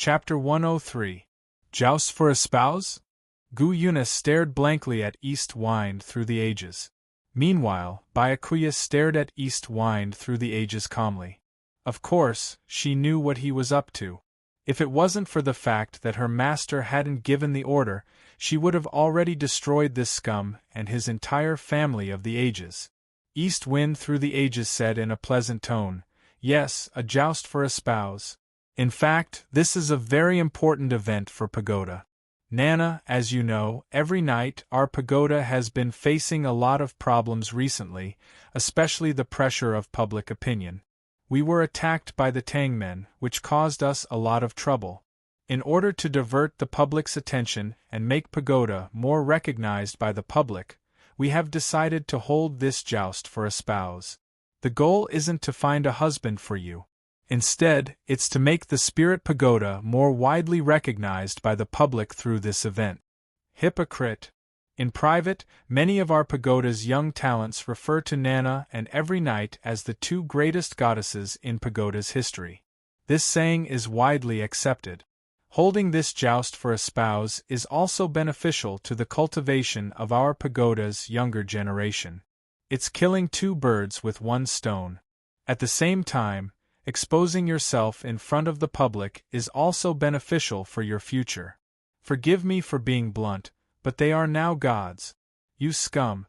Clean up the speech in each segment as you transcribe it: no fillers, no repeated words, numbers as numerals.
Chapter 103. Joust for a Spouse? Gu Yuna stared blankly at East Wind through the ages. Meanwhile, Byakuya stared at East Wind through the ages calmly. Of course, she knew what he was up to. If it wasn't for the fact that her master hadn't given the order, she would have already destroyed this scum and his entire family of the ages. East Wind through the ages said in a pleasant tone, "Yes, a joust for a spouse. In fact, this is a very important event for Pagoda. Nana, as you know, every night our pagoda has been facing a lot of problems recently, especially the pressure of public opinion. We were attacked by the Tangmen, which caused us a lot of trouble. In order to divert the public's attention and make Pagoda more recognized by the public, we have decided to hold this joust for a spouse. The goal isn't to find a husband for you. Instead, it's to make the Spirit Pagoda more widely recognized by the public through this event." Hypocrite. In private, many of our pagoda's young talents refer to Nana and Every Night as the two greatest goddesses in pagoda's history. This saying is widely accepted. Holding this joust for a spouse is also beneficial to the cultivation of our pagoda's younger generation. It's killing two birds with one stone. At the same time, exposing yourself in front of the public is also beneficial for your future. Forgive me for being blunt, but they are now gods. You scum.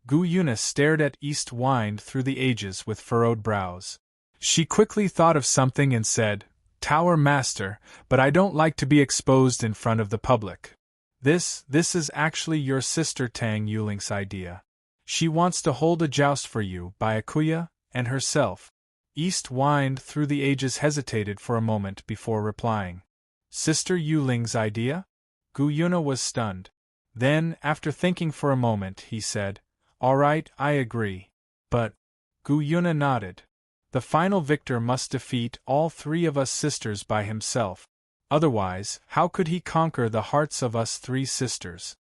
Gu Yuna stared at East Wind through the ages with furrowed brows. She quickly thought of something and said, "Tower Master, but I don't like to be exposed in front of the public. This is actually your sister Tang Yuling's idea. She wants to hold a joust for you, Byakuya, and herself." East Wind through the ages hesitated for a moment before replying. Sister Yuling's idea? Gu Yuna was stunned. Then, after thinking for a moment, he said, "All right, I agree. But..." Gu Yuna nodded. "The final victor must defeat all three of us sisters by himself. Otherwise, how could he conquer the hearts of us three sisters?"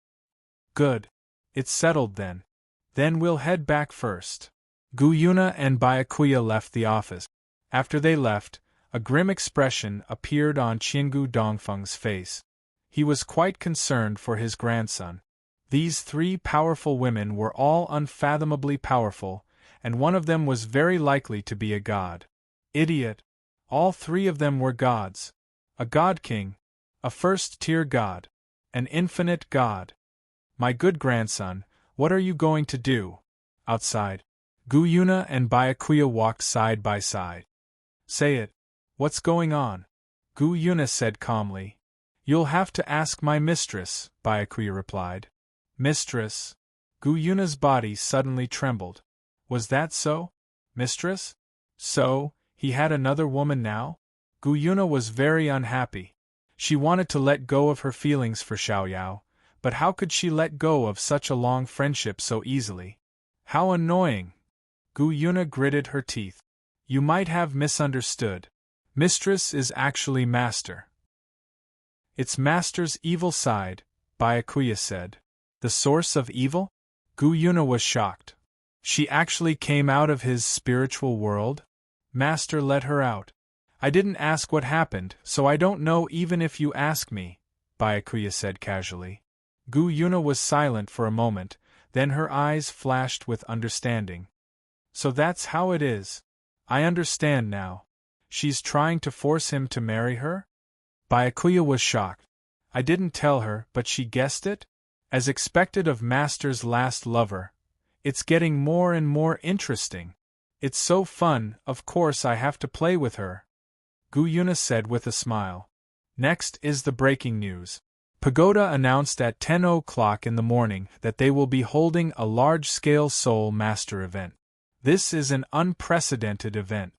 "Good. It's settled then. Then we'll head back first." Gu Yuna and Byakuya left the office. After they left, a grim expression appeared on Qinggu Dongfeng's face. He was quite concerned for his grandson. These three powerful women were all unfathomably powerful, and one of them was very likely to be a god. Idiot! All three of them were gods. A god king, a first-tier god, an infinite god. My good grandson, what are you going to do? Outside. Gu Yuna and Byakuya walked side by side. "Say it. What's going on?" Gu Yuna said calmly. "You'll have to ask my mistress," Byakuya replied. "Mistress?" Gu Yuna's body suddenly trembled. Was that so? Mistress? So, he had another woman now? Gu Yuna was very unhappy. She wanted to let go of her feelings for Xiaoyao, but how could she let go of such a long friendship so easily? How annoying! Gu Yuna gritted her teeth. "You might have misunderstood. Mistress is actually master." "It's master's evil side," Byakuya said. "The source of evil?" Gu Yuna was shocked. She actually came out of his spiritual world? Master let her out. "I didn't ask what happened, so I don't know even if you ask me," Byakuya said casually. Gu Yuna was silent for a moment, then her eyes flashed with understanding. "So that's how it is. I understand now. She's trying to force him to marry her?" Byakuya was shocked. "I didn't tell her, but she guessed it? As expected of Master's last lover. It's getting more and more interesting. It's so fun, of course I have to play with her," Gu Yuna said with a smile. Next is the breaking news. Pagoda announced at 10 o'clock in the morning that they will be holding a large-scale Soul Master event. This is an unprecedented event.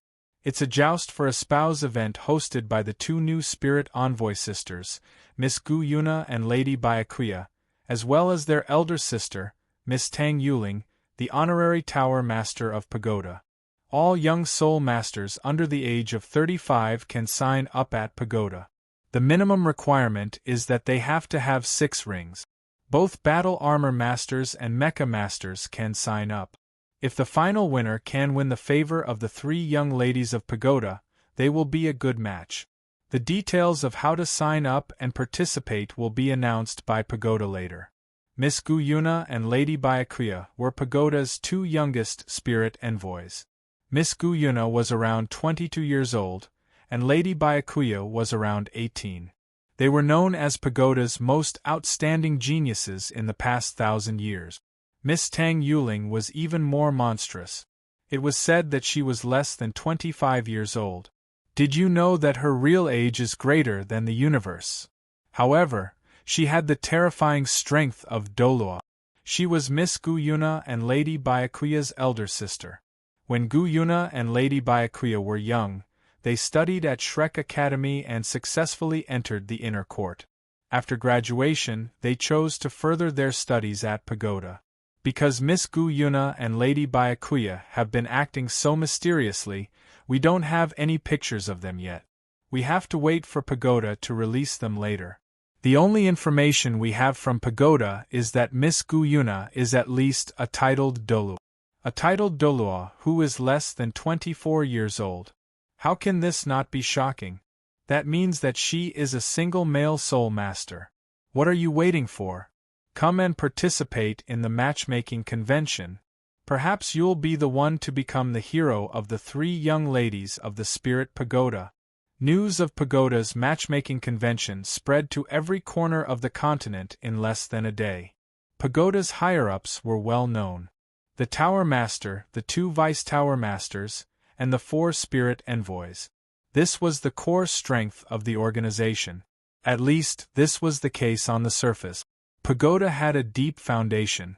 It's a joust for a spouse event hosted by the two new Spirit Envoy sisters, Miss Gu Yuna and Lady Byakuya, as well as their elder sister, Miss Tang Yuling, the honorary Tower Master of Pagoda. All young Soul Masters under the age of 35 can sign up at Pagoda. The minimum requirement is that they have to have 6 rings. Both Battle Armor Masters and Mecha Masters can sign up. If the final winner can win the favor of the 3 young ladies of Pagoda, they will be a good match. The details of how to sign up and participate will be announced by Pagoda later. Miss Gu Yuna and Lady Byakuya were Pagoda's two youngest spirit envoys. Miss Gu Yuna was around 22 years old, and Lady Byakuya was around 18. They were known as Pagoda's most outstanding geniuses in the past 1,000 years. Miss Tang Yuling was even more monstrous. It was said that she was less than 25 years old. Did you know that her real age is greater than the universe? However, she had the terrifying strength of Dolua. She was Miss Gu Yuna and Lady Byakuya's elder sister. When Gu Yuna and Lady Byakuya were young, they studied at Shrek Academy and successfully entered the inner court. After graduation, they chose to further their studies at Pagoda. Because Miss Gu Yuna and Lady Byakuya have been acting so mysteriously, we don't have any pictures of them yet. We have to wait for Pagoda to release them later. The only information we have from Pagoda is that Miss Gu Yuna is at least a titled Dolu. A titled Dolua who is less than 24 years old. How can this not be shocking? That means that she is a single male soul master. What are you waiting for? Come and participate in the matchmaking convention. Perhaps you'll be the one to become the hero of the 3 young ladies of the Spirit Pagoda. News of Pagoda's matchmaking convention spread to every corner of the continent in less than a day. Pagoda's higher-ups were well known. The Tower Master, the 2 Vice Tower Masters, and the 4 Spirit Envoys. This was the core strength of the organization. At least, this was the case on the surface. Pagoda had a deep foundation.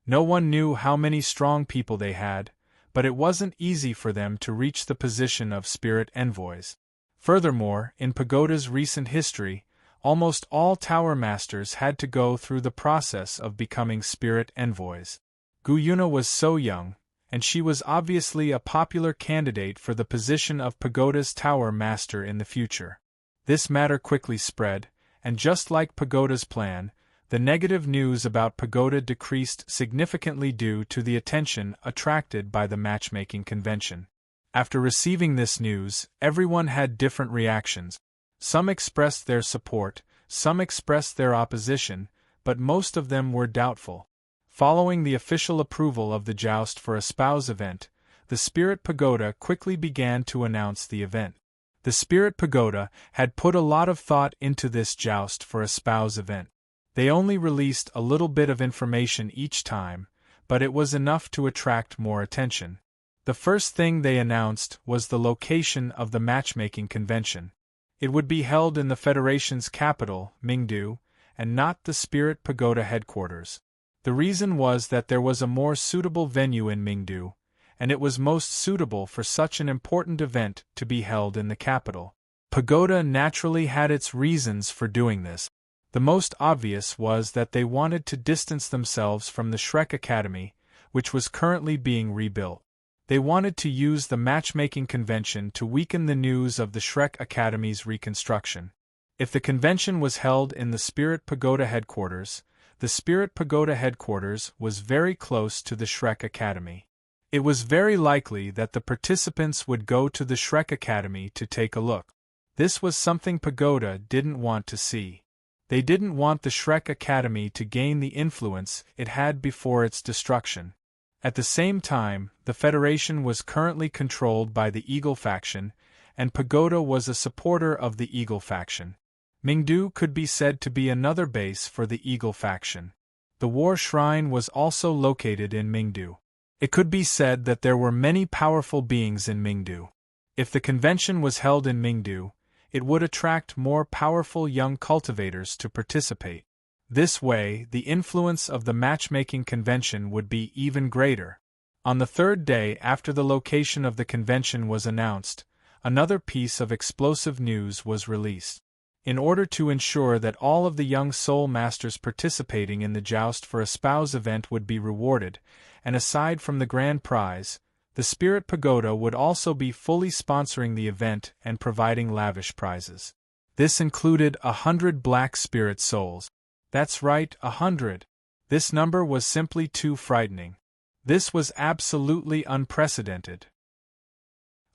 No one knew how many strong people they had, but it wasn't easy for them to reach the position of Spirit Envoys. Furthermore, in Pagoda's recent history, almost all Tower Masters had to go through the process of becoming Spirit Envoys. Gu Yuna was so young, and she was obviously a popular candidate for the position of Pagoda's Tower Master in the future. This matter quickly spread, and just like Pagoda's plan, the negative news about Pagoda decreased significantly due to the attention attracted by the matchmaking convention. After receiving this news, everyone had different reactions. Some expressed their support, some expressed their opposition, but most of them were doubtful. Following the official approval of the Joust for a Spouse event, the Spirit Pagoda quickly began to announce the event. The Spirit Pagoda had put a lot of thought into this Joust for a Spouse event. They only released a little bit of information each time, but it was enough to attract more attention. The first thing they announced was the location of the matchmaking convention. It would be held in the Federation's capital, Mingdu, and not the Spirit Pagoda headquarters. The reason was that there was a more suitable venue in Mingdu, and it was most suitable for such an important event to be held in the capital. Pagoda naturally had its reasons for doing this. The most obvious was that they wanted to distance themselves from the Shrek Academy, which was currently being rebuilt. They wanted to use the matchmaking convention to weaken the news of the Shrek Academy's reconstruction. If the convention was held in the Spirit Pagoda headquarters, the Spirit Pagoda headquarters was very close to the Shrek Academy. It was very likely that the participants would go to the Shrek Academy to take a look. This was something Pagoda didn't want to see. They didn't want the Shrek Academy to gain the influence it had before its destruction. At the same time, the Federation was currently controlled by the Eagle faction, and Pagoda was a supporter of the Eagle faction. Mingdu could be said to be another base for the Eagle faction. The War Shrine was also located in Mingdu. It could be said that there were many powerful beings in Mingdu. If the convention was held in Mingdu, it would attract more powerful young cultivators to participate. This way, the influence of the matchmaking convention would be even greater. On the third day after the location of the convention was announced, another piece of explosive news was released. In order to ensure that all of the young soul masters participating in the Joust for a Spouse event would be rewarded, and aside from the grand prize, the Spirit Pagoda would also be fully sponsoring the event and providing lavish prizes. This included 100 black spirit souls. That's right, 100. This number was simply too frightening. This was absolutely unprecedented.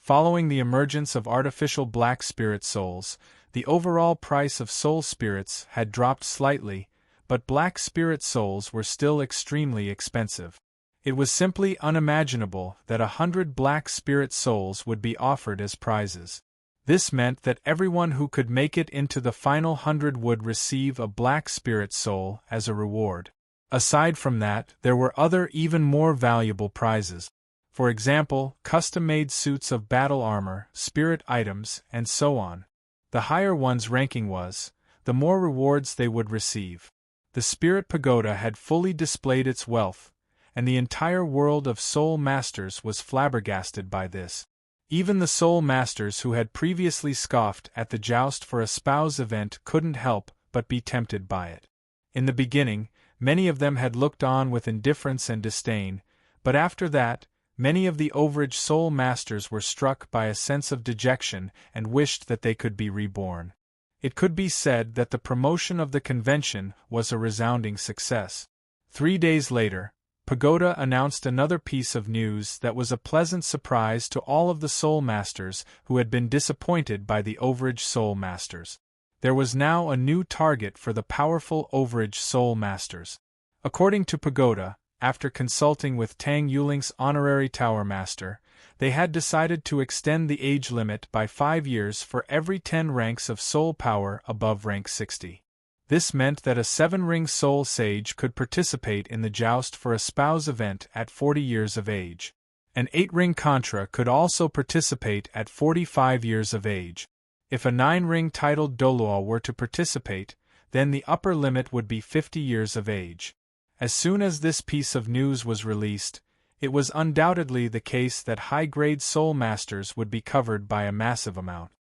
Following the emergence of artificial black spirit souls, the overall price of soul spirits had dropped slightly, but black spirit souls were still extremely expensive. It was simply unimaginable that 100 black spirit souls would be offered as prizes. This meant that everyone who could make it into the final 100 would receive a black spirit soul as a reward. Aside from that, there were other even more valuable prizes. For example, custom-made suits of battle armor, spirit items, and so on. The higher one's ranking was, the more rewards they would receive. The Spirit Pagoda had fully displayed its wealth, and the entire world of Soul Masters was flabbergasted by this. Even the Soul Masters who had previously scoffed at the Joust for a Spouse event couldn't help but be tempted by it. In the beginning, many of them had looked on with indifference and disdain, but after that, many of the overage Soul Masters were struck by a sense of dejection and wished that they could be reborn. It could be said that the promotion of the convention was a resounding success. 3 days later, Pagoda announced another piece of news that was a pleasant surprise to all of the Soul Masters who had been disappointed by the overage Soul Masters. There was now a new target for the powerful overage Soul Masters. According to Pagoda, after consulting with Tang Yuling's honorary Tower Master, they had decided to extend the age limit by 5 years for every 10 ranks of soul power above rank 60. This meant that a 7-ring soul sage could participate in the Joust for a Spouse event at 40 years of age. An 8-ring Contra could also participate at 45 years of age. If a 9-ring titled Doloa were to participate, then the upper limit would be 50 years of age. As soon as this piece of news was released, it was undoubtedly the case that high-grade Soul Masters would be covered by a massive amount.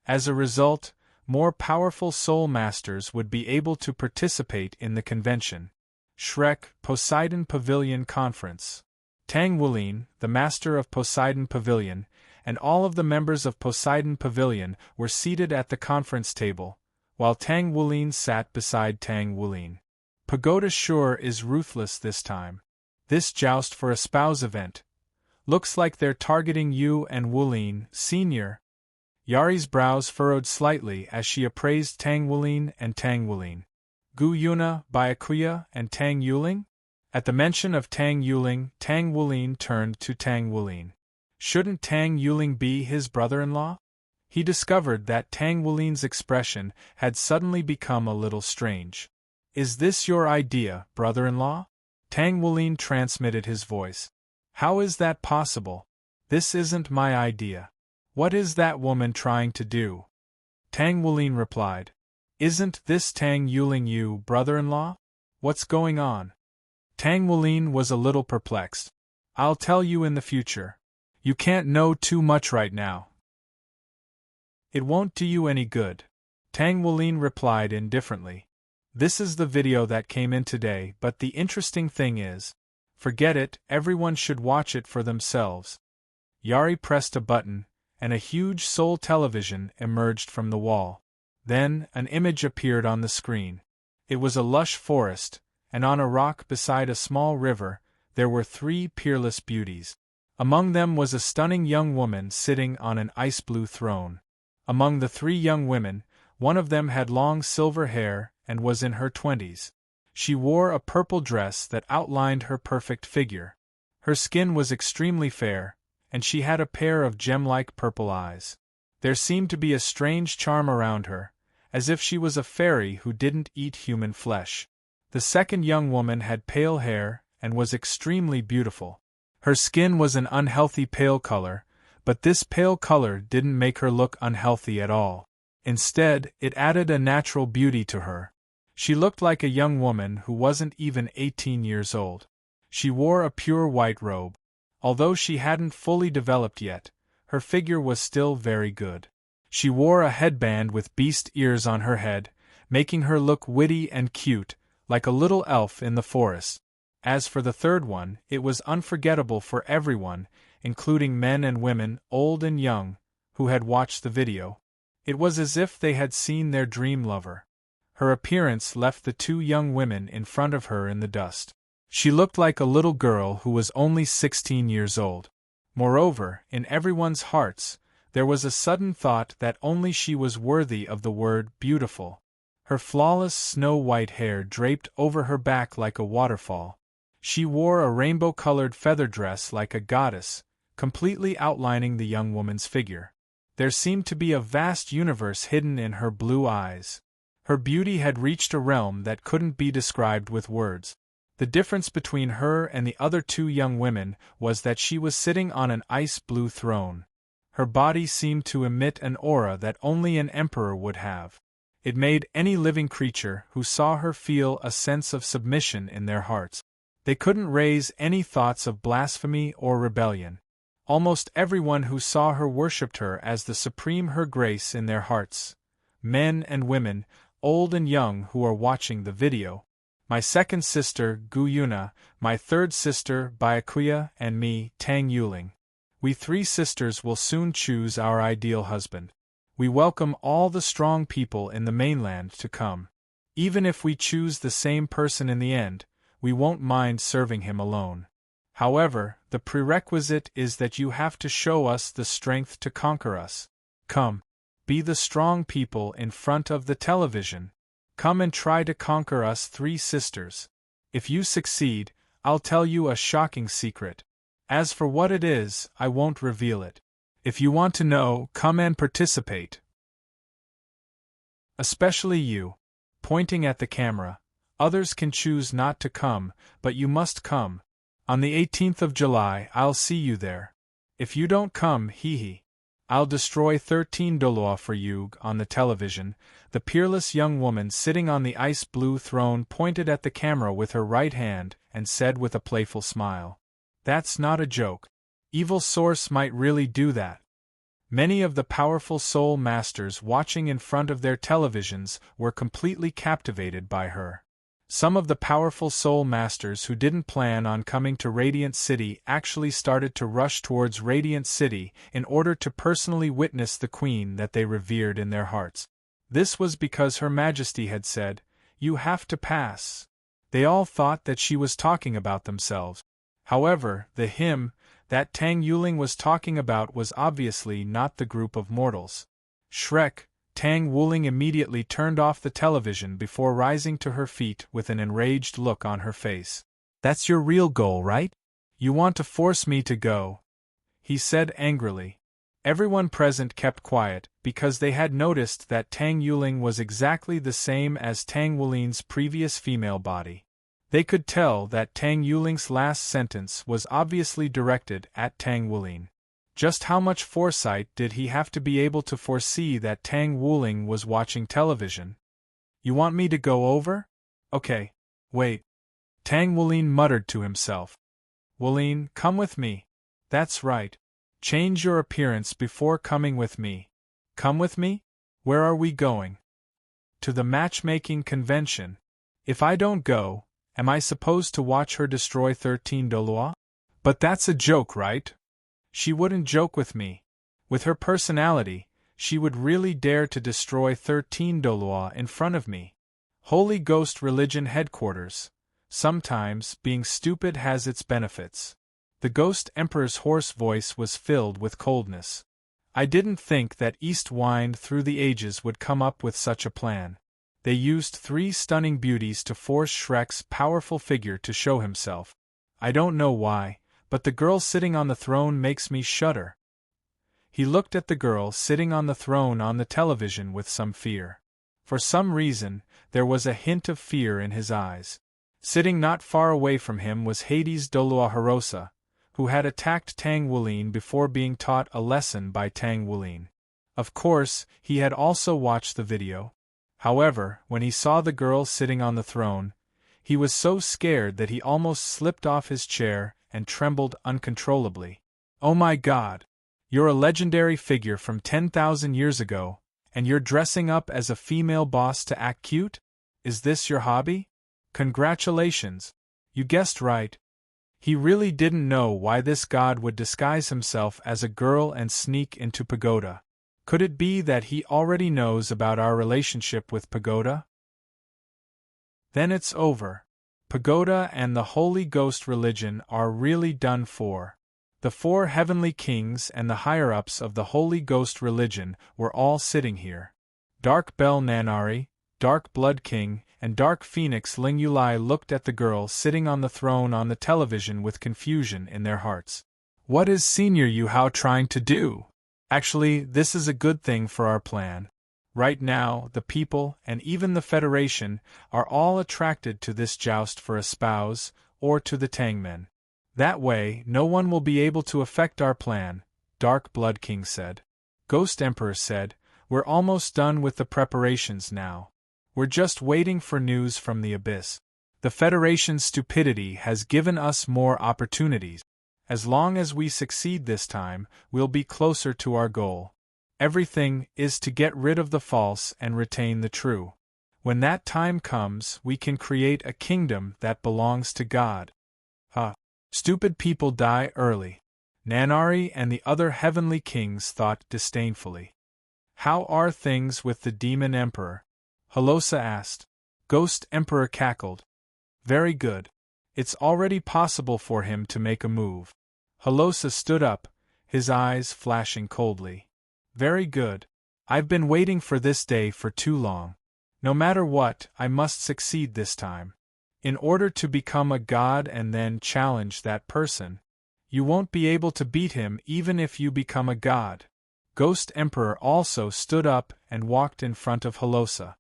As a result, more powerful Soul Masters would be able to participate in the convention. Shrek, Poseidon Pavilion Conference. Tang Wulin, the master of Poseidon Pavilion, and all of the members of Poseidon Pavilion were seated at the conference table, while Tang Wulin sat beside Tang Wulin. Pagoda sure is ruthless this time. This Joust for a Spouse event. Looks like they're targeting you and Wulin, Sr. Yari's brows furrowed slightly as she appraised Tang Wulin and Tang Wulin. Gu Yuna, Byakuya, and Tang Yuling? At the mention of Tang Yuling, Tang Wulin turned to Tang Wulin. Shouldn't Tang Yuling be his brother-in-law? He discovered that Tang Wulin's expression had suddenly become a little strange. Is this your idea, brother-in-law? Tang Wulin transmitted his voice. How is that possible? This isn't my idea. What is that woman trying to do? Tang Wulin replied. Isn't this Tang Yuling you, brother-in-law? What's going on? Tang Wulin was a little perplexed. I'll tell you in the future. You can't know too much right now. It won't do you any good. Tang Wulin replied indifferently. This is the video that came in today, but the interesting thing is, forget it, everyone should watch it for themselves. Yari pressed a button, and a huge soul television emerged from the wall. Then, an image appeared on the screen. It was a lush forest, and on a rock beside a small river, there were 3 peerless beauties. Among them was a stunning young woman sitting on an ice-blue throne. Among the 3 young women, one of them had long silver hair and was in her 20s. She wore a purple dress that outlined her perfect figure. Her skin was extremely fair, and she had a pair of gem-like purple eyes. There seemed to be a strange charm around her, as if she was a fairy who didn't eat human flesh. The second young woman had pale hair and was extremely beautiful. Her skin was an unhealthy pale color, but this pale color didn't make her look unhealthy at all. Instead, it added a natural beauty to her. She looked like a young woman who wasn't even 18 years old. She wore a pure white robe. Although she hadn't fully developed yet, her figure was still very good. She wore a headband with beast ears on her head, making her look witty and cute, like a little elf in the forest. As for the third one, it was unforgettable for everyone, including men and women, old and young, who had watched the video. It was as if they had seen their dream lover. Her appearance left the 2 young women in front of her in the dust. She looked like a little girl who was only 16 years old. Moreover, in everyone's hearts, there was a sudden thought that only she was worthy of the word beautiful. Her flawless snow-white hair draped over her back like a waterfall. She wore a rainbow-colored feather dress like a goddess, completely outlining the young woman's figure. There seemed to be a vast universe hidden in her blue eyes. Her beauty had reached a realm that couldn't be described with words. The difference between her and the other two young women was that she was sitting on an ice-blue throne. Her body seemed to emit an aura that only an emperor would have. It made any living creature who saw her feel a sense of submission in their hearts. They couldn't raise any thoughts of blasphemy or rebellion. Almost everyone who saw her worshipped her as the supreme Her Grace in their hearts. Men and women, old and young, who are watching the video. My second sister, Gu Yuna, my third sister, Byakuya, and me, Tang Yuling. We three sisters will soon choose our ideal husband. We welcome all the strong people in the mainland to come. Even if we choose the same person in the end, we won't mind serving him alone. However, the prerequisite is that you have to show us the strength to conquer us. Come. Be the strong people in front of the television. Come and try to conquer us three sisters. If you succeed, I'll tell you a shocking secret. As for what it is, I won't reveal it. If you want to know, come and participate. Especially you. Pointing at the camera. Others can choose not to come, but you must come. On the 18th of July, I'll see you there. If you don't come, hee. I'll destroy 13 Doloa for you. On the television, the peerless young woman sitting on the ice-blue throne pointed at the camera with her right hand and said with a playful smile, "That's not a joke. Evil Source might really do that." Many of the powerful soul masters watching in front of their televisions were completely captivated by her. Some of the powerful soul masters who didn't plan on coming to Radiant City actually started to rush towards Radiant City in order to personally witness the queen that they revered in their hearts. This was because Her Majesty had said, "You have to pass." They all thought that she was talking about themselves. However, the him that Tang Yuling was talking about was obviously not the group of mortals. Shrek. Tang Wuling immediately turned off the television before rising to her feet with an enraged look on her face. "That's your real goal, right? You want to force me to go?" he said angrily. Everyone present kept quiet because they had noticed that Tang Yuling was exactly the same as Tang Wuling's previous female body. They could tell that Tang Yuling's last sentence was obviously directed at Tang Wuling. Just how much foresight did he have to be able to foresee that Tang Wuling was watching television? "You want me to go over? Okay. Wait." Tang Wuling muttered to himself. "Wuling, come with me. That's right. Change your appearance before coming with me." "Come with me? Where are we going?" "To the matchmaking convention. If I don't go, am I supposed to watch her destroy 13 Doloa? But that's a joke, right? She wouldn't joke with me. With her personality, she would really dare to destroy 13 Doloa in front of me. Holy Ghost Religion Headquarters. Sometimes, being stupid has its benefits." The Ghost Emperor's hoarse voice was filled with coldness. "I didn't think that East Wind Through the Ages would come up with such a plan. They used three stunning beauties to force Shrek's powerful figure to show himself. I don't know why, but the girl sitting on the throne makes me shudder." He looked at the girl sitting on the throne on the television with some fear. For some reason, there was a hint of fear in his eyes. Sitting not far away from him was Hades Doloa Harosa, who had attacked Tang Wuling before being taught a lesson by Tang Wuling. Of course, he had also watched the video. However, when he saw the girl sitting on the throne, he was so scared that he almost slipped off his chair and trembled uncontrollably. "Oh my God! You're a legendary figure from 10,000 years ago, and you're dressing up as a female boss to act cute? Is this your hobby? Congratulations! You guessed right." He really didn't know why this god would disguise himself as a girl and sneak into Pagoda. Could it be that he already knows about our relationship with Pagoda? Then it's over. Pagoda and the Holy Ghost religion are really done for. The 4 heavenly kings and the higher-ups of the Holy Ghost religion were all sitting here. Dark Bel Nanari, Dark Blood King, and Dark Phoenix Ling Yulai looked at the girl sitting on the throne on the television with confusion in their hearts. What is Senior Yuhao trying to do? Actually, this is a good thing for our plan. Right now, the people, and even the Federation, are all attracted to this joust for a spouse, or to the Tangmen. That way, no one will be able to affect our plan, Dark Blood King said. Ghost Emperor said, we're almost done with the preparations now. We're just waiting for news from the Abyss. The Federation's stupidity has given us more opportunities. As long as we succeed this time, we'll be closer to our goal. Everything is to get rid of the false and retain the true. When that time comes, we can create a kingdom that belongs to God. Stupid people die early. Nanari and the other heavenly kings thought disdainfully. How are things with the Demon Emperor? Halosa asked. Ghost Emperor cackled. Very good. It's already possible for him to make a move. Halosa stood up, his eyes flashing coldly. Very good. I've been waiting for this day for too long. No matter what, I must succeed this time. In order to become a god and then challenge that person, you won't be able to beat him even if you become a god. Ghost Emperor also stood up and walked in front of Halosa.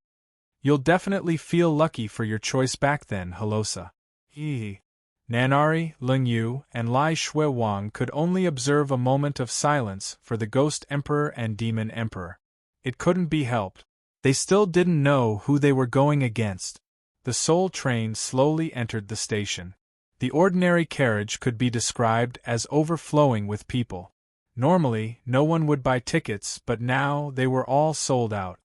You'll definitely feel lucky for your choice back then, Halosa. Nanari, Ling Yu, and Lai Shui Wang could only observe a moment of silence for the Ghost Emperor and Demon Emperor. It couldn't be helped. They still didn't know who they were going against. The Soul train slowly entered the station. The ordinary carriage could be described as overflowing with people. Normally, no one would buy tickets, but now they were all sold out.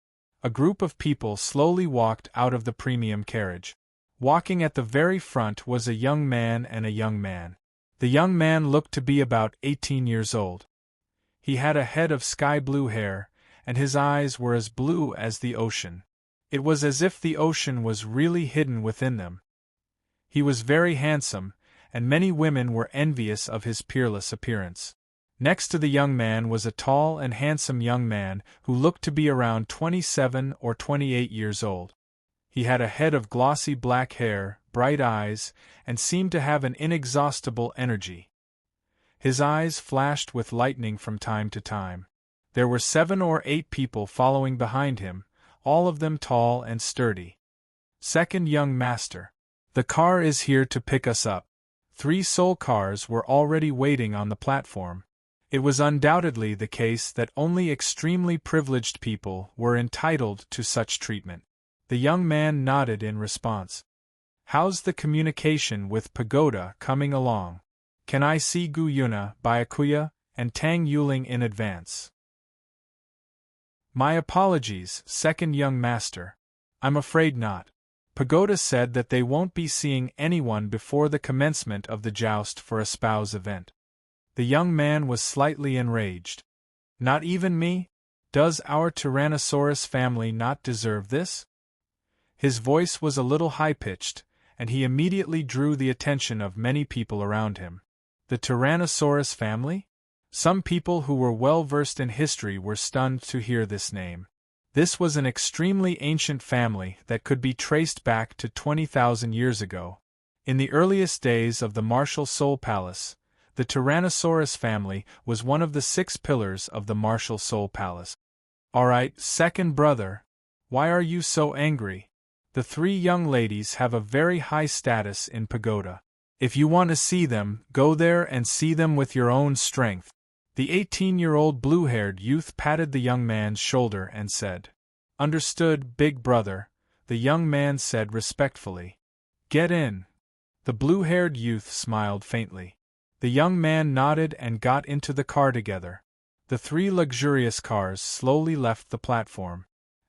A group of people slowly walked out of the premium carriage. Walking at the very front was a young man and a young man. The young man looked to be about 18 years old. He had a head of sky-blue hair, and his eyes were as blue as the ocean. It was as if the ocean was really hidden within them. He was very handsome, and many women were envious of his peerless appearance. Next to the young man was a tall and handsome young man who looked to be around 27 or 28 years old. He had a head of glossy black hair, bright eyes, and seemed to have an inexhaustible energy. His eyes flashed with lightning from time to time. There were 7 or 8 people following behind him, all of them tall and sturdy. Second young master. The car is here to pick us up. 3 soul cars were already waiting on the platform. It was undoubtedly the case that only extremely privileged people were entitled to such treatment. The young man nodded in response. How's the communication with Pagoda coming along? Can I see Gu Yuna, Byakuya, and Tang Yuling in advance? My apologies, second young master. I'm afraid not. Pagoda said that they won't be seeing anyone before the commencement of the joust for a spouse event. The young man was slightly enraged. Not even me? Does our Tyrannosaurus family not deserve this? His voice was a little high-pitched, and he immediately drew the attention of many people around him. The Tyrannosaurus family? Some people who were well-versed in history were stunned to hear this name. This was an extremely ancient family that could be traced back to 20,000 years ago. In the earliest days of the Martial Soul Palace, the Tyrannosaurus family was one of the 6 pillars of the Martial Soul Palace. Alright, second brother. Why are you so angry? The 3 young ladies have a very high status in Pagoda. If you want to see them, go there and see them with your own strength. The 18-year-old blue-haired youth patted the young man's shoulder and said, Understood, big brother, the young man said respectfully. Get in. The blue-haired youth smiled faintly. The young man nodded and got into the car together. The 3 luxurious cars slowly left the platform.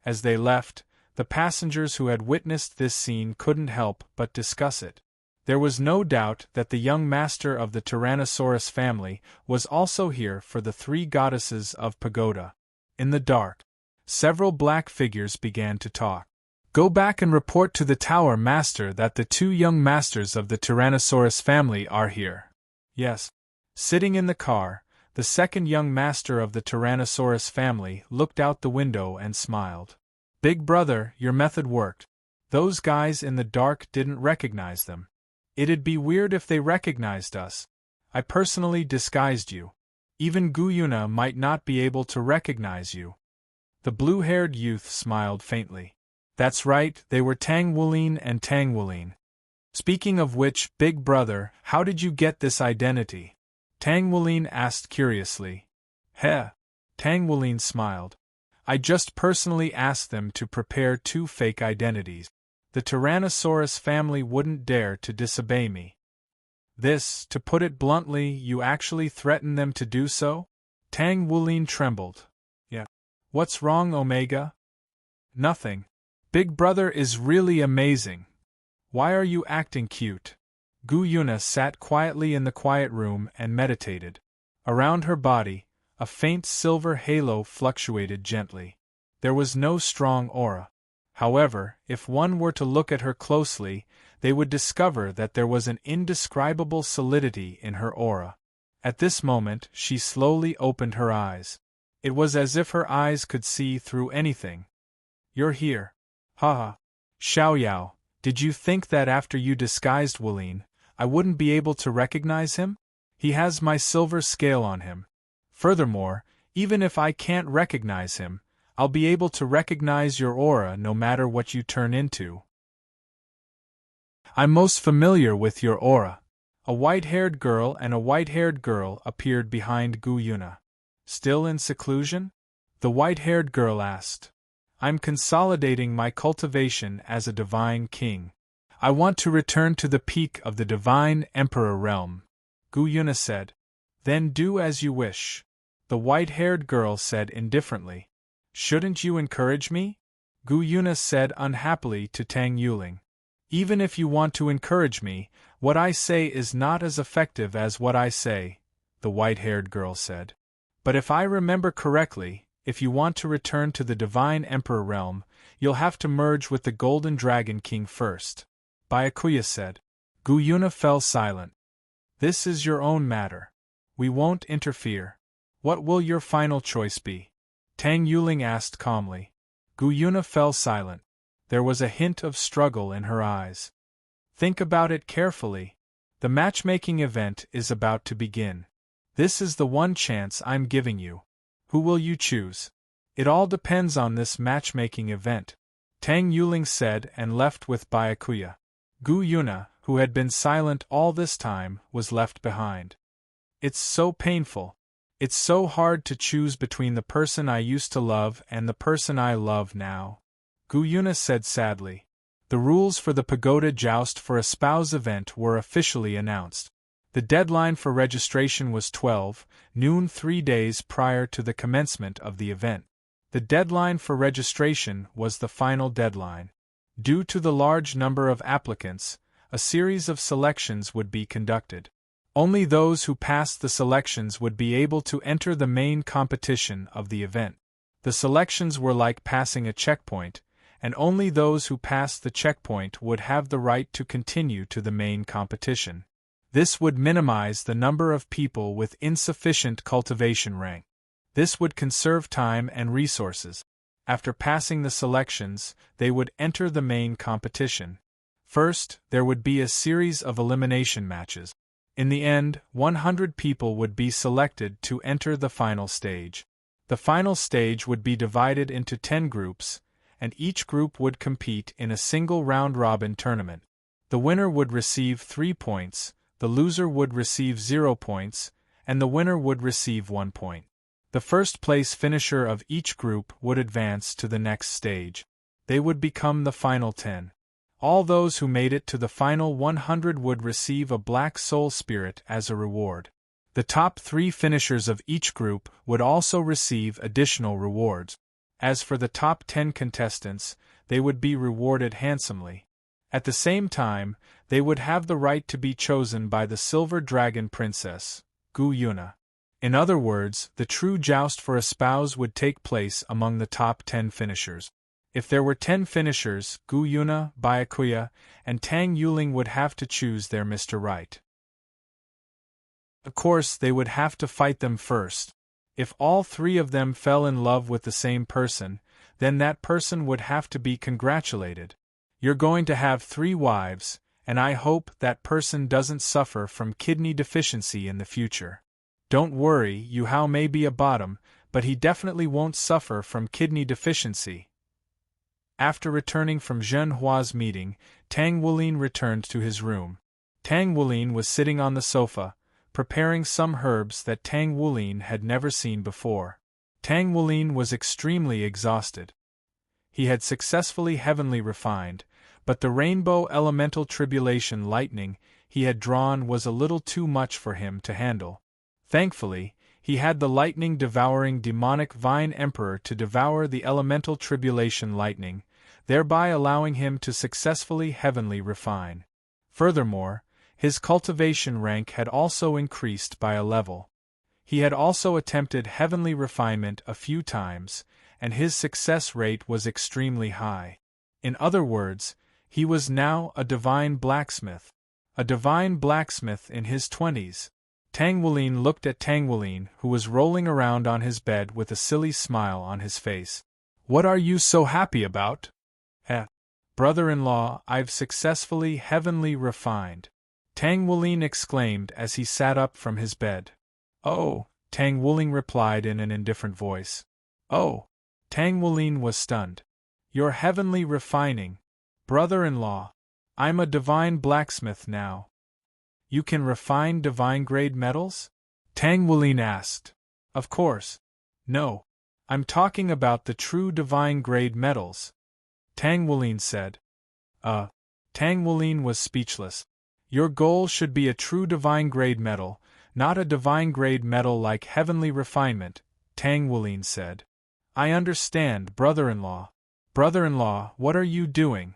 As they left, the passengers who had witnessed this scene couldn't help but discuss it. There was no doubt that the young master of the Tyrannosaurus family was also here for the 3 goddesses of Pagoda. In the dark, several black figures began to talk. Go back and report to the Tower Master that the 2 young masters of the Tyrannosaurus family are here. Yes. Sitting in the car, the second young master of the Tyrannosaurus family looked out the window and smiled. Big brother, your method worked. Those guys in the dark didn't recognize them. It'd be weird if they recognized us. I personally disguised you. Even Guyuna might not be able to recognize you. The blue-haired youth smiled faintly. That's right, they were Tang Wulin and Tang Wulin. Speaking of which, big brother, how did you get this identity? Tang Wulin asked curiously. Heh. Tang Wulin smiled. I just personally asked them to prepare 2 fake identities. The Tyrannosaurus family wouldn't dare to disobey me. This, to put it bluntly, you actually threatened them to do so? Tang Wulin trembled. Yeah. What's wrong, Omega? Nothing. Big brother is really amazing. Why are you acting cute? Guyuna sat quietly in the quiet room and meditated. Around her body, a faint silver halo fluctuated gently. There was no strong aura. However, if one were to look at her closely, they would discover that there was an indescribable solidity in her aura. At this moment, she slowly opened her eyes. It was as if her eyes could see through anything. You're here. Haha. Xiaoyao, did you think that after you disguised Wulin, I wouldn't be able to recognize him? He has my silver scale on him. Furthermore, even if I can't recognize him, I'll be able to recognize your aura no matter what you turn into. I'm most familiar with your aura. A white-haired girl and a white-haired girl appeared behind Guyuna. Still in seclusion? The white-haired girl asked. I'm consolidating my cultivation as a divine king. I want to return to the peak of the divine emperor realm, Guyuna said. Then do as you wish. The white-haired girl said indifferently. Shouldn't you encourage me? Guyuna said unhappily to Tang Yuling. Even if you want to encourage me, what I say is not as effective as what I say, the white-haired girl said. But if I remember correctly, if you want to return to the divine emperor realm, you'll have to merge with the golden dragon king first, Byakuya said. Guyuna fell silent. This is your own matter. We won't interfere. What will your final choice be? Tang Yuling asked calmly. Guyuna fell silent. There was a hint of struggle in her eyes. Think about it carefully. The matchmaking event is about to begin. This is the one chance I'm giving you. Who will you choose? It all depends on this matchmaking event, Tang Yuling said and left with Byakuya. Guyuna, who had been silent all this time, was left behind. It's so painful. It's so hard to choose between the person I used to love and the person I love now, Guyuna said sadly. The rules for the Pagoda Joust for a Spouse event were officially announced. The deadline for registration was 12 noon 3 days prior to the commencement of the event. The deadline for registration was the final deadline. Due to the large number of applicants, a series of selections would be conducted. Only those who passed the selections would be able to enter the main competition of the event. The selections were like passing a checkpoint, and only those who passed the checkpoint would have the right to continue to the main competition. This would minimize the number of people with insufficient cultivation rank. This would conserve time and resources. After passing the selections, they would enter the main competition. First, there would be a series of elimination matches. In the end, 100 people would be selected to enter the final stage. The final stage would be divided into 10 groups, and each group would compete in a single round-robin tournament. The winner would receive 3 points, the loser would receive 0 points, and the winner would receive 1 point. The first-place finisher of each group would advance to the next stage. They would become the final 10. All those who made it to the final 100 would receive a black soul spirit as a reward. The top 3 finishers of each group would also receive additional rewards. As for the top 10 contestants, they would be rewarded handsomely. At the same time, they would have the right to be chosen by the Silver Dragon Princess, Guyuna. In other words, the true joust for a spouse would take place among the top 10 finishers. If there were 10 finishers, Guyuna, Byakuya, and Tang Yuling would have to choose their Mr. Right. Of course, they would have to fight them first. If all three of them fell in love with the same person, then that person would have to be congratulated. You're going to have 3 wives, and I hope that person doesn't suffer from kidney deficiency in the future. Don't worry, Yuhao may be a bottom, but he definitely won't suffer from kidney deficiency. After returning from Zhen Hua's meeting, Tang Wulin returned to his room. Tang Wulin was sitting on the sofa, preparing some herbs that Tang Wulin had never seen before. Tang Wulin was extremely exhausted. He had successfully heavenly refined, but the rainbow elemental tribulation lightning he had drawn was a little too much for him to handle. Thankfully, he had the lightning-devouring demonic vine emperor to devour the elemental tribulation lightning, thereby allowing him to successfully heavenly refine. Furthermore, his cultivation rank had also increased by a level. He had also attempted heavenly refinement a few times, and his success rate was extremely high. In other words, he was now a divine blacksmith. A divine blacksmith in his 20s. Tang Wulin looked at Tang Wulin, who was rolling around on his bed with a silly smile on his face. "What are you so happy about?" "Brother-in-law, I've successfully heavenly refined," Tang Wulin exclaimed as he sat up from his bed. "Oh," Tang Wulin replied in an indifferent voice. "Oh." Tang Wulin was stunned. "You're heavenly refining, brother-in-law. I'm a divine blacksmith now." "You can refine divine-grade metals?" Tang Wulin asked. "Of course. No. I'm talking about the true divine-grade metals," Tang Wulin said. Tang Wulin was speechless. "Your goal should be a true divine-grade metal, not a divine-grade metal like heavenly refinement," Tang Wulin said. "I understand, brother-in-law." "Brother-in-law, what are you doing?"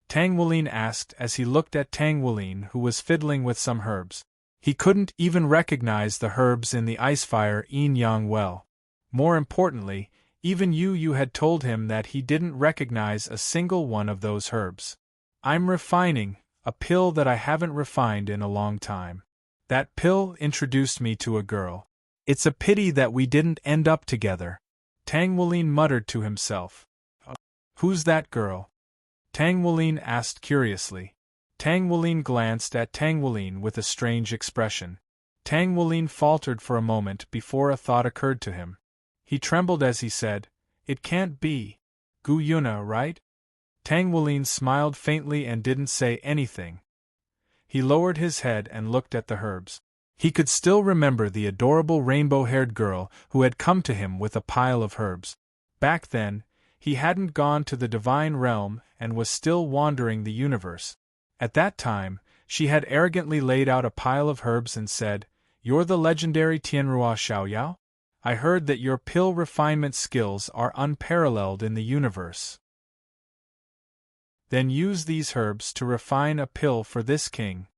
Tang Wulin asked as he looked at Tang Wulin, who was fiddling with some herbs. He couldn't even recognize the herbs in the icefire yin-yang well. More importantly, even Yu had told him that he didn't recognize a single one of those herbs. "I'm refining a pill that I haven't refined in a long time. That pill introduced me to a girl. It's a pity that we didn't end up together," Tang Wulin muttered to himself. "Who's that girl?" Tang Wulin asked curiously. Tang Wulin glanced at Tang Wulin with a strange expression. Tang Wulin faltered for a moment before a thought occurred to him. He trembled as he said, "It can't be Gu Yuna, right?" Tang Wulin smiled faintly and didn't say anything. He lowered his head and looked at the herbs. He could still remember the adorable rainbow-haired girl who had come to him with a pile of herbs. Back then, he hadn't gone to the divine realm and was still wandering the universe. At that time, she had arrogantly laid out a pile of herbs and said, "You're the legendary Tianrua Xiaoyao? I heard that your pill refinement skills are unparalleled in the universe. Then use these herbs to refine a pill for this king.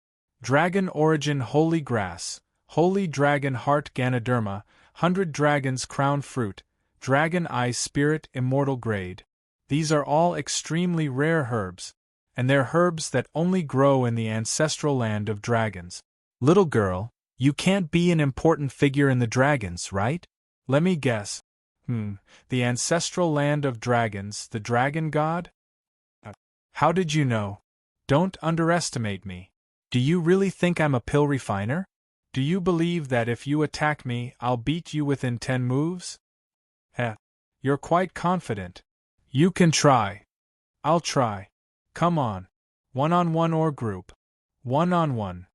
Dragon Origin Holy Grass, Holy Dragon Heart Ganoderma, 100 Dragons Crown Fruit, Dragon Eye Spirit Immortal Grade. These are all extremely rare herbs, and they're herbs that only grow in the ancestral land of dragons. Little girl, you can't be an important figure in the dragons, right? Let me guess. The ancestral land of dragons, the dragon god? How did you know? Don't underestimate me. Do you really think I'm a pill refiner? Do you believe that if you attack me, I'll beat you within 10 moves? You're quite confident. You can try. I'll try. Come on. One-on-one or group. One-on-one.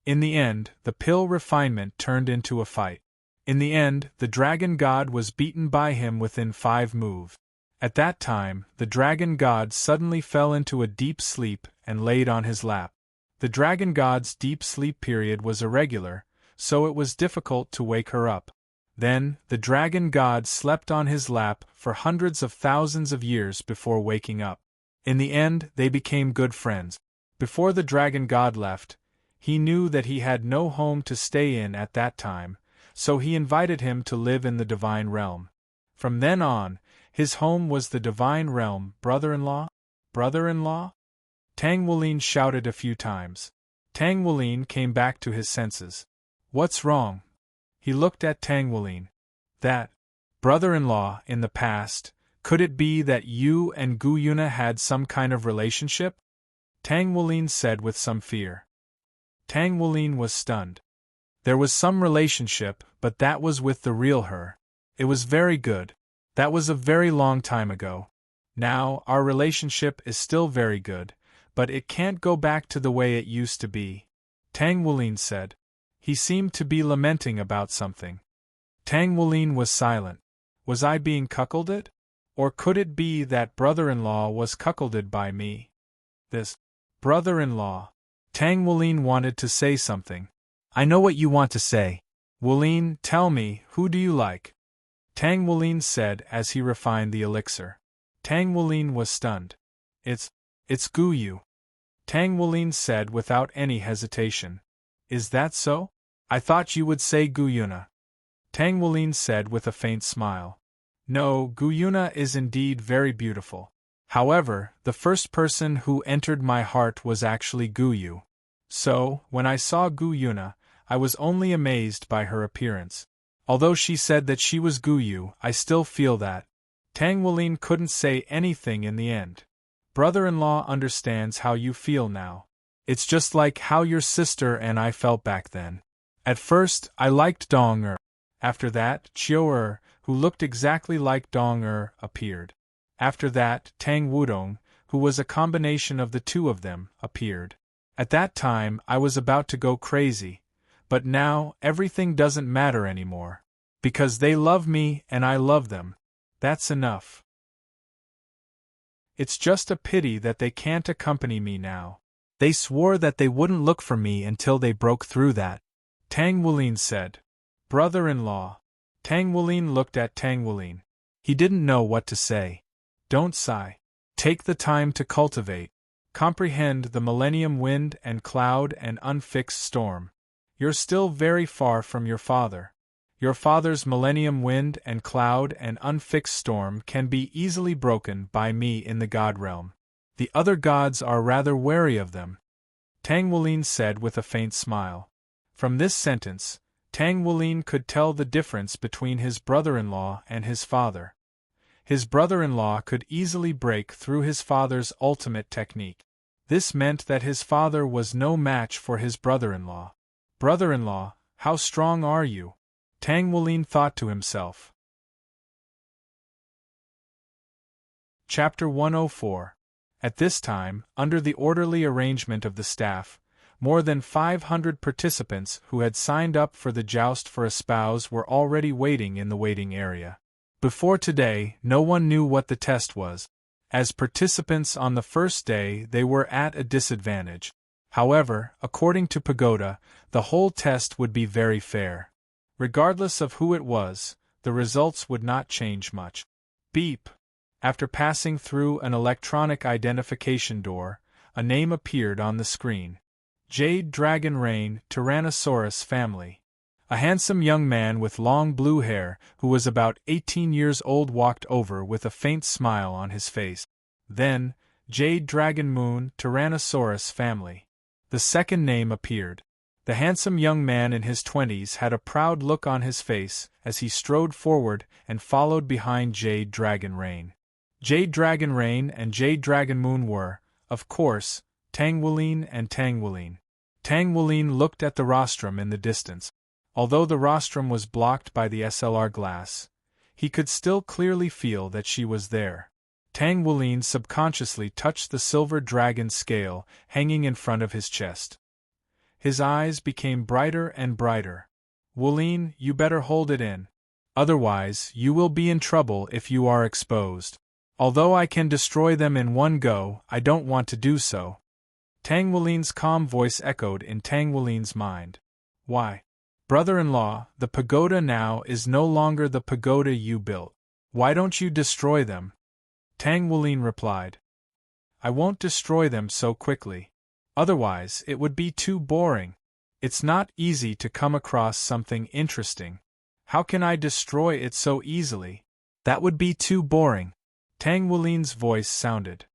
In the end, the pill refinement turned into a fight. In the end, the dragon god was beaten by him within 5 moves. At that time, the dragon god suddenly fell into a deep sleep and laid on his lap. The dragon god's deep sleep period was irregular, so it was difficult to wake her up. Then, the dragon god slept on his lap for hundreds of thousands of years before waking up. In the end, they became good friends. Before the dragon god left, he knew that he had no home to stay in at that time, so he invited him to live in the divine realm. From then on, his home was the divine realm. Brother-in-law? Brother-in-law? Tang Wulin shouted a few times. Tang Wulin came back to his senses. What's wrong? He looked at Tang Wulin. That brother-in-law in the past, could it be that you and Gu Yuna had some kind of relationship? Tang Wulin said with some fear. Tang Wulin was stunned. There was some relationship, but that was with the real her. It was very good. That was a very long time ago. Now, our relationship is still very good, but it can't go back to the way it used to be, Tang Wulin said. He seemed to be lamenting about something. Tang Wulin was silent. Was I being cuckolded? Or could it be that brother-in-law was cuckolded by me? This brother-in-law. Tang Wulin wanted to say something. I know what you want to say. Wulin, tell me, who do you like? Tang Wulin said as he refined the elixir. Tang Wulin was stunned. It's Gu Yu. Tang Wulin said without any hesitation. Is that so? I thought you would say Gu Yuna. Tang Wulin said with a faint smile. No, Gu Yuna is indeed very beautiful. However, the first person who entered my heart was actually Gu Yu. So, when I saw Gu Yuna, I was only amazed by her appearance. Although she said that she was Gu Yu, I still feel that. Tang Wulin couldn't say anything in the end. Brother-in-law understands how you feel now. It's just like how your sister and I felt back then. At first, I liked Dong-er. After that, Chiu-er, who looked exactly like Dong-er, appeared. After that, Tang Wudong, who was a combination of the two of them, appeared. At that time, I was about to go crazy. But now, everything doesn't matter anymore. Because they love me and I love them. That's enough. It's just a pity that they can't accompany me now. They swore that they wouldn't look for me until they broke through that. Tang Wulin said. Brother-in-law. Tang Wulin looked at Tang Wulin. He didn't know what to say. Don't sigh. Take the time to cultivate. Comprehend the millennium wind and cloud and unfixed storm. You're still very far from your father. Your father's millennium wind and cloud and unfixed storm can be easily broken by me in the God realm. The other gods are rather wary of them. Tang Wulin said with a faint smile. From this sentence, Tang Wulin could tell the difference between his brother-in-law and his father. His brother-in-law could easily break through his father's ultimate technique. This meant that his father was no match for his brother-in-law. Brother-in-law, how strong are you? Tang Wulin thought to himself. Chapter 104. At this time, under the orderly arrangement of the staff, more than 500 participants who had signed up for the joust for a spouse were already waiting in the waiting area. Before today, no one knew what the test was. As participants on the first day, they were at a disadvantage. However, according to Pagoda, the whole test would be very fair. Regardless of who it was, the results would not change much. Beep! After passing through an electronic identification door, a name appeared on the screen. Jade Dragon Rain, Tyrannosaurus family. A handsome young man with long blue hair, who was about 18 years old, walked over with a faint smile on his face. Then, Jade Dragon Moon, Tyrannosaurus family. The second name appeared. The handsome young man in his 20s had a proud look on his face as he strode forward and followed behind Jade Dragon Rain. Jade Dragon Rain and Jade Dragon Moon were, of course, Tang Wulin and Tang Wulin. Tang Wulin looked at the rostrum in the distance. Although the rostrum was blocked by the SLR glass, he could still clearly feel that she was there. Tang Wulin subconsciously touched the silver dragon scale hanging in front of his chest. His eyes became brighter and brighter. Wulin, you better hold it in. Otherwise, you will be in trouble if you are exposed. Although I can destroy them in one go, I don't want to do so. Tang Wulin's calm voice echoed in Tang Wulin's mind. Why? Brother-in-law, the pagoda now is no longer the pagoda you built. Why don't you destroy them? Tang Wulin replied. I won't destroy them so quickly. Otherwise, it would be too boring. It's not easy to come across something interesting. How can I destroy it so easily? That would be too boring. Tang Wulin's voice sounded.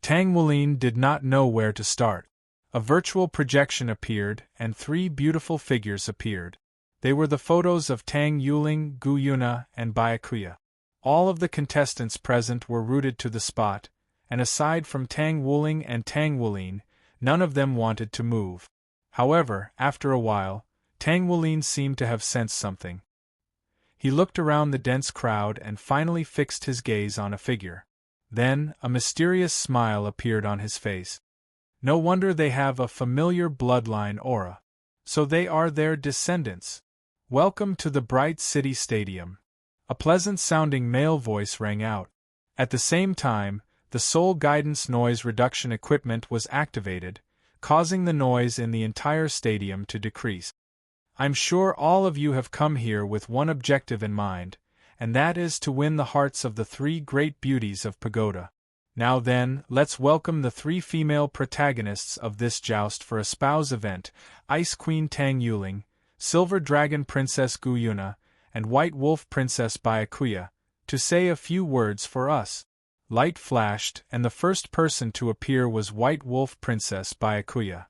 Tang Wulin did not know where to start. A virtual projection appeared, and 3 beautiful figures appeared. They were the photos of Tang Yuling, Gu Yuna, and Byakuya. All of the contestants present were rooted to the spot, and aside from Tang Wuling and Tang Wulin, none of them wanted to move. However, after a while, Tang Wulin seemed to have sensed something. He looked around the dense crowd and finally fixed his gaze on a figure. Then, a mysterious smile appeared on his face. No wonder they have a familiar bloodline aura. So they are their descendants. Welcome to the Bright City Stadium. A pleasant-sounding male voice rang out. At the same time, the soul guidance noise reduction equipment was activated, causing the noise in the entire stadium to decrease. I'm sure all of you have come here with one objective in mind, and that is to win the hearts of the 3 great beauties of Pagoda. Now then, let's welcome the 3 female protagonists of this joust for a spouse event, Ice Queen Tang Yuling, Silver Dragon Princess Gu Yuna, and White Wolf Princess Byakuya, to say a few words for us. Light flashed, and the first person to appear was White Wolf Princess Byakuya.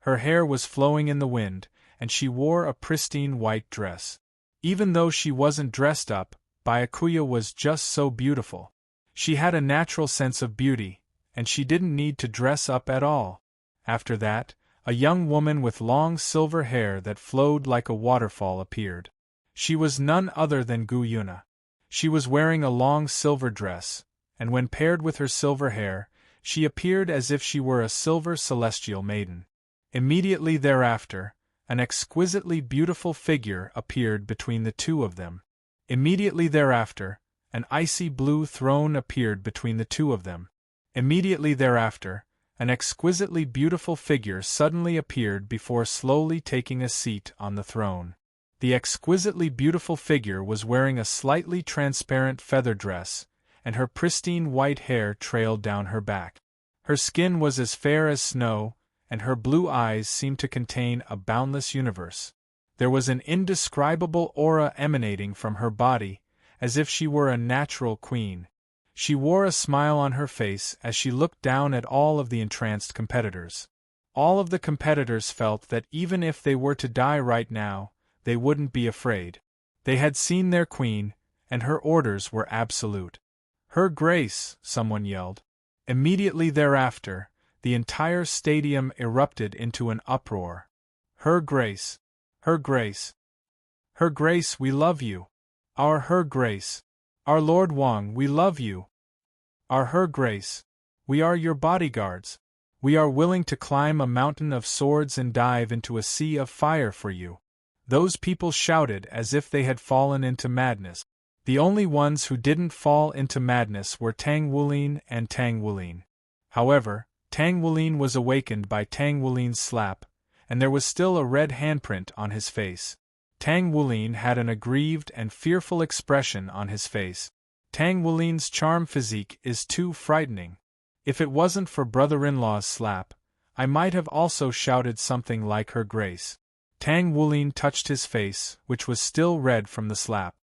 Her hair was flowing in the wind, and she wore a pristine white dress. Even though she wasn't dressed up, Byakuya was just so beautiful. She had a natural sense of beauty, and she didn't need to dress up at all. After that, a young woman with long silver hair that flowed like a waterfall appeared. She was none other than Gu Yuna. She was wearing a long silver dress, and when paired with her silver hair, she appeared as if she were a silver celestial maiden. Immediately thereafter, an exquisitely beautiful figure appeared between the two of them. Immediately thereafter, an icy blue throne appeared between the two of them. Immediately thereafter, an exquisitely beautiful figure suddenly appeared before slowly taking a seat on the throne. The exquisitely beautiful figure was wearing a slightly transparent feather dress, and her pristine white hair trailed down her back. Her skin was as fair as snow, and her blue eyes seemed to contain a boundless universe. There was an indescribable aura emanating from her body, as if she were a natural queen. She wore a smile on her face as she looked down at all of the entranced competitors. All of the competitors felt that even if they were to die right now, they wouldn't be afraid. They had seen their queen, and her orders were absolute. "Her Grace!" someone yelled. Immediately thereafter, the entire stadium erupted into an uproar. "Her Grace! Her Grace! Her Grace, we love you! Our Her Grace! Our Lord Wang, we love you! Our Her Grace! We are your bodyguards! We are willing to climb a mountain of swords and dive into a sea of fire for you!" Those people shouted as if they had fallen into madness. The only ones who didn't fall into madness were Tang Wulin and Tang Wulin. However, Tang Wulin was awakened by Tang Wulin's slap, and there was still a red handprint on his face. Tang Wulin had an aggrieved and fearful expression on his face. Tang Wulin's charm physique is too frightening. If it wasn't for brother-in-law's slap, I might have also shouted something like Her Grace. Tang Wulin touched his face, which was still red from the slap.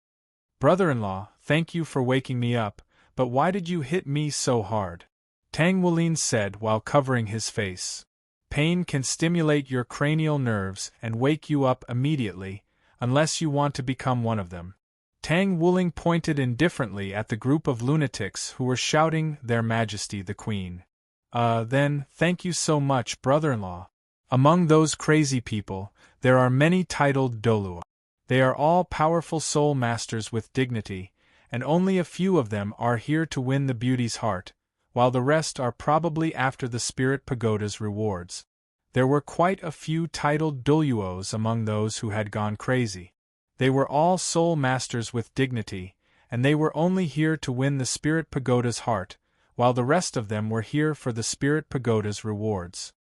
"Brother-in-law, thank you for waking me up, but why did you hit me so hard?" Tang Wulin said while covering his face. "Pain can stimulate your cranial nerves and wake you up immediately, unless you want to become one of them." Tang Wulin pointed indifferently at the group of lunatics who were shouting Their Majesty the Queen. Then, thank you so much, brother-in-law. Among those crazy people, there are many titled Dolua. They are all powerful soul masters with dignity, and only a few of them are here to win the beauty's heart, while the rest are probably after the Spirit Pagoda's rewards. There were quite a few titled Doluos among those who had gone crazy. They were all soul masters with dignity, and they were only here to win the Spirit Pagoda's heart, while the rest of them were here for the Spirit Pagoda's rewards.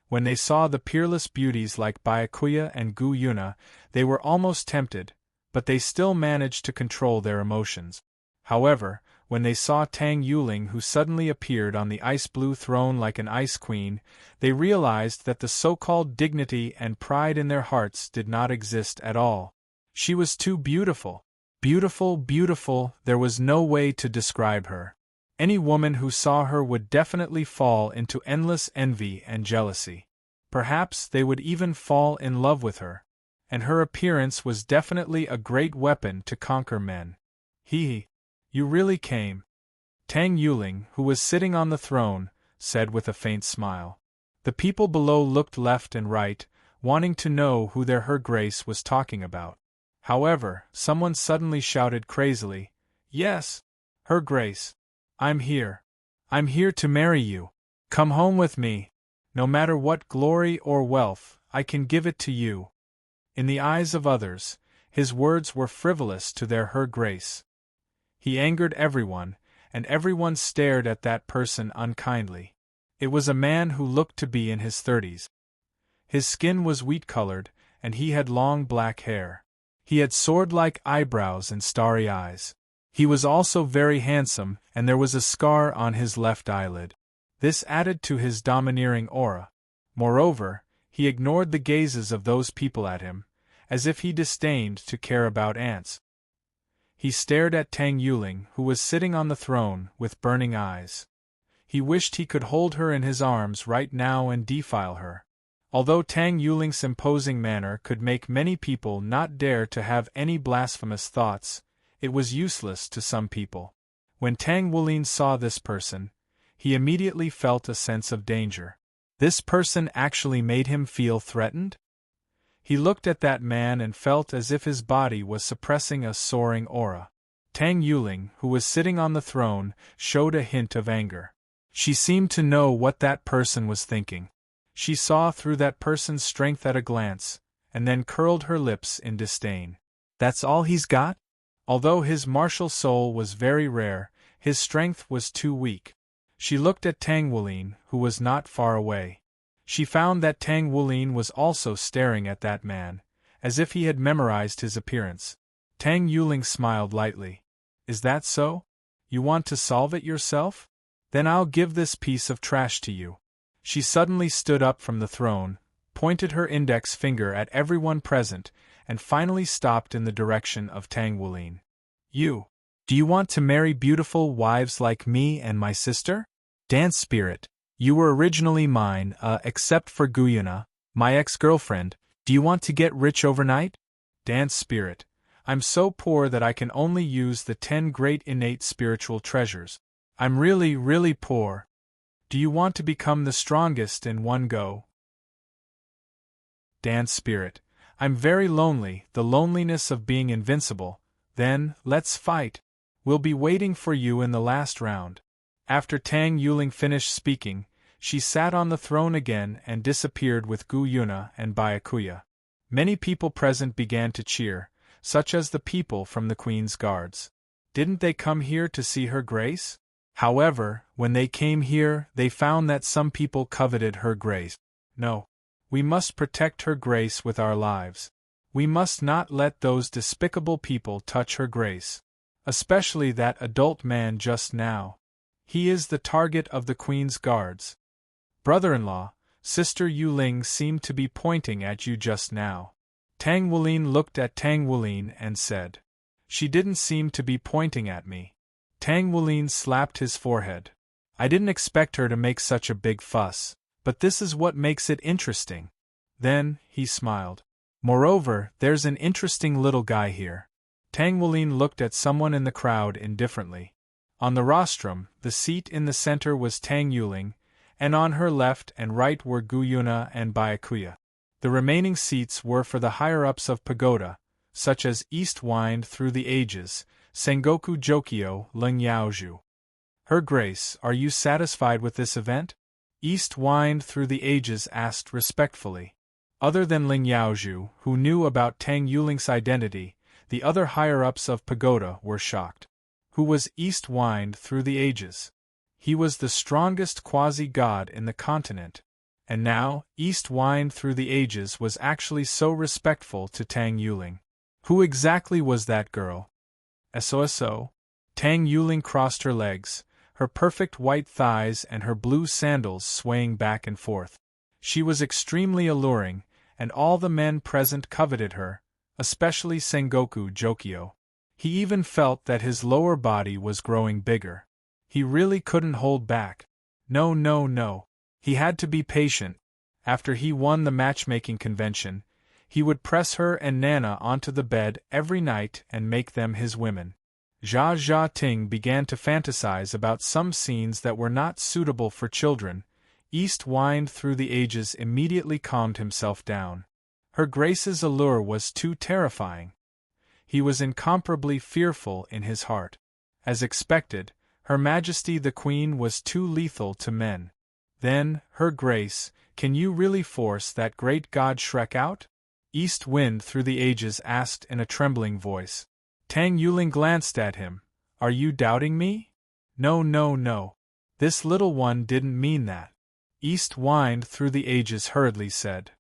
When they saw the peerless beauties like Byakuya and Gu Yuna, they were almost tempted, but they still managed to control their emotions. However, when they saw Tang Yuling, who suddenly appeared on the ice-blue throne like an ice queen, they realized that the so-called dignity and pride in their hearts did not exist at all. She was too beautiful. Beautiful, beautiful, there was no way to describe her. Any woman who saw her would definitely fall into endless envy and jealousy. Perhaps they would even fall in love with her. And her appearance was definitely a great weapon to conquer men. You really came. Tang Yuling, who was sitting on the throne, said with a faint smile. The people below looked left and right, wanting to know who their Her Grace was talking about. However, someone suddenly shouted crazily, "Yes, Her Grace! I'm here. I'm here to marry you. Come home with me. No matter what glory or wealth, I can give it to you." In the eyes of others, his words were frivolous to their Her Grace. He angered everyone, and everyone stared at that person unkindly. It was a man who looked to be in his 30s. His skin was wheat-colored, and he had long black hair. He had sword-like eyebrows and starry eyes. He was also very handsome, and there was a scar on his left eyelid. This added to his domineering aura. Moreover, he ignored the gazes of those people at him, as if he disdained to care about ants. He stared at Tang Yuling, who was sitting on the throne, with burning eyes. He wished he could hold her in his arms right now and defile her. Although Tang Yuling's imposing manner could make many people not dare to have any blasphemous thoughts, it was useless to some people. When Tang Yuling saw this person, he immediately felt a sense of danger. This person actually made him feel threatened? He looked at that man and felt as if his body was suppressing a soaring aura. Tang Yuling, who was sitting on the throne, showed a hint of anger. She seemed to know what that person was thinking. She saw through that person's strength at a glance, and then curled her lips in disdain. That's all he's got? Although his martial soul was very rare, his strength was too weak. She looked at Tang Yuling, who was not far away. She found that Tang Yuling was also staring at that man, as if he had memorized his appearance. Tang Yuling smiled lightly. Is that so? You want to solve it yourself? Then I'll give this piece of trash to you. She suddenly stood up from the throne, pointed her index finger at everyone present, and finally stopped in the direction of Tang Yuling. Do you want to marry beautiful wives like me and my sister? Dance spirit, you were originally mine, except for Guyuna, my ex-girlfriend. Do you want to get rich overnight? Dance spirit, I'm so poor that I can only use the 10 great innate spiritual treasures. I'm really, really poor. Do you want to become the strongest in one go? Dance spirit, I'm very lonely, the loneliness of being invincible. Then, let's fight. We'll be waiting for you in the last round. After Tang Yuling finished speaking, she sat on the throne again and disappeared with Gu Yuna and Byakuya. Many people present began to cheer, such as the people from the Queen's guards. Didn't they come here to see Her Grace? However, when they came here, they found that some people coveted Her Grace. No. We must protect Her Grace with our lives. We must not let those despicable people touch Her Grace. Especially that adult man just now. He is the target of the Queen's guards. Brother-in-law, Sister Yuling seemed to be pointing at you just now. Tang Yuling looked at Tang Yuling and said. She didn't seem to be pointing at me. Tang Yuling slapped his forehead. I didn't expect her to make such a big fuss, but this is what makes it interesting. Then, he smiled. Moreover, there's an interesting little guy here. Tang Yuling looked at someone in the crowd indifferently. On the rostrum, the seat in the center was Tang Yuling, and on her left and right were Gu Yuna and Byakuya. The remaining seats were for the higher-ups of Pagoda, such as East Wind Through the Ages, Sengoku Jokyo, Ling Yaozhu. Her Grace, are you satisfied with this event? East Wind Through the Ages asked respectfully. Other than Ling Yaozhu, who knew about Tang Yuling's identity, the other higher-ups of Pagoda were shocked. Who was East Wind Through the Ages? He was the strongest quasi-god in the continent. And now, East Wind Through the Ages was actually so respectful to Tang Yuling. Who exactly was that girl? SOSO? Tang Yuling crossed her legs, her perfect white thighs and her blue sandals swaying back and forth. She was extremely alluring, and all the men present coveted her, especially Sengoku Jokyo. He even felt that his lower body was growing bigger. He really couldn't hold back. No, no, no. He had to be patient. After he won the matchmaking convention, he would press her and Nana onto the bed every night and make them his women. Jia Ting began to fantasize about some scenes that were not suitable for children. East Wind Through the Ages immediately calmed himself down. Her grace's allure was too terrifying. He was incomparably fearful in his heart. As expected, Her Majesty the Queen was too lethal to men. Then, Her Grace, can you really force that great god Shrek out? East Wind Through the Ages asked in a trembling voice. Tang Yuling glanced at him. Are you doubting me? No, no, no. This little one didn't mean that. East Wind Through the Ages hurriedly said.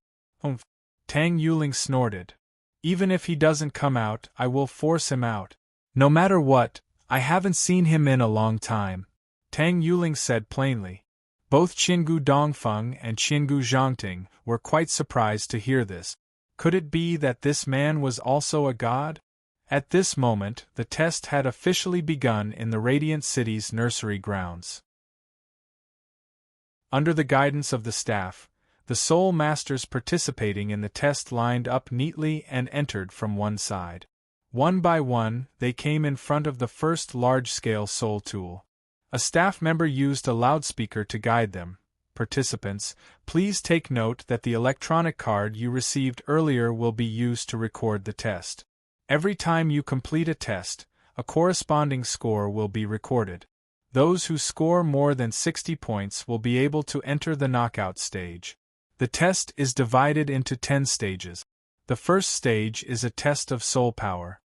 Humph. Tang Yuling snorted. Even if he doesn't come out, I will force him out. No matter what, I haven't seen him in a long time. Tang Yuling said plainly. Both Qingu Dongfeng and Qingu Zhangting were quite surprised to hear this. Could it be that this man was also a god? At this moment, the test had officially begun in the Radiant City's nursery grounds. Under the guidance of the staff, the Soul Masters participating in the test lined up neatly and entered from one side. One by one, they came in front of the first large-scale soul tool. A staff member used a loudspeaker to guide them. Participants, please take note that the electronic card you received earlier will be used to record the test. Every time you complete a test, a corresponding score will be recorded. Those who score more than 60 points will be able to enter the knockout stage. The test is divided into 10 stages. The first stage is a test of soul power.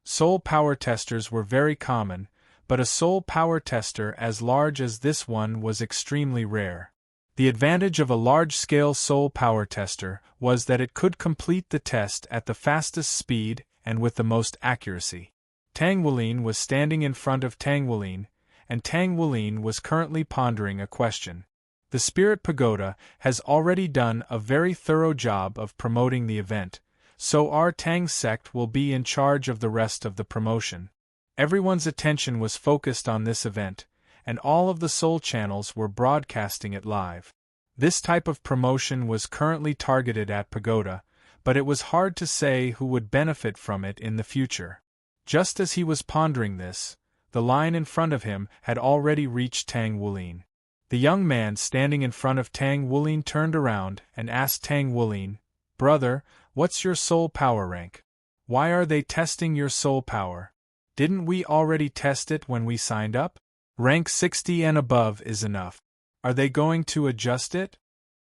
Soul power testers were very common, but a soul power tester as large as this one was extremely rare. The advantage of a large-scale soul power tester was that it could complete the test at the fastest speed and with the most accuracy. Tang Wulin was standing in front of Tang Wulin, and Tang Wulin was currently pondering a question. The Spirit Pagoda has already done a very thorough job of promoting the event, so our Tang sect will be in charge of the rest of the promotion. Everyone's attention was focused on this event, and all of the soul channels were broadcasting it live. This type of promotion was currently targeted at Pagoda, but it was hard to say who would benefit from it in the future. Just as he was pondering this, the line in front of him had already reached Tang Wulin. The young man standing in front of Tang Wulin turned around and asked Tang Wulin, "Brother, what's your soul power rank? Why are they testing your soul power? Didn't we already test it when we signed up? Rank 60 and above is enough. Are they going to adjust it?"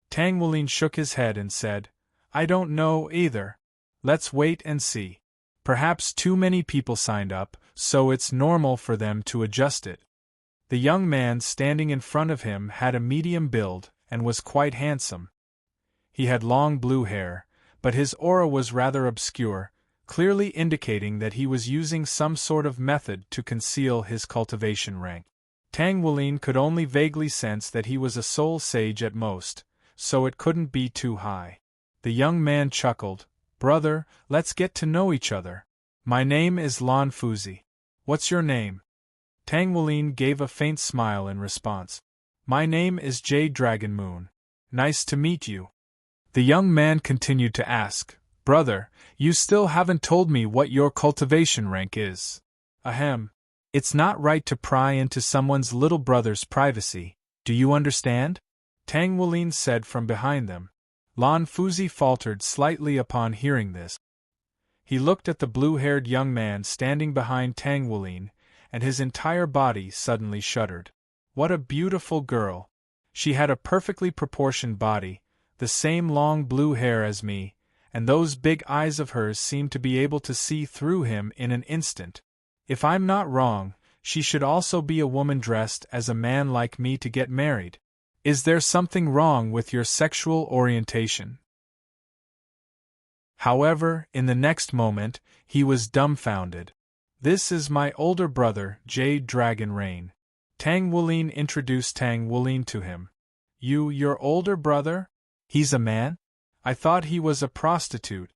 Tang Wulin shook his head and said, "I don't know either. Let's wait and see. Perhaps too many people signed up, so it's normal for them to adjust it." The young man standing in front of him had a medium build and was quite handsome. He had long blue hair, but his aura was rather obscure, clearly indicating that he was using some sort of method to conceal his cultivation rank. Tang Wulin could only vaguely sense that he was a soul sage at most, so it couldn't be too high. The young man chuckled, "Brother, let's get to know each other. My name is Lan Fuzi. What's your name?" Tang Wulin gave a faint smile in response. "My name is Jade Dragon Moon. Nice to meet you." The young man continued to ask, "Brother, you still haven't told me what your cultivation rank is." "Ahem. It's not right to pry into someone's little brother's privacy, do you understand?" Tang Wulin said from behind them. Lan Fuzi faltered slightly upon hearing this. He looked at the blue-haired young man standing behind Tang Wulin, and his entire body suddenly shuddered. What a beautiful girl! She had a perfectly proportioned body, the same long blue hair as me, and those big eyes of hers seemed to be able to see through him in an instant. If I'm not wrong, she should also be a woman dressed as a man like me to get married. Is there something wrong with your sexual orientation? However, in the next moment, he was dumbfounded. "This is my older brother, Jade Dragon Rain." Tang Wulin introduced Tang Wulin to him. Your older brother? He's a man? I thought he was a prostitute."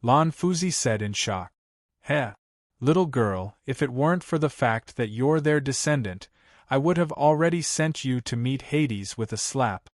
Lan Fuzi said in shock. "Heh. Little girl, if it weren't for the fact that you're their descendant, I would have already sent you to meet Hades with a slap.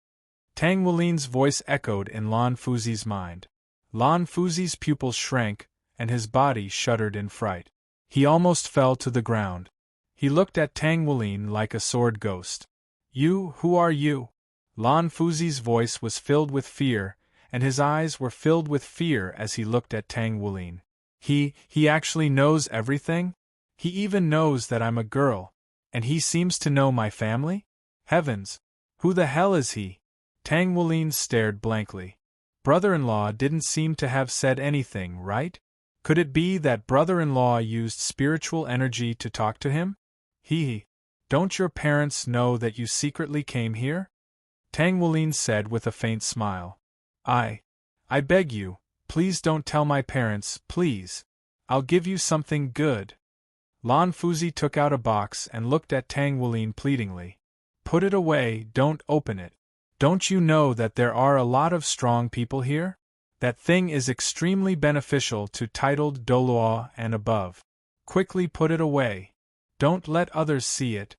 Tang Wulin's voice echoed in Lan Fuzi's mind. Lan Fuzi's pupils shrank, and his body shuddered in fright. He almost fell to the ground. He looked at Tang Wulin like a sword ghost. Who are you? Lan Fuzi's voice was filled with fear, and his eyes were filled with fear as he looked at Tang Wulin. He actually knows everything? He even knows that I'm a girl, and he seems to know my family? Heavens! Who the hell is he? Tang Wulin stared blankly. Brother-in-law didn't seem to have said anything, right? Could it be that brother-in-law used spiritual energy to talk to him? Don't your parents know that you secretly came here? Tang Wulin said with a faint smile. I beg you, please don't tell my parents, please. I'll give you something good. Lan Fuzi took out a box and looked at Tang Wulin pleadingly. Put it away, don't open it. Don't you know that there are a lot of strong people here? That thing is extremely beneficial to titled Doluo and above. Quickly put it away. Don't let others see it.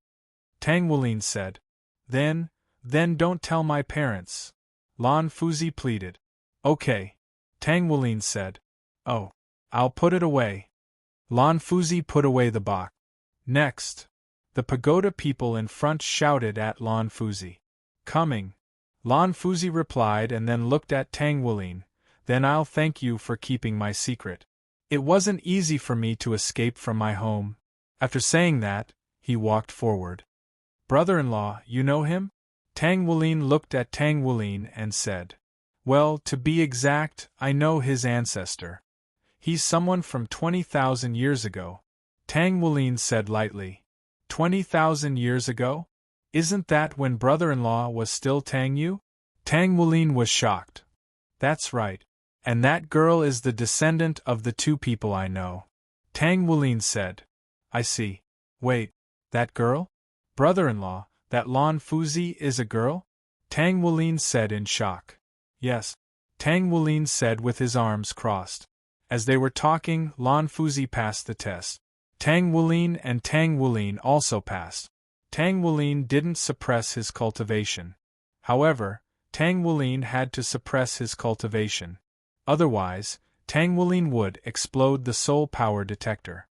Tang Wulin said. Then don't tell my parents. Lan Fuzi pleaded. Okay. Tang Wulin said. Oh, I'll put it away. Lan Fuzi put away the box. Next. The pagoda people in front shouted at Lan Fuzi. Coming. Lan Fuzi replied and then looked at Tang Wulin. Then I'll thank you for keeping my secret. It wasn't easy for me to escape from my home. After saying that, he walked forward. Brother-in-law, you know him? Tang Wulin looked at Tang Wulin and said. Well, to be exact, I know his ancestor. He's someone from 20,000 years ago. Tang Wulin said lightly. 20,000 years ago? Isn't that when brother-in-law was still Tang Yu? Tang Wulin was shocked. That's right. And that girl is the descendant of the two people I know. Tang Wulin said. I see. Wait, that girl? Brother-in-law, that Lan Fuzi is a girl? Tang Wulin said in shock. Yes. Tang Wulin said with his arms crossed. As they were talking, Lan Fuzi passed the test. Tang Wulin and Tang Wulin also passed. Tang Wulin didn't suppress his cultivation. However, Tang Wulin had to suppress his cultivation. Otherwise, Tang Wulin would explode the soul power detector.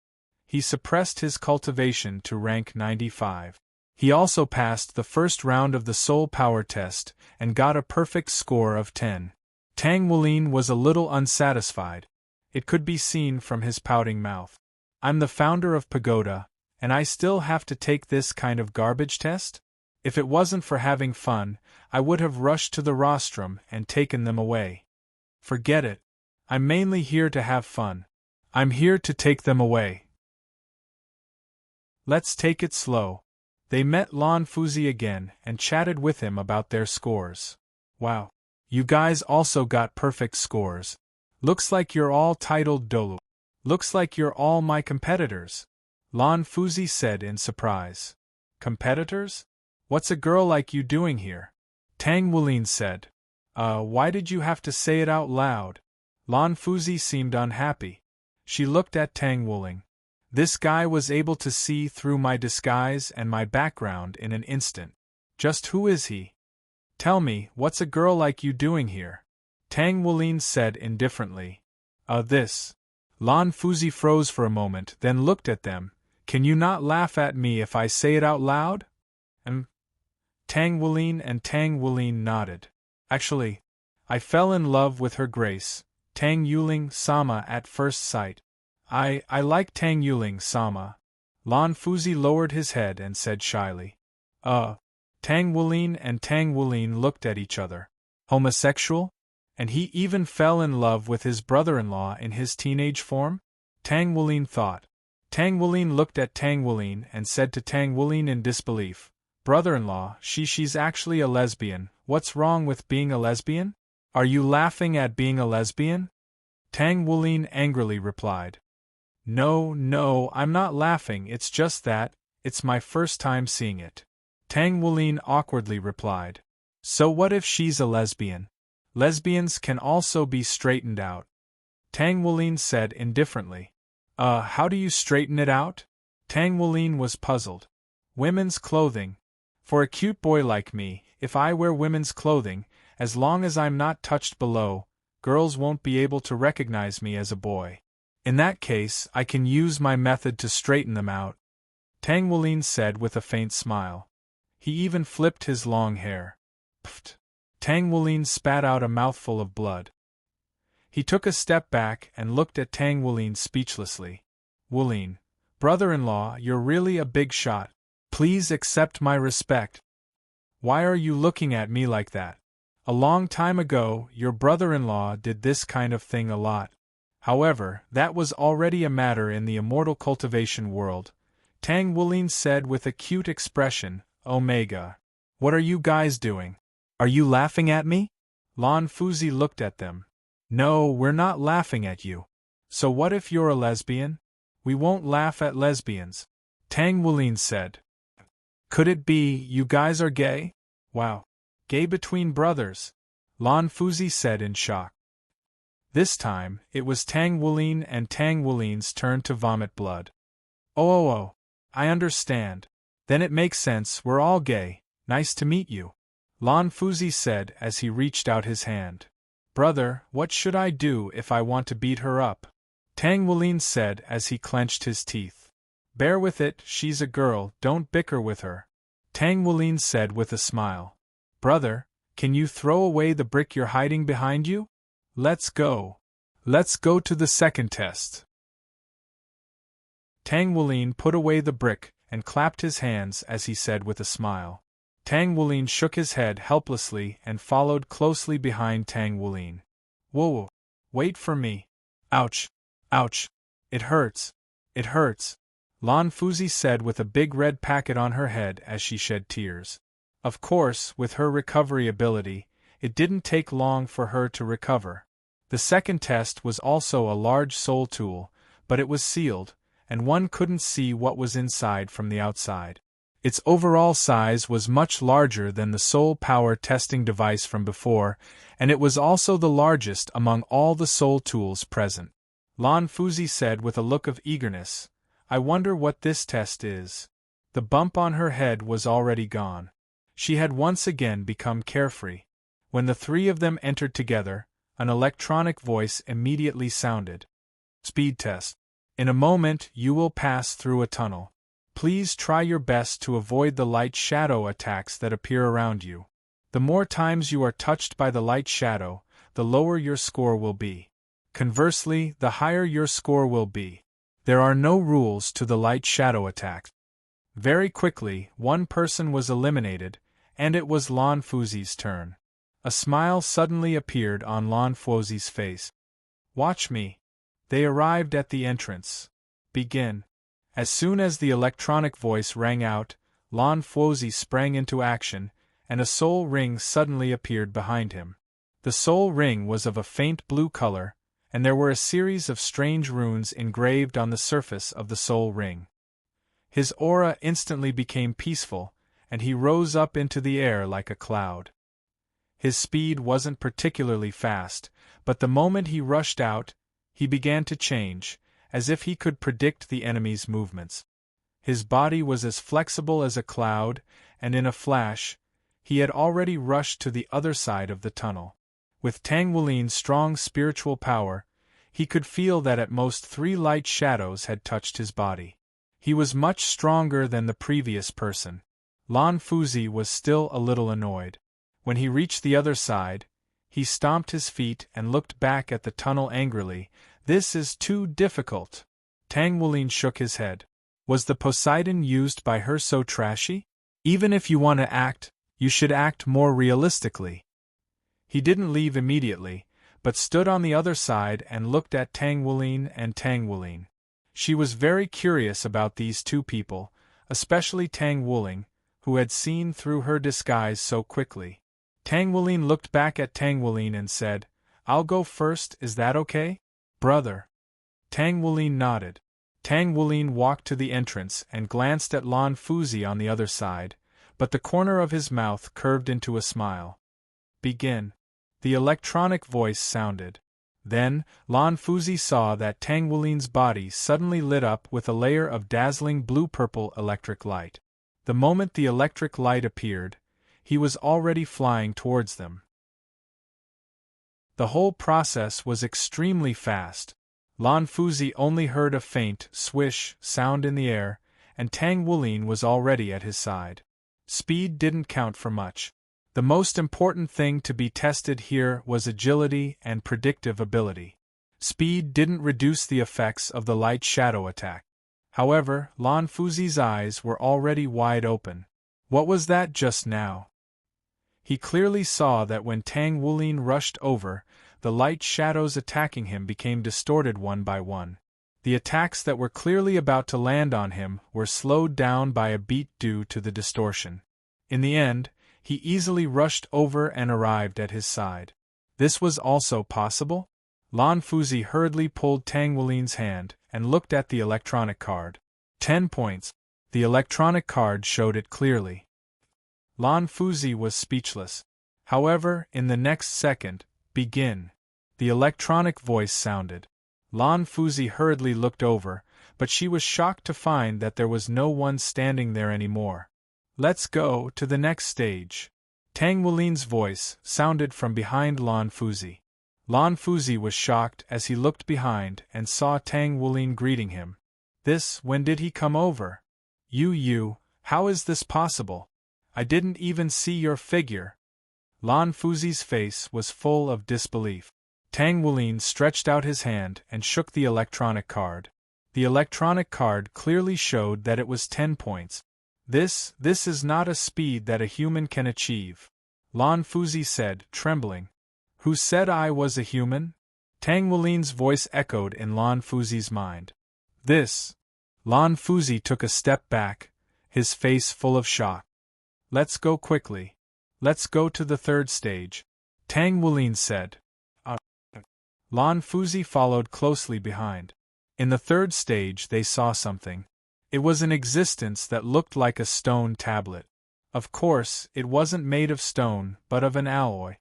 He suppressed his cultivation to rank 95. He also passed the first round of the soul power test and got a perfect score of 10. Tang Wulin was a little unsatisfied. It could be seen from his pouting mouth. I'm the founder of Pagoda, and I still have to take this kind of garbage test? If it wasn't for having fun, I would have rushed to the rostrum and taken them away. Forget it. I'm mainly here to have fun. I'm here to take them away. Let's take it slow. They met Lan Fuzi again and chatted with him about their scores. Wow. You guys also got perfect scores. Looks like you're all titled Dolu. Looks like you're all my competitors. Lan Fuzi said in surprise. Competitors? What's a girl like you doing here? Tang Wulin said. Why did you have to say it out loud? Lan Fuzi seemed unhappy. She looked at Tang Wulin. This guy was able to see through my disguise and my background in an instant. Just who is he? Tell me, what's a girl like you doing here? Tang Wulin said indifferently. This. Lan Fuzi froze for a moment, then looked at them. Can you not laugh at me if I say it out loud? Tang Wulin and Tang Wulin nodded. Actually, I fell in love with her grace, Tang Yuling Sama at first sight. I like Tang Yuling Sama. Lan Fuzi lowered his head and said shyly. Tang Wulin and Tang Wulin looked at each other. Homosexual? And he even fell in love with his brother-in-law in his teenage form? Tang Wulin thought. Tang Wulin looked at Tang Wulin and said to Tang Wulin in disbelief, Brother-in-law, she's actually a lesbian. What's wrong with being a lesbian? Are you laughing at being a lesbian? Tang Wulin angrily replied. No, I'm not laughing, it's just that, it's my first time seeing it. Tang Wulin awkwardly replied. So what if she's a lesbian? Lesbians can also be straightened out. Tang Wulin said indifferently. How do you straighten it out? Tang Wulin was puzzled. Women's clothing. For a cute boy like me, if I wear women's clothing, as long as I'm not touched below, girls won't be able to recognize me as a boy. In that case, I can use my method to straighten them out, Tang Wulin said with a faint smile. He even flipped his long hair. Pfft! Tang Wulin spat out a mouthful of blood. He took a step back and looked at Tang Wulin speechlessly. Wulin, brother-in-law, you're really a big shot. Please accept my respect. Why are you looking at me like that? A long time ago, your brother-in-law did this kind of thing a lot. However, that was already a matter in the immortal cultivation world, Tang Wulin said with a cute expression. Omega. What are you guys doing? Are you laughing at me? Lan Fuzi looked at them. No, we're not laughing at you. So what if you're a lesbian? We won't laugh at lesbians, Tang Wulin said. Could it be you guys are gay? Wow. Gay between brothers, Lan Fuzi said in shock. This time, it was Tang Wulin and Tang Wulin's turn to vomit blood. Oh, I understand. Then it makes sense, we're all gay. Nice to meet you, Lan Fuzi said as he reached out his hand. Brother, what should I do if I want to beat her up? Tang Wulin said as he clenched his teeth. Bear with it, she's a girl, don't bicker with her, Tang Wulin said with a smile. Brother, can you throw away the brick you're hiding behind you? Let's go. Let's go to the second test. Tang Wulin put away the brick and clapped his hands as he said with a smile. Tang Wulin shook his head helplessly and followed closely behind Tang Wulin. Whoa! Wait for me. Ouch! Ouch! It hurts! It hurts! Lan Fuzi said with a big red packet on her head as she shed tears. Of course, with her recovery ability, it didn't take long for her to recover. The second test was also a large soul tool, but it was sealed, and one couldn't see what was inside from the outside. Its overall size was much larger than the soul power testing device from before, and it was also the largest among all the soul tools present. Lan Fuzi said with a look of eagerness, I wonder what this test is. The bump on her head was already gone. She had once again become carefree. When the three of them entered together, an electronic voice immediately sounded. Speed test. In a moment you will pass through a tunnel. Please try your best to avoid the light shadow attacks that appear around you. The more times you are touched by the light shadow, the lower your score will be. Conversely, the higher your score will be. There are no rules to the light shadow attacks. Very quickly, one person was eliminated, and it was Lan Fuzi's turn. A smile suddenly appeared on Lan Fuzi's face. Watch me. They arrived at the entrance. Begin. As soon as the electronic voice rang out, Lan Fuzi sprang into action, and a soul ring suddenly appeared behind him. The soul ring was of a faint blue color, and there were a series of strange runes engraved on the surface of the soul ring. His aura instantly became peaceful, and he rose up into the air like a cloud. His speed wasn't particularly fast, but the moment he rushed out, he began to change, as if he could predict the enemy's movements. His body was as flexible as a cloud, and in a flash, he had already rushed to the other side of the tunnel. With Tang Wulin's strong spiritual power, he could feel that at most 3 light shadows had touched his body. He was much stronger than the previous person. Lan Fuzi was still a little annoyed. When he reached the other side, he stomped his feet and looked back at the tunnel angrily. This is too difficult. Tang Wulin shook his head. Was the Poseidon used by her so trashy? Even if you want to act, you should act more realistically. He didn't leave immediately, but stood on the other side and looked at Tang Wulin and Tang Wulin. She was very curious about these two people, especially Tang Wulin, who had seen through her disguise so quickly. Tang Wulin looked back at Tang Wulin and said, I'll go first, is that okay? Brother. Tang Wulin nodded. Tang Wulin walked to the entrance and glanced at Lan Fuzi on the other side, but the corner of his mouth curved into a smile. Begin. The electronic voice sounded. Then, Lan Fuzi saw that Tang Wulin's body suddenly lit up with a layer of dazzling blue-purple electric light. The moment the electric light appeared, he was already flying towards them. The whole process was extremely fast. Lan Fuzi only heard a faint swish sound in the air, and Tang Wulin was already at his side. Speed didn't count for much. The most important thing to be tested here was agility and predictive ability. Speed didn't reduce the effects of the light shadow attack. However, Lan Fuzi's eyes were already wide open. What was that just now? He clearly saw that when Tang Wulin rushed over, the light shadows attacking him became distorted one by one. The attacks that were clearly about to land on him were slowed down by a beat due to the distortion. In the end, he easily rushed over and arrived at his side. This was also possible? Lan Fuzi hurriedly pulled Tang Wulin's hand and looked at the electronic card. 10 points. The electronic card showed it clearly. Lan Fuzi was speechless. However, in the next second, begin. The electronic voice sounded. Lan Fuzi hurriedly looked over, but she was shocked to find that there was no one standing there anymore. Let's go to the next stage. Tang Wulin's voice sounded from behind Lan Fuzi. Lan Fuzi was shocked as he looked behind and saw Tang Wulin greeting him. When did he come over? You, how is this possible? I didn't even see your figure. Lan Fuzi's face was full of disbelief. Tang Wulin stretched out his hand and shook the electronic card. The electronic card clearly showed that it was 10 points. This is not a speed that a human can achieve. Lan Fuzi said, trembling. Who said I was a human? Tang Wulin's voice echoed in Lan Fuzi's mind. Lan Fuzi took a step back, his face full of shock. Let's go quickly. Let's go to the third stage, Tang Wulin said. Lan Fuzi followed closely behind. In the third stage they saw something. It was an existence that looked like a stone tablet. Of course, it wasn't made of stone, but of an alloy.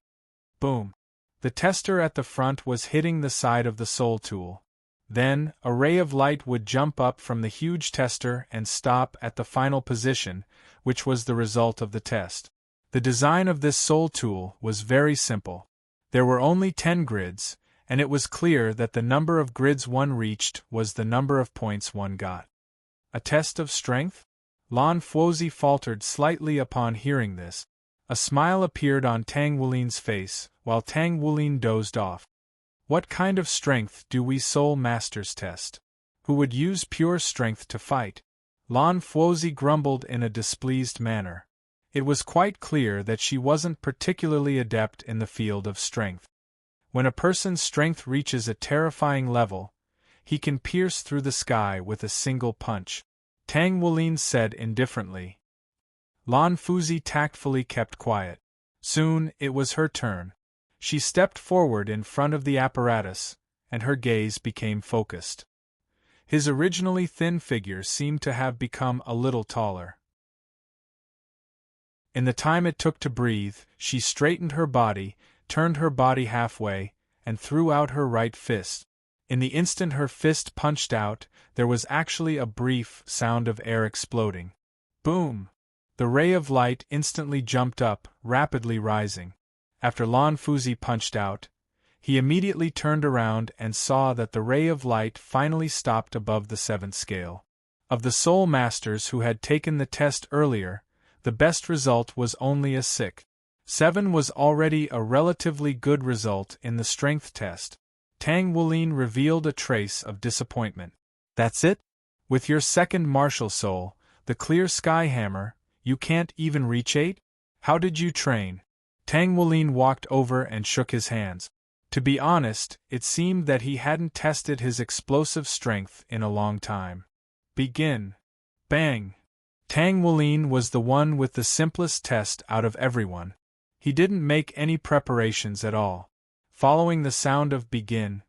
Boom. The tester at the front was hitting the side of the soul tool. Then, a ray of light would jump up from the huge tester and stop at the final position, which was the result of the test. The design of this soul tool was very simple. There were only 10 grids, and it was clear that the number of grids one reached was the number of points one got. A test of strength? Lan Fuzi faltered slightly upon hearing this. A smile appeared on Tang Wulin's face, while Tang Wulin dozed off. What kind of strength do we soul masters test? Who would use pure strength to fight? Lan Fuzi grumbled in a displeased manner. It was quite clear that she wasn't particularly adept in the field of strength. When a person's strength reaches a terrifying level, he can pierce through the sky with a single punch, Tang Wulin said indifferently. Lan Fuzi tactfully kept quiet. Soon, it was her turn. She stepped forward in front of the apparatus, and her gaze became focused. His originally thin figure seemed to have become a little taller. In the time it took to breathe, she straightened her body, turned her body halfway, and threw out her right fist. In the instant her fist punched out, there was actually a brief sound of air exploding. Boom! The ray of light instantly jumped up, rapidly rising. After Lan Fuzi punched out, he immediately turned around and saw that the ray of light finally stopped above the 7th scale. Of the soul masters who had taken the test earlier, the best result was only a 6. 7 was already a relatively good result in the strength test. Tang Wulin revealed a trace of disappointment. That's it? With your second martial soul, the clear sky hammer, you can't even reach 8? How did you train? Tang Wulin walked over and shook his hands. To be honest, it seemed that he hadn't tested his explosive strength in a long time. Begin. Bang! Tang Wulin was the one with the simplest test out of everyone. He didn't make any preparations at all. Following the sound of begin,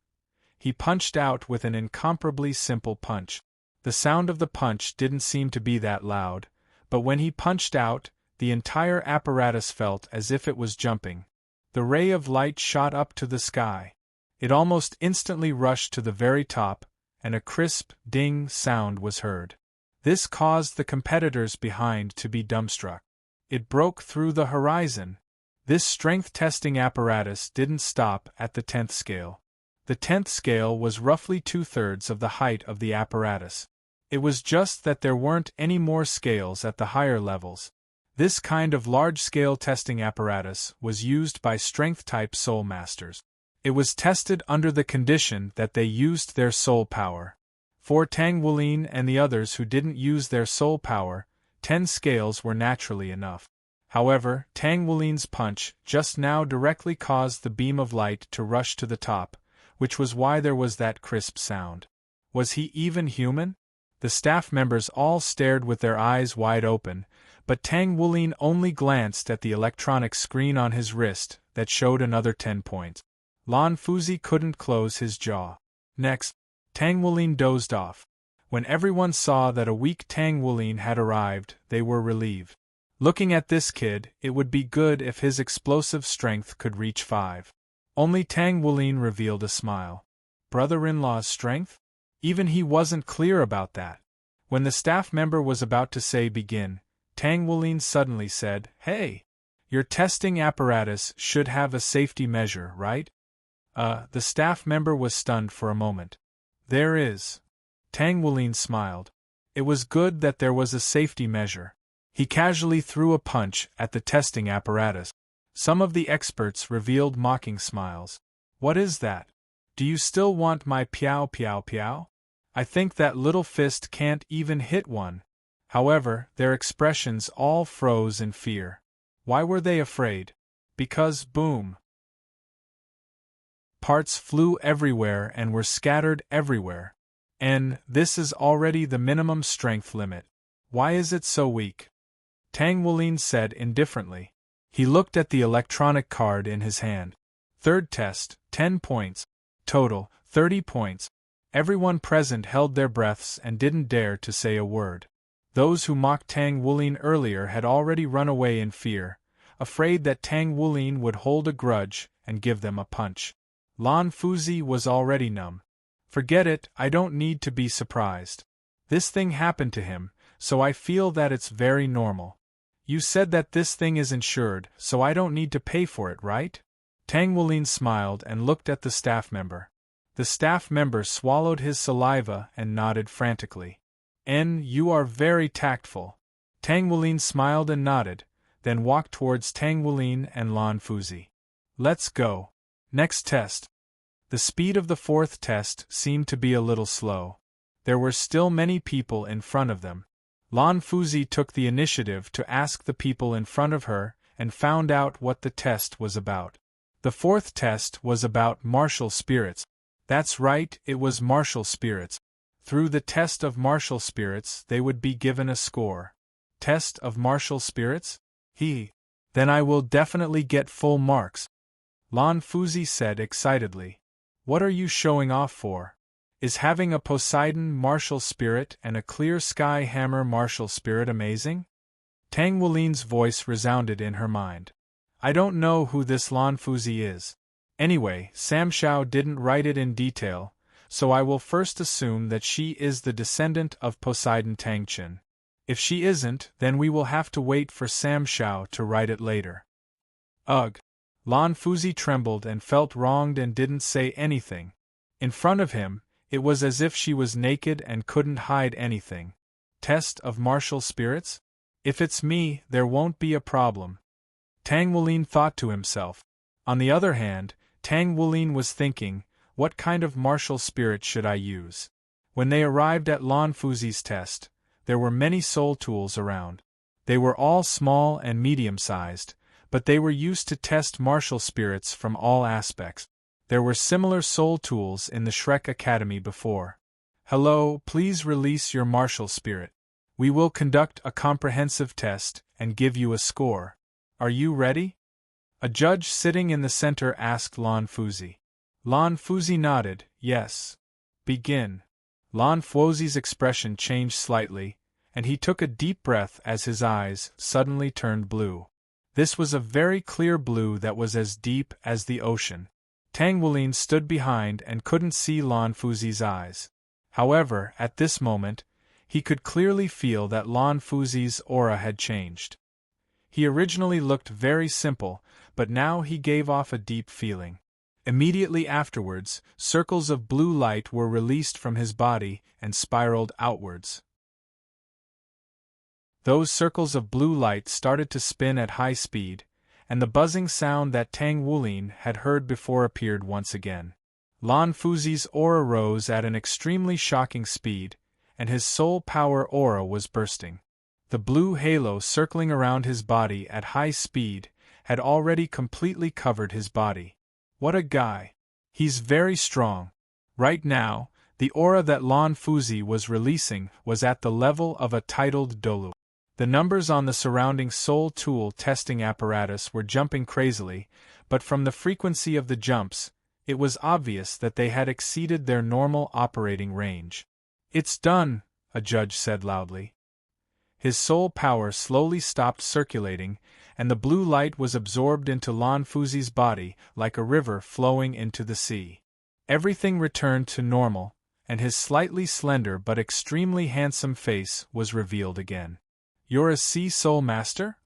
he punched out with an incomparably simple punch. The sound of the punch didn't seem to be that loud, but when he punched out, the entire apparatus felt as if it was jumping. The ray of light shot up to the sky. It almost instantly rushed to the very top, and a crisp, ding sound was heard. This caused the competitors behind to be dumbstruck. It broke through the horizon. This strength-testing apparatus didn't stop at the 10th scale. The 10th scale was roughly 2/3 of the height of the apparatus. It was just that there weren't any more scales at the higher levels. This kind of large-scale testing apparatus was used by strength-type soul masters. It was tested under the condition that they used their soul power. For Tang Wulin and the others who didn't use their soul power, 10 scales were naturally enough. However, Tang Wulin's punch just now directly caused the beam of light to rush to the top, which was why there was that crisp sound. Was he even human? The staff members all stared with their eyes wide open, but Tang Wulin only glanced at the electronic screen on his wrist that showed another 10 points. Lan Fuzi couldn't close his jaw. Next, Tang Wulin dozed off. When everyone saw that a weak Tang Wulin had arrived, they were relieved. Looking at this kid, it would be good if his explosive strength could reach 5. Only Tang Wulin revealed a smile. Brother-in-law's strength? Even he wasn't clear about that. When the staff member was about to say begin, Tang Wulin suddenly said, "Hey! Your testing apparatus should have a safety measure, right?" The staff member was stunned for a moment. "There is." Tang Wulin smiled. It was good that there was a safety measure. He casually threw a punch at the testing apparatus. Some of the experts revealed mocking smiles. "What is that? Do you still want my piao piao piao? I think that little fist can't even hit one." However, their expressions all froze in fear. Why were they afraid? Because boom! Parts flew everywhere and were scattered everywhere. And this is already the minimum strength limit. Why is it so weak? Tang Wulin said indifferently. He looked at the electronic card in his hand. Third test, 10 points. Total, 30 points. Everyone present held their breaths and didn't dare to say a word. Those who mocked Tang Wulin earlier had already run away in fear, afraid that Tang Wulin would hold a grudge and give them a punch. Lan Fuzi was already numb. Forget it, I don't need to be surprised. This thing happened to him, so I feel that it's very normal. You said that this thing is insured, so I don't need to pay for it, right? Tang Wulin smiled and looked at the staff member. The staff member swallowed his saliva and nodded frantically. You are very tactful." Tang Wulin smiled and nodded, then walked towards Tang Wulin and Lan Fuzi. "Let's go. Next test." The speed of the 4th test seemed to be a little slow. There were still many people in front of them. Lan Fuzi took the initiative to ask the people in front of her and found out what the test was about. The 4th test was about martial spirits. That's right, it was martial spirits. Through the test of martial spirits they would be given a score. Test of martial spirits? Then I will definitely get full marks. Lan Fuzi said excitedly. What are you showing off for? Is having a Poseidon martial spirit and a clear sky hammer martial spirit amazing? Tang Wulin's voice resounded in her mind. I don't know who this Lan Fuzi is. Anyway, Sam Shao didn't write it in detail, so I will first assume that she is the descendant of Poseidon Tangchen. If she isn't, then we will have to wait for Sam Shao to write it later. Ugh! Lan Fuzi trembled and felt wronged and didn't say anything. In front of him, it was as if she was naked and couldn't hide anything. Test of martial spirits? If it's me, there won't be a problem. Tang Wulin thought to himself. On the other hand, Tang Wulin was thinking, what kind of martial spirit should I use? When they arrived at Lan Fuzi's test, there were many soul tools around. They were all small and medium-sized, but they were used to test martial spirits from all aspects. There were similar soul tools in the Shrek Academy before. Hello, please release your martial spirit. We will conduct a comprehensive test and give you a score. Are you ready? A judge sitting in the center asked Lan Fuzi. Lan Fuzi nodded, yes. Begin. Lan Fuzi's expression changed slightly, and he took a deep breath as his eyes suddenly turned blue. This was a very clear blue that was as deep as the ocean. Tang Wulin stood behind and couldn't see Lan Fuzi's eyes. However, at this moment, He could clearly feel that Lan Fuzi's aura had changed. He originally looked very simple, but now he gave off a deep feeling. Immediately afterwards, circles of blue light were released from his body and spiraled outwards. Those circles of blue light started to spin at high speed, and the buzzing sound that Tang Wulin had heard before appeared once again. Lan Fuzi's aura rose at an extremely shocking speed, and his soul power aura was bursting. The blue halo circling around his body at high speed had already completely covered his body. What a guy! He's very strong. Right now, the aura that Lan Fuzi was releasing was at the level of a titled Dolu. The numbers on the surrounding soul tool testing apparatus were jumping crazily, but from the frequency of the jumps, it was obvious that they had exceeded their normal operating range. "It's done," a judge said loudly. His soul power slowly stopped circulating, and the blue light was absorbed into Lan Fuzi's body like a river flowing into the sea. Everything returned to normal, and his slightly slender but extremely handsome face was revealed again. "You're a Sea Soul Master?"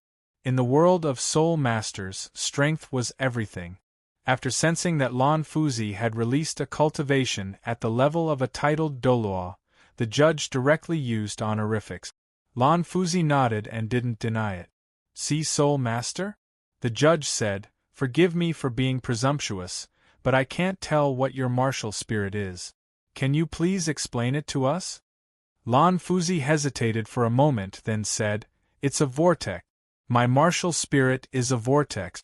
In the world of Soul Masters, strength was everything. After sensing that Lan Fuzi had released a cultivation at the level of a titled Doloa, the judge directly used honorifics. Lan Fuzi nodded and didn't deny it. "Sea Soul Master?" The judge said, "Forgive me for being presumptuous, but I can't tell what your martial spirit is. Can you please explain it to us?" Lan Fuzi hesitated for a moment, then said, "It's a vortex. My martial spirit is a vortex."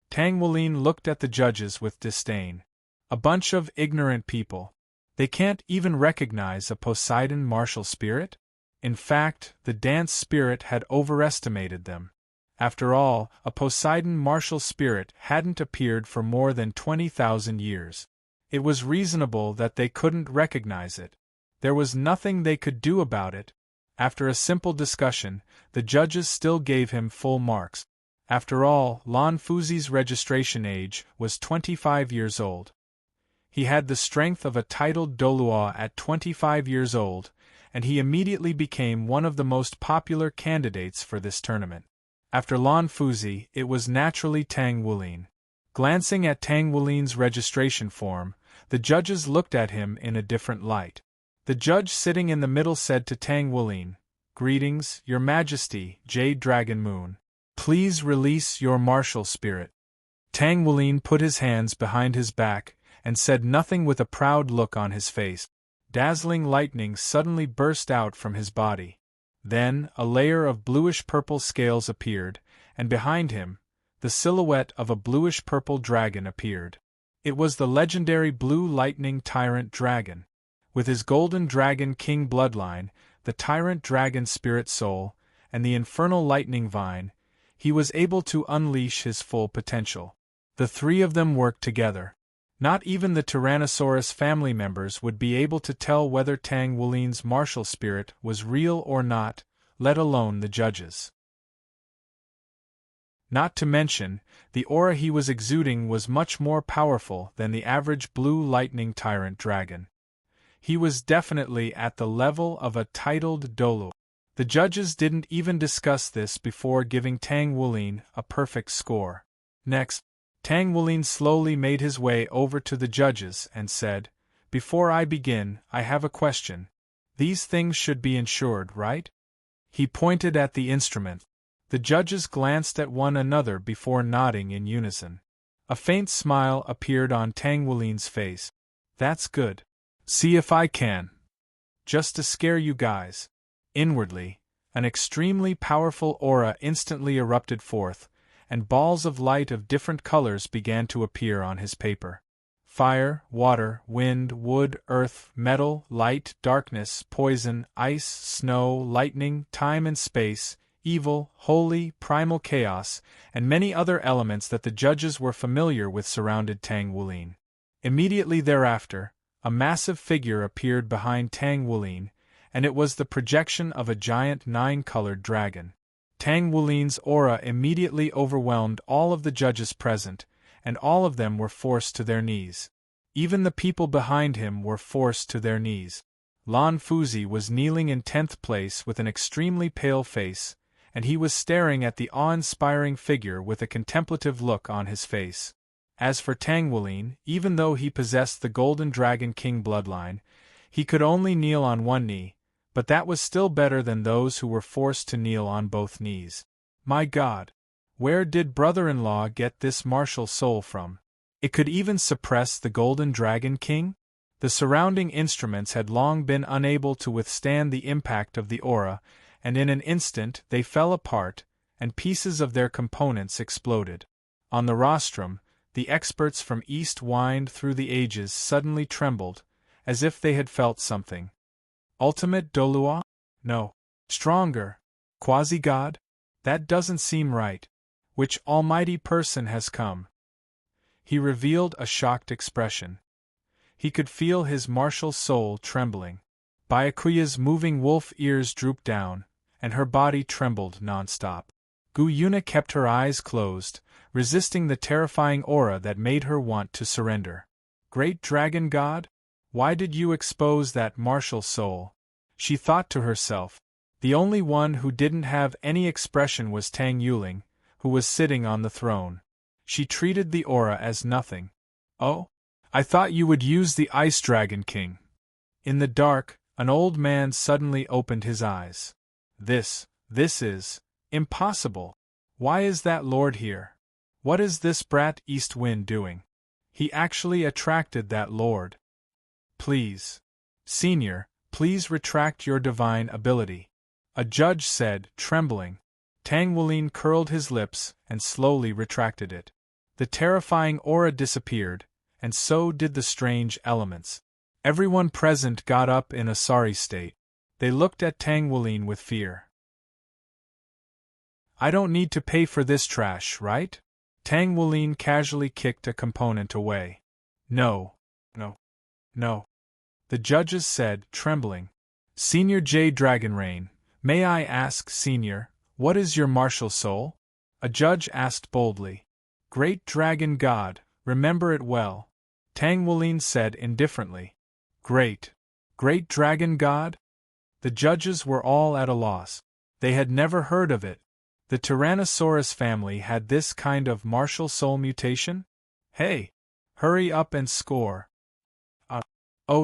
Tang Wulin looked at the judges with disdain. A bunch of ignorant people. They can't even recognize a Poseidon martial spirit? In fact, the dance spirit had overestimated them. After all, a Poseidon martial spirit hadn't appeared for more than 20,000 years. It was reasonable that they couldn't recognize it. There was nothing they could do about it. After a simple discussion, the judges still gave him full marks. After all, Lan Fuzi's registration age was 25 years old. He had the strength of a titled Dolua at 25 years old, and he immediately became one of the most popular candidates for this tournament. After Lan Fuzi, it was naturally Tang Wulin. Glancing at Tang Wulin's registration form, the judges looked at him in a different light. The judge sitting in the middle said to Tang Wulin, "Greetings, Your Majesty, Jade Dragon Moon. Please release your martial spirit." Tang Wulin put his hands behind his back and said nothing with a proud look on his face. Dazzling lightning suddenly burst out from his body. Then, a layer of bluish-purple scales appeared, and behind him, the silhouette of a bluish-purple dragon appeared. It was the legendary Blue Lightning Tyrant Dragon. With his Golden Dragon King bloodline, the Tyrant Dragon Spirit Soul, and the Infernal Lightning Vine, he was able to unleash his full potential. The three of them worked together. Not even the Tyrannosaurus family members would be able to tell whether Tang Wulin's martial spirit was real or not, let alone the judges. Not to mention, the aura he was exuding was much more powerful than the average Blue Lightning Tyrant Dragon. He was definitely at the level of a titled Dolu. The judges didn't even discuss this before giving Tang Wulin a perfect score. Next, Tang Wulin slowly made his way over to the judges and said, "Before I begin, I have a question. These things should be insured, right?" He pointed at the instrument. The judges glanced at one another before nodding in unison. A faint smile appeared on Tang Wulin's face. "That's good. See if I can. Just to scare you guys." Inwardly, an extremely powerful aura instantly erupted forth, and balls of light of different colors began to appear on his paper. Fire, water, wind, wood, earth, metal, light, darkness, poison, ice, snow, lightning, time and space, evil, holy, primal chaos, and many other elements that the judges were familiar with surrounded Tang Wulin. Immediately thereafter, a massive figure appeared behind Tang Wulin, and it was the projection of a giant 9-colored dragon. Tang Wulin's aura immediately overwhelmed all of the judges present, and all of them were forced to their knees. Even the people behind him were forced to their knees. Lan Fuzi was kneeling in 10th place with an extremely pale face, and he was staring at the awe-inspiring figure with a contemplative look on his face. As for Tang Wulin, even though he possessed the Golden Dragon King bloodline, he could only kneel on one knee, but that was still better than those who were forced to kneel on both knees. My God! Where did brother-in-law get this martial soul from? It could even suppress the Golden Dragon King? The surrounding instruments had long been unable to withstand the impact of the aura, and in an instant they fell apart, and pieces of their components exploded. On the rostrum, the experts from East Wind Through the Ages suddenly trembled, as if they had felt something. Ultimate Dolua? No. Stronger. Quasi-God? That doesn't seem right. Which almighty person has come? He revealed a shocked expression. He could feel his martial soul trembling. Byakuya's moving wolf ears drooped down, and her body trembled non-stop. Gu Yuna kept her eyes closed, resisting the terrifying aura that made her want to surrender. Great Dragon God? Why did you expose that martial soul? She thought to herself. The only one who didn't have any expression was Tang Yuling, who was sitting on the throne. She treated the aura as nothing. Oh? I thought you would use the Ice Dragon King. In the dark, an old man suddenly opened his eyes. This is impossible. Why is that lord here? What is this brat East Wind doing? He actually attracted that lord. Please. Senior, please retract your divine ability. A judge said, trembling. Tang Wulin curled his lips and slowly retracted it. The terrifying aura disappeared, and so did the strange elements. Everyone present got up in a sorry state. They looked at Tang Wulin with fear. I don't need to pay for this trash, right? Tang Wulin casually kicked a component away. No. The judges said, trembling. Senior J. Dragonrain, may I ask, Senior, what is your martial soul? A judge asked boldly. Great Dragon God, remember it well. Tang Wulin said indifferently. Great Dragon God? The judges were all at a loss. They had never heard of it. The Tyrannosaurus family had this kind of martial soul mutation? Hey! Hurry up and score.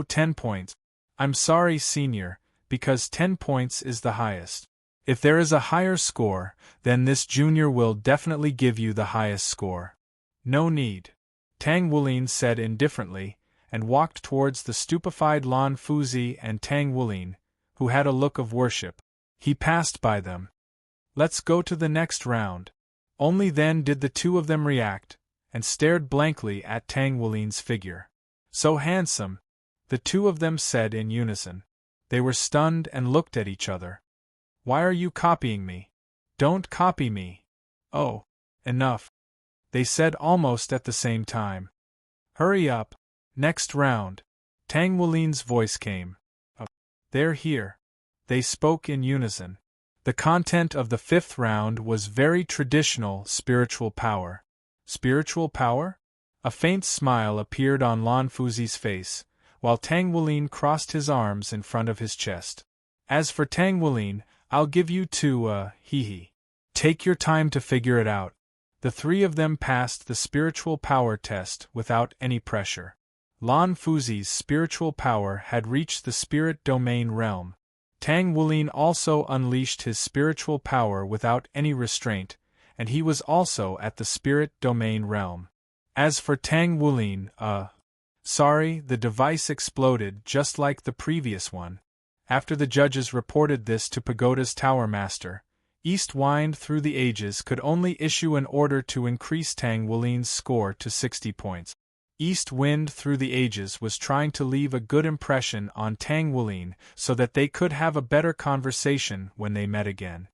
10 points. I'm sorry, Senior, because 10 points is the highest. If there is a higher score, then this junior will definitely give you the highest score. No need. Tang Wulin said indifferently, and walked towards the stupefied Lan Fuzi and Tang Wulin, who had a look of worship. He passed by them. Let's go to the next round. Only then did the two of them react, and stared blankly at Tang Wulin's figure. So handsome, the two of them said in unison. They were stunned and looked at each other. Why are you copying me? Don't copy me. Oh, enough. They said almost at the same time. Hurry up. Next round. Tang Wulin's voice came. They're here. They spoke in unison. The content of the 5th round was very traditional spiritual power. Spiritual power? A faint smile appeared on Lan Fuzi's face, while Tang Wulin crossed his arms in front of his chest. As for Tang Wulin, I'll give you two, hee. Take your time to figure it out. The three of them passed the spiritual power test without any pressure. Lan Fuzi's spiritual power had reached the spirit domain realm. Tang Wulin also unleashed his spiritual power without any restraint, and he was also at the spirit domain realm. As for Tang Wulin, sorry, the device exploded just like the previous one. After the judges reported this to Pagoda's Tower Master, East Wind Through the Ages could only issue an order to increase Tang Wulin's score to 60 points. East Wind Through the Ages was trying to leave a good impression on Tang Wulin so that they could have a better conversation when they met again.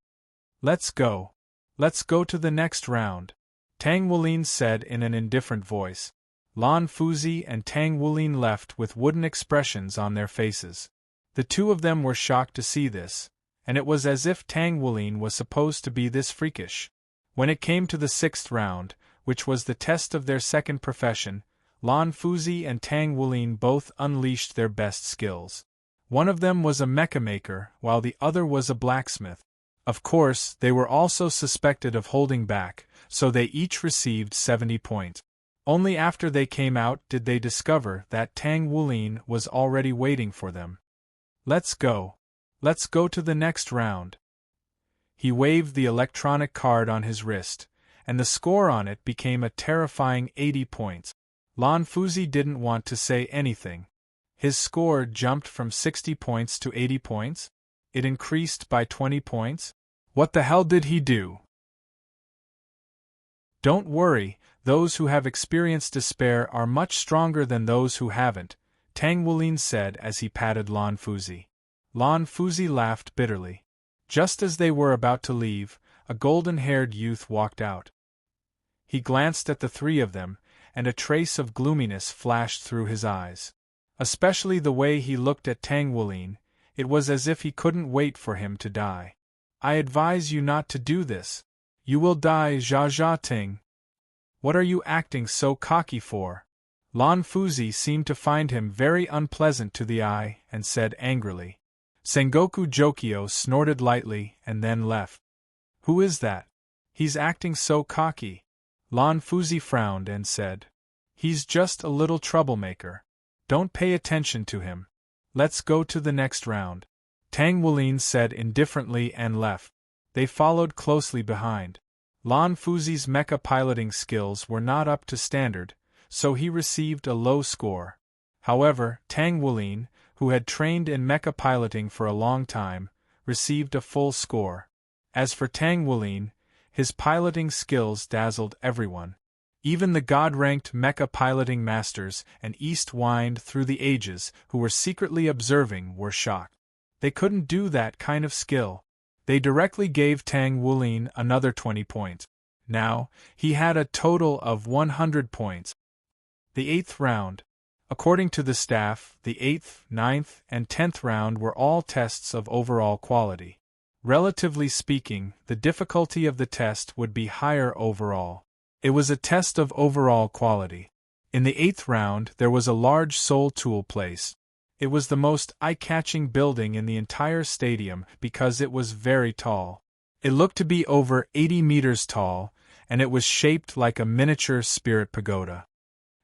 Let's go. Let's go to the next round, Tang Wulin said in an indifferent voice. Lan Fuzi and Tang Wulin left with wooden expressions on their faces. The two of them were shocked to see this, and it was as if Tang Wulin was supposed to be this freakish. When it came to the 6th round, which was the test of their second profession, Lan Fuzi and Tang Wulin both unleashed their best skills. One of them was a mecha maker, while the other was a blacksmith. Of course, they were also suspected of holding back, so they each received 70 points. Only after they came out did they discover that Tang Wulin was already waiting for them. Let's go. Let's go to the next round. He waved the electronic card on his wrist, and the score on it became a terrifying 80 points. Lan Fuzi didn't want to say anything. His score jumped from 60 points to 80 points? It increased by 20 points? What the hell did he do? Don't worry, those who have experienced despair are much stronger than those who haven't, Tang Wulin said as he patted Lan Fuzi. Lan Fuzi laughed bitterly. Just as they were about to leave, a golden-haired youth walked out. He glanced at the three of them, and a trace of gloominess flashed through his eyes. Especially the way he looked at Tang Wulin, it was as if he couldn't wait for him to die. I advise you not to do this. You will die, Jia Ting. What are you acting so cocky for? Lan Fuzi seemed to find him very unpleasant to the eye, and said angrily. Sengoku Jokio snorted lightly and then left. Who is that? He's acting so cocky. Lan Fuzi frowned and said. He's just a little troublemaker. Don't pay attention to him. Let's go to the next round. Tang Wulin said indifferently and left. They followed closely behind. Lan Fuzi's mecha piloting skills were not up to standard, so he received a low score. However, Tang Wulin, who had trained in mecha piloting for a long time, received a full score. As for Tang Wulin, his piloting skills dazzled everyone. Even the god-ranked mecha piloting masters and East Wind through the ages who were secretly observing were shocked. They couldn't do that kind of skill. They directly gave Tang Wulin another 20 points. Now, he had a total of 100 points. The 8th round. According to the staff, the 8th, 9th, and 10th round were all tests of overall quality. Relatively speaking, the difficulty of the test would be higher overall. It was a test of overall quality. In the 8th round, there was a large soul tool place. It was the most eye-catching building in the entire stadium because it was very tall. It looked to be over 80 meters tall, and it was shaped like a miniature spirit pagoda.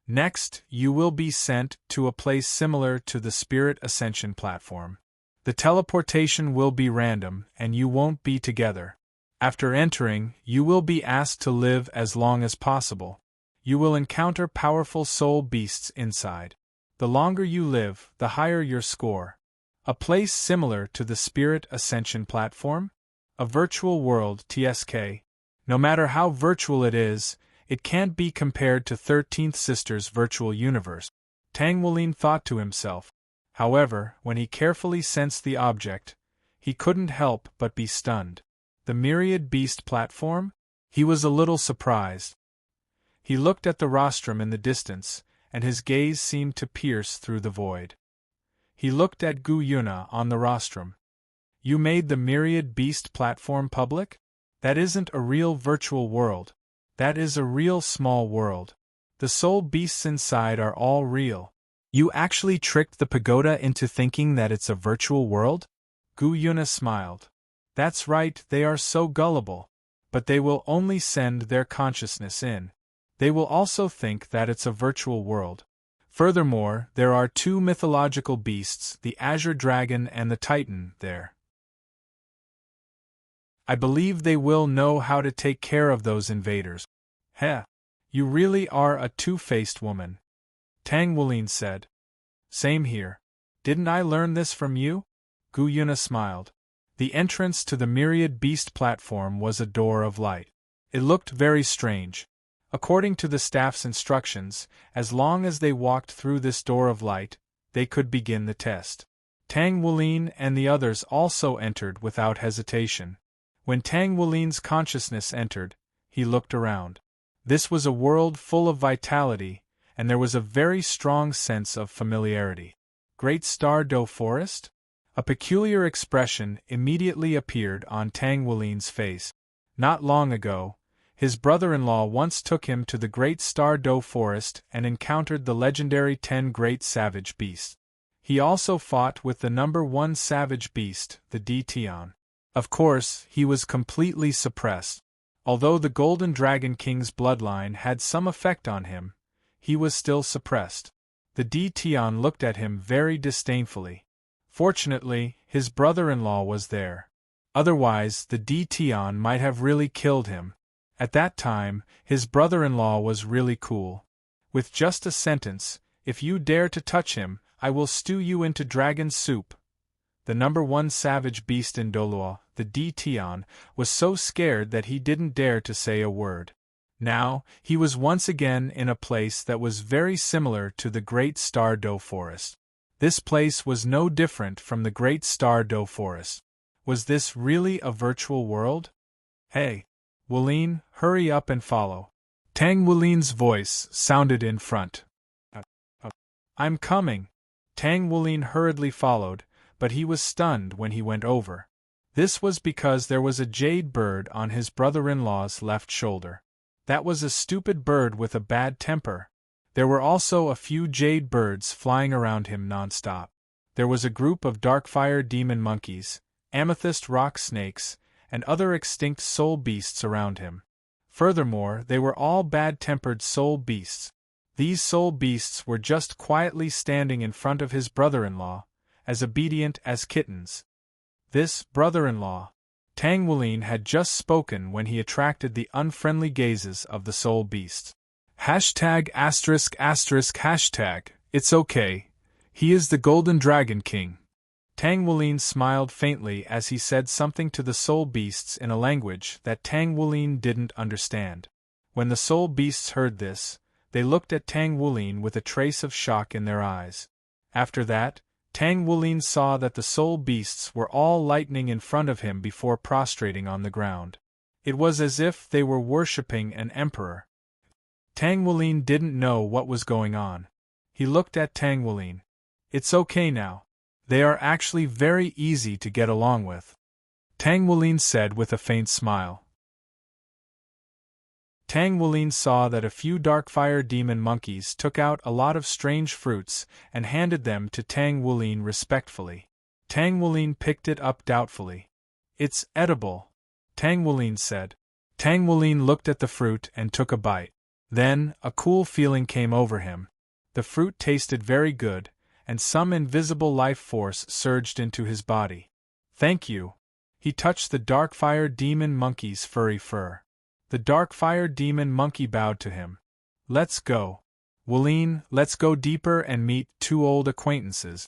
Next, you will be sent to a place similar to the Spirit Ascension platform. The teleportation will be random, and you won't be together. After entering, you will be asked to live as long as possible. You will encounter powerful soul beasts inside. The longer you live, the higher your score. A place similar to the Spirit Ascension platform? A virtual world, TSK. No matter how virtual it is, it can't be compared to 13th Sister's virtual universe. Tang Wulin thought to himself. However, when he carefully sensed the object, he couldn't help but be stunned. The Myriad Beast platform? He was a little surprised. He looked at the rostrum in the distance, and his gaze seemed to pierce through the void. He looked at Gu Yuna on the rostrum. You made the Myriad Beast platform public? That isn't a real virtual world. That is a real small world. The soul beasts inside are all real. You actually tricked the pagoda into thinking that it's a virtual world? Gu Yuna smiled. That's right, they are so gullible. But they will only send their consciousness in. They will also think that it's a virtual world. Furthermore, there are two mythological beasts, the Azure Dragon and the Titan, there. I believe they will know how to take care of those invaders. Heh, you really are a two-faced woman, Tang Wulin said. Same here. Didn't I learn this from you? Gu Yuna smiled. The entrance to the Myriad Beast platform was a door of light. It looked very strange. According to the staff's instructions, as long as they walked through this door of light, they could begin the test. Tang Wulin and the others also entered without hesitation. When Tang Wulin's consciousness entered, he looked around. This was a world full of vitality, and there was a very strong sense of familiarity. Great Star Do Forest? A peculiar expression immediately appeared on Tang Wulin's face. Not long ago, his brother-in-law once took him to the Great Star Do Forest and encountered the legendary 10 great savage beasts. He also fought with the number 1 savage beast, the Dtion. Of course, he was completely suppressed. Although the Golden Dragon King's bloodline had some effect on him, he was still suppressed. The Dtion looked at him very disdainfully. Fortunately, his brother-in-law was there. Otherwise, the Dtion might have really killed him. At that time, his brother-in-law was really cool. With just a sentence, "If you dare to touch him, I will stew you into dragon soup." The number 1 savage beast in Doluo, the Dtion, was so scared that he didn't dare to say a word. Now, he was once again in a place that was very similar to the Great Star Do Forest. This place was no different from the Great Star Do Forest. Was this really a virtual world? "Hey, Wulin, hurry up and follow." Tang Wulin's voice sounded in front. "I'm coming." Tang Wulin hurriedly followed, but he was stunned when he went over. This was because there was a jade bird on his brother-in-law's left shoulder. That was a stupid bird with a bad temper. There were also a few jade birds flying around him non-stop. There was a group of dark-fire demon monkeys, amethyst rock snakes, and other extinct soul beasts around him. Furthermore, they were all bad-tempered soul beasts. These soul beasts were just quietly standing in front of his brother-in-law, as obedient as kittens. This brother-in-law, Tang Wulin had just spoken when he attracted the unfriendly gazes of the soul beasts. #****#, it's okay. He is the Golden Dragon King. Tang Wulin smiled faintly as he said something to the soul beasts in a language that Tang Wulin didn't understand. When the soul beasts heard this, they looked at Tang Wulin with a trace of shock in their eyes. After that, Tang Wulin saw that the soul beasts were all lightning in front of him before prostrating on the ground. It was as if they were worshipping an emperor. Tang Wulin didn't know what was going on. He looked at Tang Wulin. "It's okay now. They are actually very easy to get along with," Tang Wulin said with a faint smile. Tang Wulin saw that a few dark-fire demon monkeys took out a lot of strange fruits and handed them to Tang Wulin respectfully. Tang Wulin picked it up doubtfully. "It's edible," Tang Wulin said. Tang Wulin looked at the fruit and took a bite. Then, a cool feeling came over him. The fruit tasted very good, and some invisible life force surged into his body. "Thank you." He touched the dark-fire demon monkey's furry fur. The dark-fire demon monkey bowed to him. "Let's go. Wulin, let's go deeper and meet 2 old acquaintances,"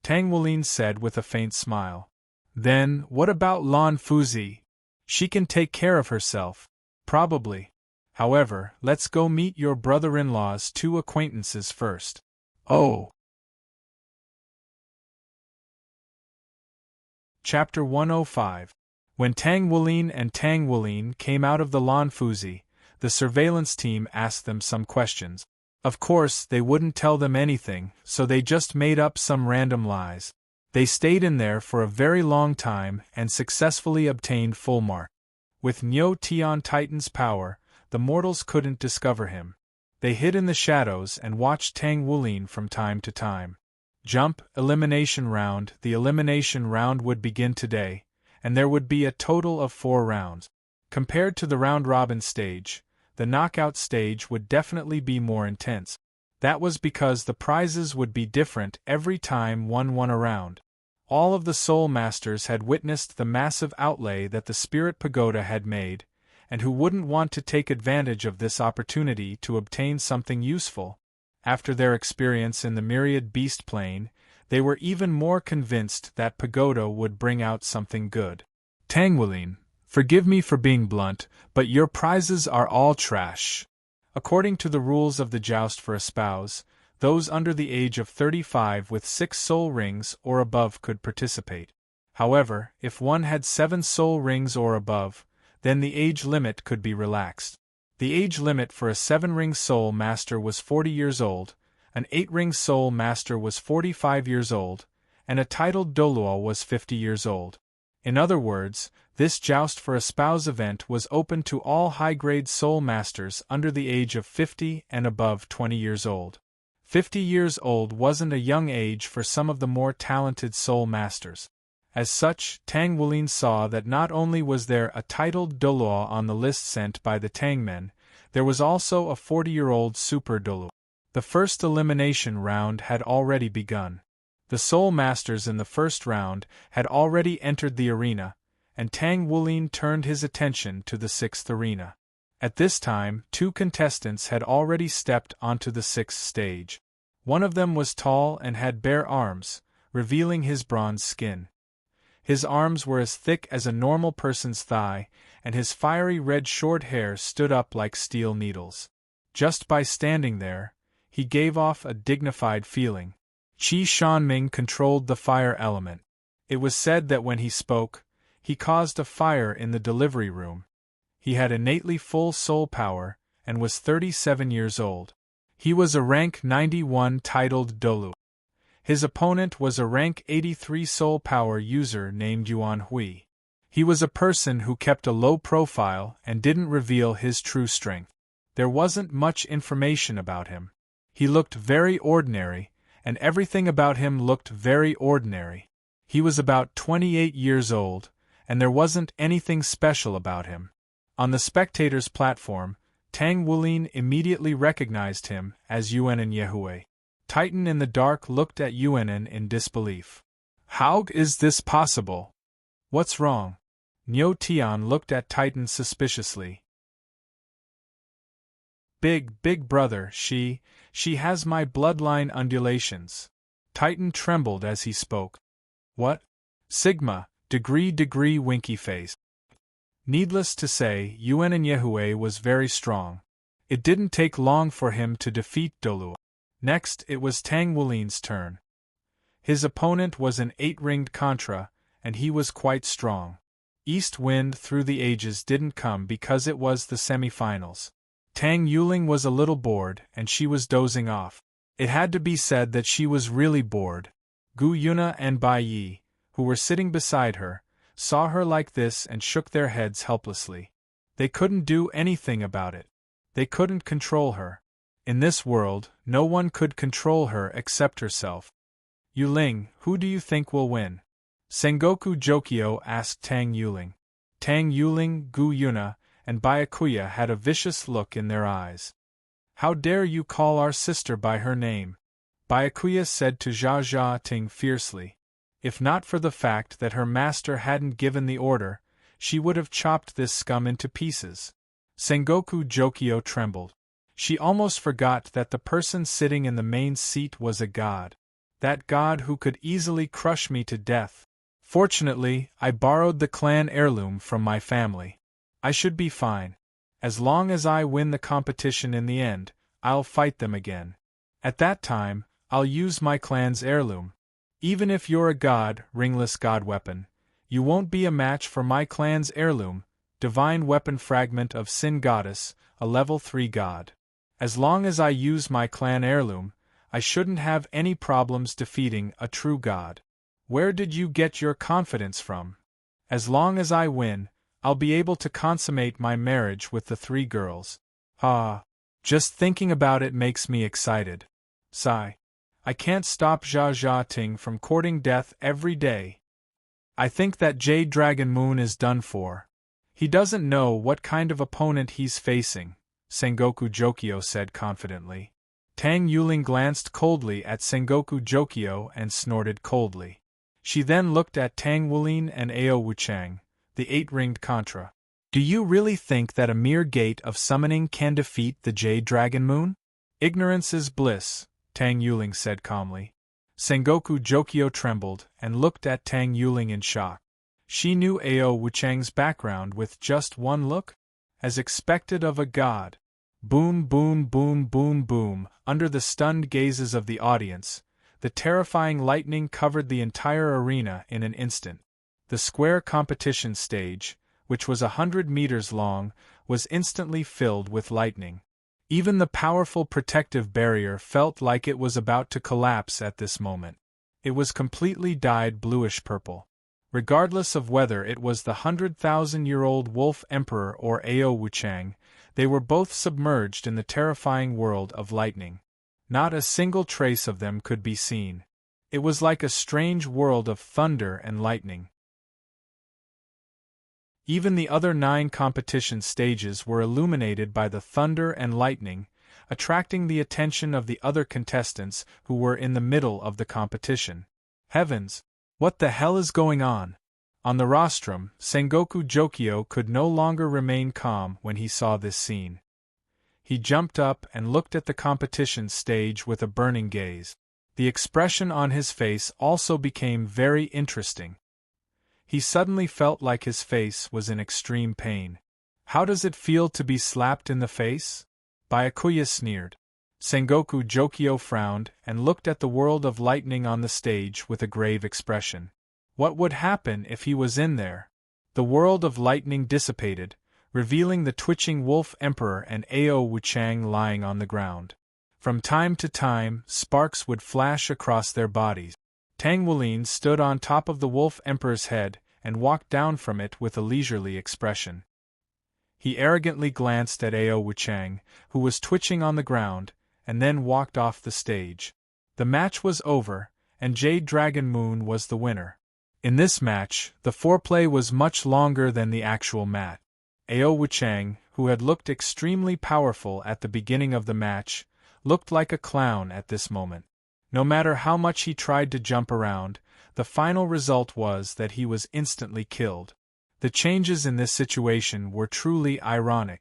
Tang Wulin said with a faint smile. "Then, what about Lan Fuzi? She can take care of herself." "Probably. However, let's go meet your brother-in-law's 2 acquaintances first." "Oh." Chapter 105. When Tang Wulin and Tang Wulin came out of the Lan Fuzi, the surveillance team asked them some questions. Of course, they wouldn't tell them anything, so they just made up some random lies. They stayed in there for a very long time and successfully obtained full mark. With Nyo Tian Titan's power, the mortals couldn't discover him. They hid in the shadows and watched Tang Wulin from time to time. Jump, elimination round. The elimination round would begin today, and there would be a total of 4 rounds. Compared to the round-robin stage, the knockout stage would definitely be more intense. That was because the prizes would be different every time one won a round. All of the Soul Masters had witnessed the massive outlay that the Spirit Pagoda had made, and who wouldn't want to take advantage of this opportunity to obtain something useful. After their experience in the Myriad Beast Plane, they were even more convinced that Pagoda would bring out something good. "Tang Wulin, forgive me for being blunt, but your prizes are all trash." According to the rules of the Joust for Espouse, those under the age of 35 with 6 soul rings or above could participate. However, if one had 7 soul rings or above, then the age limit could be relaxed. The age limit for a 7-ring soul master was 40 years old, an 8-ring soul master was 45 years old, and a titled Doluo was 50 years old. In other words, this Joust for Espouse event was open to all high-grade soul masters under the age of 50 and above 20 years old. 50 years old wasn't a young age for some of the more talented soul masters. As such, Tang Wulin saw that not only was there a titled Doluo on the list sent by the Tangmen, there was also a 40-year-old super Doluo. The first elimination round had already begun. The soul masters in the first round had already entered the arena, and Tang Wulin turned his attention to the sixth arena. At this time, 2 contestants had already stepped onto the sixth stage. One of them was tall and had bare arms, revealing his bronze skin. His arms were as thick as a normal person's thigh, and his fiery red short hair stood up like steel needles. Just by standing there, he gave off a dignified feeling. Qi Shanming controlled the fire element. It was said that when he spoke, he caused a fire in the delivery room. He had innately full soul power, and was 37 years old. He was a rank 91 titled Dolu. His opponent was a rank 83 soul power user named Yuan Hui. He was a person who kept a low profile and didn't reveal his true strength. There wasn't much information about him. He looked very ordinary, and everything about him looked very ordinary. He was about 28 years old, and there wasn't anything special about him. On the spectators' platform, Tang Wulin immediately recognized him as Yuanan Yehue. Titan in the dark looked at Yuanan in disbelief. How is this possible? What's wrong? Niu Tian looked at Titan suspiciously. Big brother, she has my bloodline undulations. Titan trembled as he spoke. What? Sigma, degree winky face. Needless to say, Yuanan Yehue was very strong. It didn't take long for him to defeat Doluo. Next, it was Tang Wulin's turn. His opponent was an 8-ringed Contra, and he was quite strong. East Wind Through the Ages didn't come because it was the semi-finals. Tang Yuling was a little bored, and she was dozing off. It had to be said that she was really bored. Gu Yuna and Bai Yi, who were sitting beside her, saw her like this and shook their heads helplessly. They couldn't do anything about it. They couldn't control her. In this world, no one could control her except herself. Yuling, who do you think will win? Sengoku Jokyo asked Tang Yuling. Tang Yuling, Gu Yuna, and Byakuya had a vicious look in their eyes. How dare you call our sister by her name? Byakuya said to Jia Ting fiercely. If not for the fact that her master hadn't given the order, she would have chopped this scum into pieces. Sengoku Jokyo trembled. She almost forgot that the person sitting in the main seat was a god. That god who could easily crush me to death. Fortunately, I borrowed the clan heirloom from my family. I should be fine. As long as I win the competition in the end, I'll fight them again. At that time, I'll use my clan's heirloom. Even if you're a god, ringless god weapon, you won't be a match for my clan's heirloom, divine weapon fragment of Sin Goddess, a level 3 god. As long as I use my clan heirloom, I shouldn't have any problems defeating a true god. Where did you get your confidence from? As long as I win, I'll be able to consummate my marriage with the 3 girls. Just thinking about it makes me excited. Sigh. I can't stop Jia Ting from courting death every day. I think that Jade Dragon Moon is done for. He doesn't know what kind of opponent he's facing, Sengoku Jokyo said confidently. Tang Yuling glanced coldly at Sengoku Jokyo and snorted coldly. She then looked at Tang Wulin and Ao Wuchang, the 8-ringed Contra. Do you really think that a mere gate of summoning can defeat the Jade Dragon Moon? Ignorance is bliss, Tang Yuling said calmly. Sengoku Jokyo trembled and looked at Tang Yuling in shock. She knew Ao Wuchang's background with just one look? As expected of a god. Boom, boom, boom, boom, boom. Under the stunned gazes of the audience, the terrifying lightning covered the entire arena in an instant. The square competition stage, which was 100 meters long, was instantly filled with lightning. Even the powerful protective barrier felt like it was about to collapse at this moment. It was completely dyed bluish-purple. Regardless of whether it was the 100,000-year-old Wolf Emperor or Ao Wuchang, they were both submerged in the terrifying world of lightning. Not a single trace of them could be seen. It was like a strange world of thunder and lightning. Even the other 9 competition stages were illuminated by the thunder and lightning, attracting the attention of the other contestants who were in the middle of the competition. Heavens! What the hell is going on? On the rostrum, Sengoku Jokio could no longer remain calm when he saw this scene. He jumped up and looked at the competition stage with a burning gaze. The expression on his face also became very interesting. He suddenly felt like his face was in extreme pain. How does it feel to be slapped in the face? Byakuya sneered. Sengoku Jokio frowned and looked at the world of lightning on the stage with a grave expression. What would happen if he was in there? The world of lightning dissipated, revealing the twitching wolf emperor and Ao Wuchang lying on the ground. From time to time, sparks would flash across their bodies. Tang Wulin stood on top of the wolf emperor's head and walked down from it with a leisurely expression. He arrogantly glanced at Ao Wuchang, who was twitching on the ground, and then walked off the stage. The match was over, and Jade Dragon Moon was the winner. In this match, the foreplay was much longer than the actual match. Ao Wuchang, who had looked extremely powerful at the beginning of the match, looked like a clown at this moment. No matter how much he tried to jump around, the final result was that he was instantly killed. The changes in this situation were truly ironic.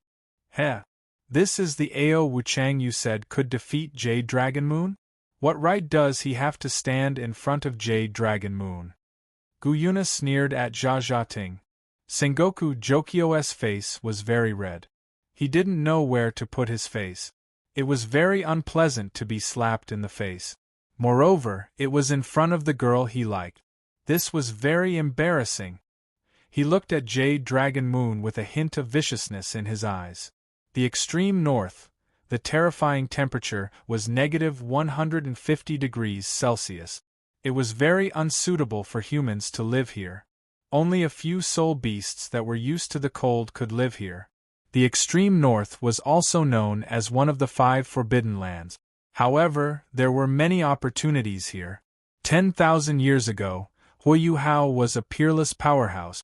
Heh! This is the Ao Wuchang you said could defeat Jade Dragon Moon? What right does he have to stand in front of Jade Dragon Moon? Guyuna sneered at Ting. Sengoku Jokio's face was very red. He didn't know where to put his face. It was very unpleasant to be slapped in the face. Moreover, it was in front of the girl he liked. This was very embarrassing. He looked at Jade Dragon Moon with a hint of viciousness in his eyes. The extreme north, the terrifying temperature, was -150 degrees Celsius. It was very unsuitable for humans to live here. Only a few soul beasts that were used to the cold could live here. The extreme north was also known as one of the 5 forbidden lands. However, there were many opportunities here. 10,000 years ago, Yuhao was a peerless powerhouse.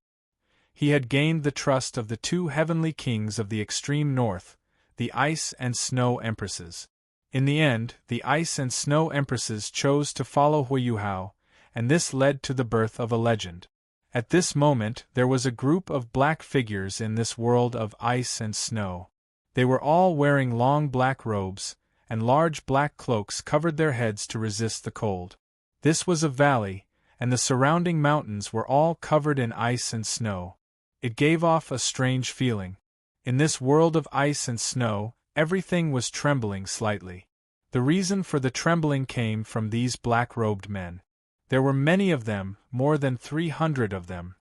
He had gained the trust of the 2 heavenly kings of the extreme north, the Ice and Snow Empresses. In the end, the Ice and Snow Empresses chose to follow Yuhao, and this led to the birth of a legend. At this moment, there was a group of black figures in this world of ice and snow. They were all wearing long black robes, and large black cloaks covered their heads to resist the cold. This was a valley, and the surrounding mountains were all covered in ice and snow. It gave off a strange feeling. In this world of ice and snow, everything was trembling slightly. The reason for the trembling came from these black-robed men. There were many of them, more than 300 of them.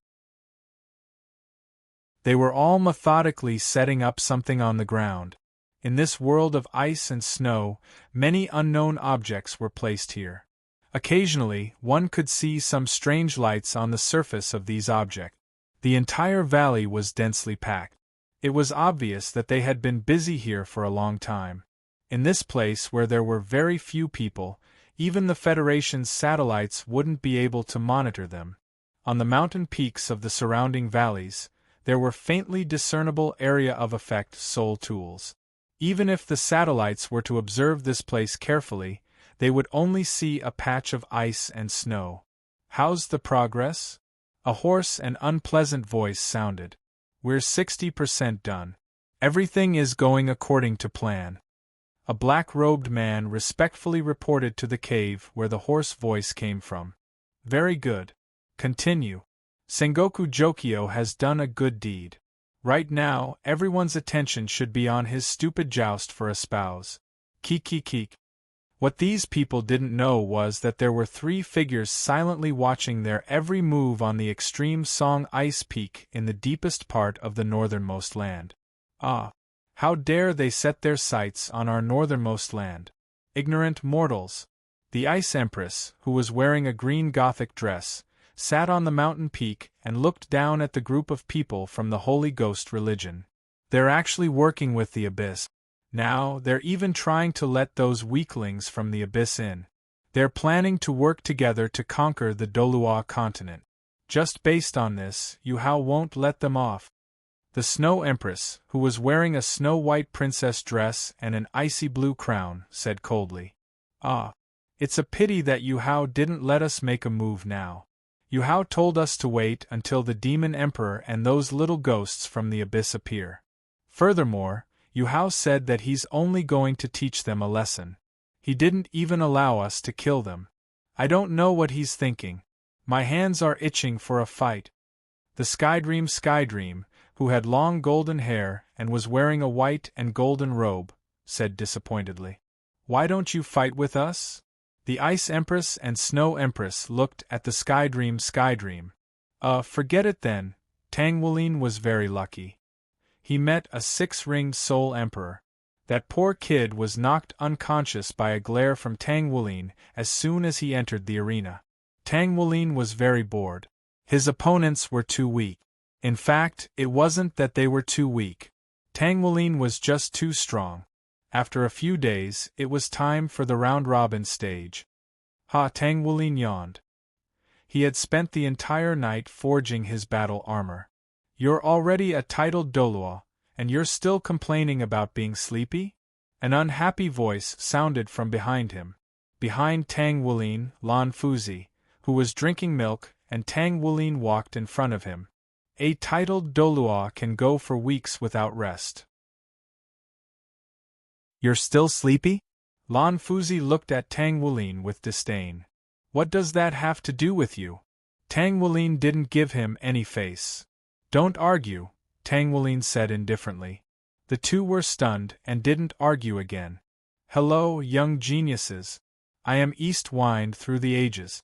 They were all methodically setting up something on the ground. In this world of ice and snow, many unknown objects were placed here. Occasionally, one could see some strange lights on the surface of these objects. The entire valley was densely packed. It was obvious that they had been busy here for a long time. In this place where there were very few people, even the Federation's satellites wouldn't be able to monitor them. On the mountain peaks of the surrounding valleys, there were faintly discernible area of effect soul tools. Even if the satellites were to observe this place carefully, they would only see a patch of ice and snow. "How's the progress?" A hoarse and unpleasant voice sounded. "We're 60% done. Everything is going according to plan." A black-robed man respectfully reported to the cave where the hoarse voice came from. "Very good. Continue. Sengoku Jokio has done a good deed. Right now, everyone's attention should be on his stupid joust for a spouse." Keek. What these people didn't know was that there were 3 figures silently watching their every move on the extreme Song Ice Peak in the deepest part of the northernmost land. Ah! How dare they set their sights on our northernmost land? Ignorant mortals! The Ice Empress, who was wearing a green Gothic dress, sat on the mountain peak and looked down at the group of people from the Holy Ghost religion. "They're actually working with the Abyss. Now, they're even trying to let those weaklings from the abyss in. They're planning to work together to conquer the Dolua continent. Just based on this, Yuhao won't let them off. The Snow Empress, who was wearing a snow-white princess dress and an icy blue crown, said coldly. Ah. It's a pity that Yuhao didn't let us make a move now. Yuhao told us to wait until the Demon Emperor and those little ghosts from the abyss appear. Furthermore, Yuhao said that he's only going to teach them a lesson. He didn't even allow us to kill them. I don't know what he's thinking. My hands are itching for a fight. The Skydream, who had long golden hair and was wearing a white and golden robe, said disappointedly. Why don't you fight with us? The Ice Empress and Snow Empress looked at the Skydream. Forget it then. Tang Wulin was very lucky. He met a 6-ringed Soul Emperor. That poor kid was knocked unconscious by a glare from Tang Wulin as soon as he entered the arena. Tang Wulin was very bored. His opponents were too weak. In fact, it wasn't that they were too weak. Tang Wulin was just too strong. After a few days, it was time for the round-robin stage. Tang Wulin yawned. He had spent the entire night forging his battle armor. You're already a titled Dolua, and you're still complaining about being sleepy? An unhappy voice sounded from behind him. Behind Tang Wulin, Lan Fuzi, who was drinking milk, and Tang Wulin walked in front of him. A titled Dolua can go for weeks without rest. You're still sleepy? Lan Fuzi looked at Tang Wulin with disdain. What does that have to do with you? Tang Wulin didn't give him any face. Don't argue, Tang Wulin said indifferently. The two were stunned and didn't argue again. Hello, young geniuses. I am East Wind through the ages.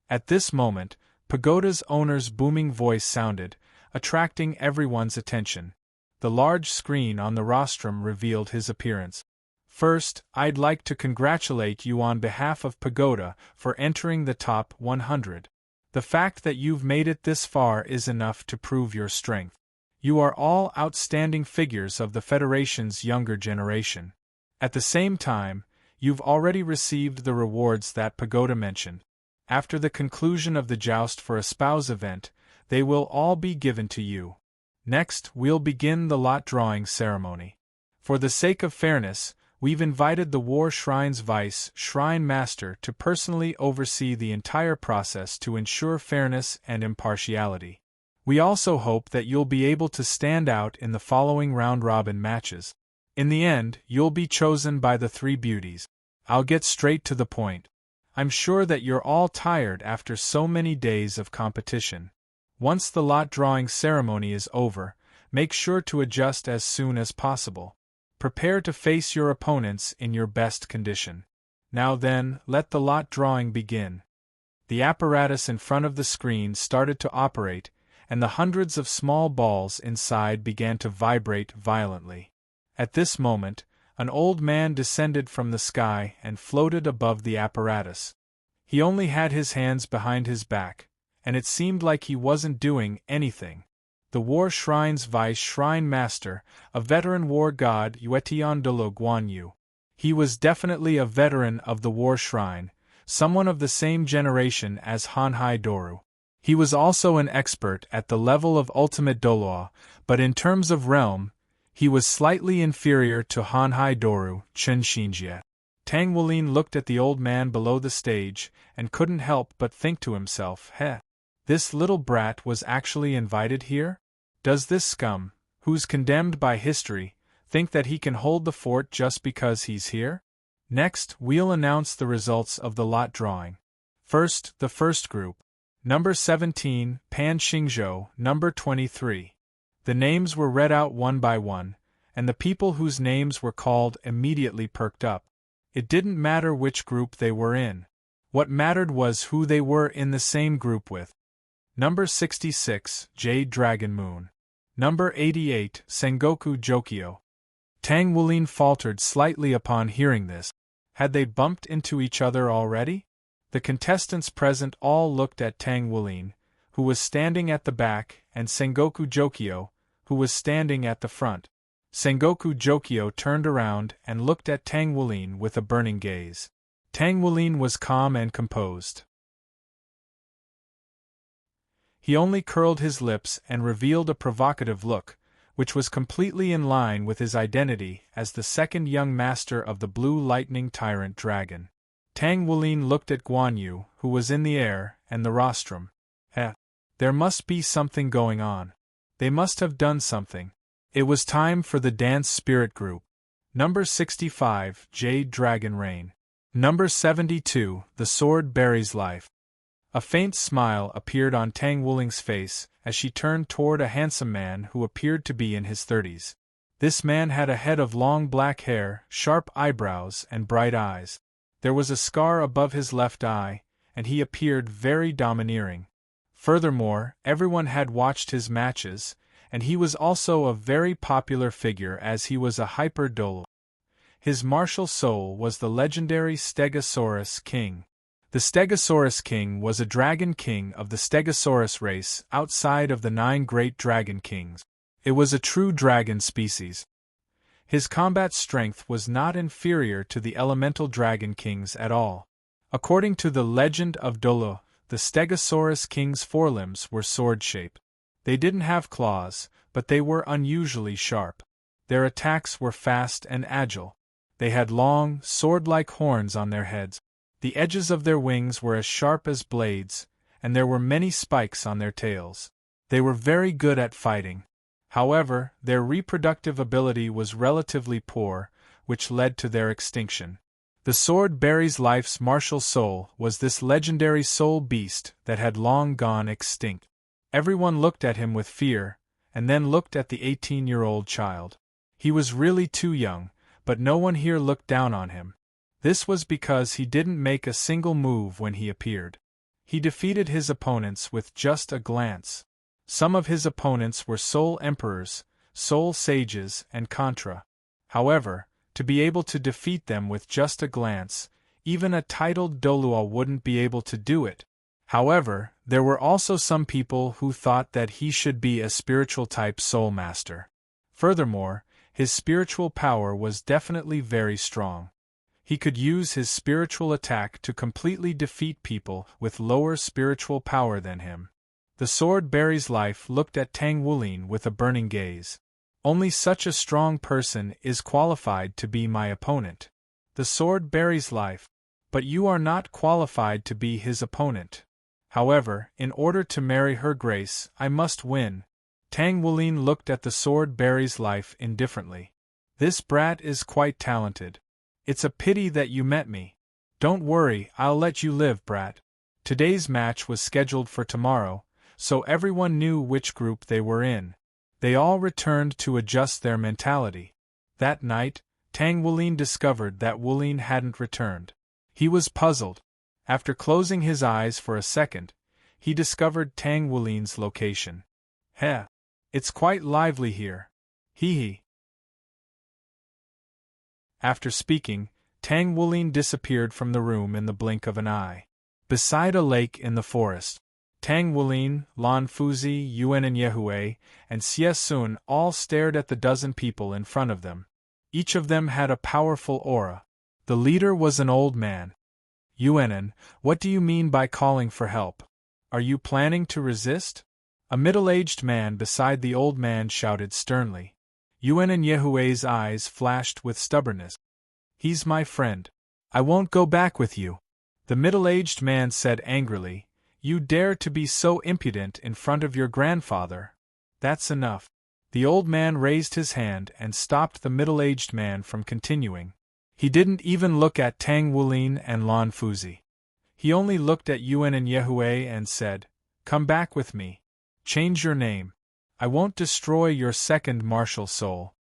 At this moment, Pagoda's owner's booming voice sounded, attracting everyone's attention. The large screen on the rostrum revealed his appearance. First, I'd like to congratulate you on behalf of Pagoda for entering the top 100. The fact that you've made it this far is enough to prove your strength. You are all outstanding figures of the Federation's younger generation. At the same time, you've already received the rewards that Pagoda mentioned. After the conclusion of the Joust for a Spouse event, they will all be given to you. Next, we'll begin the lot drawing ceremony. For the sake of fairness, we've invited the War Shrine's Vice Shrine Master to personally oversee the entire process to ensure fairness and impartiality. We also hope that you'll be able to stand out in the following round-robin matches. In the end, you'll be chosen by the 3 beauties. I'll get straight to the point. I'm sure that you're all tired after so many days of competition. Once the lot drawing ceremony is over, make sure to adjust as soon as possible. Prepare to face your opponents in your best condition. Now then, let the lot drawing begin. The apparatus in front of the screen started to operate, and the hundreds of small balls inside began to vibrate violently. At this moment, an old man descended from the sky and floated above the apparatus. He only had his hands behind his back, and it seemed like he wasn't doing anything. The War Shrine's Vice Shrine Master, a veteran war god Yuetian Dolo Guan Yu. He was definitely a veteran of the War Shrine, someone of the same generation as Hanhai Doru. He was also an expert at the level of Ultimate Dolua, but in terms of realm, he was slightly inferior to Hanhai Doru, Chen Xinjie. Tang Wulin looked at the old man below the stage and couldn't help but think to himself, this little brat was actually invited here? Does this scum, who's condemned by history, think that he can hold the fort just because he's here? Next, we'll announce the results of the lot drawing. First, the first group. Number 17, Pan Xingzhou, number 23. The names were read out one by one, and the people whose names were called immediately perked up. It didn't matter which group they were in. What mattered was who they were in the same group with. Number 66, Jade Dragon Moon. Number 88, Sengoku Jokyo. Tang Wulin faltered slightly upon hearing this. Had they bumped into each other already? The contestants present all looked at Tang Wulin, who was standing at the back, and Sengoku Jokyo, who was standing at the front. Sengoku Jokyo turned around and looked at Tang Wulin with a burning gaze. Tang Wulin was calm and composed. He only curled his lips and revealed a provocative look, which was completely in line with his identity as the second young master of the Blue Lightning Tyrant Dragon. Tang Wulin looked at Guan Yu, who was in the air, and the rostrum. There must be something going on. They must have done something. It was time for the dance spirit group. Number 65, Jade Dragon Rain. Number 72, The Sword Berries Life. A faint smile appeared on Tang Wulin's face as she turned toward a handsome man who appeared to be in his 30s. This man had a head of long black hair, sharp eyebrows, and bright eyes. There was a scar above his left eye, and he appeared very domineering. Furthermore, everyone had watched his matches, and he was also a very popular figure as he was a hyper-dolo. His martial soul was the legendary Stegosaurus King. The Stegosaurus King was a dragon king of the Stegosaurus race outside of the 9 great dragon kings. It was a true dragon species. His combat strength was not inferior to the elemental dragon kings at all. According to the legend of Dolo, the Stegosaurus King's forelimbs were sword-shaped. They didn't have claws, but they were unusually sharp. Their attacks were fast and agile. They had long, sword-like horns on their heads. The edges of their wings were as sharp as blades, and there were many spikes on their tails. They were very good at fighting. However, their reproductive ability was relatively poor, which led to their extinction. The Sword Berries Life's martial soul was this legendary soul beast that had long gone extinct. Everyone looked at him with fear, and then looked at the 18-year-old child. He was really too young, but no one here looked down on him. This was because he didn't make a single move when he appeared. He defeated his opponents with just a glance. Some of his opponents were Soul Emperors, Soul Sages, and Contra. However, to be able to defeat them with just a glance, even a titled Dolua wouldn't be able to do it. However, there were also some people who thought that he should be a spiritual-type Soul Master. Furthermore, his spiritual power was definitely very strong. He could use his spiritual attack to completely defeat people with lower spiritual power than him. The Sword Berries Life looked at Tang Wulin with a burning gaze. Only such a strong person is qualified to be my opponent. The Sword Berries Life. But you are not qualified to be his opponent. However, in order to marry Her Grace, I must win. Tang Wulin looked at the Sword Berries Life indifferently. This brat is quite talented. It's a pity that you met me. Don't worry, I'll let you live, brat. Today's match was scheduled for tomorrow, so everyone knew which group they were in. They all returned to adjust their mentality. That night, Tang Wulin discovered that Wulin hadn't returned. He was puzzled. After closing his eyes for a second, he discovered Tang Wulin's location. It's quite lively here. Hee. After speaking, Tang Wulin disappeared from the room in the blink of an eye. Beside a lake in the forest, Tang Wulin, Lan Fuzi, Yuan and Yehue, and Xie Sun all stared at the dozen people in front of them. Each of them had a powerful aura. The leader was an old man. Yuanan, what do you mean by calling for help? Are you planning to resist? A middle-aged man beside the old man shouted sternly. Yuan and Yehue's eyes flashed with stubbornness. He's my friend. I won't go back with you. The middle-aged man said angrily, You dare to be so impudent in front of your grandfather? That's enough. The old man raised his hand and stopped the middle-aged man from continuing. He didn't even look at Tang Wulin and Lan Fuzi. He only looked at Yuan and Yehue and said, Come back with me. Change your name. I won't destroy your second martial soul.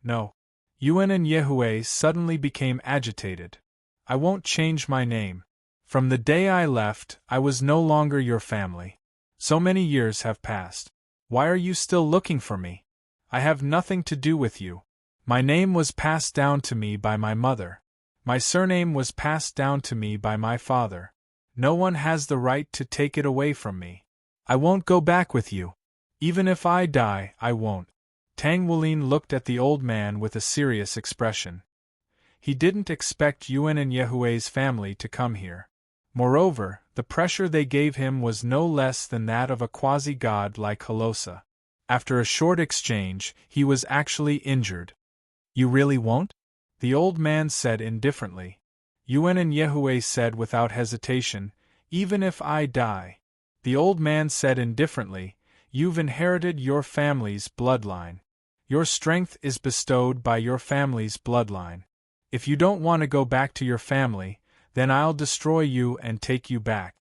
No. Yuan and Yehue suddenly became agitated. I won't change my name. From the day I left, I was no longer your family. So many years have passed. Why are you still looking for me? I have nothing to do with you. My name was passed down to me by my mother. My surname was passed down to me by my father. No one has the right to take it away from me. I won't go back with you. Even if I die, I won't. Tang Wulin looked at the old man with a serious expression. He didn't expect Yuan and Yehue's family to come here. Moreover, the pressure they gave him was no less than that of a quasi-god like Holosa. After a short exchange, he was actually injured. You really won't? The old man said indifferently. Yuan and Yehue said without hesitation, even if I die. The old man said indifferently, you've inherited your family's bloodline. Your strength is bestowed by your family's bloodline. If you don't want to go back to your family, then I'll destroy you and take you back.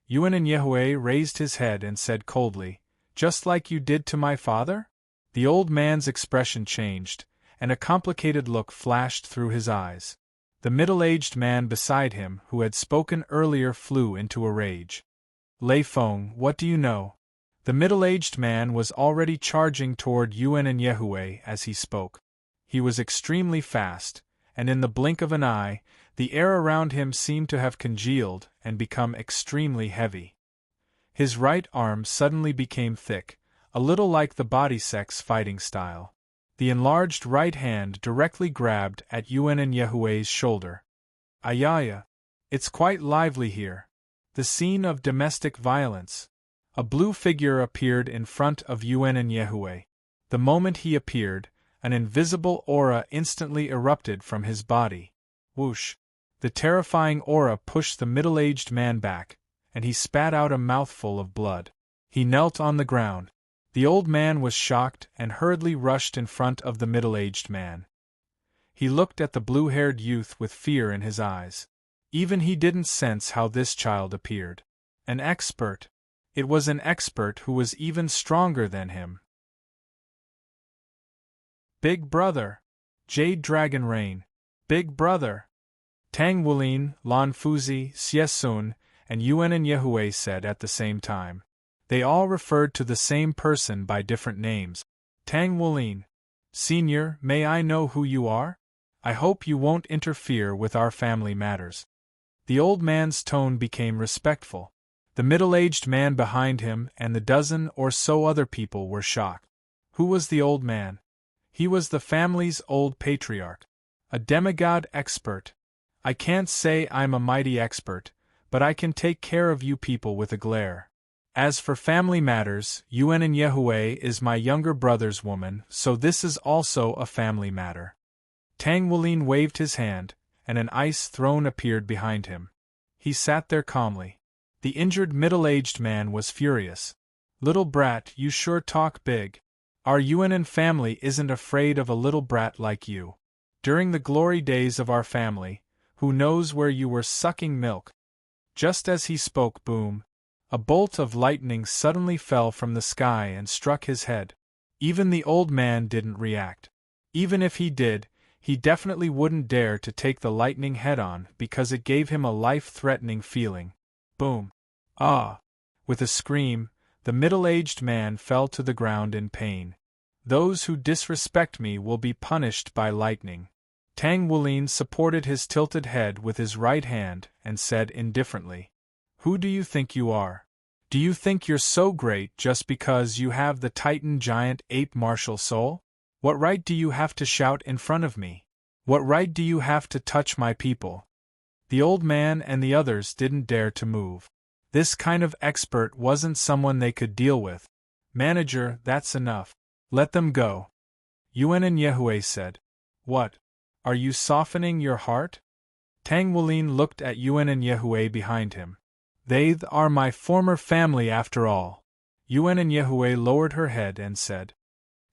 Yuan and Yehue raised his head and said coldly, just like you did to my father? The old man's expression changed, and a complicated look flashed through his eyes. The middle-aged man beside him, who had spoken earlier, flew into a rage. Lei Feng, what do you know? The middle-aged man was already charging toward Yuan and Yehue as he spoke. He was extremely fast, and in the blink of an eye, the air around him seemed to have congealed and become extremely heavy. His right arm suddenly became thick, a little like the body-sex fighting style. The enlarged right hand directly grabbed at Yuan and Yehue's shoulder. Ayaya! It's quite lively here. The scene of domestic violence. A blue figure appeared in front of Yuan and Yehue. The moment he appeared, an invisible aura instantly erupted from his body. Whoosh! The terrifying aura pushed the middle-aged man back, and he spat out a mouthful of blood. He knelt on the ground. The old man was shocked and hurriedly rushed in front of the middle-aged man. He looked at the blue-haired youth with fear in his eyes. Even he didn't sense how this child appeared. An expert. It was an expert who was even stronger than him. Big brother! Jade Dragon Rain! Big brother! Tang Wulin, Lan Fuzi, Xiesun, and Yuan and Yehue said at the same time. They all referred to the same person by different names. Tang Wulin. Senior, may I know who you are? I hope you won't interfere with our family matters. The old man's tone became respectful. The middle-aged man behind him and the dozen or so other people were shocked. Who was the old man? He was the family's old patriarch. A demigod expert. I can't say I'm a mighty expert, but I can take care of you people with a glare. As for family matters, Yuan and Yehue is my younger brother's woman, so this is also a family matter. Tang Wulin waved his hand, and an ice throne appeared behind him. He sat there calmly. The injured middle-aged man was furious. Little brat, you sure talk big. Our Yuan family isn't afraid of a little brat like you. During the glory days of our family, who knows where you were sucking milk? Just as he spoke, boom! A bolt of lightning suddenly fell from the sky and struck his head. Even the old man didn't react. Even if he did, he definitely wouldn't dare to take the lightning head-on because it gave him a life-threatening feeling. Boom! Ah! With a scream, the middle-aged man fell to the ground in pain. Those who disrespect me will be punished by lightning. Tang Wulin supported his tilted head with his right hand and said indifferently, who do you think you are? Do you think you're so great just because you have the Titan giant ape martial soul? What right do you have to shout in front of me? What right do you have to touch my people? The old man and the others didn't dare to move. This kind of expert wasn't someone they could deal with. Manager, that's enough. Let them go. Yuan and Yehue said. What? Are you softening your heart? Tang Wulin looked at Yuan and Yehue behind him. They are my former family after all. Yuan and Yehue lowered her head and said.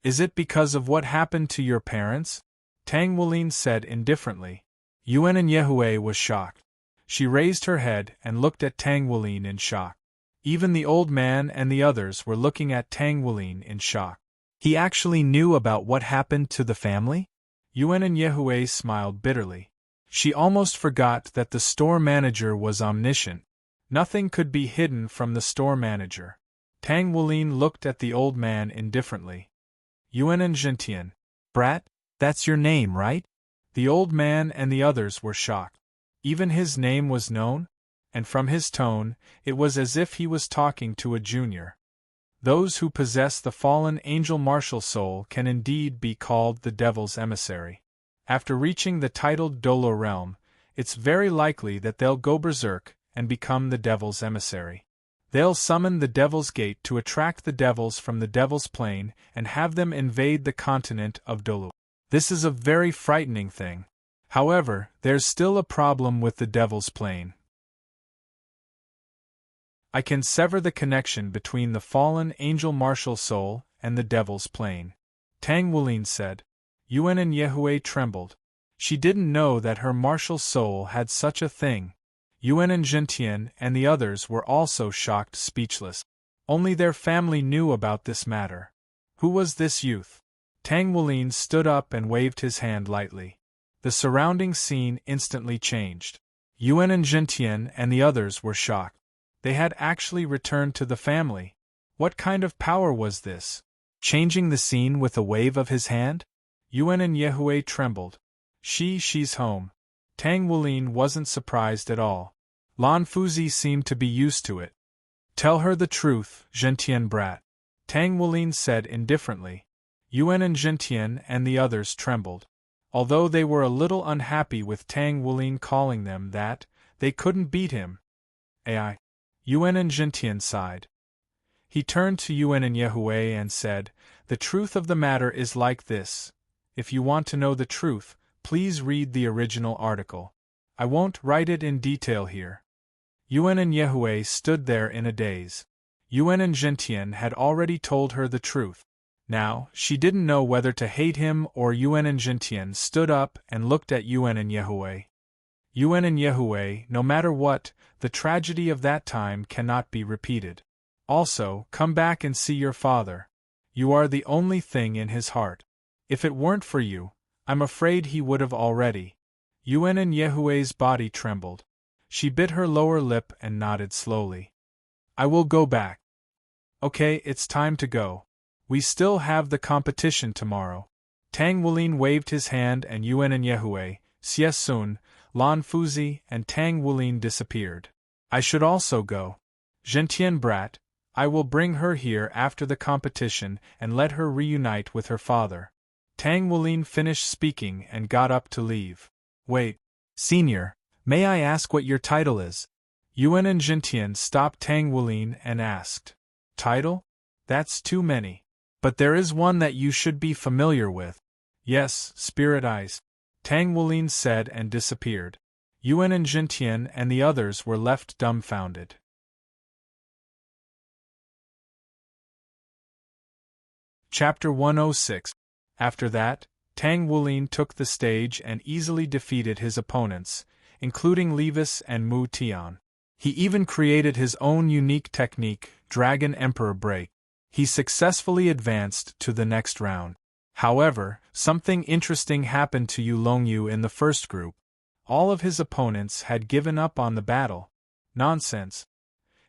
Is it because of what happened to your parents? Tang Wulin said indifferently. Yuan and Yehue was shocked. She raised her head and looked at Tang Wulin in shock. Even the old man and the others were looking at Tang Wulin in shock. He actually knew about what happened to the family? Yuan and Yehue smiled bitterly. She almost forgot that the store manager was omniscient. Nothing could be hidden from the store manager. Tang Wulin looked at the old man indifferently. Yuan and Gentian. Brat, that's your name, right? The old man and the others were shocked. Even his name was known? And from his tone, it was as if he was talking to a junior. Those who possess the fallen angel martial soul can indeed be called the devil's emissary. After reaching the titled Dolo realm, it's very likely that they'll go berserk and become the devil's emissary. They'll summon the devil's gate to attract the devils from the devil's plane and have them invade the continent of Dolo. This is a very frightening thing. However, there's still a problem with the devil's plane. I can sever the connection between the fallen angel martial soul and the devil's plane. Tang Wulin said. Yuan and Yehue trembled. She didn't know that her martial soul had such a thing. Yuan and Zhentian and the others were also shocked, speechless. Only their family knew about this matter. Who was this youth? Tang Wulin stood up and waved his hand lightly. The surrounding scene instantly changed. Yuan and Zhentian and the others were shocked. They had actually returned to the family. What kind of power was this? Changing the scene with a wave of his hand? Yuan and Yehue trembled. She's home. Tang Wulin wasn't surprised at all. Lan Fuzi seemed to be used to it. Tell her the truth, Zhentian brat. Tang Wulin said indifferently. Yuan and Zhentian and the others trembled. Although they were a little unhappy with Tang Wulin calling them that, they couldn't beat him. Ai. Yuan and Zhentian sighed. He turned to Yuan and Yehue and said, The truth of the matter is like this. If you want to know the truth, please read the original article. I won't write it in detail here. Yuan and Yehue stood there in a daze. Yuan and Zhentian had already told her the truth. Now, she didn't know whether to hate him or Yuan and Zhentian stood up and looked at Yuan and Yehue. Yuan and Yehue, no matter what, the tragedy of that time cannot be repeated. Also, come back and see your father. You are the only thing in his heart. If it weren't for you, I'm afraid he would have already. Yuan and Yehue's body trembled. She bit her lower lip and nodded slowly. I will go back. Okay, it's time to go. We still have the competition tomorrow. Tang Wulin waved his hand and Yuan and Yehue, Xie Sun, Lan Fuzi, and Tang Wulin disappeared. I should also go. Zhentian brat, I will bring her here after the competition and let her reunite with her father. Tang Wulin finished speaking and got up to leave. Wait, senior, may I ask what your title is? Yuan and Zhentian stopped Tang Wulin and asked. Title? That's too many. But there is one that you should be familiar with. Yes, Spirit Eyes. Tang Wulin said and disappeared. Yuan and Zhentian and the others were left dumbfounded. Chapter 106. After that, Tang Wulin took the stage and easily defeated his opponents, including Levis and Mu Tian. He even created his own unique technique, Dragon Emperor Break. He successfully advanced to the next round. However, something interesting happened to Yu Longyu in the first group. All of his opponents had given up on the battle. Nonsense.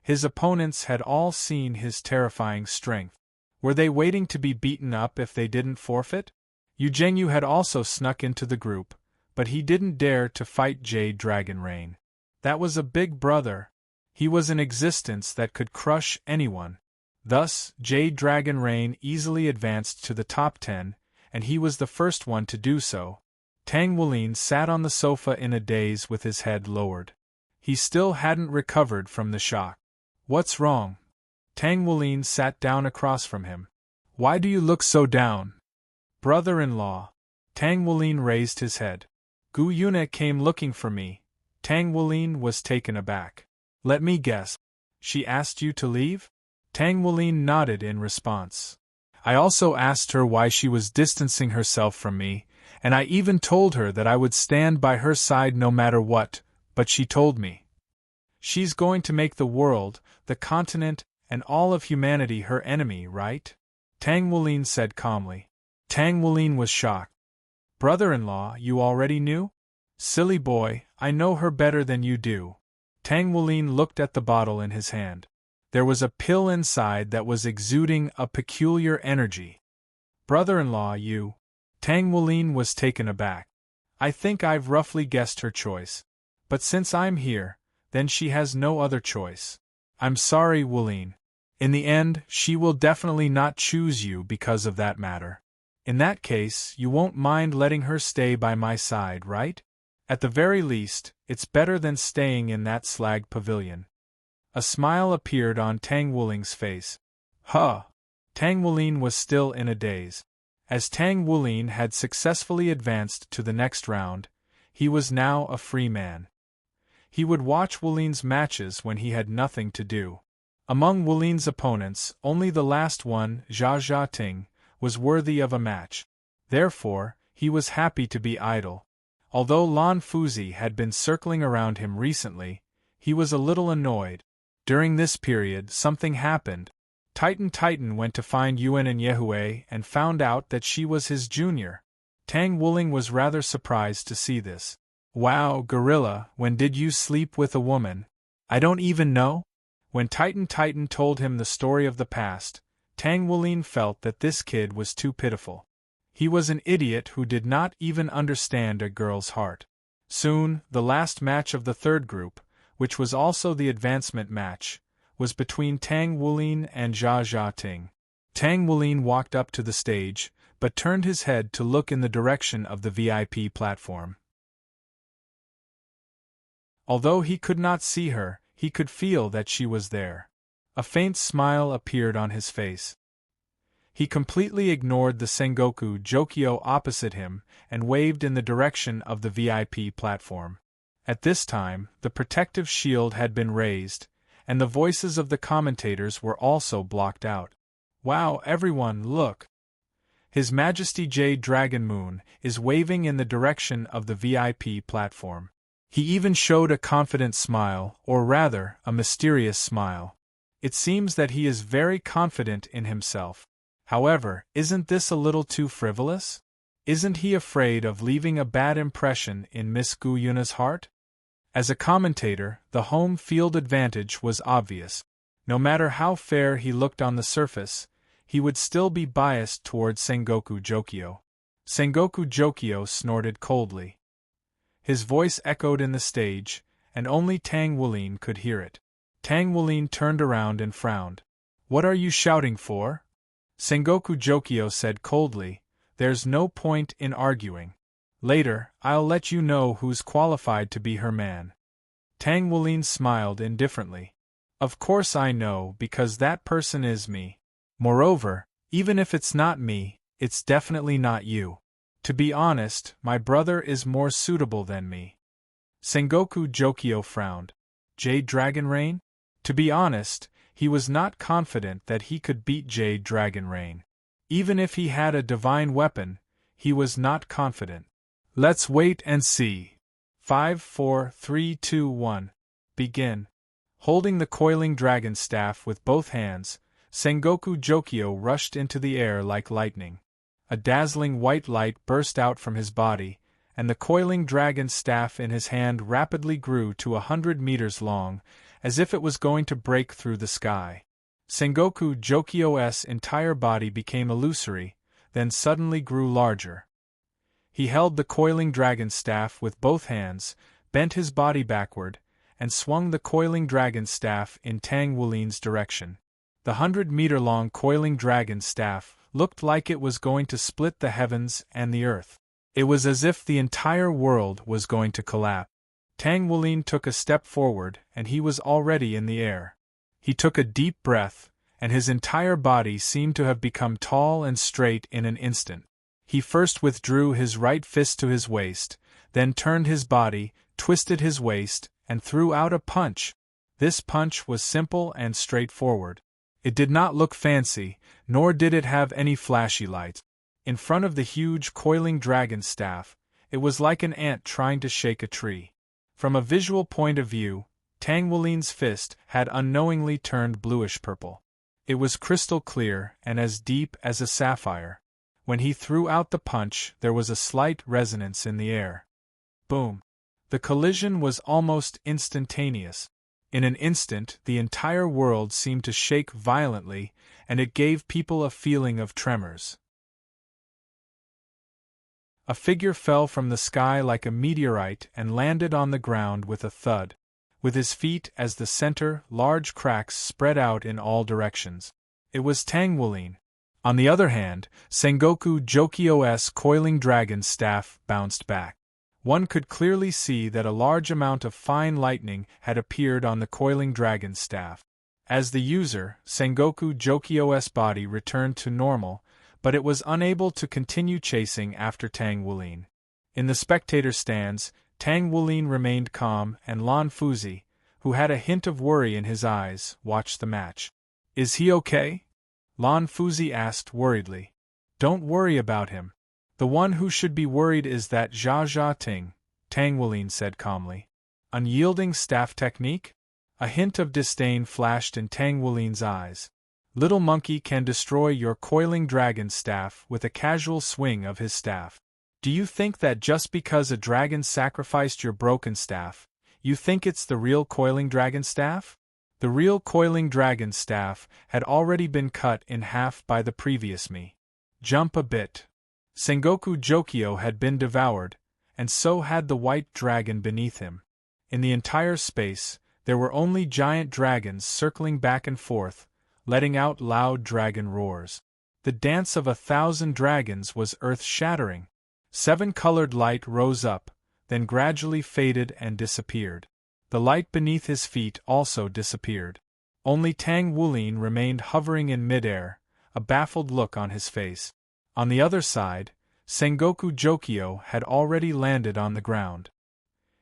His opponents had all seen his terrifying strength. Were they waiting to be beaten up if they didn't forfeit? Yu Zhengyu had also snuck into the group, but he didn't dare to fight Jade Dragon Rain. That was a big brother. He was an existence that could crush anyone. Thus, Jade Dragon Rain easily advanced to the top 10, and he was the first one to do so. Tang Wulin sat on the sofa in a daze with his head lowered. He still hadn't recovered from the shock. What's wrong? Tang Wulin sat down across from him. Why do you look so down? Brother-in-law. Tang Wulin raised his head. Gu Yuna came looking for me. Tang Wulin was taken aback. Let me guess. She asked you to leave? Tang Wulin nodded in response. I also asked her why she was distancing herself from me, and I even told her that I would stand by her side no matter what, but she told me. She's going to make the world, the continent, and all of humanity her enemy, right? Tang Wulin said calmly. Tang Wulin was shocked. Brother-in-law, you already knew? Silly boy, I know her better than you do. Tang Wulin looked at the bottle in his hand. There was a pill inside that was exuding a peculiar energy. Brother-in-law, you. Tang Wulin was taken aback. I think I've roughly guessed her choice. But since I'm here, then she has no other choice. I'm sorry, Wulin. In the end, she will definitely not choose you because of that matter. In that case, you won't mind letting her stay by my side, right? At the very least, it's better than staying in that slag pavilion. A smile appeared on Tang Wuling's face. Huh! Tang Wulin was still in a daze. As Tang Wulin had successfully advanced to the next round, he was now a free man. He would watch Wulin's matches when he had nothing to do. Among Wulin's opponents, only the last one, Jia Ting, was worthy of a match. Therefore, he was happy to be idle. Although Lan Fuzi had been circling around him recently, he was a little annoyed. During this period, something happened. Titan went to find Yuan and Yehue and found out that she was his junior. Tang Wuling was rather surprised to see this. Wow, gorilla, when did you sleep with a woman? I don't even know? When Titan told him the story of the past, Tang Wuling felt that this kid was too pitiful. He was an idiot who did not even understand a girl's heart. Soon, the last match of the third group, which was also the advancement match, was between Tang Wulin and Jia Ting. Tang Wulin walked up to the stage, but turned his head to look in the direction of the VIP platform. Although he could not see her, he could feel that she was there. A faint smile appeared on his face. He completely ignored the Sengoku Jokyo opposite him and waved in the direction of the VIP platform. At this time, the protective shield had been raised, and the voices of the commentators were also blocked out. Wow, everyone, look! His Majesty Jade Dragon Moon is waving in the direction of the VIP platform. He even showed a confident smile, or rather, a mysterious smile. It seems that he is very confident in himself. However, isn't this a little too frivolous? Isn't he afraid of leaving a bad impression in Miss Gu Yuna's heart? As a commentator, the home field advantage was obvious. No matter how fair he looked on the surface, he would still be biased toward Sengoku Jokyo. Sengoku Jokyo snorted coldly. His voice echoed in the stage, and only Tang Wulin could hear it. Tang Wulin turned around and frowned. What are you shouting for? Sengoku Jokyo said coldly, there's no point in arguing. Later, I'll let you know who's qualified to be her man. Tang Wulin smiled indifferently. Of course I know because that person is me. Moreover, even if it's not me, it's definitely not you. To be honest, my brother is more suitable than me. Sengoku Jokyo frowned. Jade Dragon Rain? To be honest, he was not confident that he could beat Jade Dragon Rain. Even if he had a divine weapon, he was not confident. Let's wait and see. 5, 4, 3, 2, 1. Begin. Holding the coiling dragon staff with both hands, Sengoku Jokyo rushed into the air like lightning. A dazzling white light burst out from his body, and the coiling dragon staff in his hand rapidly grew to 100 meters long, as if it was going to break through the sky. Sengoku Jokyo's entire body became illusory, then suddenly grew larger. He held the coiling dragon staff with both hands, bent his body backward, and swung the coiling dragon staff in Tang Wulin's direction. The 100-meter-long coiling dragon staff looked like it was going to split the heavens and the earth. It was as if the entire world was going to collapse. Tang Wulin took a step forward, and he was already in the air. He took a deep breath, and his entire body seemed to have become tall and straight in an instant. He first withdrew his right fist to his waist, then turned his body, twisted his waist, and threw out a punch. This punch was simple and straightforward. It did not look fancy, nor did it have any flashy lights. In front of the huge coiling dragon staff, it was like an ant trying to shake a tree. From a visual point of view, Tang Wulin's fist had unknowingly turned bluish-purple. It was crystal clear and as deep as a sapphire. When he threw out the punch, there was a slight resonance in the air. Boom! The collision was almost instantaneous. In an instant, the entire world seemed to shake violently, and it gave people a feeling of tremors. A figure fell from the sky like a meteorite and landed on the ground with a thud. with his feet as the center, large cracks spread out in all directions. It was Tang Wulin. On the other hand, Sengoku Jokyo's coiling dragon staff bounced back. One could clearly see that a large amount of fine lightning had appeared on the coiling dragon staff. As the user, Sengoku Jokyo's body returned to normal, but it was unable to continue chasing after Tang Wulin. In the spectator stands, Tang Wulin remained calm, and Lan Fuzi, who had a hint of worry in his eyes, watched the match. "Is he okay?" Lan Fuzi asked worriedly. "Don't worry about him. The one who should be worried is that Jia Ting," Tang Wulin said calmly. "Unyielding staff technique?" A hint of disdain flashed in Tang Wulin's eyes. "Little monkey can destroy your coiling dragon staff with a casual swing of his staff. Do you think that just because a dragon sacrificed your broken staff, you think it's the real coiling dragon staff?" The real coiling dragon staff had already been cut in half by the previous me. Jump a bit. Sengoku Jokyo had been devoured, and so had the white dragon beneath him. In the entire space, there were only giant dragons circling back and forth, letting out loud dragon roars. The dance of 1,000 dragons was earth-shattering. 7-colored light rose up, then gradually faded and disappeared. The light beneath his feet also disappeared. Only Tang Wulin remained hovering in midair, a baffled look on his face. On the other side, Sengoku Jokyo had already landed on the ground.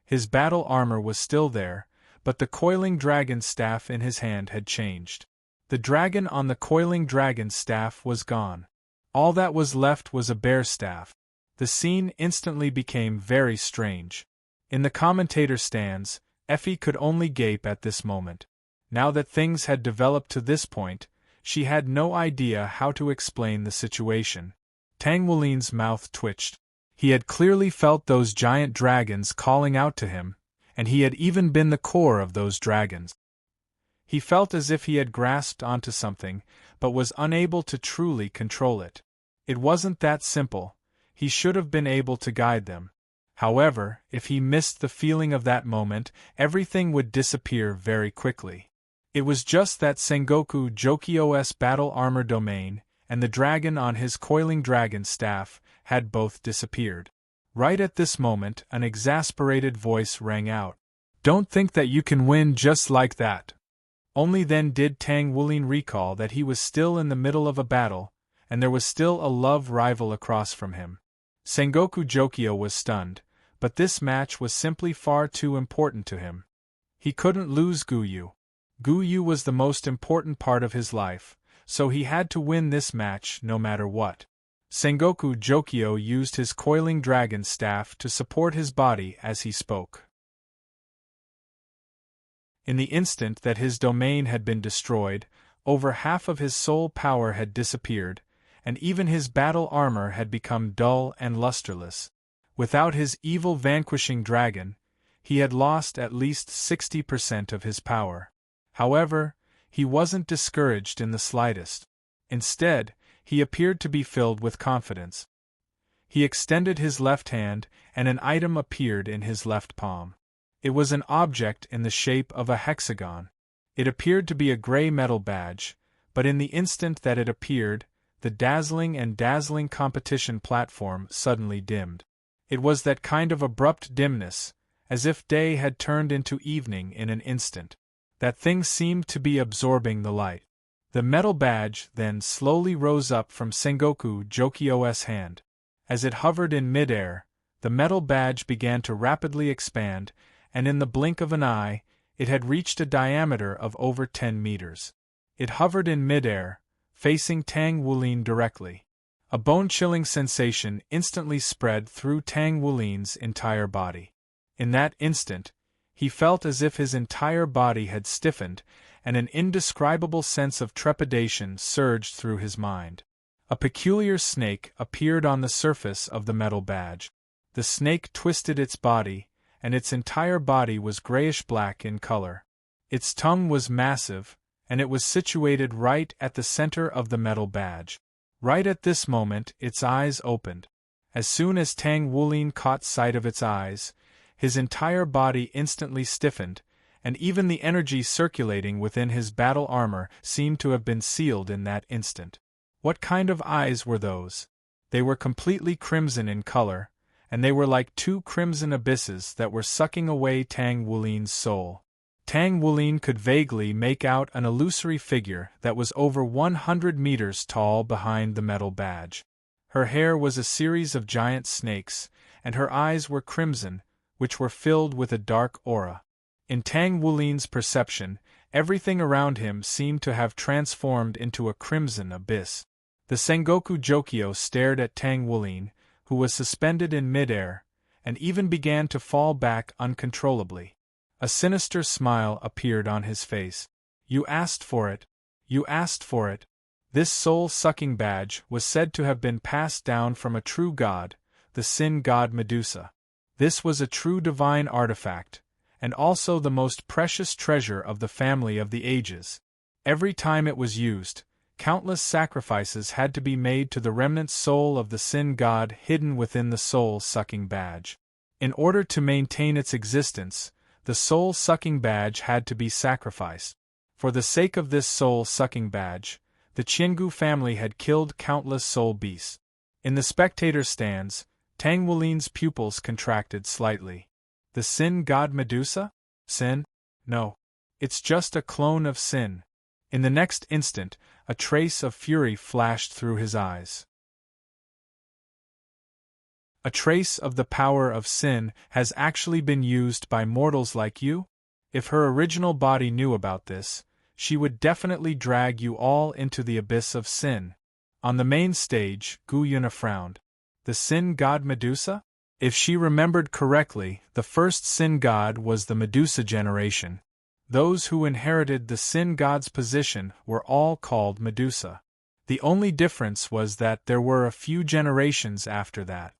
His battle armor was still there, but the coiling dragon staff in his hand had changed. The dragon on the coiling dragon staff was gone. All that was left was a bear staff. The scene instantly became very strange. In the commentator stands, Effie could only gape at this moment. Now that things had developed to this point, she had no idea how to explain the situation. Tang Wulin's mouth twitched. He had clearly felt those giant dragons calling out to him, and he had even been the core of those dragons. He felt as if he had grasped onto something, but was unable to truly control it. It wasn't that simple. He should have been able to guide them. However, if he missed the feeling of that moment, everything would disappear very quickly. It was just that Sengoku Jokyo's battle armor domain, and the dragon on his coiling dragon staff, had both disappeared. Right at this moment, an exasperated voice rang out. "Don't think that you can win just like that." Only then did Tang Wulin recall that he was still in the middle of a battle, and there was still a love rival across from him. Sengoku Jokyo was stunned, but this match was simply far too important to him. He couldn't lose Guyu. Guyu was the most important part of his life, so he had to win this match no matter what. Sengoku Jokyo used his coiling dragon staff to support his body as he spoke. In the instant that his domain had been destroyed, over half of his soul power had disappeared, and even his battle armor had become dull and lusterless. Without his evil vanquishing dragon, he had lost at least 60% of his power. However, he wasn't discouraged in the slightest. Instead, he appeared to be filled with confidence. He extended his left hand, and an item appeared in his left palm. It was an object in the shape of a hexagon. It appeared to be a gray metal badge, but in the instant that it appeared, the dazzling competition platform suddenly dimmed. It was that kind of abrupt dimness, as if day had turned into evening in an instant. That thing seemed to be absorbing the light. The metal badge then slowly rose up from Sengoku Jokyo's hand. As it hovered in midair, the metal badge began to rapidly expand, and in the blink of an eye, it had reached a diameter of over 10 meters. It hovered in midair, facing Tang Wulin directly. A bone-chilling sensation instantly spread through Tang Wulin's entire body. In that instant, he felt as if his entire body had stiffened, and an indescribable sense of trepidation surged through his mind. A peculiar snake appeared on the surface of the metal badge. The snake twisted its body, and its entire body was grayish-black in color. Its tongue was massive, and it was situated right at the center of the metal badge. Right at this moment, its eyes opened. As soon as Tang Wulin caught sight of its eyes, his entire body instantly stiffened, and even the energy circulating within his battle armor seemed to have been sealed in that instant. What kind of eyes were those? They were completely crimson in color, and they were like two crimson abysses that were sucking away Tang Wulin's soul. Tang Wulin could vaguely make out an illusory figure that was over 100 meters tall behind the metal badge. Her hair was a series of giant snakes, and her eyes were crimson, which were filled with a dark aura. In Tang Wulin's perception, everything around him seemed to have transformed into a crimson abyss. The Sengoku Jokyo stared at Tang Wulin, who was suspended in midair, and even began to fall back uncontrollably. A sinister smile appeared on his face. "You asked for it. You asked for it." This soul-sucking badge was said to have been passed down from a true god, the Sin god Medusa. This was a true divine artifact, and also the most precious treasure of the family of the ages. Every time it was used, countless sacrifices had to be made to the remnant soul of the Sin god hidden within the soul-sucking badge. In order to maintain its existence, the soul-sucking badge had to be sacrificed. For the sake of this soul-sucking badge, the Qiangu family had killed countless soul beasts. In the spectator stands, Tang Wulin's pupils contracted slightly. The Sin god Medusa? Sin? No. It's just a clone of Sin. In the next instant, a trace of fury flashed through his eyes. A trace of the power of Sin has actually been used by mortals like you? If her original body knew about this, she would definitely drag you all into the abyss of Sin. On the main stage, Gu Yuna frowned. The Sin god Medusa? If she remembered correctly, the first Sin god was the Medusa generation. Those who inherited the Sin god's position were all called Medusa. The only difference was that there were a few generations after that.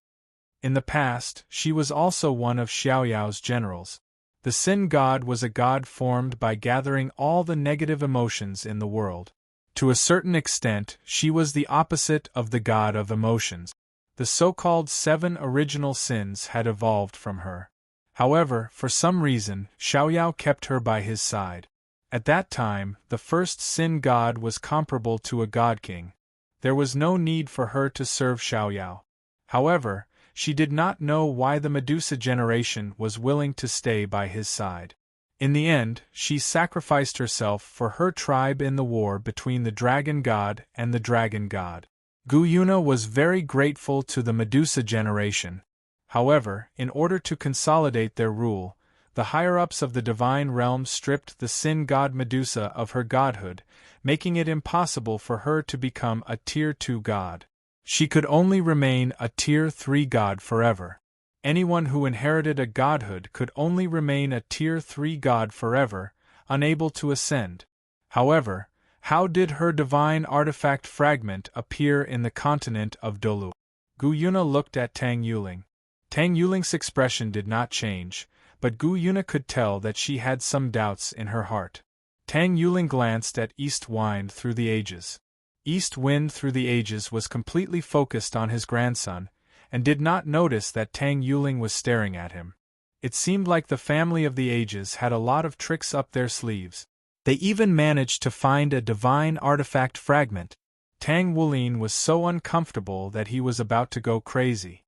In the past, she was also one of Xiaoyao's generals. The Sin god was a god formed by gathering all the negative emotions in the world. To a certain extent, she was the opposite of the god of emotions. The so-called 7 original sins had evolved from her. However, for some reason, Xiaoyao kept her by his side. At that time, the first Sin god was comparable to a god king. There was no need for her to serve Xiaoyao. However, she did not know why the Medusa generation was willing to stay by his side. In the end, she sacrificed herself for her tribe in the war between the Dragon God and the Dragon God. Gu Yuna was very grateful to the Medusa generation. However, in order to consolidate their rule, the higher-ups of the divine realm stripped the Sin god Medusa of her godhood, making it impossible for her to become a Tier 2 god. She could only remain a Tier 3 god forever. Anyone who inherited a godhood could only remain a Tier 3 god forever, unable to ascend. However, how did her divine artifact fragment appear in the continent of Dolu? Gu Yuna looked at Tang Yuling. Tang Yuling's expression did not change, but Gu Yuna could tell that she had some doubts in her heart. Tang Yuling glanced at East Wind through the ages. East Wind through the ages was completely focused on his grandson, and did not notice that Tang Yuling was staring at him. It seemed like the family of the ages had a lot of tricks up their sleeves. They even managed to find a divine artifact fragment. Tang Wulin was so uncomfortable that he was about to go crazy.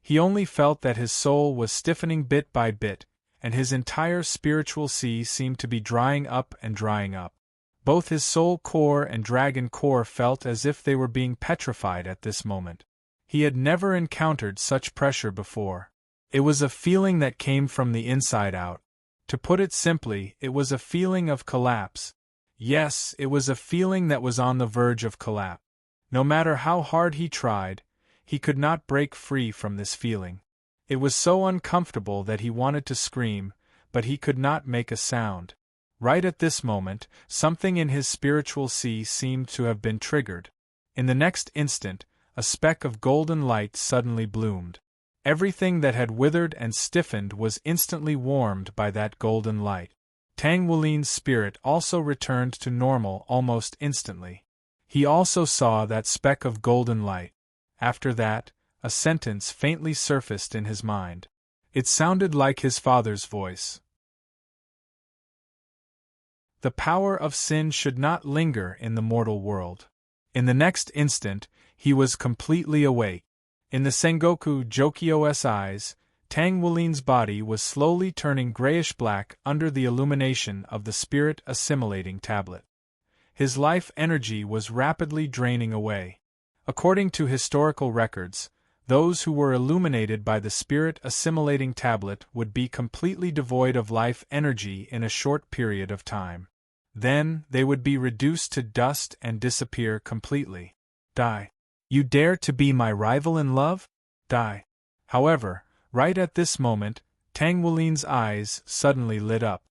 He only felt that his soul was stiffening bit by bit, and his entire spiritual sea seemed to be drying up and drying up. Both his soul core and dragon core felt as if they were being petrified at this moment. He had never encountered such pressure before. It was a feeling that came from the inside out. To put it simply, it was a feeling of collapse. Yes, it was a feeling that was on the verge of collapse. No matter how hard he tried, he could not break free from this feeling. It was so uncomfortable that he wanted to scream, but he could not make a sound. Right at this moment, something in his spiritual sea seemed to have been triggered. In the next instant, a speck of golden light suddenly bloomed. Everything that had withered and stiffened was instantly warmed by that golden light. Tang Wulin's spirit also returned to normal almost instantly. He also saw that speck of golden light. After that, a sentence faintly surfaced in his mind. It sounded like his father's voice. The power of sin should not linger in the mortal world. In the next instant, he was completely awake. In the Sengoku Jokyo's eyes, Tang Wulin's body was slowly turning grayish-black under the illumination of the spirit-assimilating tablet. His life energy was rapidly draining away. According to historical records, those who were illuminated by the spirit-assimilating tablet would be completely devoid of life energy in a short period of time. Then, they would be reduced to dust and disappear completely. Die. You dare to be my rival in love? Die. However, right at this moment, Tang Wulin's eyes suddenly lit up.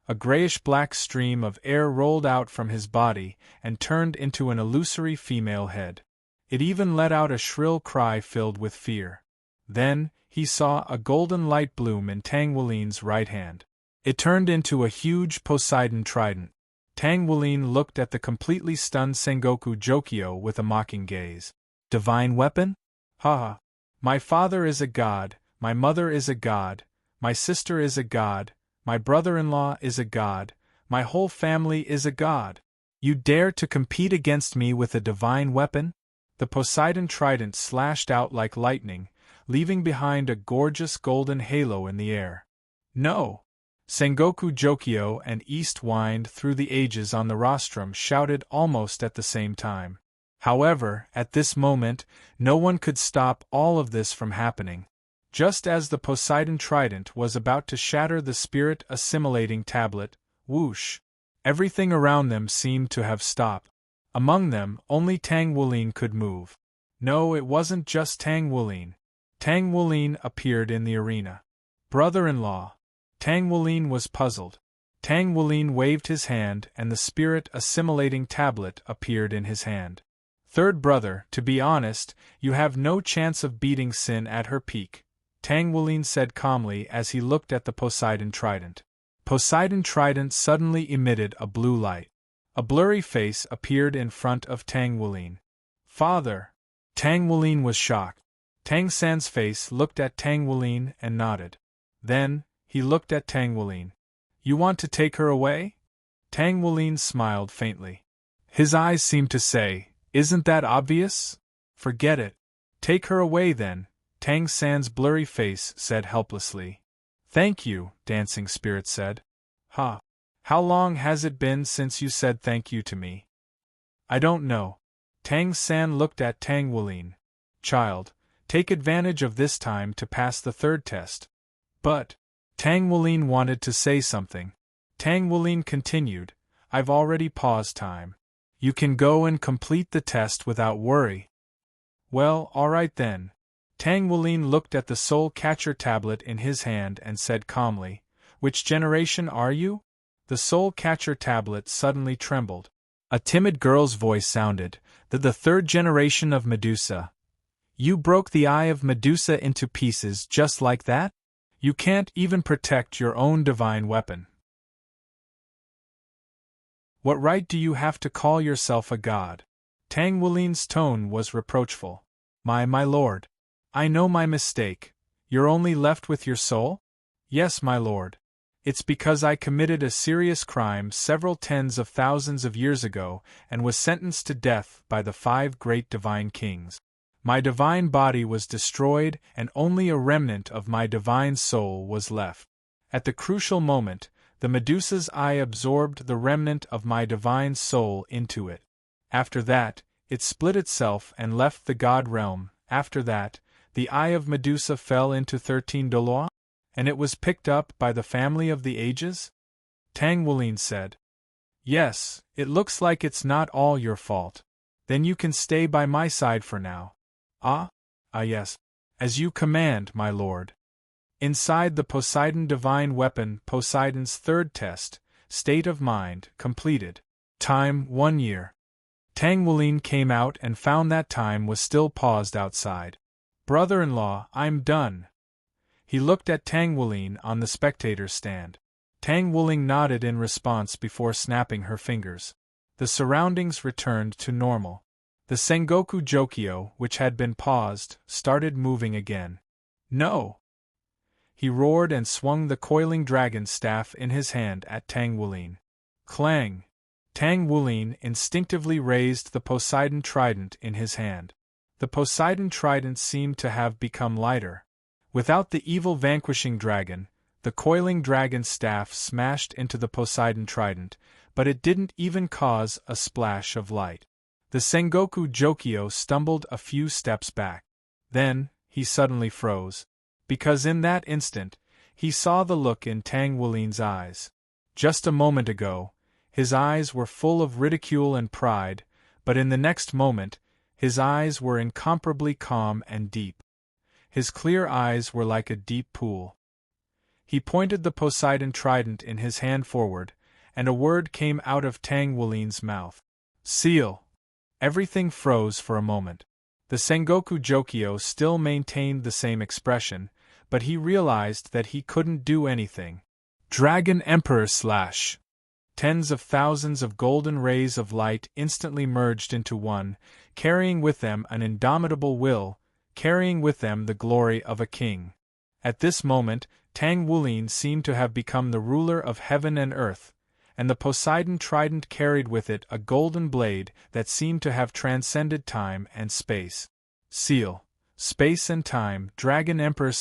A grayish-black stream of air rolled out from his body and turned into an illusory female head. It even let out a shrill cry filled with fear. Then, he saw a golden light bloom in Tang Wulin's right hand. It turned into a huge Poseidon trident. Tang Wulin looked at the completely stunned Sengoku Jokyo with a mocking gaze. Divine weapon? Ha! My father is a god, my mother is a god, my sister is a god, my brother-in-law is a god, my whole family is a god. You dare to compete against me with a divine weapon? The Poseidon trident slashed out like lightning, leaving behind a gorgeous golden halo in the air. No! Sengoku Jokyo and East Wind through the ages on the rostrum shouted almost at the same time. However, at this moment, no one could stop all of this from happening. Just as the Poseidon trident was about to shatter the spirit-assimilating tablet, whoosh! Everything around them seemed to have stopped. Among them, only Tang Wulin could move. No, it wasn't just Tang Wulin. Tang Wulin appeared in the arena. Brother-in-law. Tang Wulin was puzzled. Tang Wulin waved his hand and the spirit-assimilating tablet appeared in his hand. Third brother, to be honest, you have no chance of beating Sin at her peak, Tang Wulin said calmly as he looked at the Poseidon trident. Poseidon trident suddenly emitted a blue light. A blurry face appeared in front of Tang Wulin. Father! Tang Wulin was shocked. Tang San's face looked at Tang Wulin and nodded. Then, he looked at Tang Wulin. You want to take her away? Tang Wulin smiled faintly. His eyes seemed to say, Isn't that obvious? Forget it. Take her away then, Tang San's blurry face said helplessly. Thank you, Dancing Spirit said. Ha! How long has it been since you said thank you to me? I don't know. Tang San looked at Tang Wulin. Child, take advantage of this time to pass the third test. But, Tang Wulin wanted to say something. Tang Wulin continued, I've already paused time. You can go and complete the test without worry. Well, alright then. Tang Wulin looked at the soul catcher tablet in his hand and said calmly, Which generation are you? The soul catcher tablet suddenly trembled. A timid girl's voice sounded, the third generation of Medusa. You broke the eye of Medusa into pieces just like that? You can't even protect your own divine weapon. What right do you have to call yourself a god? Tang Wulin's tone was reproachful. My lord. I know my mistake. You're only left with your soul? Yes, my lord. It's because I committed a serious crime several tens of thousands of years ago and was sentenced to death by the 5 great divine kings. My divine body was destroyed and only a remnant of my divine soul was left. At the crucial moment, the Medusa's eye absorbed the remnant of my divine soul into it. After that, it split itself and left the god realm. After that, the eye of Medusa fell into 13 Dolois, and it was picked up by the family of the ages? Tang Wulin said. Yes, it looks like it's not all your fault. Then you can stay by my side for now. Yes. As you command, my lord. Inside the Poseidon divine weapon, Poseidon's third test, state of mind, completed. Time, 1 year. Tang Wulin came out and found that time was still paused outside. Brother-in-law, I'm done. He looked at Tang Wulin on the spectator's stand. Tang Wulin nodded in response before snapping her fingers. The surroundings returned to normal. The Sengoku Jokyo, which had been paused, started moving again. No! He roared and swung the coiling dragon staff in his hand at Tang Wulin. Clang! Tang Wulin instinctively raised the Poseidon trident in his hand. The Poseidon trident seemed to have become lighter. Without the evil vanquishing dragon, the coiling dragon staff smashed into the Poseidon trident, but it didn't even cause a splash of light. The Sengoku Jokyo stumbled a few steps back. Then, he suddenly froze. Because in that instant, he saw the look in Tang Wulin's eyes. Just a moment ago, his eyes were full of ridicule and pride, but in the next moment, his eyes were incomparably calm and deep. His clear eyes were like a deep pool. He pointed the Poseidon trident in his hand forward, and a word came out of Tang Wulin's mouth. Seal! Everything froze for a moment. The Sengoku Jokyo still maintained the same expression, but he realized that he couldn't do anything. Dragon Emperor / Tens of thousands of golden rays of light instantly merged into one, carrying with them an indomitable will, carrying with them the glory of a king. At this moment, Tang Wulin seemed to have become the ruler of heaven and earth, and the Poseidon trident carried with it a golden blade that seemed to have transcended time and space. Seal, space and time, Dragon Emperor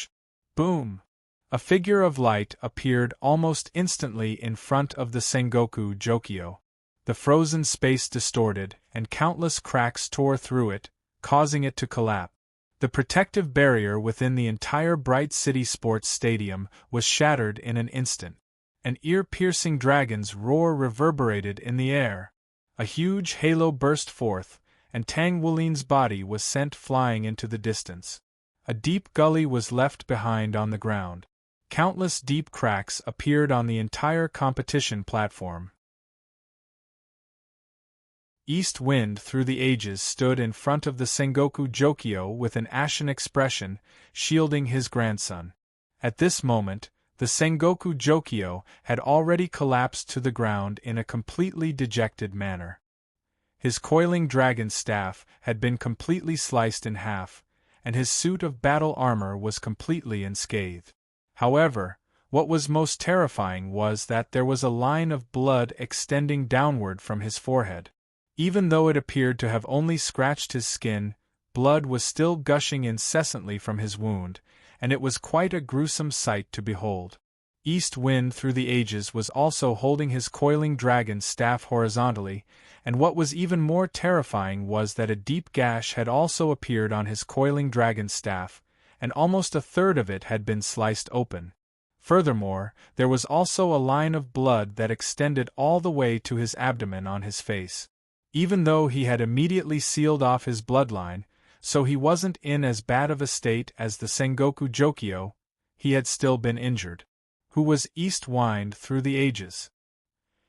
/ Boom! A figure of light appeared almost instantly in front of the Sengoku Jokyo. The frozen space distorted, and countless cracks tore through it, causing it to collapse. The protective barrier within the entire Bright City Sports Stadium was shattered in an instant. An ear-piercing dragon's roar reverberated in the air. A huge halo burst forth, and Tang Wulin's body was sent flying into the distance. A deep gully was left behind on the ground. Countless deep cracks appeared on the entire competition platform. East Wind through the ages stood in front of the Sengoku Jokyo with an ashen expression, shielding his grandson. At this moment, the Sengoku Jokyo had already collapsed to the ground in a completely dejected manner. His coiling dragon staff had been completely sliced in half, and his suit of battle armor was completely unscathed. However, what was most terrifying was that there was a line of blood extending downward from his forehead. Even though it appeared to have only scratched his skin, blood was still gushing incessantly from his wound, and it was quite a gruesome sight to behold. East Wind through the ages was also holding his coiling dragon staff horizontally, and what was even more terrifying was that a deep gash had also appeared on his coiling dragon staff, and almost a third of it had been sliced open. Furthermore, there was also a line of blood that extended all the way to his abdomen on his face. Even though he had immediately sealed off his bloodline, so he wasn't in as bad of a state as the Sengoku Jokyo, he had still been injured. Who was East Wind through the ages?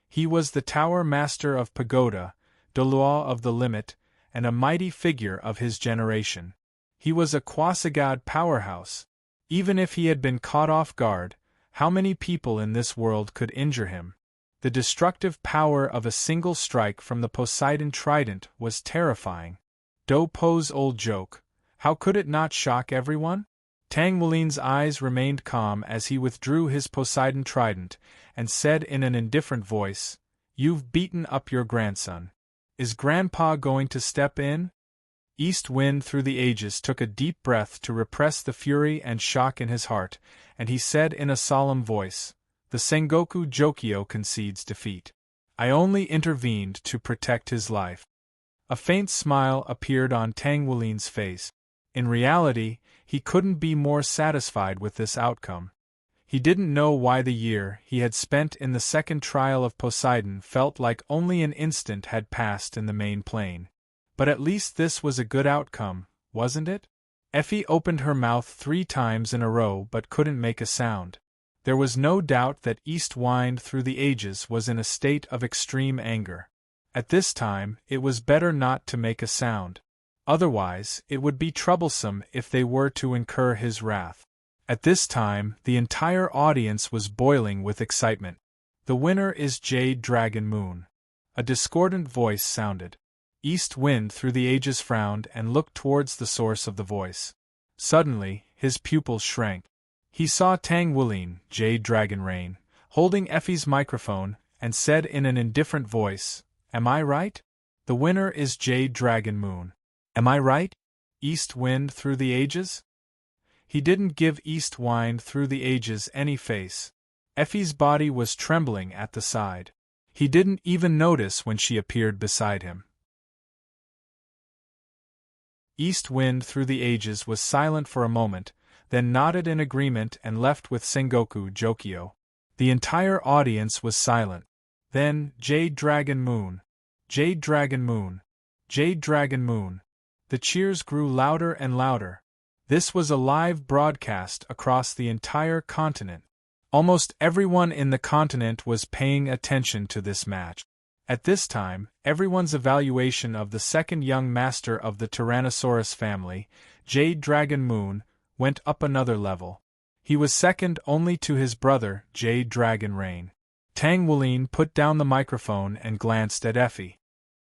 He was the Tower Master of Pagoda, Dolua of the Limit, and a mighty figure of his generation. He was a quasi-god powerhouse. Even if he had been caught off guard, how many people in this world could injure him? The destructive power of a single strike from the Poseidon trident was terrifying. Do Po's old joke, how could it not shock everyone? Tang Wulin's eyes remained calm as he withdrew his Poseidon trident, and said in an indifferent voice, "You've beaten up your grandson. Is Grandpa going to step in?" East Wind through the ages took a deep breath to repress the fury and shock in his heart, and he said in a solemn voice, "The Sengoku Jokyo concedes defeat. I only intervened to protect his life." A faint smile appeared on Tang Wulin's face. In reality, he couldn't be more satisfied with this outcome. He didn't know why the year he had spent in the second trial of Poseidon felt like only an instant had passed in the main plane. But at least this was a good outcome, wasn't it? Effie opened her mouth 3 times in a row but couldn't make a sound. There was no doubt that East Wind through the ages was in a state of extreme anger. At this time, it was better not to make a sound. Otherwise, it would be troublesome if they were to incur his wrath. At this time, the entire audience was boiling with excitement. "The winner is Jade Dragon Moon." A discordant voice sounded. East Wind through the ages frowned and looked towards the source of the voice. Suddenly, his pupils shrank. He saw Tang Wulin, Jade Dragon Rain, holding Effie's microphone, and said in an indifferent voice, "Am I right? The winner is Jade Dragon Moon. Am I right? East Wind Through the Ages?" He didn't give East Wind Through the Ages any face. Effie's body was trembling at the side. He didn't even notice when she appeared beside him. East Wind Through the Ages was silent for a moment, then nodded in agreement and left with Sengoku Jokio. The entire audience was silent. Then, Jade Dragon Moon. Jade Dragon Moon. Jade Dragon Moon. The cheers grew louder and louder. This was a live broadcast across the entire continent. Almost everyone in the continent was paying attention to this match. At this time, everyone's evaluation of the second young master of the Tyrannosaurus family, Jade Dragon Moon, went up another level. He was second only to his brother, Jade Dragon Rain. Tang Wulin put down the microphone and glanced at Effie.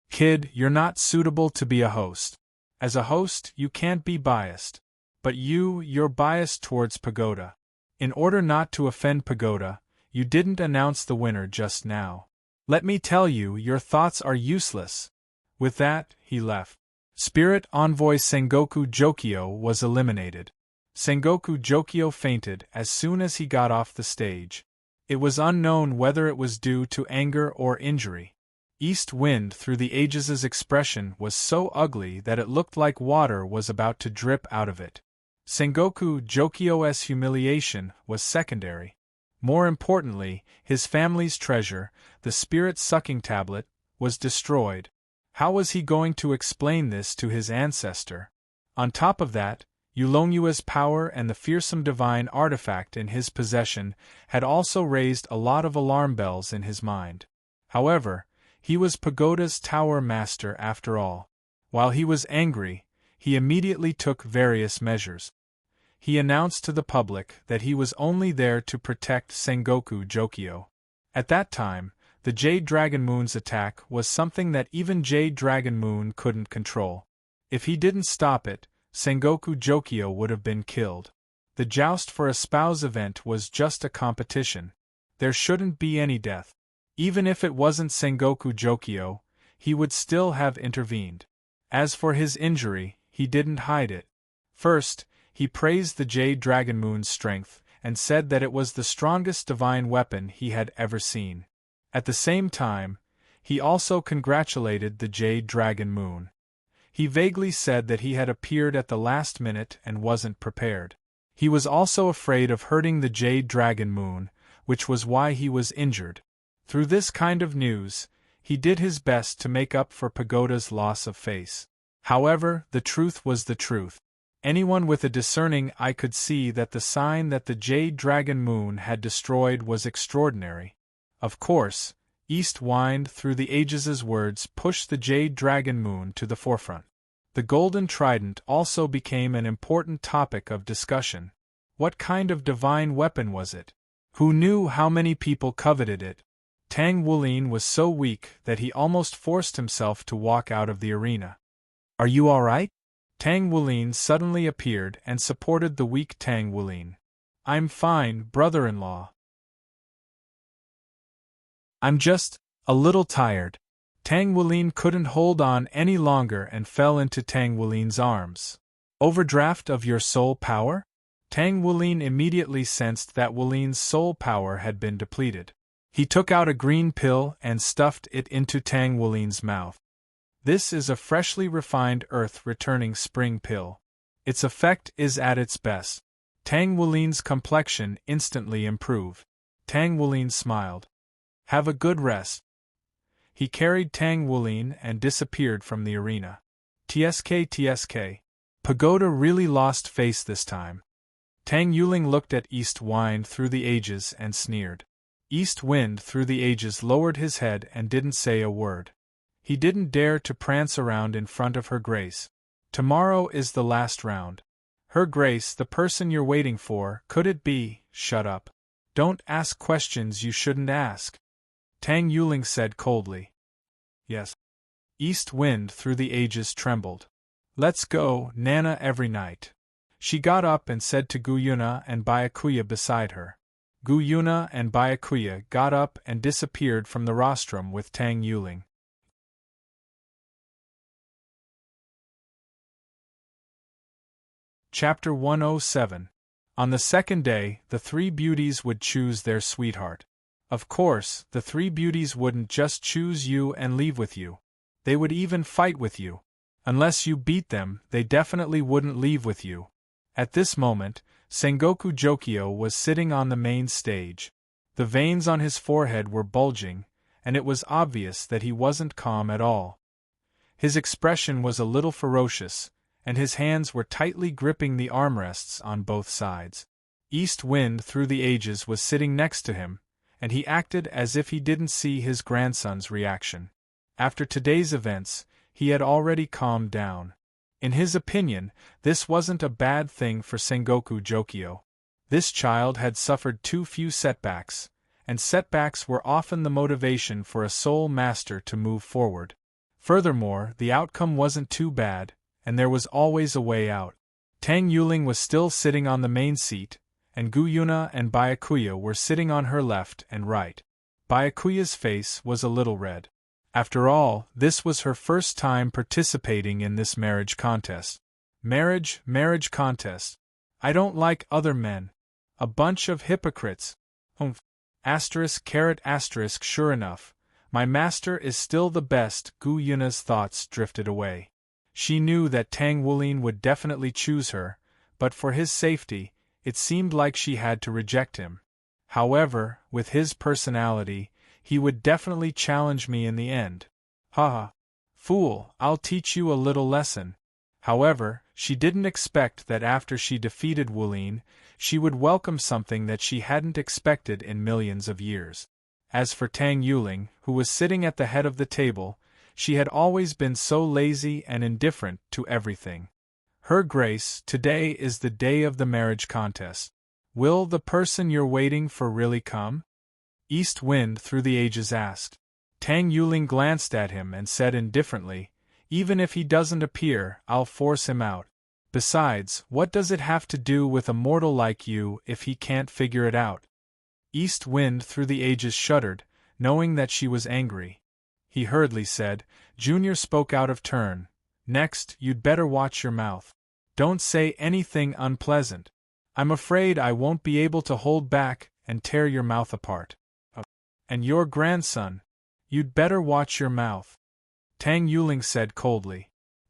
"Kid, you're not suitable to be a host. As a host, you can't be biased. But you're biased towards Pagoda. In order not to offend Pagoda, you didn't announce the winner just now. Let me tell you, your thoughts are useless." With that, he left. Spirit Envoy Sengoku Jokio was eliminated. Sengoku Jokio fainted as soon as he got off the stage. It was unknown whether it was due to anger or injury. East Wind Through the Ages' expression was so ugly that it looked like water was about to drip out of it. Sengoku Jokio's humiliation was secondary. More importantly, his family's treasure, the spirit-sucking tablet, was destroyed. How was he going to explain this to his ancestor? On top of that, Yulongyua's power and the fearsome divine artifact in his possession had also raised a lot of alarm bells in his mind. However, he was Pagoda's tower master after all. While he was angry, he immediately took various measures. He announced to the public that he was only there to protect Sengoku Jokio. At that time, the Jade Dragon Moon's attack was something that even Jade Dragon Moon couldn't control. If he didn't stop it, Sengoku Jokio would have been killed. The Joust for a Spouse event was just a competition. There shouldn't be any death. Even if it wasn't Sengoku Jokio, he would still have intervened. As for his injury, he didn't hide it. First, he praised the Jade Dragon Moon's strength, and said that it was the strongest divine weapon he had ever seen. At the same time, he also congratulated the Jade Dragon Moon. He vaguely said that he had appeared at the last minute and wasn't prepared. He was also afraid of hurting the Jade Dragon Moon, which was why he was injured. Through this kind of news, he did his best to make up for Pagoda's loss of face. However, the truth was the truth. Anyone with a discerning eye could see that the sign that the Jade Dragon Moon had destroyed was extraordinary. Of course, East Wind Through the Ages' words pushed the Jade Dragon Moon to the forefront. The Golden Trident also became an important topic of discussion. What kind of divine weapon was it? Who knew how many people coveted it? Tang Wulin was so weak that he almost forced himself to walk out of the arena. "Are you all right?" Tang Wulin suddenly appeared and supported the weak Tang Wulin. "I'm fine, brother-in-law. I'm just a little tired." Tang Wulin couldn't hold on any longer and fell into Tang Wulin's arms. "Overdraft of your soul power?" Tang Wulin immediately sensed that Wulin's soul power had been depleted. He took out a green pill and stuffed it into Tang Wulin's mouth. This is a freshly refined earth-returning spring pill. Its effect is at its best. Tang Wulin's complexion instantly improved. Tang Wulin smiled. "Have a good rest." He carried Tang Wulin and disappeared from the arena. TSK. Pagoda really lost face this time. Tang Yuling looked at East Wind Through the Ages and sneered. East Wind Through the Ages lowered his head and didn't say a word. He didn't dare to prance around in front of Her Grace. Tomorrow is the last round. Her Grace, the person you're waiting for, could it be? Shut up. Don't ask questions you shouldn't ask. Tang Yuling said coldly. Yes. East Wind Through the Ages trembled. Let's go, Nana every night. She got up and said to Guyuna and Byakuya beside her. Gu Yuna and Byakuya got up and disappeared from the rostrum with Tang Yuling. Chapter 107. On the second day, the three beauties would choose their sweetheart. Of course, the three beauties wouldn't just choose you and leave with you. They would even fight with you. Unless you beat them, they definitely wouldn't leave with you. At this moment, Sengoku Jokio was sitting on the main stage. The veins on his forehead were bulging, and it was obvious that he wasn't calm at all. His expression was a little ferocious, and his hands were tightly gripping the armrests on both sides. East Wind Through the Ages was sitting next to him, and he acted as if he didn't see his grandson's reaction. After today's events, he had already calmed down. In his opinion, this wasn't a bad thing for Sengoku Jokio. This child had suffered too few setbacks, and setbacks were often the motivation for a soul master to move forward. Furthermore, the outcome wasn't too bad, and there was always a way out. Tang Yuling was still sitting on the main seat, and Gu Yuna and Byakuya were sitting on her left and right. Byakuya's face was a little red. After all, this was her first time participating in this marriage contest. Marriage contest. I don't like other men. A bunch of hypocrites. Sure enough, my master is still the best. Gu Yuna's thoughts drifted away. She knew that Tang Yuling would definitely choose her, but for his safety, it seemed like she had to reject him. However, with his personality, he would definitely challenge me in the end. Haha. Fool, I'll teach you a little lesson. However, she didn't expect that after she defeated Yuling, she would welcome something that she hadn't expected in millions of years. As for Tang Yuling, who was sitting at the head of the table, she had always been so lazy and indifferent to everything. Her Grace, today is the day of the marriage contest. Will the person you're waiting for really come? East Wind Through the Ages asked. Tang Yuling glanced at him and said indifferently, even if he doesn't appear, I'll force him out. Besides, what does it have to do with a mortal like you if he can't figure it out? East Wind Through the Ages shuddered, knowing that she was angry. He hurriedly said, Junior spoke out of turn. Next, you'd better watch your mouth. Don't say anything unpleasant. I'm afraid I won't be able to hold back and tear your mouth apart. And your grandson. You'd better watch your mouth. Tang Yuling said coldly.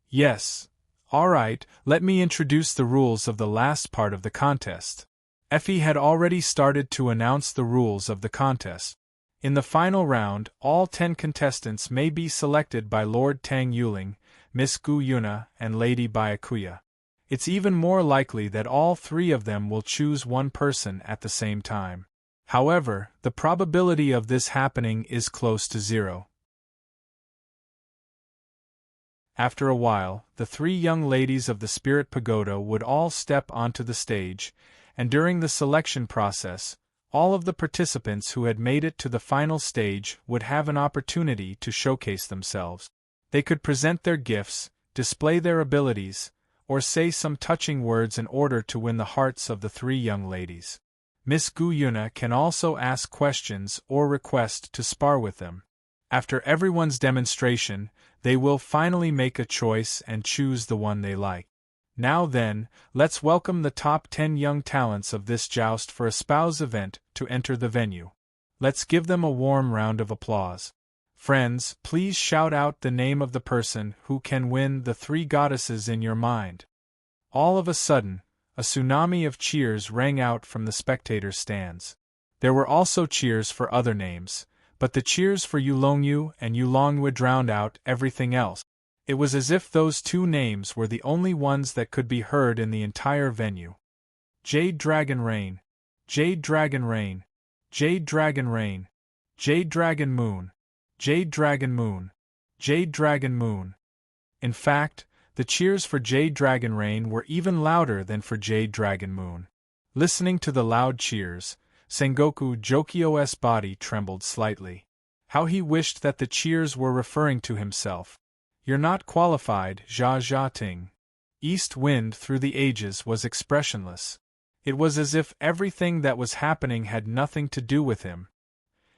Yes. All right, let me introduce the rules of the last part of the contest. Effie had already started to announce the rules of the contest. In the final round, all 10 contestants may be selected by Lord Tang Yuling, Miss Gu Yuna, and Lady Byakuya. It's even more likely that all 3 of them will choose one person at the same time. However, the probability of this happening is close to 0. After a while, the 3 young ladies of the Spirit Pagoda would all step onto the stage, and during the selection process, all of the participants who had made it to the final stage would have an opportunity to showcase themselves. They could present their gifts, display their abilities, or say some touching words in order to win the hearts of the 3 young ladies. Miss Gu Yuna can also ask questions or request to spar with them. After everyone's demonstration, they will finally make a choice and choose the one they like. Now then, let's welcome the top 10 young talents of this Joust for a Spouse event to enter the venue. Let's give them a warm round of applause. Friends, please shout out the name of the person who can win the 3 goddesses in your mind. All of a sudden, a tsunami of cheers rang out from the spectators' stands. There were also cheers for other names, but the cheers for Yulongyu and Yulongwa drowned out everything else. It was as if those 2 names were the only ones that could be heard in the entire venue. Jade Dragon Rain, Jade Dragon Rain, Jade Dragon Rain, Jade Dragon Moon, Jade Dragon Moon, Jade Dragon Moon. In fact, the cheers for Jade Dragon Rain were even louder than for Jade Dragon Moon. Listening to the loud cheers, Sengoku Jokio's body trembled slightly. How he wished that the cheers were referring to himself. You're not qualified, Jia Ting. East Wind Through the Ages was expressionless. It was as if everything that was happening had nothing to do with him.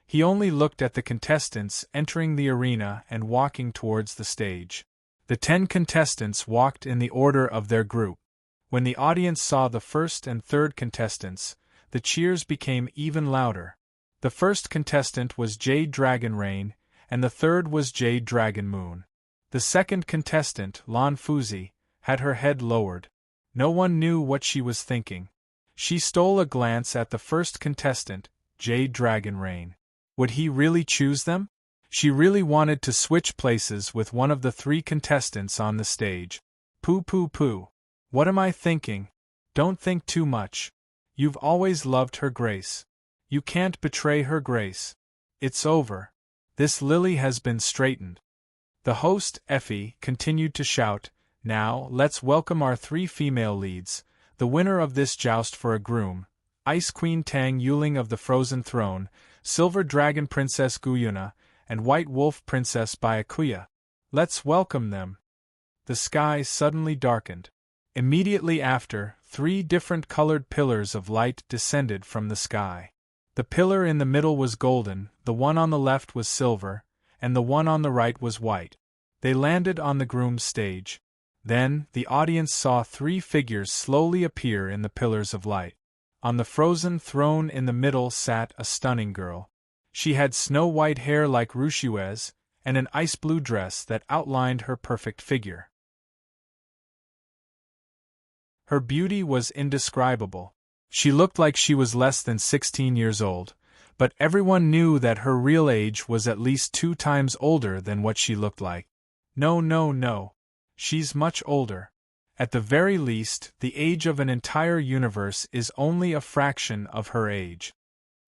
He only looked at the contestants entering the arena and walking towards the stage. The 10 contestants walked in the order of their group. When the audience saw the first and third contestants, the cheers became even louder. The first contestant was Jade Dragon Rain, and the third was Jade Dragon Moon. The second contestant, Lan Fuzi, had her head lowered. No one knew what she was thinking. She stole a glance at the first contestant, Jade Dragon Rain. Would he really choose them? She really wanted to switch places with one of the 3 contestants on the stage. Pooh. What am I thinking? Don't think too much. You've always loved her grace. You can't betray her grace. It's over. This lily has been straightened. The host, Effie, continued to shout, "Now, let's welcome our 3 female leads, the winner of this joust for a groom, Ice Queen Tang Yuling of the Frozen Throne, Silver Dragon Princess Gu Yuna, and White Wolf Princess Byakuya. Let's welcome them." The sky suddenly darkened. Immediately after, 3 different colored pillars of light descended from the sky. The pillar in the middle was golden, the one on the left was silver, and the one on the right was white. They landed on the groom's stage. Then, the audience saw 3 figures slowly appear in the pillars of light. On the frozen throne in the middle sat a stunning girl. She had snow-white hair like Rushiue's, and an ice-blue dress that outlined her perfect figure. Her beauty was indescribable. She looked like she was less than 16 years old, but everyone knew that her real age was at least 2 times older than what she looked like. No. She's much older. At the very least, the age of an entire universe is only a fraction of her age.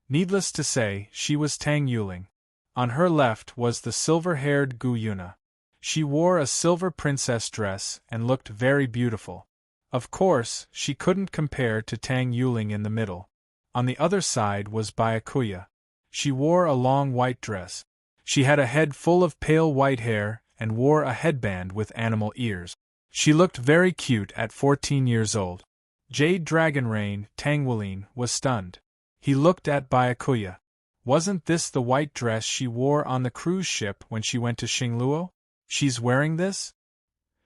Needless to say, she was Tang Yuling. On her left was the silver-haired Gu Yuna. She wore a silver princess dress and looked very beautiful. Of course, she couldn't compare to Tang Yuling in the middle. On the other side was Byakuya. She wore a long white dress. She had a head full of pale white hair and wore a headband with animal ears. She looked very cute at 14 years old. Jade Dragon Rain, Tang Yuling, was stunned. He looked at Byakuya. Wasn't this the white dress she wore on the cruise ship when she went to Xingluo? She's wearing this?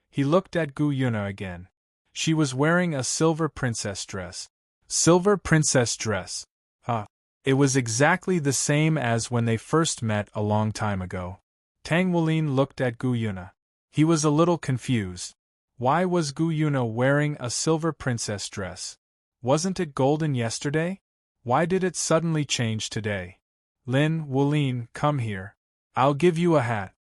He looked at Gu Yuna again. She was wearing a silver princess dress. Silver princess dress. It was exactly the same as when they first met a long time ago. Tang Yuling looked at Gu Yuna. He was a little confused. Why was Gu Yuna wearing a silver princess dress? Wasn't it golden yesterday? Why did it suddenly change today? Lin, Yuling, come here. I'll give you a hat.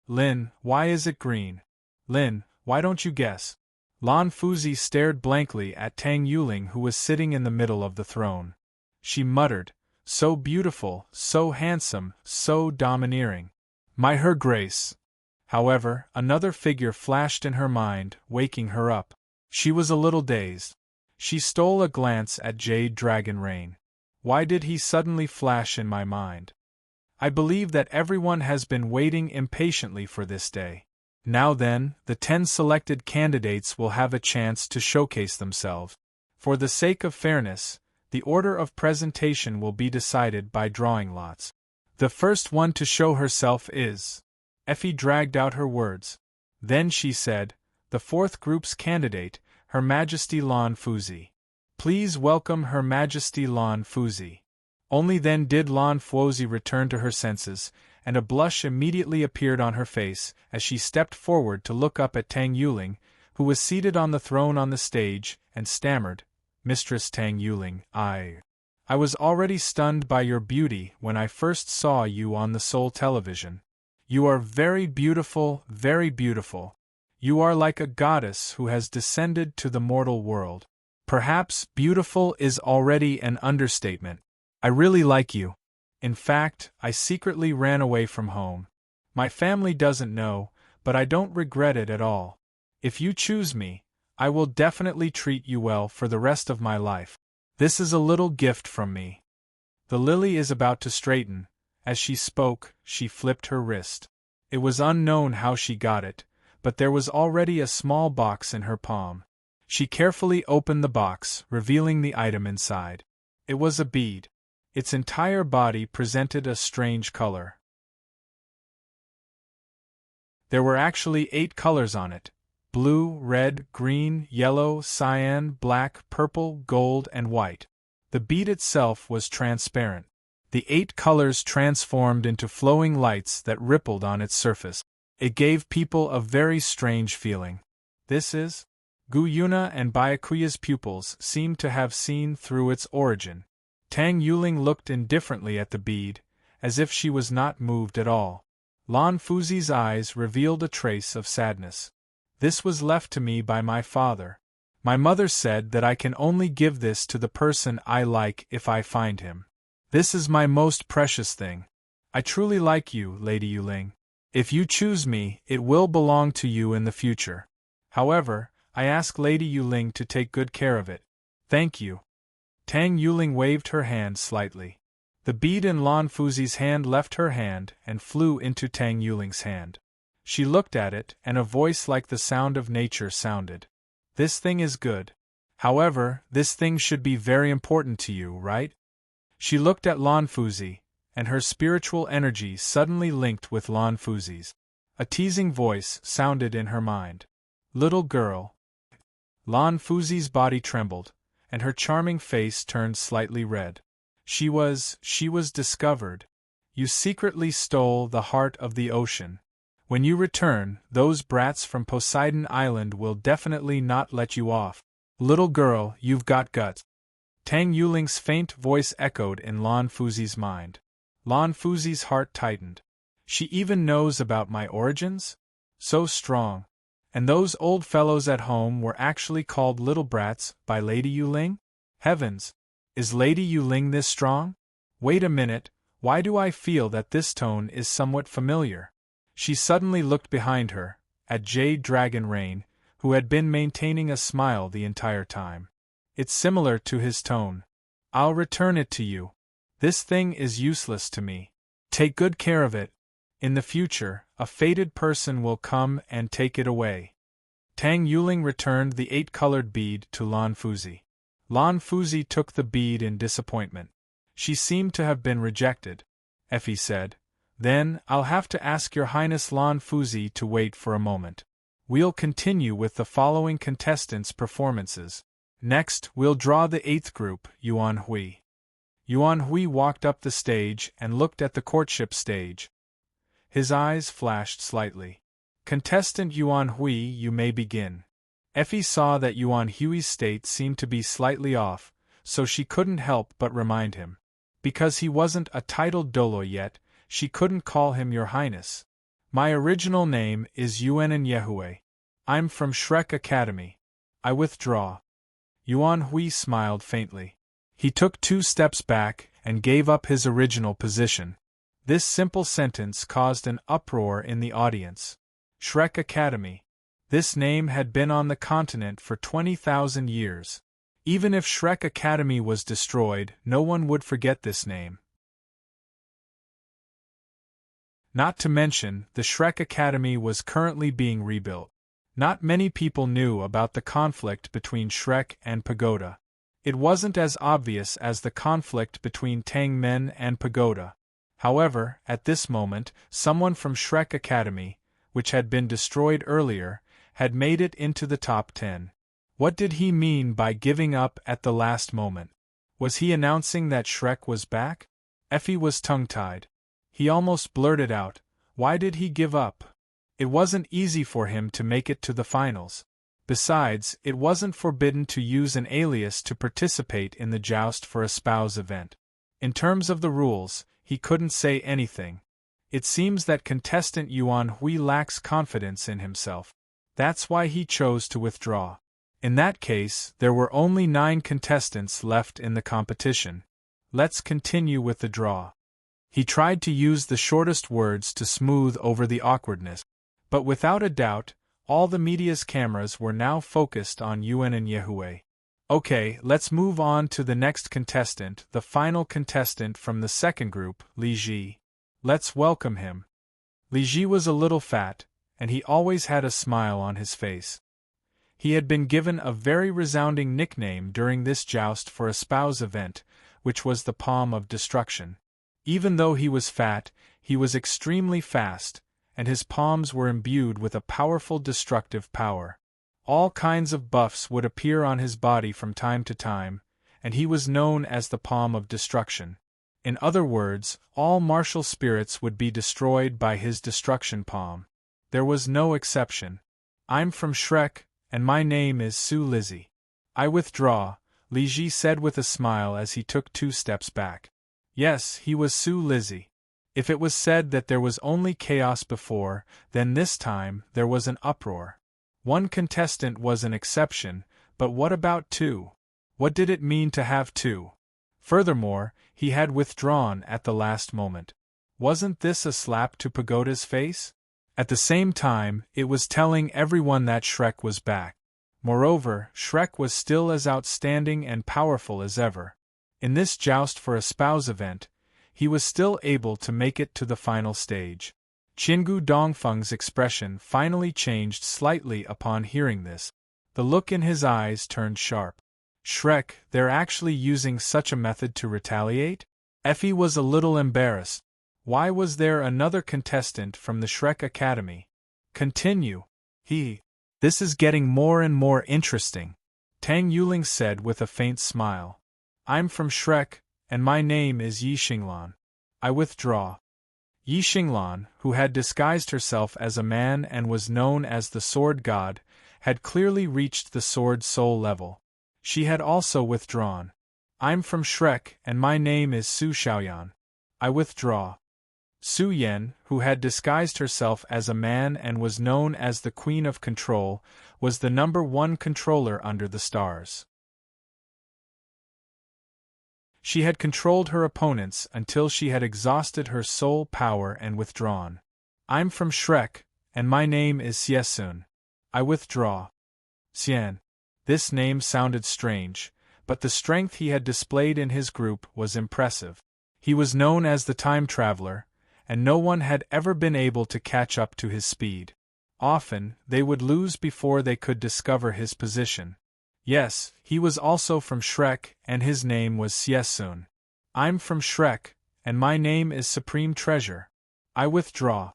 Lin, why is it green? Lin, why don't you guess? Lan Fuzi stared blankly at Tang Yuling, who was sitting in the middle of the throne. She muttered, "So beautiful, so handsome, so domineering. Her grace." However, another figure flashed in her mind, waking her up. She was a little dazed. She stole a glance at Jade Dragon Rain. Why did he suddenly flash in my mind? I believe that everyone has been waiting impatiently for this day. Now then, the 10 selected candidates will have a chance to showcase themselves. For the sake of fairness, the order of presentation will be decided by drawing lots. The first one to show herself is... Effie dragged out her words. Then she said, "The 4th group's candidate, Her Majesty Lan Fuzi. Please welcome Her Majesty Lan Fuzi." Only then did Lan Fuzi return to her senses, and a blush immediately appeared on her face as she stepped forward to look up at Tang Yuling, who was seated on the throne on the stage, and stammered, "Mistress Tang Yuling, I was already stunned by your beauty when I first saw you on the Seoul television. You are very beautiful, very beautiful. You are like a goddess who has descended to the mortal world. Perhaps beautiful is already an understatement. I really like you. In fact, I secretly ran away from home. My family doesn't know, but I don't regret it at all. If you choose me, I will definitely treat you well for the rest of my life. This is a little gift from me." The lily is about to straighten. As she spoke, she flipped her wrist. It was unknown how she got it, but there was already a small box in her palm. She carefully opened the box, revealing the item inside. It was a bead. Its entire body presented a strange color. There were actually 8 colors on it: blue, red, green, yellow, cyan, black, purple, gold, and white. The bead itself was transparent. The 8 colors transformed into flowing lights that rippled on its surface. It gave people a very strange feeling. This is? Gu Yuna and Byakuya's pupils seemed to have seen through its origin. Tang Yuling looked indifferently at the bead, as if she was not moved at all. Lan Fuzi's eyes revealed a trace of sadness. This was left to me by my father. My mother said that I can only give this to the person I like if I find him. This is my most precious thing. I truly like you, Lady Yuling. If you choose me, it will belong to you in the future. However, I ask Lady Yuling to take good care of it. Thank you. Tang Yuling waved her hand slightly. The bead in Lan Fuzi's hand left her hand and flew into Tang Yuling's hand. She looked at it, and a voice like the sound of nature sounded. This thing is good. However, this thing should be very important to you, right? She looked at Lan Fuzi, and her spiritual energy suddenly linked with Lan Fuzi's. A teasing voice sounded in her mind. Little girl. Lan Fuzi's body trembled, and her charming face turned slightly red. She was discovered. You secretly stole the heart of the ocean. When you return, those brats from Poseidon Island will definitely not let you off. Little girl, you've got guts. Tang Yuling's faint voice echoed in Lan Fuzi's mind. Lan Fuzi's heart tightened. She even knows about my origins? So strong. And those old fellows at home were actually called little brats by Lady Yuling? Heavens! Is Lady Yuling this strong? Wait a minute, why do I feel that this tone is somewhat familiar? She suddenly looked behind her, at Jade Dragon Rain, who had been maintaining a smile the entire time. It's similar to his tone. I'll return it to you. This thing is useless to me. Take good care of it. In the future, a fated person will come and take it away. Tang Yuling returned the 8-colored bead to Lan Fuzi. Lan Fuzi took the bead in disappointment. She seemed to have been rejected. Effie said, "Then, I'll have to ask Your Highness Lan Fuzi to wait for a moment. We'll continue with the following contestants' performances. Next, we'll draw the 8th group, Yuan Hui." Yuan Hui walked up the stage and looked at the courtship stage. His eyes flashed slightly. "Contestant Yuan Hui, you may begin." Effie saw that Yuan Hui's state seemed to be slightly off, so she couldn't help but remind him. Because he wasn't a titled dolo yet, she couldn't call him Your Highness. "My original name is Yuan Yehue. I'm from Shrek Academy. I withdraw." Yuan Hui smiled faintly. He took 2 steps back and gave up his original position. This simple sentence caused an uproar in the audience. Shrek Academy. This name had been on the continent for 20,000 years. Even if Shrek Academy was destroyed, no one would forget this name. Not to mention, the Shrek Academy was currently being rebuilt. Not many people knew about the conflict between Shrek and Pagoda. It wasn't as obvious as the conflict between Tang Men and Pagoda. However, at this moment, someone from Shrek Academy, which had been destroyed earlier, had made it into the top 10. What did he mean by giving up at the last moment? Was he announcing that Shrek was back? Effie was tongue-tied. He almost blurted out, "Why did he give up?" It wasn't easy for him to make it to the finals. Besides, it wasn't forbidden to use an alias to participate in the Joust for a Spouse event. In terms of the rules, he couldn't say anything. It seems that contestant Yuan Hui lacks confidence in himself. That's why he chose to withdraw. In that case, there were only 9 contestants left in the competition. Let's continue with the draw. He tried to use the shortest words to smooth over the awkwardness. But without a doubt, all the media's cameras were now focused on Yuan and Yehue. Okay, let's move on to the next contestant, the final contestant from the second group, Li Ji. Let's welcome him. Li Ji was a little fat, and he always had a smile on his face. He had been given a very resounding nickname during this joust for a spouse event, which was the Palm of Destruction. Even though he was fat, he was extremely fast, and his palms were imbued with a powerful destructive power. All kinds of buffs would appear on his body from time to time, and he was known as the Palm of Destruction. In other words, all martial spirits would be destroyed by his destruction palm. There was no exception. "I'm from Shrek, and my name is Su Lizzie. I withdraw," Li Ji said with a smile as he took 2 steps back. Yes, he was Su Lizzie. If it was said that there was only chaos before, then this time there was an uproar. One contestant was an exception, but what about 2? What did it mean to have 2? Furthermore, he had withdrawn at the last moment. Wasn't this a slap to Pagoda's face? At the same time, it was telling everyone that Shrek was back. Moreover, Shrek was still as outstanding and powerful as ever. In this joust for a spouse event, he was still able to make it to the final stage. Qingu Dongfeng's expression finally changed slightly upon hearing this. The look in his eyes turned sharp. Shrek, they're actually using such a method to retaliate? Effie was a little embarrassed. Why was there another contestant from the Shrek Academy? Continue. This is getting more and more interesting, Tang Yuling said with a faint smile. I'm from Shrek, and my name is Yi Xinglan. I withdraw. Yi Xinglan, who had disguised herself as a man and was known as the Sword God, had clearly reached the Sword Soul level. She had also withdrawn. I'm from Shrek, and my name is Su Xiaoyan. I withdraw. Su Yan, who had disguised herself as a man and was known as the Queen of Control, was the #1 controller under the stars. She had controlled her opponents until she had exhausted her soul power and withdrawn. I'm from Shrek, and my name is Xiesun. I withdraw. Xian. This name sounded strange, but the strength he had displayed in his group was impressive. He was known as the Time Traveler, and no one had ever been able to catch up to his speed. Often, they would lose before they could discover his position. Yes, he was also from Shrek, and his name was Xiesun. I'm from Shrek, and my name is Supreme Treasure. I withdraw.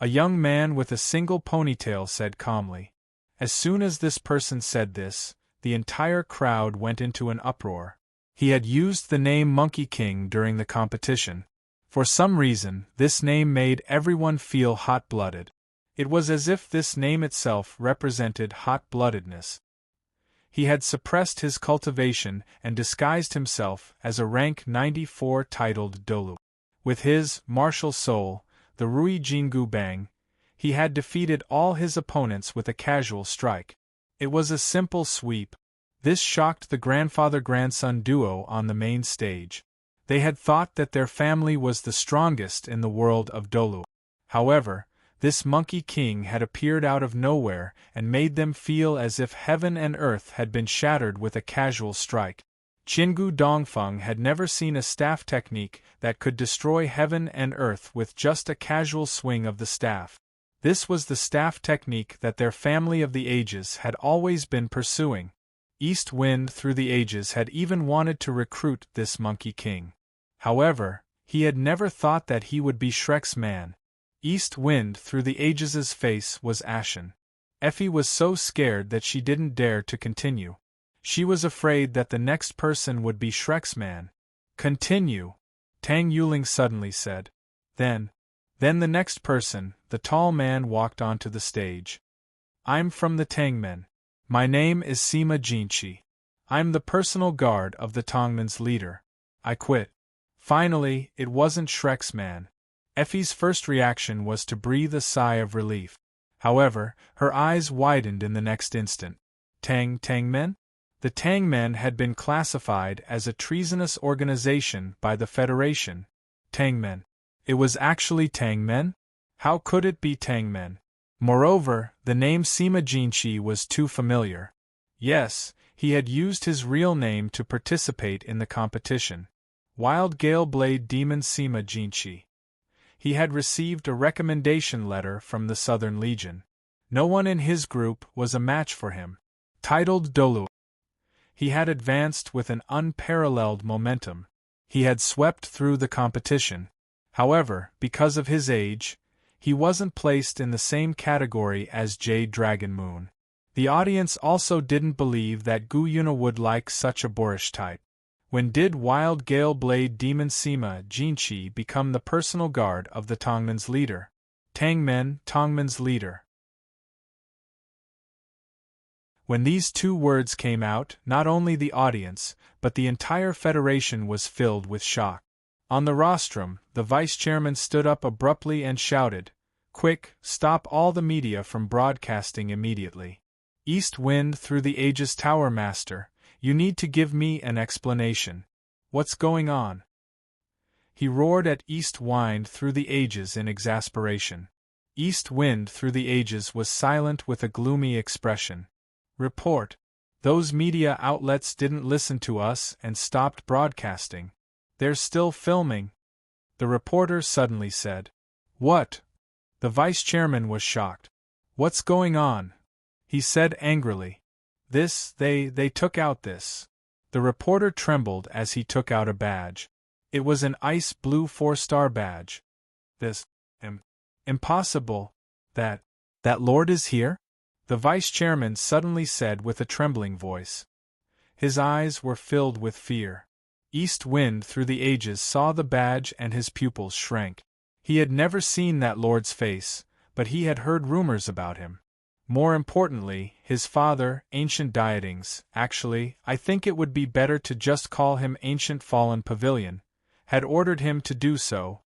A young man with a single ponytail said calmly. As soon as this person said this, the entire crowd went into an uproar. He had used the name Monkey King during the competition. For some reason, this name made everyone feel hot-blooded. It was as if this name itself represented hot-bloodedness. He had suppressed his cultivation and disguised himself as a rank 94 titled Dolu. With his martial soul, the Rui Jingu Bang, he had defeated all his opponents with a casual strike. It was a simple sweep. This shocked the grandfather-grandson duo on the main stage. They had thought that their family was the strongest in the world of Dolu. However, this Monkey King had appeared out of nowhere and made them feel as if heaven and earth had been shattered with a casual strike. Qingu Dongfeng had never seen a staff technique that could destroy heaven and earth with just a casual swing of the staff. This was the staff technique that their family of the ages had always been pursuing. East Wind through the ages had even wanted to recruit this Monkey King. However, he had never thought that he would be Shrek's man. East Wind through the ages' face was ashen. Effie was so scared that she didn't dare to continue. She was afraid that the next person would be Shrek's man. Continue, Tang Yuling suddenly said. Then the next person, the tall man, walked onto the stage. I'm from the Tangmen. My name is Sima Jinchi. I'm the personal guard of the Tongmen's leader. I quit. Finally, it wasn't Shrek's man. Effie's first reaction was to breathe a sigh of relief. However, her eyes widened in the next instant. Tangmen? The Tangmen had been classified as a treasonous organization by the Federation. Tangmen. It was actually Tangmen? How could it be Tangmen? Moreover, the name Sima Jinchi was too familiar. Yes, he had used his real name to participate in the competition. Wild Gale Blade Demon Sima Jinchi. He had received a recommendation letter from the Southern Legion. No one in his group was a match for him. Titled Dolu. He had advanced with an unparalleled momentum. He had swept through the competition. However, because of his age, he wasn't placed in the same category as Jade Dragon Moon. The audience also didn't believe that Gu Yuna would like such a boorish type. When did Wild Gale Blade Demon Sima Jinchi become the personal guard of the Tongmen's leader? Tongmen's leader. When these two words came out, not only the audience, but the entire federation was filled with shock. On the rostrum, the vice-chairman stood up abruptly and shouted, "Quick, stop all the media from broadcasting immediately. East Wind through the Ages Tower Master, you need to give me an explanation. What's going on?" He roared at East Wind through the Ages in exasperation. East Wind through the Ages was silent with a gloomy expression. "Report. Those media outlets didn't listen to us and stopped broadcasting. They're still filming," the reporter suddenly said. "What?" The vice-chairman was shocked. "What's going on?" he said angrily. They took out this." The reporter trembled as he took out a badge. It was an ice blue 4-star badge. "This, impossible. That Lord is here?" the vice-chairman suddenly said with a trembling voice. His eyes were filled with fear. East Wind through the Ages saw the badge and his pupils shrank. He had never seen that Lord's face, but he had heard rumors about him. More importantly, his father, Ancient Dietings, actually, I think it would be better to just call him Ancient Fallen Pavilion, had ordered him to do so.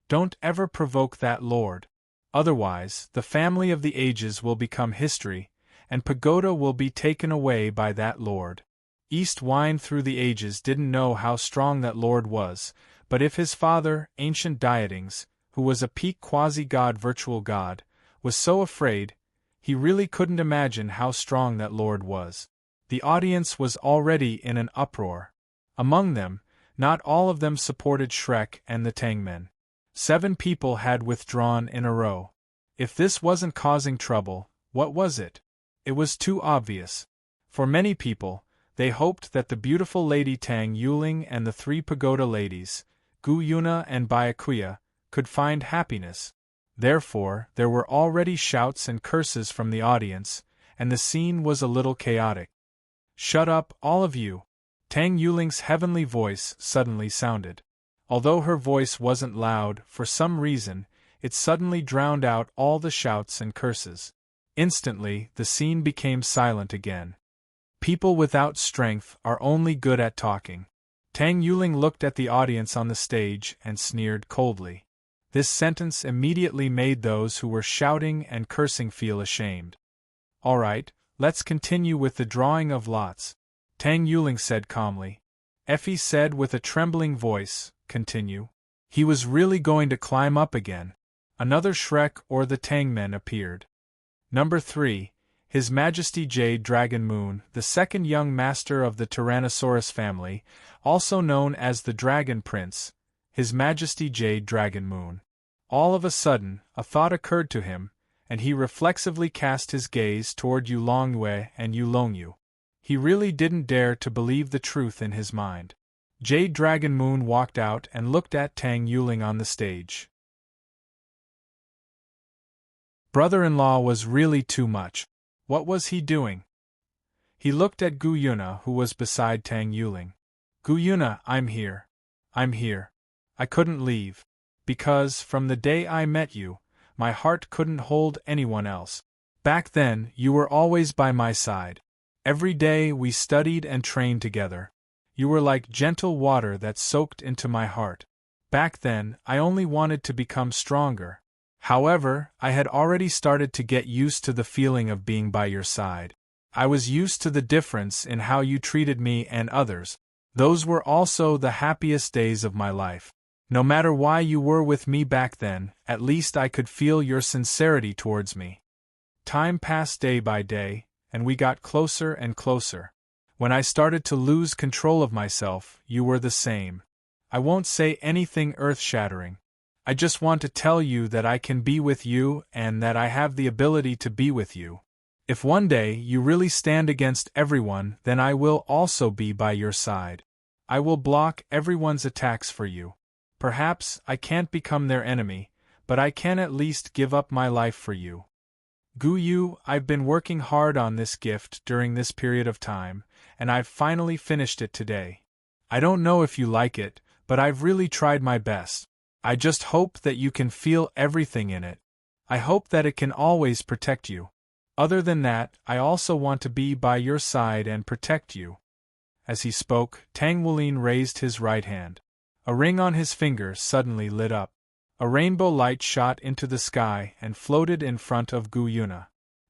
"Don't ever provoke that Lord. Otherwise, the family of the Ages will become history, and Pagoda will be taken away by that Lord." East Wind through the Ages didn't know how strong that Lord was, but if his father, Ancient Dietings, who was a peak quasi-god virtual god, was so afraid, he really couldn't imagine how strong that Lord was. The audience was already in an uproar. Among them, not all of them supported Shrek and the Tangmen. 7 people had withdrawn in a row. If this wasn't causing trouble, what was it? It was too obvious. For many people, they hoped that the beautiful Lady Tang Yuling and the 3 pagoda ladies, Gu Yuna and Byakuya, could find happiness. Therefore, there were already shouts and curses from the audience, and the scene was a little chaotic. "Shut up, all of you!" Tang Yuling's heavenly voice suddenly sounded. Although her voice wasn't loud, for some reason, it suddenly drowned out all the shouts and curses. Instantly, the scene became silent again. "People without strength are only good at talking." Tang Yuling looked at the audience on the stage and sneered coldly. This sentence immediately made those who were shouting and cursing feel ashamed. "All right, let's continue with the drawing of lots," Tang Yuling said calmly. Effie said with a trembling voice, "Continue." He was really going to climb up again. Another Shrek or the Tangmen appeared. Number 3, His Majesty Jade Dragon Moon, the second young master of the Tyrannosaurus family, also known as the Dragon Prince, His Majesty Jade Dragon Moon. All of a sudden, a thought occurred to him, and he reflexively cast his gaze toward Yulongyue and Yulongyu. He really didn't dare to believe the truth in his mind. Jade Dragon Moon walked out and looked at Tang Yuling on the stage. Brother-in-law was really too much. What was he doing? He looked at Gu Yuna, who was beside Tang Yuling. "Gu Yuna, I'm here. I'm here. I couldn't leave. Because, from the day I met you, my heart couldn't hold anyone else. Back then, you were always by my side. Every day we studied and trained together. You were like gentle water that soaked into my heart. Back then, I only wanted to become stronger. However, I had already started to get used to the feeling of being by your side. I was used to the difference in how you treated me and others. Those were also the happiest days of my life. No matter why you were with me back then, at least I could feel your sincerity towards me." Time passed day by day, and we got closer and closer. When I started to lose control of myself, you were the same. I won't say anything earth-shattering. I just want to tell you that I can be with you and that I have the ability to be with you. If one day you really stand against everyone, then I will also be by your side. I will block everyone's attacks for you. Perhaps I can't become their enemy, but I can at least give up my life for you. Gu Yu, I've been working hard on this gift during this period of time, and I've finally finished it today. I don't know if you like it, but I've really tried my best. I just hope that you can feel everything in it. I hope that it can always protect you. Other than that, I also want to be by your side and protect you. As he spoke, Tang Wulin raised his right hand. A ring on his finger suddenly lit up. A rainbow light shot into the sky and floated in front of Gu Yuna.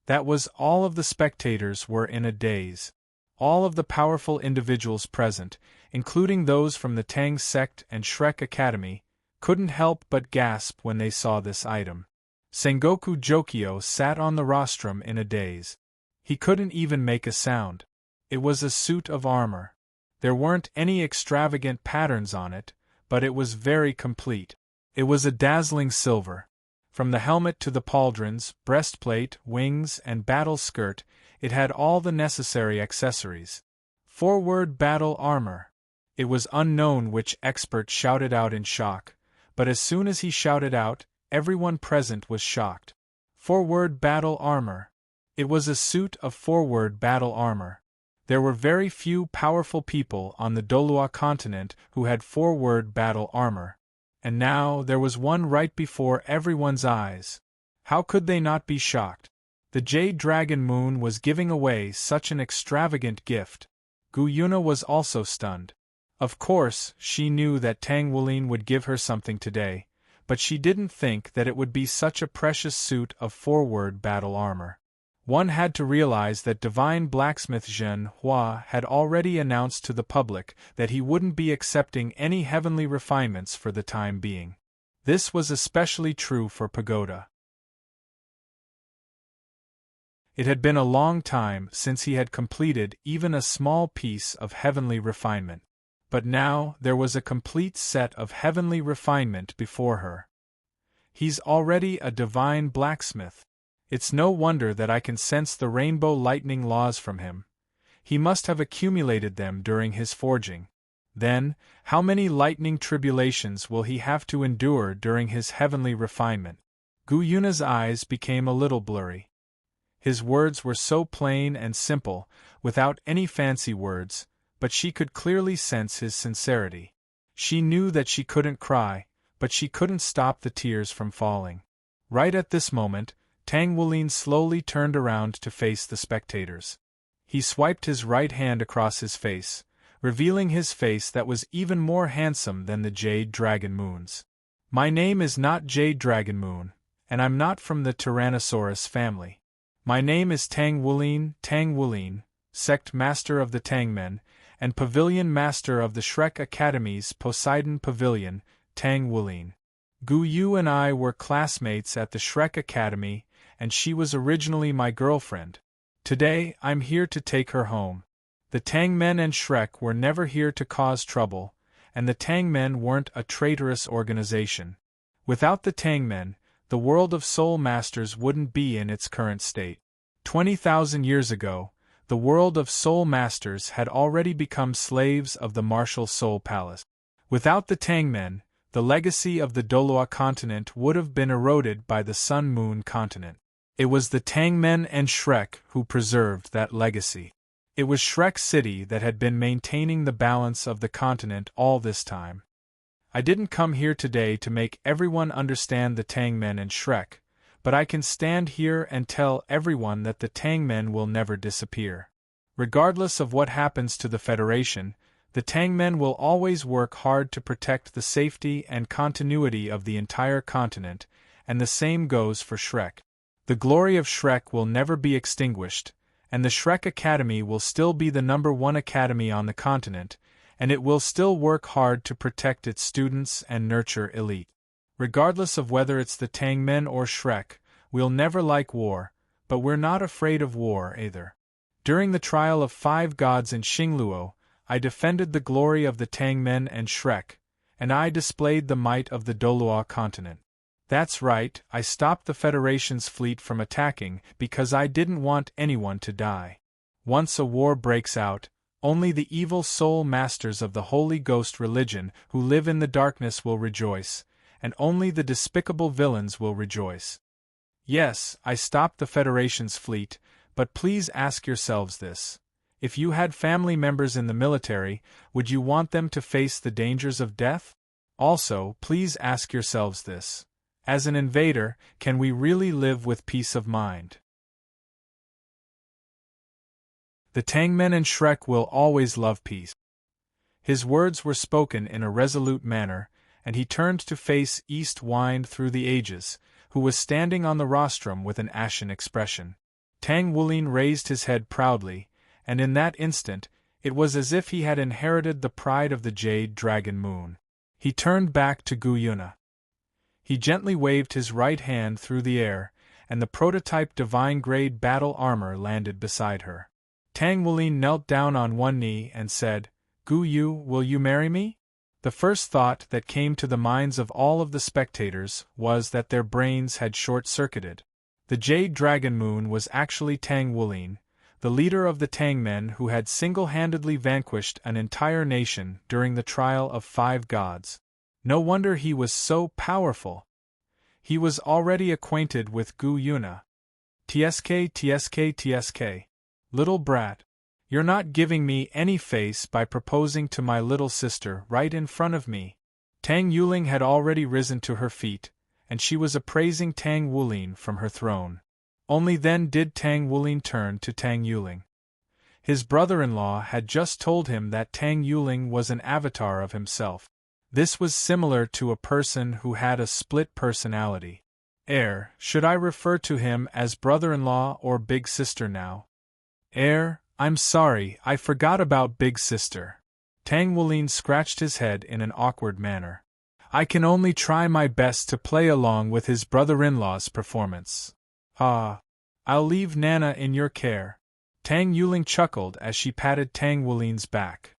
That was all of the spectators were in a daze. All of the powerful individuals present, including those from the Tang sect and Shrek Academy, couldn't help but gasp when they saw this item. Sengoku Jokio sat on the rostrum in a daze. He couldn't even make a sound. It was a suit of armor. There weren't any extravagant patterns on it, but it was very complete. It was a dazzling silver. From the helmet to the pauldrons, breastplate, wings, and battle skirt, it had all the necessary accessories. Forward battle armor. It was unknown which expert shouted out in shock, but as soon as he shouted out, everyone present was shocked. Forward battle armor. It was a suit of forward battle armor. There were very few powerful people on the Dolua continent who had forward battle armor. And now there was one right before everyone's eyes. How could they not be shocked? The Jade Dragon Moon was giving away such an extravagant gift. Gu Yuna was also stunned. Of course, she knew that Tang Wulin would give her something today, but she didn't think that it would be such a precious suit of forward battle armor. One had to realize that Divine Blacksmith Zhen Hua had already announced to the public that he wouldn't be accepting any heavenly refinements for the time being. This was especially true for Pagoda. It had been a long time since he had completed even a small piece of heavenly refinement. But now there was a complete set of heavenly refinement before her. He's already a divine blacksmith. It's no wonder that I can sense the rainbow lightning laws from him. He must have accumulated them during his forging. Then, how many lightning tribulations will he have to endure during his heavenly refinement? Gu Yuna's eyes became a little blurry. His words were so plain and simple, without any fancy words, but she could clearly sense his sincerity. She knew that she couldn't cry, but she couldn't stop the tears from falling. Right at this moment, Tang Wulin slowly turned around to face the spectators. He swiped his right hand across his face, revealing his face that was even more handsome than the Jade Dragon Moon's. My name is not Jade Dragon Moon, and I'm not from the Tyrannosaurus family. My name is Tang Wulin, Sect Master of the Tangmen, and Pavilion Master of the Shrek Academy's Poseidon Pavilion, Tang Wulin. Gu Yu and I were classmates at the Shrek Academy, and she was originally my girlfriend. Today, I'm here to take her home. The Tangmen and Shrek were never here to cause trouble, and the Tangmen weren't a traitorous organization. Without the Tangmen, the world of Soul Masters wouldn't be in its current state. 20,000 years ago, the world of Soul Masters had already become slaves of the martial Soul Palace. Without the Tangmen, the legacy of the Dolua continent would have been eroded by the Sun-Moon continent. It was the Tangmen and Shrek who preserved that legacy. It was Shrek City that had been maintaining the balance of the continent all this time. I didn't come here today to make everyone understand the Tangmen and Shrek, but I can stand here and tell everyone that the Tangmen will never disappear. Regardless of what happens to the Federation, the Tangmen will always work hard to protect the safety and continuity of the entire continent, and the same goes for Shrek. The glory of Shrek will never be extinguished, and the Shrek Academy will still be the #1 academy on the continent, and it will still work hard to protect its students and nurture elite. Regardless of whether it's the Tangmen or Shrek, we'll never like war, but we're not afraid of war either. During the trial of 5 gods in Xingluo, I defended the glory of the Tangmen and Shrek, and I displayed the might of the Dolua continent. That's right, I stopped the Federation's fleet from attacking because I didn't want anyone to die. Once a war breaks out, only the evil soul masters of the Holy Ghost religion who live in the darkness will rejoice, and only the despicable villains will rejoice. Yes, I stopped the Federation's fleet, but please ask yourselves this. If you had family members in the military, would you want them to face the dangers of death? Also, please ask yourselves this. As an invader, can we really live with peace of mind? The Tangmen and Shrek will always love peace. His words were spoken in a resolute manner, and he turned to face East Wind through the ages, who was standing on the rostrum with an ashen expression. Tang Wulin raised his head proudly, and in that instant, it was as if he had inherited the pride of the Jade Dragon Moon. He turned back to Gu Yuna. He gently waved his right hand through the air, and the prototype divine-grade battle armor landed beside her. Tang Wulin knelt down on one knee and said, "Gu Yu, will you marry me?" The first thought that came to the minds of all of the spectators was that their brains had short-circuited. The Jade Dragon Moon was actually Tang Wulin, the leader of the Tangmen who had single-handedly vanquished an entire nation during the trial of 5 gods. No wonder he was so powerful. He was already acquainted with Gu Yuna. Tsk. Little brat. You're not giving me any face by proposing to my little sister right in front of me. Tang Yuling had already risen to her feet, and she was appraising Tang Wulin from her throne. Only then did Tang Wulin turn to Tang Yuling. His brother-in-law had just told him that Tang Yuling was an avatar of himself. This was similar to a person who had a split personality. Should I refer to him as brother-in-law or big sister now? I'm sorry, I forgot about big sister. Tang Wulin scratched his head in an awkward manner. I can only try my best to play along with his brother-in-law's performance. I'll leave Nana in your care. Tang Yuling chuckled as she patted Tang Wulin's back.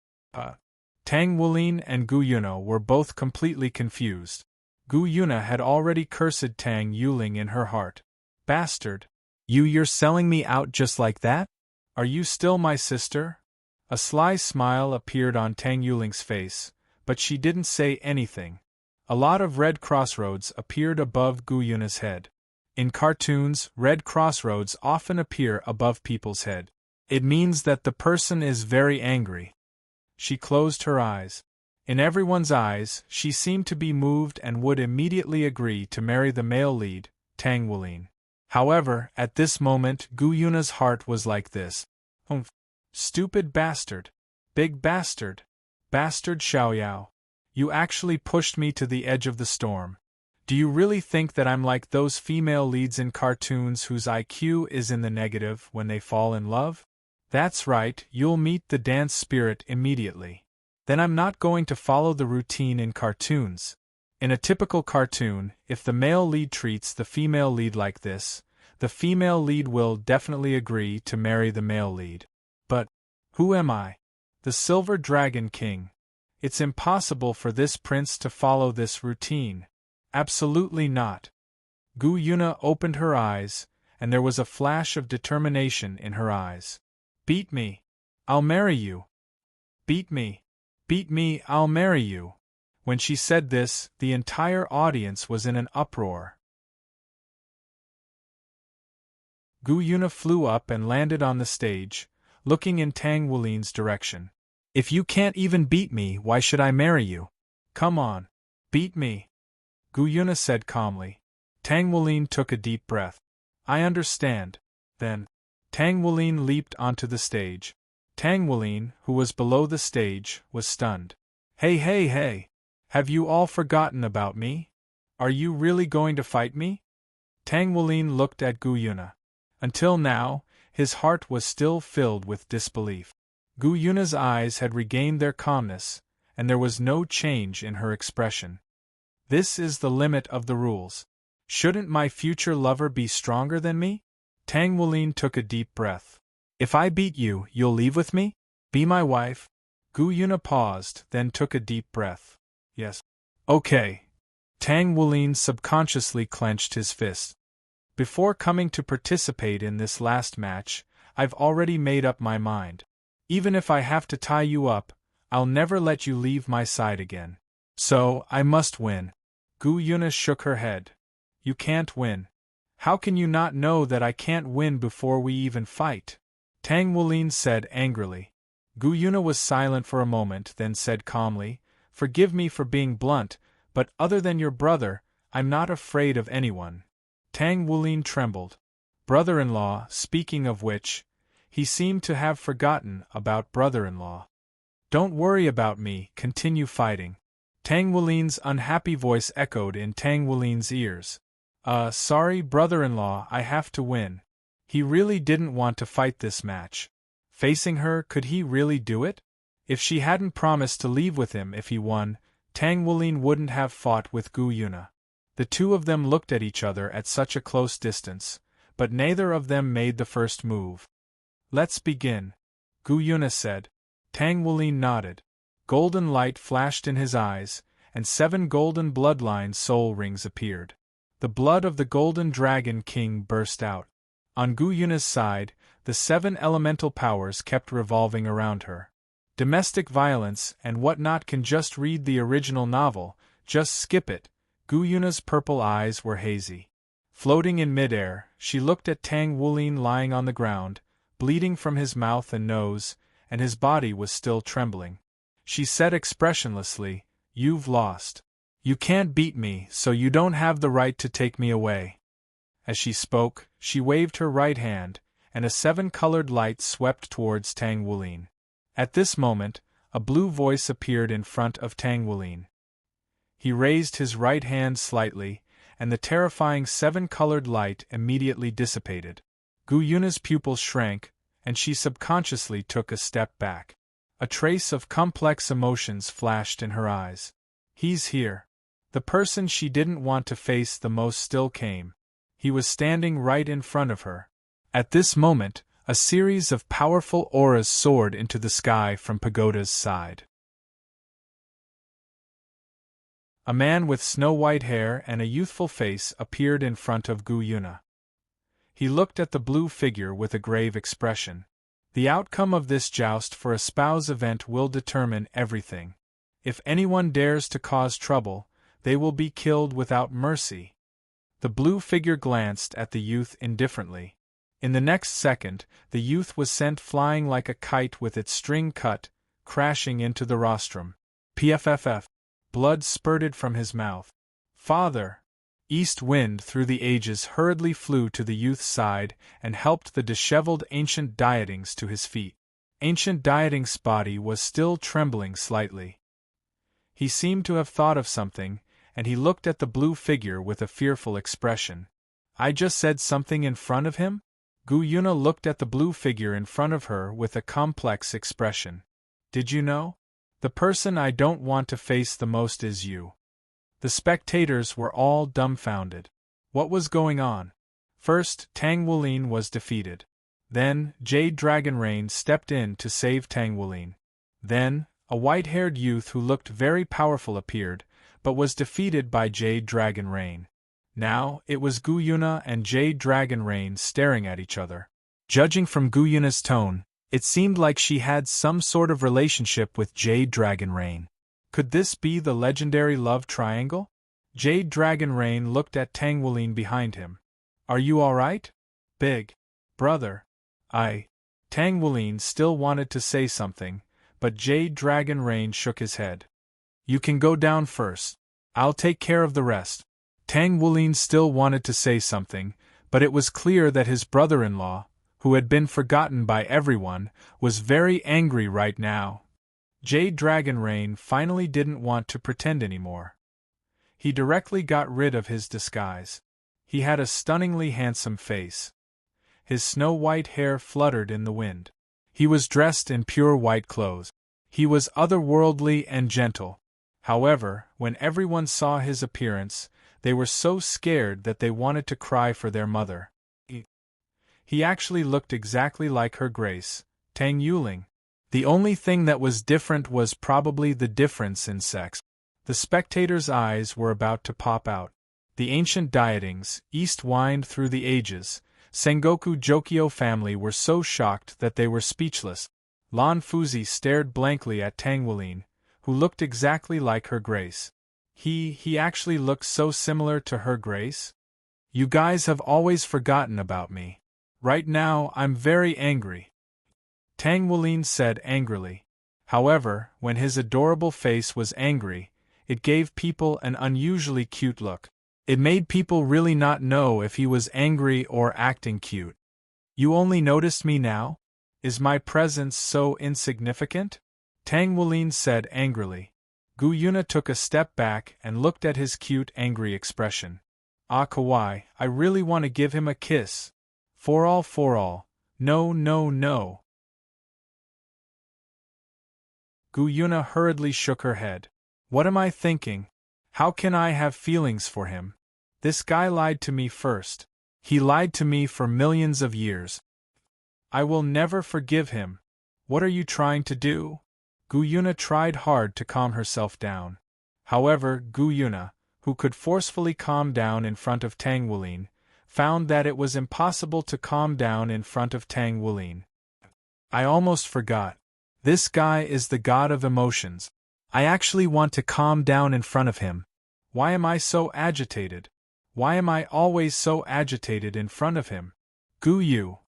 Tang Wulin and Gu Yuna were both completely confused. Gu Yuna had already cursed Tang Yuling in her heart. Bastard! You're selling me out just like that? Are you still my sister? A sly smile appeared on Tang Yuling's face, but she didn't say anything. A lot of red crossroads appeared above Gu Yuna's head. In cartoons, red crossroads often appear above people's head. It means that the person is very angry. She closed her eyes. In everyone's eyes, she seemed to be moved and would immediately agree to marry the male lead, Tang Wulin. However, at this moment Gu Yuna's heart was like this. Stupid bastard. Big bastard. Bastard Xiaoyao. You actually pushed me to the edge of the storm. Do you really think that I'm like those female leads in cartoons whose IQ is in the negative when they fall in love? That's right, you'll meet the dance spirit immediately. Then I'm not going to follow the routine in cartoons. In a typical cartoon, if the male lead treats the female lead like this, the female lead will definitely agree to marry the male lead. But who am I? The Silver Dragon King. It's impossible for this prince to follow this routine. Absolutely not. Gu Yuna opened her eyes, and there was a flash of determination in her eyes. Beat me. I'll marry you. Beat me. Beat me, I'll marry you. When she said this, the entire audience was in an uproar. Gu Yuna flew up and landed on the stage, looking in Tang Wulin's direction. If you can't even beat me, why should I marry you? Come on. Beat me. Gu Yuna said calmly. Tang Wulin took a deep breath. I understand. Then. Tang Wulin leaped onto the stage. Tang Wulin, who was below the stage, was stunned. Hey! Have you all forgotten about me? Are you really going to fight me? Tang Wulin looked at Gu Yuna. Until now, his heart was still filled with disbelief. Gu Yuna's eyes had regained their calmness, and there was no change in her expression. This is the limit of the rules. Shouldn't my future lover be stronger than me? Tang Wulin took a deep breath. If I beat you, you'll leave with me? Be my wife? Gu Yuna paused, then took a deep breath. Yes. Okay. Tang Wulin subconsciously clenched his fist. Before coming to participate in this last match, I've already made up my mind. Even if I have to tie you up, I'll never let you leave my side again. So, I must win. Gu Yuna shook her head. You can't win. How can you not know that I can't win before we even fight? Tang Wulin said angrily. Gu Yuna was silent for a moment, then said calmly, Forgive me for being blunt, but other than your brother, I'm not afraid of anyone. Tang Wulin trembled. Brother-in-law, speaking of which, he seemed to have forgotten about brother-in-law. Don't worry about me, continue fighting. Tang Wulin's unhappy voice echoed in Tang Wulin's ears. Sorry brother-in-law, I have to win. He really didn't want to fight this match. Facing her, could he really do it? If she hadn't promised to leave with him if he won, Tang Wulin wouldn't have fought with Gu Yuna. The two of them looked at each other at such a close distance, but neither of them made the first move. Let's begin, Gu Yuna said. Tang Wulin nodded. Golden light flashed in his eyes, and 7 golden bloodline soul rings appeared. The blood of the Golden Dragon King burst out. On Gu Yuna's side, the 7 elemental powers kept revolving around her. Domestic violence and whatnot. Can just read the original novel, just skip it. Gu Yuna's purple eyes were hazy. Floating in midair, she looked at Tang Wulin lying on the ground, bleeding from his mouth and nose, and his body was still trembling. She said expressionlessly, You've lost. You can't beat me, so you don't have the right to take me away. As she spoke, she waved her right hand, and a 7-colored light swept towards Tang Wulin. At this moment, a blue voice appeared in front of Tang Wulin. He raised his right hand slightly, and the terrifying 7-colored light immediately dissipated. Gu Yuna's pupils shrank, and she subconsciously took a step back. A trace of complex emotions flashed in her eyes. He's here. The person she didn't want to face the most still came. He was standing right in front of her. At this moment, a series of powerful auras soared into the sky from Pagoda's side. A man with snow-white hair and a youthful face appeared in front of Gu Yuna. He looked at the blue figure with a grave expression. The outcome of this joust for a spouse event will determine everything. If anyone dares to cause trouble, they will be killed without mercy. The blue figure glanced at the youth indifferently. In the next second, the youth was sent flying like a kite with its string cut, crashing into the rostrum. Pfff. Blood spurted from his mouth. Father! East Wind through the ages hurriedly flew to the youth's side and helped the disheveled Ancient Dietings to his feet. Ancient Dieting's body was still trembling slightly. He seemed to have thought of something, and he looked at the blue figure with a fearful expression. I just said something in front of him? Gu Yuna looked at the blue figure in front of her with a complex expression. Did you know? The person I don't want to face the most is you. The spectators were all dumbfounded. What was going on? First, Tang Wulin was defeated. Then, Jade Dragon Rain stepped in to save Tang Wulin. Then, a white-haired youth who looked very powerful appeared, but was defeated by Jade Dragon Rain. Now, it was Gu Yuna and Jade Dragon Rain staring at each other. Judging from Gu Yuna's tone, it seemed like she had some sort of relationship with Jade Dragon Rain. Could this be the legendary love triangle? Jade Dragon Rain looked at Tang Wulin behind him. Are you alright? Big brother. Tang Wulin still wanted to say something, but Jade Dragon Rain shook his head. You can go down first. I'll take care of the rest. Tang Wulin still wanted to say something, but it was clear that his brother-in-law, who had been forgotten by everyone, was very angry right now. Jade Dragon Rain finally didn't want to pretend anymore. He directly got rid of his disguise. He had a stunningly handsome face. His snow-white hair fluttered in the wind. He was dressed in pure white clothes. He was otherworldly and gentle. However, when everyone saw his appearance, they were so scared that they wanted to cry for their mother. He actually looked exactly like her grace, Tang Yuling. The only thing that was different was probably the difference in sex. The spectators' eyes were about to pop out. The ancient dietings, east wind through the ages, Sengoku Jokyo family were so shocked that they were speechless. Lan Fuzi stared blankly at Tang Wuling, who looked exactly like Her Grace. He actually looked so similar to Her Grace? You guys have always forgotten about me. Right now I'm very angry. Tang Wuling said angrily. However, when his adorable face was angry, it gave people an unusually cute look. It made people really not know if he was angry or acting cute. You only noticed me now? Is my presence so insignificant? Tang Wuling said angrily. Gu Yuna took a step back and looked at his cute angry expression. Ah kawaii, I really want to give him a kiss. For all. No, no, no. Gu Yuna hurriedly shook her head. What am I thinking? How can I have feelings for him? This guy lied to me first. He lied to me for millions of years. I will never forgive him. What are you trying to do? Gu Yuna tried hard to calm herself down. However, Gu Yuna, who could forcefully calm down in front of Tang Wuling, found that it was impossible to calm down in front of Tang Wuling. I almost forgot. This guy is the god of emotions. I actually want to calm down in front of him. Why am I so agitated? Why am I always so agitated in front of him? Gu Yu!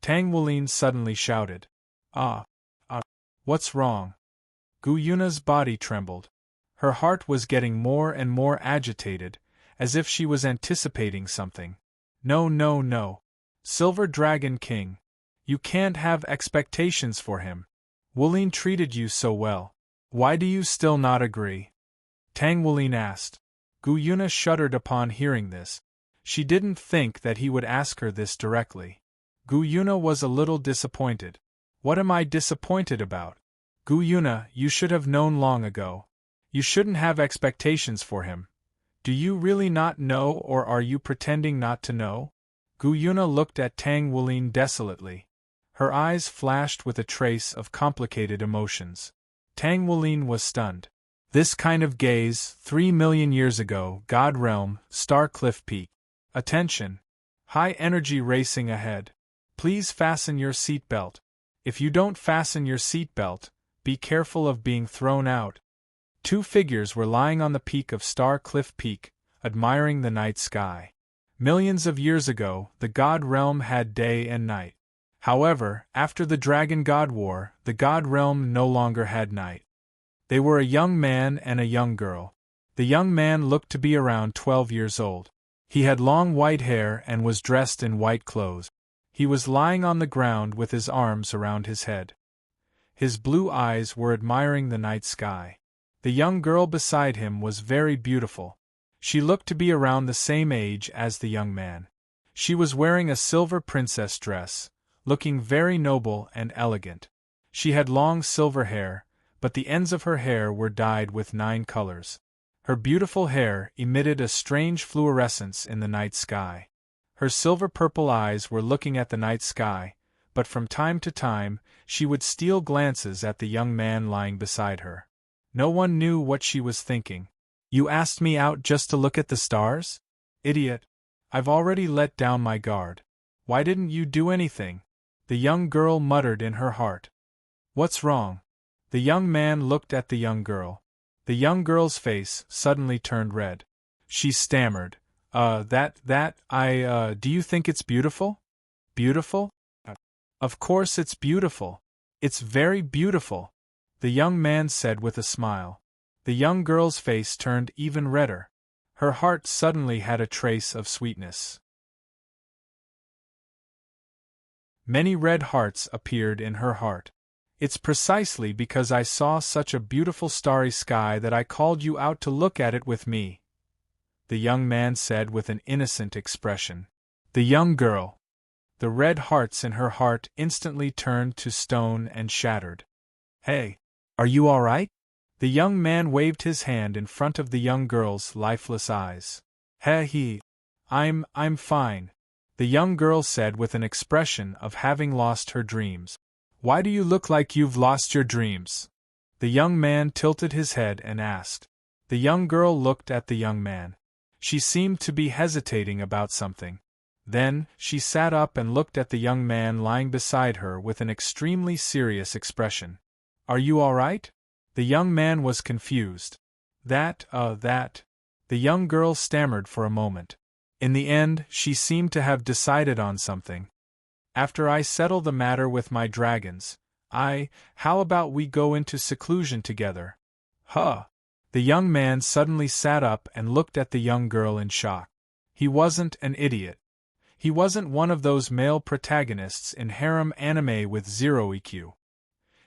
Tang Wuling suddenly shouted. What's wrong? Gu Yuna's body trembled. Her heart was getting more and more agitated, as if she was anticipating something. No. Silver Dragon King. You can't have expectations for him. Wuling treated you so well. Why do you still not agree? Tang Wuling asked. Gu Yuna shuddered upon hearing this. She didn't think that he would ask her this directly. Gu Yuna was a little disappointed. What am I disappointed about? Gu Yuna, you should have known long ago. You shouldn't have expectations for him. Do you really not know, or are you pretending not to know? Gu Yuna looked at Tang Wuling desolately. Her eyes flashed with a trace of complicated emotions. Tang Wuling was stunned. This kind of gaze, 3 million years ago, God Realm, Star Cliff Peak. Attention! High energy racing ahead. Please fasten your seatbelt. If you don't fasten your seatbelt, be careful of being thrown out. Two figures were lying on the peak of Star Cliff Peak, admiring the night sky. Millions of years ago, the God Realm had day and night. However, after the Dragon God War, the God Realm no longer had night. They were a young man and a young girl. The young man looked to be around 12 years old. He had long white hair and was dressed in white clothes. He was lying on the ground with his arms around his head. His blue eyes were admiring the night sky. The young girl beside him was very beautiful. She looked to be around the same age as the young man. She was wearing a silver princess dress, looking very noble and elegant. She had long silver hair, but the ends of her hair were dyed with 9 colors. Her beautiful hair emitted a strange fluorescence in the night sky. Her silver-purple eyes were looking at the night sky, but from time to time, she would steal glances at the young man lying beside her. No one knew what she was thinking. You asked me out just to look at the stars? Idiot! I've already let down my guard. Why didn't you do anything? The young girl muttered in her heart. What's wrong? The young man looked at the young girl. The young girl's face suddenly turned red. She stammered, do you think it's beautiful? Beautiful? Of course it's beautiful. It's very beautiful, the young man said with a smile. The young girl's face turned even redder. Her heart suddenly had a trace of sweetness. Many red hearts appeared in her heart. It's precisely because I saw such a beautiful starry sky that I called you out to look at it with me, the young man said with an innocent expression. The young girl. The red hearts in her heart instantly turned to stone and shattered. Hey, are you all right? The young man waved his hand in front of the young girl's lifeless eyes. I'm fine, the young girl said with an expression of having lost her dreams. Why do you look like you've lost your dreams? The young man tilted his head and asked. The young girl looked at the young man. She seemed to be hesitating about something. Then, she sat up and looked at the young man lying beside her with an extremely serious expression. Are you all right? The young man was confused. That. The young girl stammered for a moment. In the end, she seemed to have decided on something. After I settle the matter with my dragons, how about we go into seclusion together? Huh! The young man suddenly sat up and looked at the young girl in shock. He wasn't an idiot. He wasn't one of those male protagonists in harem anime with zero EQ.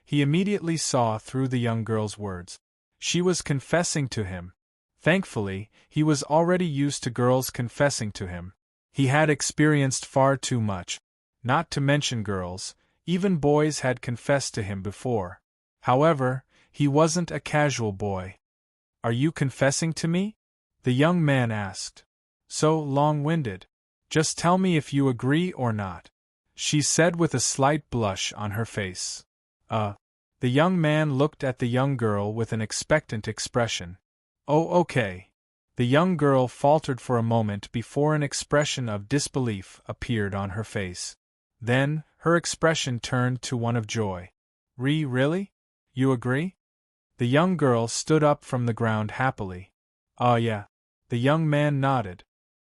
He immediately saw through the young girl's words. She was confessing to him. Thankfully, he was already used to girls confessing to him. He had experienced far too much. Not to mention girls, even boys had confessed to him before. However, he wasn't a casual boy. Are you confessing to me? The young man asked. So long-winded. Just tell me if you agree or not, she said with a slight blush on her face. The young man looked at the young girl with an expectant expression. Oh, okay. The young girl faltered for a moment before an expression of disbelief appeared on her face. Then, her expression turned to one of joy. Really? You agree? The young girl stood up from the ground happily. Yeah. The young man nodded.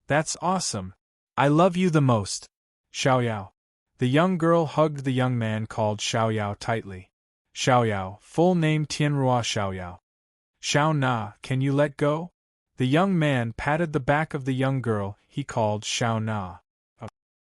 That's awesome. I love you the most. Xiaoyao. The young girl hugged the young man called Xiaoyao tightly. Xiaoyao, full name Tianrua Xiaoyao. Xiao Na, can you let go? The young man patted the back of the young girl he called Xiao Na.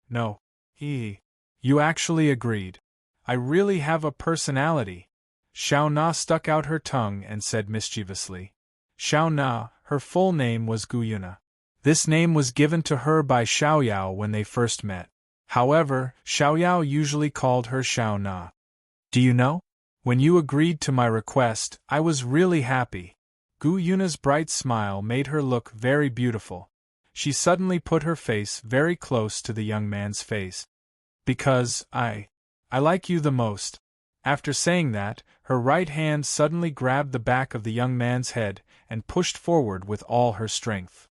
No. You actually agreed. I really have a personality. Xiao Na stuck out her tongue and said mischievously. Xiao Na, her full name was Guyuna. This name was given to her by Xiaoyao when they first met. However, Xiaoyao usually called her Xiao Na. Do you know? When you agreed to my request, I was really happy. Gu Yuna's bright smile made her look very beautiful. She suddenly put her face very close to the young man's face. Because, I like you the most. After saying that, her right hand suddenly grabbed the back of the young man's head and pushed forward with all her strength.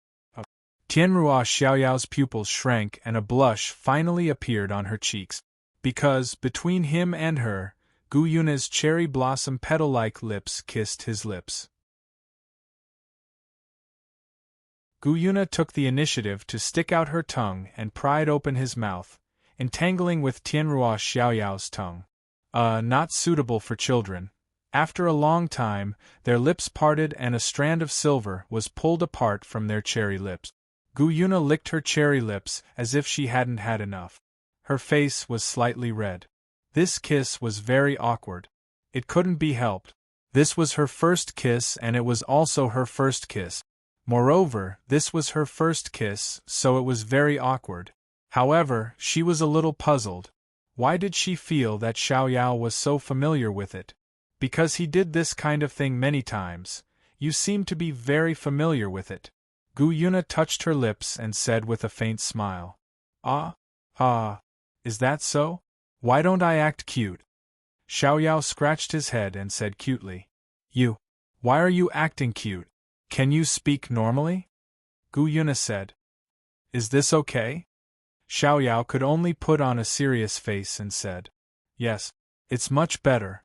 Tianrua Xiaoyao's pupils shrank and a blush finally appeared on her cheeks. Because, between him and her, Gu Yuna's cherry blossom petal-like lips kissed his lips. Gu Yuna took the initiative to stick out her tongue and pried open his mouth, entangling with Tianrua Xiaoyao's tongue. Not suitable for children. After a long time, their lips parted and a strand of silver was pulled apart from their cherry lips. Gu Yuna licked her cherry lips as if she hadn't had enough. Her face was slightly red. This kiss was very awkward. It couldn't be helped. This was her first kiss and it was also her first kiss. Moreover, this was her first kiss, so it was very awkward. However, she was a little puzzled. Why did she feel that Xiaoyao was so familiar with it? Because he did this kind of thing many times. You seem to be very familiar with it. Gu Yuna touched her lips and said with a faint smile. Is that so? Why don't I act cute? Xiaoyao scratched his head and said cutely. Why are you acting cute? Can you speak normally? Gu Yuna said. Is this okay? Xiaoyao could only put on a serious face and said. Yes, it's much better.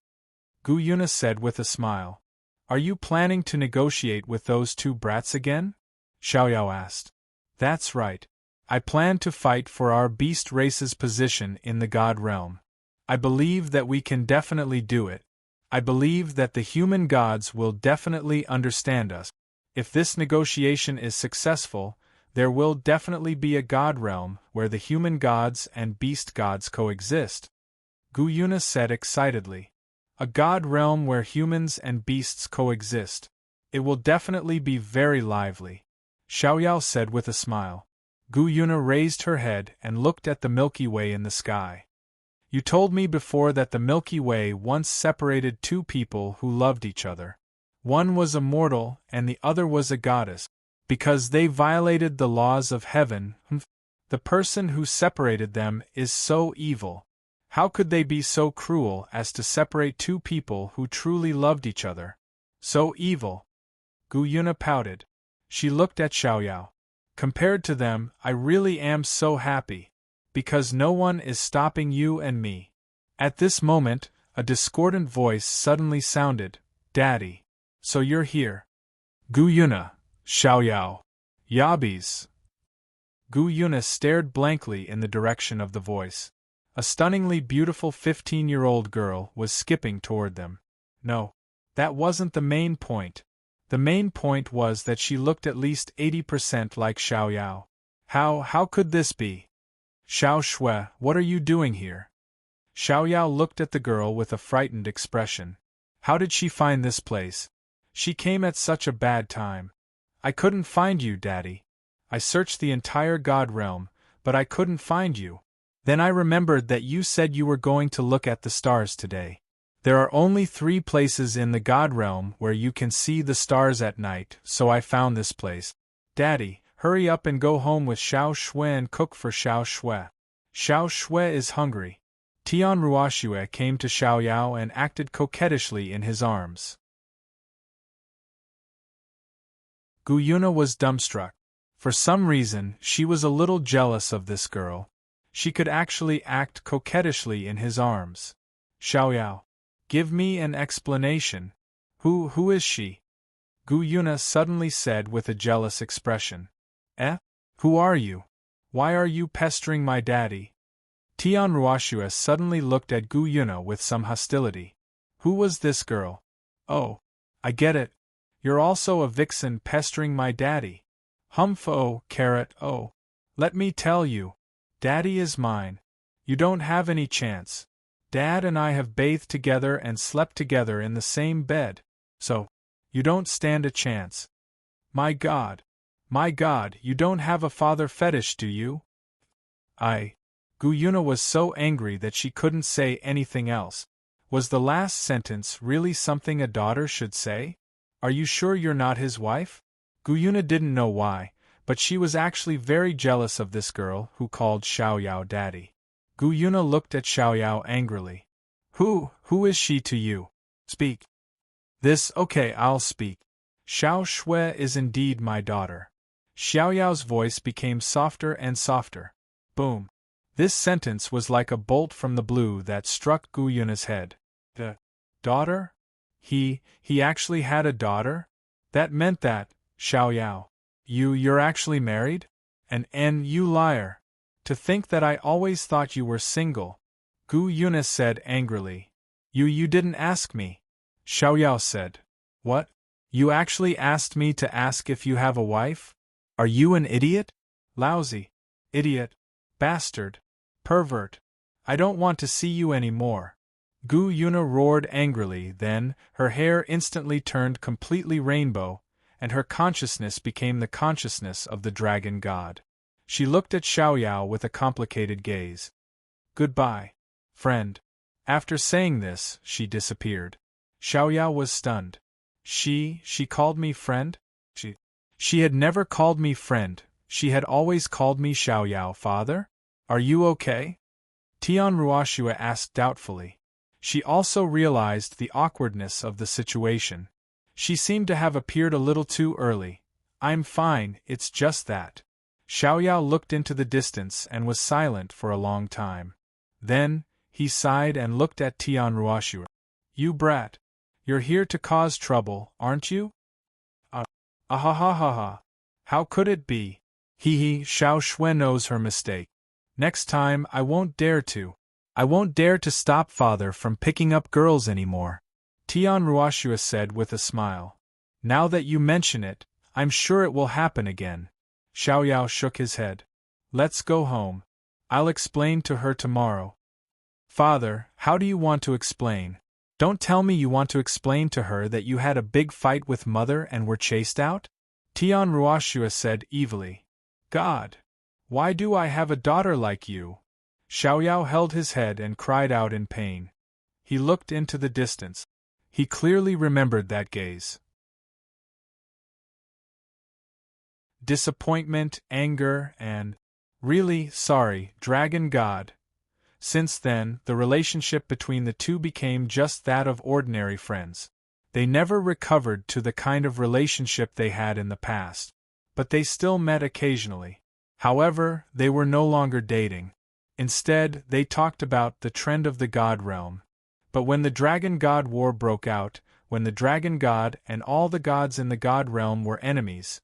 Gu Yuna said with a smile. Are you planning to negotiate with those two brats again? Xiaoyao asked. That's right. I plan to fight for our beast race's position in the god realm. I believe that we can definitely do it. I believe that the human gods will definitely understand us. If this negotiation is successful, there will definitely be a god realm where the human gods and beast gods coexist. Gu Yuna said excitedly. A god realm where humans and beasts coexist. It will definitely be very lively. Xiaoyao said with a smile. Gu Yuna raised her head and looked at the Milky Way in the sky. You told me before that the Milky Way once separated two people who loved each other. One was a mortal and the other was a goddess. Because they violated the laws of heaven, the person who separated them is so evil. How could they be so cruel as to separate two people who truly loved each other? So evil. Gu Yuna pouted. She looked at Xiaoyao. Compared to them, I really am so happy. Because no one is stopping you and me. At this moment, a discordant voice suddenly sounded, Daddy. So you're here. Gu Yuna, Xiaoyao. Yabis. Gu Yuna stared blankly in the direction of the voice. A stunningly beautiful 15-year-old girl was skipping toward them. No, that wasn't the main point. The main point was that she looked at least 80% like Xiaoyao. How could this be? Xiao Shui, what are you doing here? Xiaoyao looked at the girl with a frightened expression. How did she find this place? She came at such a bad time. I couldn't find you, Daddy. I searched the entire God realm, but I couldn't find you. Then I remembered that you said you were going to look at the stars today. There are only 3 places in the God realm where you can see the stars at night, so I found this place. Daddy, hurry up and go home with Xiao Shui and cook for Xiao Shui. Xiao Shui is hungry. Tian Ruoxue came to Xiaoyao and acted coquettishly in his arms. Gu Yuna was dumbstruck. For some reason, she was a little jealous of this girl. She could actually act coquettishly in his arms. Xiaoyao, give me an explanation. Who is she? Gu Yuna suddenly said with a jealous expression. Who are you? Why are you pestering my daddy? Tian Ruoxue suddenly looked at Gu Yuna with some hostility. Who was this girl? Oh, I get it. You're also a vixen pestering my daddy. Humph carrot oh. Let me tell you. Daddy is mine. You don't have any chance. Dad and I have bathed together and slept together in the same bed. So, you don't stand a chance. My God, you don't have a father fetish, do you? Gu Yuna was so angry that she couldn't say anything else. Was the last sentence really something a daughter should say? Are you sure you're not his wife? Gu Yuna didn't know why, but she was actually very jealous of this girl who called Xiaoyao daddy. Gu Yuna looked at Xiaoyao angrily. Who is she to you? Speak. Okay, I'll speak. Xiao Shui is indeed my daughter. Xiaoyao's voice became softer and softer. Boom. This sentence was like a bolt from the blue that struck Gu Yuna's head. The daughter? He actually had a daughter? That meant that, Xiaoyao, you're actually married? And you liar. To think that I always thought you were single. Gu Yuna said angrily. You didn't ask me. Xiaoyao said. What? You actually asked me to ask if you have a wife? Are you an idiot? Lousy. Idiot. Bastard. Pervert. I don't want to see you anymore. Gu Yuna roared angrily, then, her hair instantly turned completely rainbow, and her consciousness became the consciousness of the dragon god. She looked at Xiaoyao with a complicated gaze. Goodbye, friend. After saying this, she disappeared. Xiaoyao was stunned. She called me friend? She had never called me friend, she had always called me Xiaoyao father? Are you okay? Tian Ruoxue asked doubtfully. She also realized the awkwardness of the situation. She seemed to have appeared a little too early. I'm fine, it's just that. Xiaoyao looked into the distance and was silent for a long time. Then, he sighed and looked at Tian Ruoxue. You brat. You're here to cause trouble, aren't you? Ha. How could it be? Xiao Shui knows her mistake. Next time I won't dare to. I won't dare to stop father from picking up girls anymore. Tian Ruoxue said with a smile. Now that you mention it, I'm sure it will happen again. Xiaoyao shook his head. Let's go home. I'll explain to her tomorrow. Father, how do you want to explain? Don't tell me you want to explain to her that you had a big fight with mother and were chased out? Tian Ruoxue said evilly. God! Why do I have a daughter like you? Xiaoyao held his head and cried out in pain. He looked into the distance. He clearly remembered that gaze. Disappointment, anger, and, really sorry, dragon god. Since then, the relationship between the two became just that of ordinary friends. They never recovered to the kind of relationship they had in the past. But they still met occasionally. However, they were no longer dating. Instead, they talked about the trend of the god realm. But when the Dragon God War broke out, when the Dragon God and all the gods in the god realm were enemies,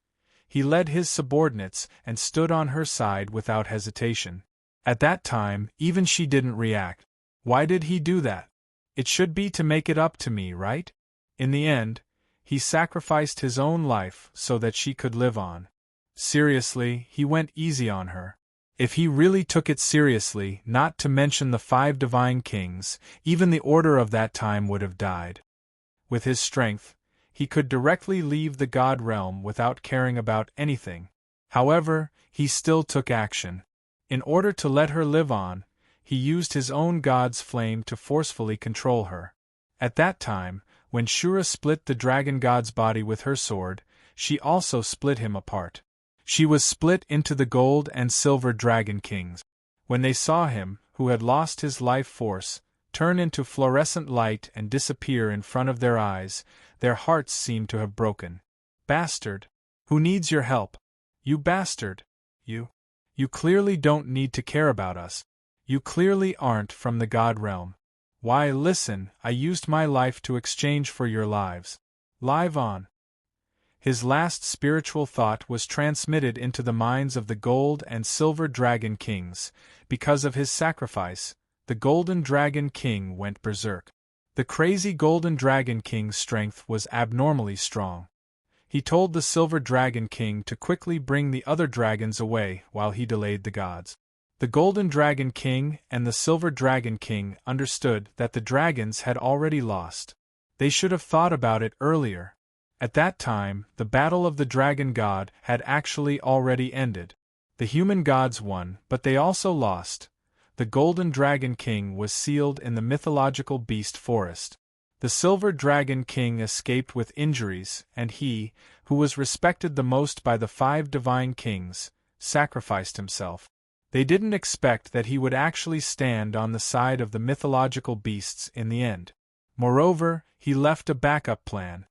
he led his subordinates and stood on her side without hesitation. At that time, even she didn't react. Why did he do that? It should be to make it up to me, right? In the end, he sacrificed his own life so that she could live on. Seriously, he went easy on her. If he really took it seriously, not to mention the 5 divine kings, even the order of that time would have died. With his strength, he could directly leave the god realm without caring about anything. However, he still took action. In order to let her live on, he used his own god's flame to forcefully control her. At that time, when Shura split the dragon god's body with her sword, she also split him apart. She was split into the gold and silver dragon kings. When they saw him, who had lost his life force, turn into fluorescent light and disappear in front of their eyes, their hearts seemed to have broken. Bastard! Who needs your help? You bastard! You clearly don't need to care about us. You clearly aren't from the god realm. Why, listen, I used my life to exchange for your lives. Live on. His last spiritual thought was transmitted into the minds of the gold and silver dragon kings. Because of his sacrifice, the golden dragon king went berserk. The crazy golden dragon king's strength was abnormally strong. He told the silver dragon king to quickly bring the other dragons away while he delayed the gods. The golden dragon king and the silver dragon king understood that the dragons had already lost. They should have thought about it earlier. At that time, the battle of the dragon god had actually already ended. The human gods won, but they also lost. The golden dragon king was sealed in the mythological beast forest. The silver dragon king escaped with injuries, and he, who was respected the most by the 5 divine kings, sacrificed himself. They didn't expect that he would actually stand on the side of the mythological beasts in the end. Moreover, he left a backup plan.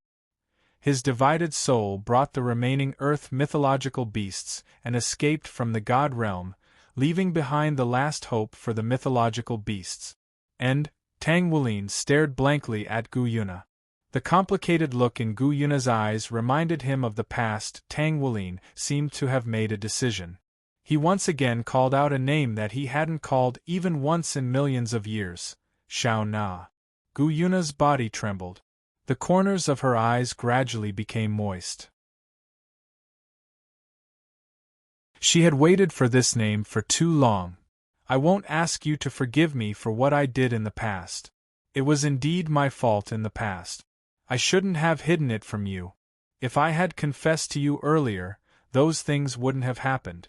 His divided soul brought the remaining earth mythological beasts and escaped from the god realm, leaving behind the last hope for the mythological beasts. And Tang Wulin stared blankly at Gu Yuna. The complicated look in Gu Yuna's eyes reminded him of the past. Tang Wulin seemed to have made a decision. He once again called out a name that he hadn't called even once in millions of years, Shao Na. Gu Yuna's body trembled. The corners of her eyes gradually became moist. She had waited for this name for too long. I won't ask you to forgive me for what I did in the past. It was indeed my fault in the past. I shouldn't have hidden it from you. If I had confessed to you earlier, those things wouldn't have happened.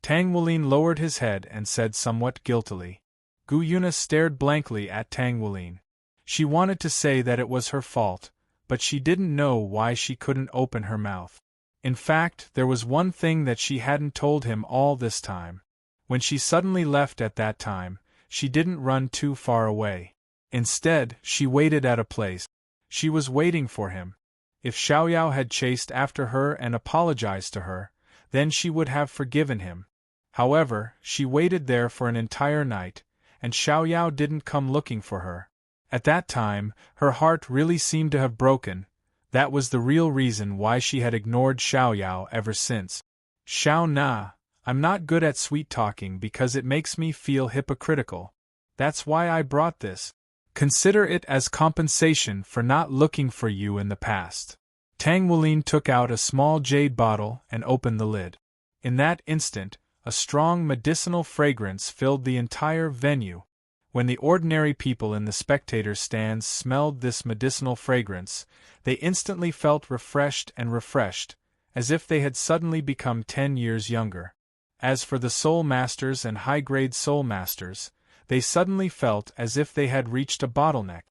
Tang Wulin lowered his head and said somewhat guiltily. Gu Yuna stared blankly at Tang Wulin. She wanted to say that it was her fault, but she didn't know why she couldn't open her mouth. In fact, there was one thing that she hadn't told him all this time. When she suddenly left at that time, she didn't run too far away. Instead, she waited at a place. She was waiting for him. If Xiaoyao had chased after her and apologized to her, then she would have forgiven him. However, she waited there for an entire night, and Xiaoyao didn't come looking for her. At that time, her heart really seemed to have broken. That was the real reason why she had ignored Xiaoyao ever since. Xiao Na, I'm not good at sweet-talking because it makes me feel hypocritical. That's why I brought this. Consider it as compensation for not looking for you in the past. Tang Wulin took out a small jade bottle and opened the lid. In that instant, a strong medicinal fragrance filled the entire venue. When the ordinary people in the spectator stands smelled this medicinal fragrance, they instantly felt refreshed, as if they had suddenly become 10 years younger. As for the soul masters and high-grade soul masters, they suddenly felt as if they had reached a bottleneck.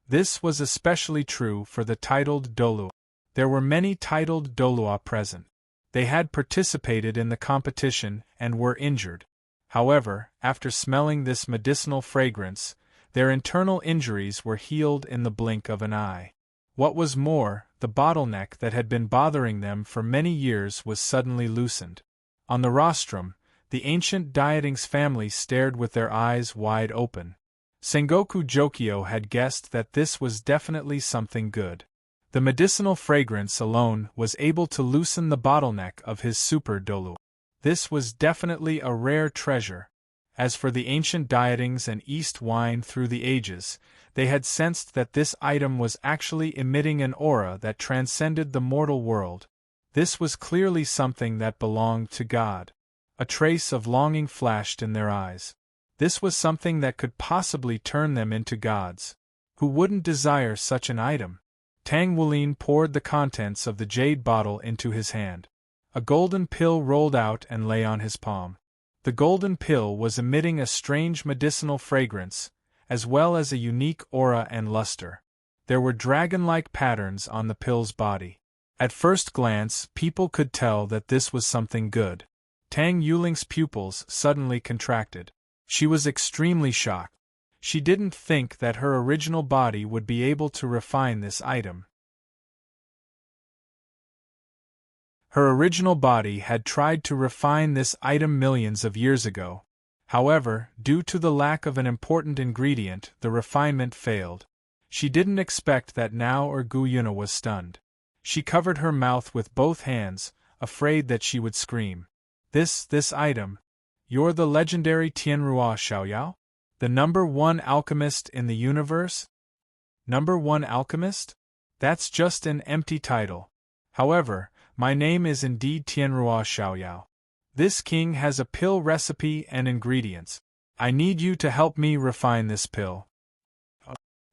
This was especially true for the titled Dolua. There were many titled Dolua present. They had participated in the competition and were injured. However, after smelling this medicinal fragrance, their internal injuries were healed in the blink of an eye. What was more, the bottleneck that had been bothering them for many years was suddenly loosened. On the rostrum, the ancient Dieting's family stared with their eyes wide open. Sengoku Jokio had guessed that this was definitely something good. The medicinal fragrance alone was able to loosen the bottleneck of his super dolu. This was definitely a rare treasure. As for the ancient Dietings and East wine through the ages, they had sensed that this item was actually emitting an aura that transcended the mortal world. This was clearly something that belonged to God. A trace of longing flashed in their eyes. This was something that could possibly turn them into gods. Who wouldn't desire such an item? Tang Wulin poured the contents of the jade bottle into his hand. A golden pill rolled out and lay on his palm. The golden pill was emitting a strange medicinal fragrance, as well as a unique aura and luster. There were dragon-like patterns on the pill's body. At first glance, people could tell that this was something good. Tang Yuling's pupils suddenly contracted. She was extremely shocked. She didn't think that her original body would be able to refine this item. Her original body had tried to refine this item millions of years ago. However, due to the lack of an important ingredient, the refinement failed. She didn't expect that now or Guyuna was stunned. She covered her mouth with both hands, afraid that she would scream. This item. You're the legendary Tianrua Xiaoyao? The #1 alchemist in the universe? #1 alchemist? That's just an empty title. However, my name is indeed Tianrua Xiaoyao. This king has a pill recipe and ingredients. I need you to help me refine this pill.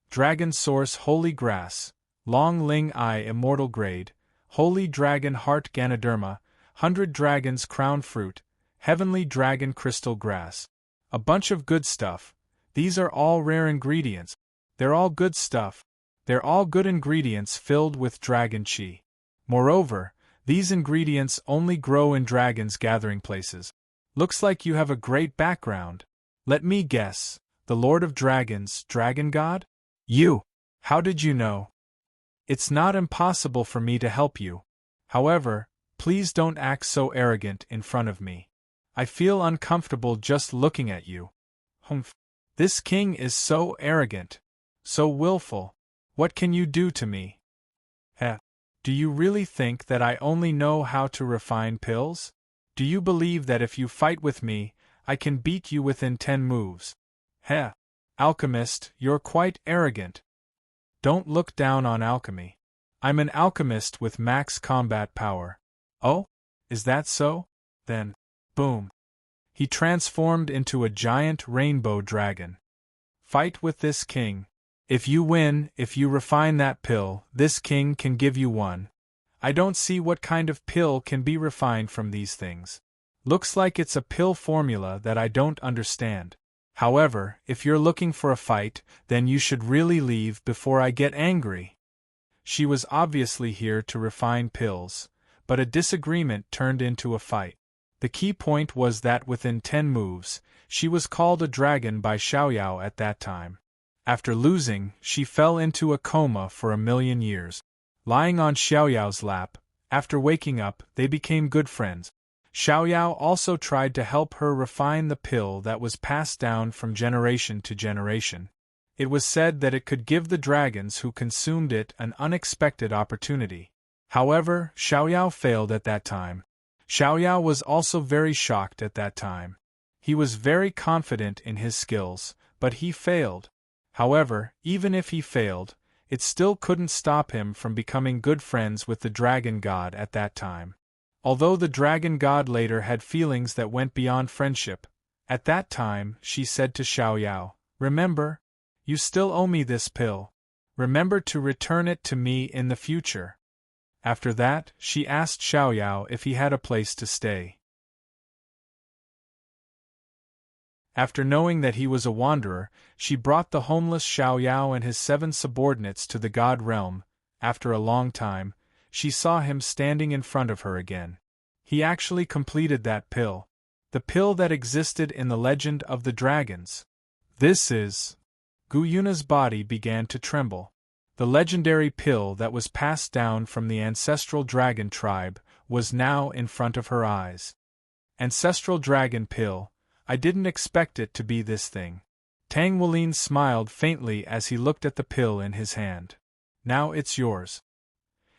Dragon Source Holy Grass, Long Ling Eye Immortal Grade, Holy Dragon Heart Ganoderma, 100 Dragons Crown Fruit, Heavenly Dragon Crystal Grass. A bunch of good stuff. These are all rare ingredients. They're all good stuff. They're all good ingredients filled with dragon chi. Moreover, these ingredients only grow in dragons' gathering places. Looks like you have a great background. Let me guess, the Lord of Dragons, Dragon God? You! How did you know? It's not impossible for me to help you. However, please don't act so arrogant in front of me. I feel uncomfortable just looking at you. Humph. This king is so arrogant. So willful. What can you do to me? Heh. Do you really think that I only know how to refine pills? Do you believe that if you fight with me, I can beat you within 10 moves? Heh. Alchemist, you're quite arrogant. Don't look down on alchemy. I'm an alchemist with max combat power. Oh? Is that so? Then, boom. He transformed into a giant rainbow dragon. Fight with this king. If you win, if you refine that pill, this king can give you one. I don't see what kind of pill can be refined from these things. Looks like it's a pill formula that I don't understand. However, if you're looking for a fight, then you should really leave before I get angry. She was obviously here to refine pills, but a disagreement turned into a fight. The key point was that within 10 moves, she was called a dragon by Xiaoyao at that time. After losing, she fell into a coma for 1,000,000 years. Lying on Xiaoyao's lap, after waking up, they became good friends. Xiaoyao also tried to help her refine the pill that was passed down from generation to generation. It was said that it could give the dragons who consumed it an unexpected opportunity. However, Xiaoyao failed at that time. Xiaoyao was also very shocked at that time. He was very confident in his skills, but he failed. However, even if he failed, it still couldn't stop him from becoming good friends with the Dragon God at that time. Although the Dragon God later had feelings that went beyond friendship, at that time she said to Xiaoyao, "Remember, you still owe me this pill. Remember to return it to me in the future." After that, she asked Xiaoyao if he had a place to stay. After knowing that he was a wanderer, she brought the homeless Xiaoyao and his 7 subordinates to the God realm. After a long time, she saw him standing in front of her again. He actually completed that pill. The pill that existed in the legend of the dragons. This is... Guyuna's body began to tremble. The legendary pill that was passed down from the ancestral dragon tribe was now in front of her eyes. Ancestral dragon pill, I didn't expect it to be this thing. Tang Wulin smiled faintly as he looked at the pill in his hand. Now it's yours.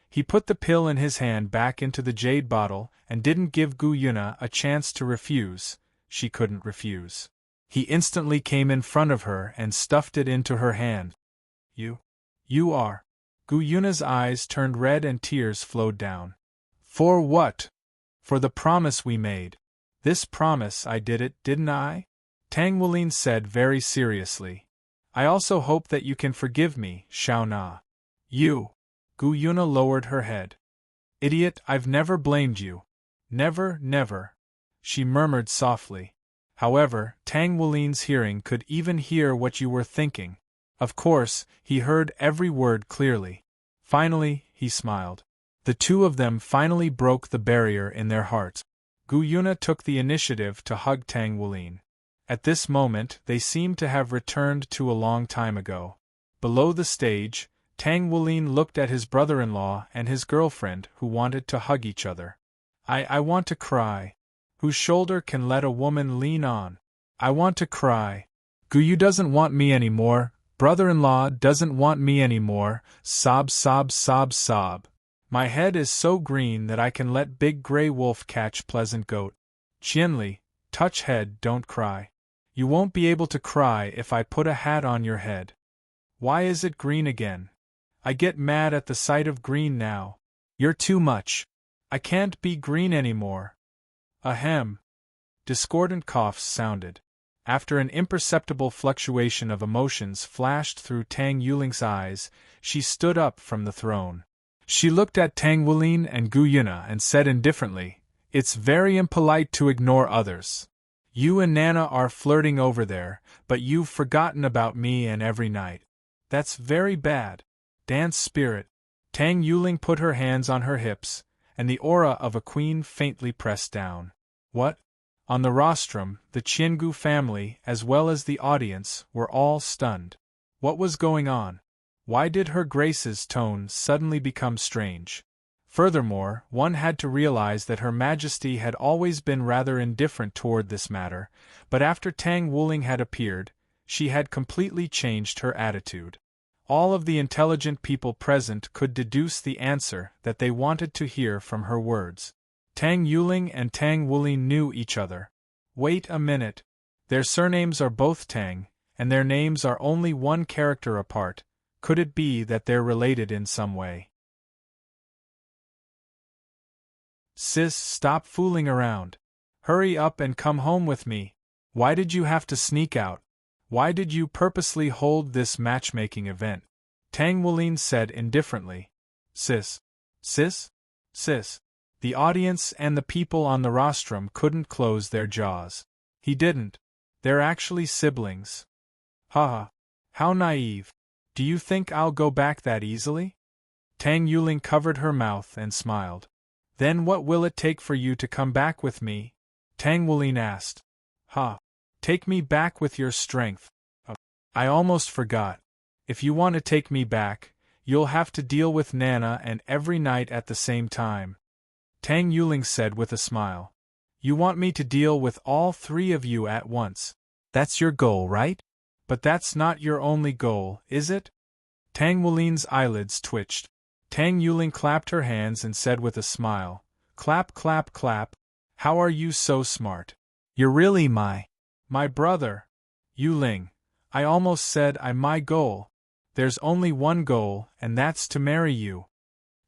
He put the pill in his hand back into the jade bottle and didn't give Gu Yuna a chance to refuse. She couldn't refuse. He instantly came in front of her and stuffed it into her hand. You are. Gu Yuna's eyes turned red and tears flowed down. For what? For the promise we made. This promise I did it, didn't I? Tang Wulin said very seriously. I also hope that you can forgive me, Shao Na. You. Gu Yuna lowered her head. Idiot, I've never blamed you. Never, never. She murmured softly. However, Tang Wulin's hearing could even hear what you were thinking. Of course, he heard every word clearly. Finally, he smiled. The two of them finally broke the barrier in their hearts. Gu Yuna took the initiative to hug Tang Wulin. At this moment, they seemed to have returned to a long time ago. Below the stage, Tang Wulin looked at his brother-in-law and his girlfriend who wanted to hug each other. I want to cry. Whose shoulder can let a woman lean on? I want to cry. Gu doesn't want me anymore. Brother-in-law doesn't want me anymore. Sob, sob, sob, sob. My head is so green that I can let big gray wolf catch pleasant goat. Qianli, touch head, don't cry. You won't be able to cry if I put a hat on your head. Why is it green again? I get mad at the sight of green now. You're too much. I can't be green anymore. Ahem. Discordant coughs sounded. After an imperceptible fluctuation of emotions flashed through Tang Yuling's eyes, she stood up from the throne. She looked at Tang Wulin and Gu Yuna and said indifferently, It's very impolite to ignore others. You and Nana are flirting over there, but you've forgotten about me and every night. That's very bad. Dance spirit. Tang Yuling put her hands on her hips, and the aura of a queen faintly pressed down. What? On the rostrum, the Qiangu family, as well as the audience, were all stunned. What was going on? Why did Her Grace's tone suddenly become strange? Furthermore, one had to realize that Her Majesty had always been rather indifferent toward this matter, but after Tang Wuling had appeared, she had completely changed her attitude. All of the intelligent people present could deduce the answer that they wanted to hear from her words. Tang Yuling and Tang Wulin knew each other. Wait a minute. Their surnames are both Tang, and their names are only one character apart. Could it be that they're related in some way? Sis, stop fooling around. Hurry up and come home with me. Why did you have to sneak out? Why did you purposely hold this matchmaking event? Tang Wulin said indifferently. Sis. The audience and the people on the rostrum couldn't close their jaws. He didn't. They're actually siblings. Haha. How naive. Do you think I'll go back that easily? Tang Yuling covered her mouth and smiled. Then what will it take for you to come back with me? Tang Wulin asked. Take me back with your strength. I almost forgot. If you want to take me back, you'll have to deal with Nana and every night at the same time. Tang Yuling said with a smile. You want me to deal with all three of you at once. That's your goal, right? But that's not your only goal, is it? Tang Wulin's eyelids twitched. Tang Yuling clapped her hands and said with a smile, Clap, clap, clap. How are you so smart? You're really my brother. Yuling. I almost said my goal. There's only one goal, and that's to marry you.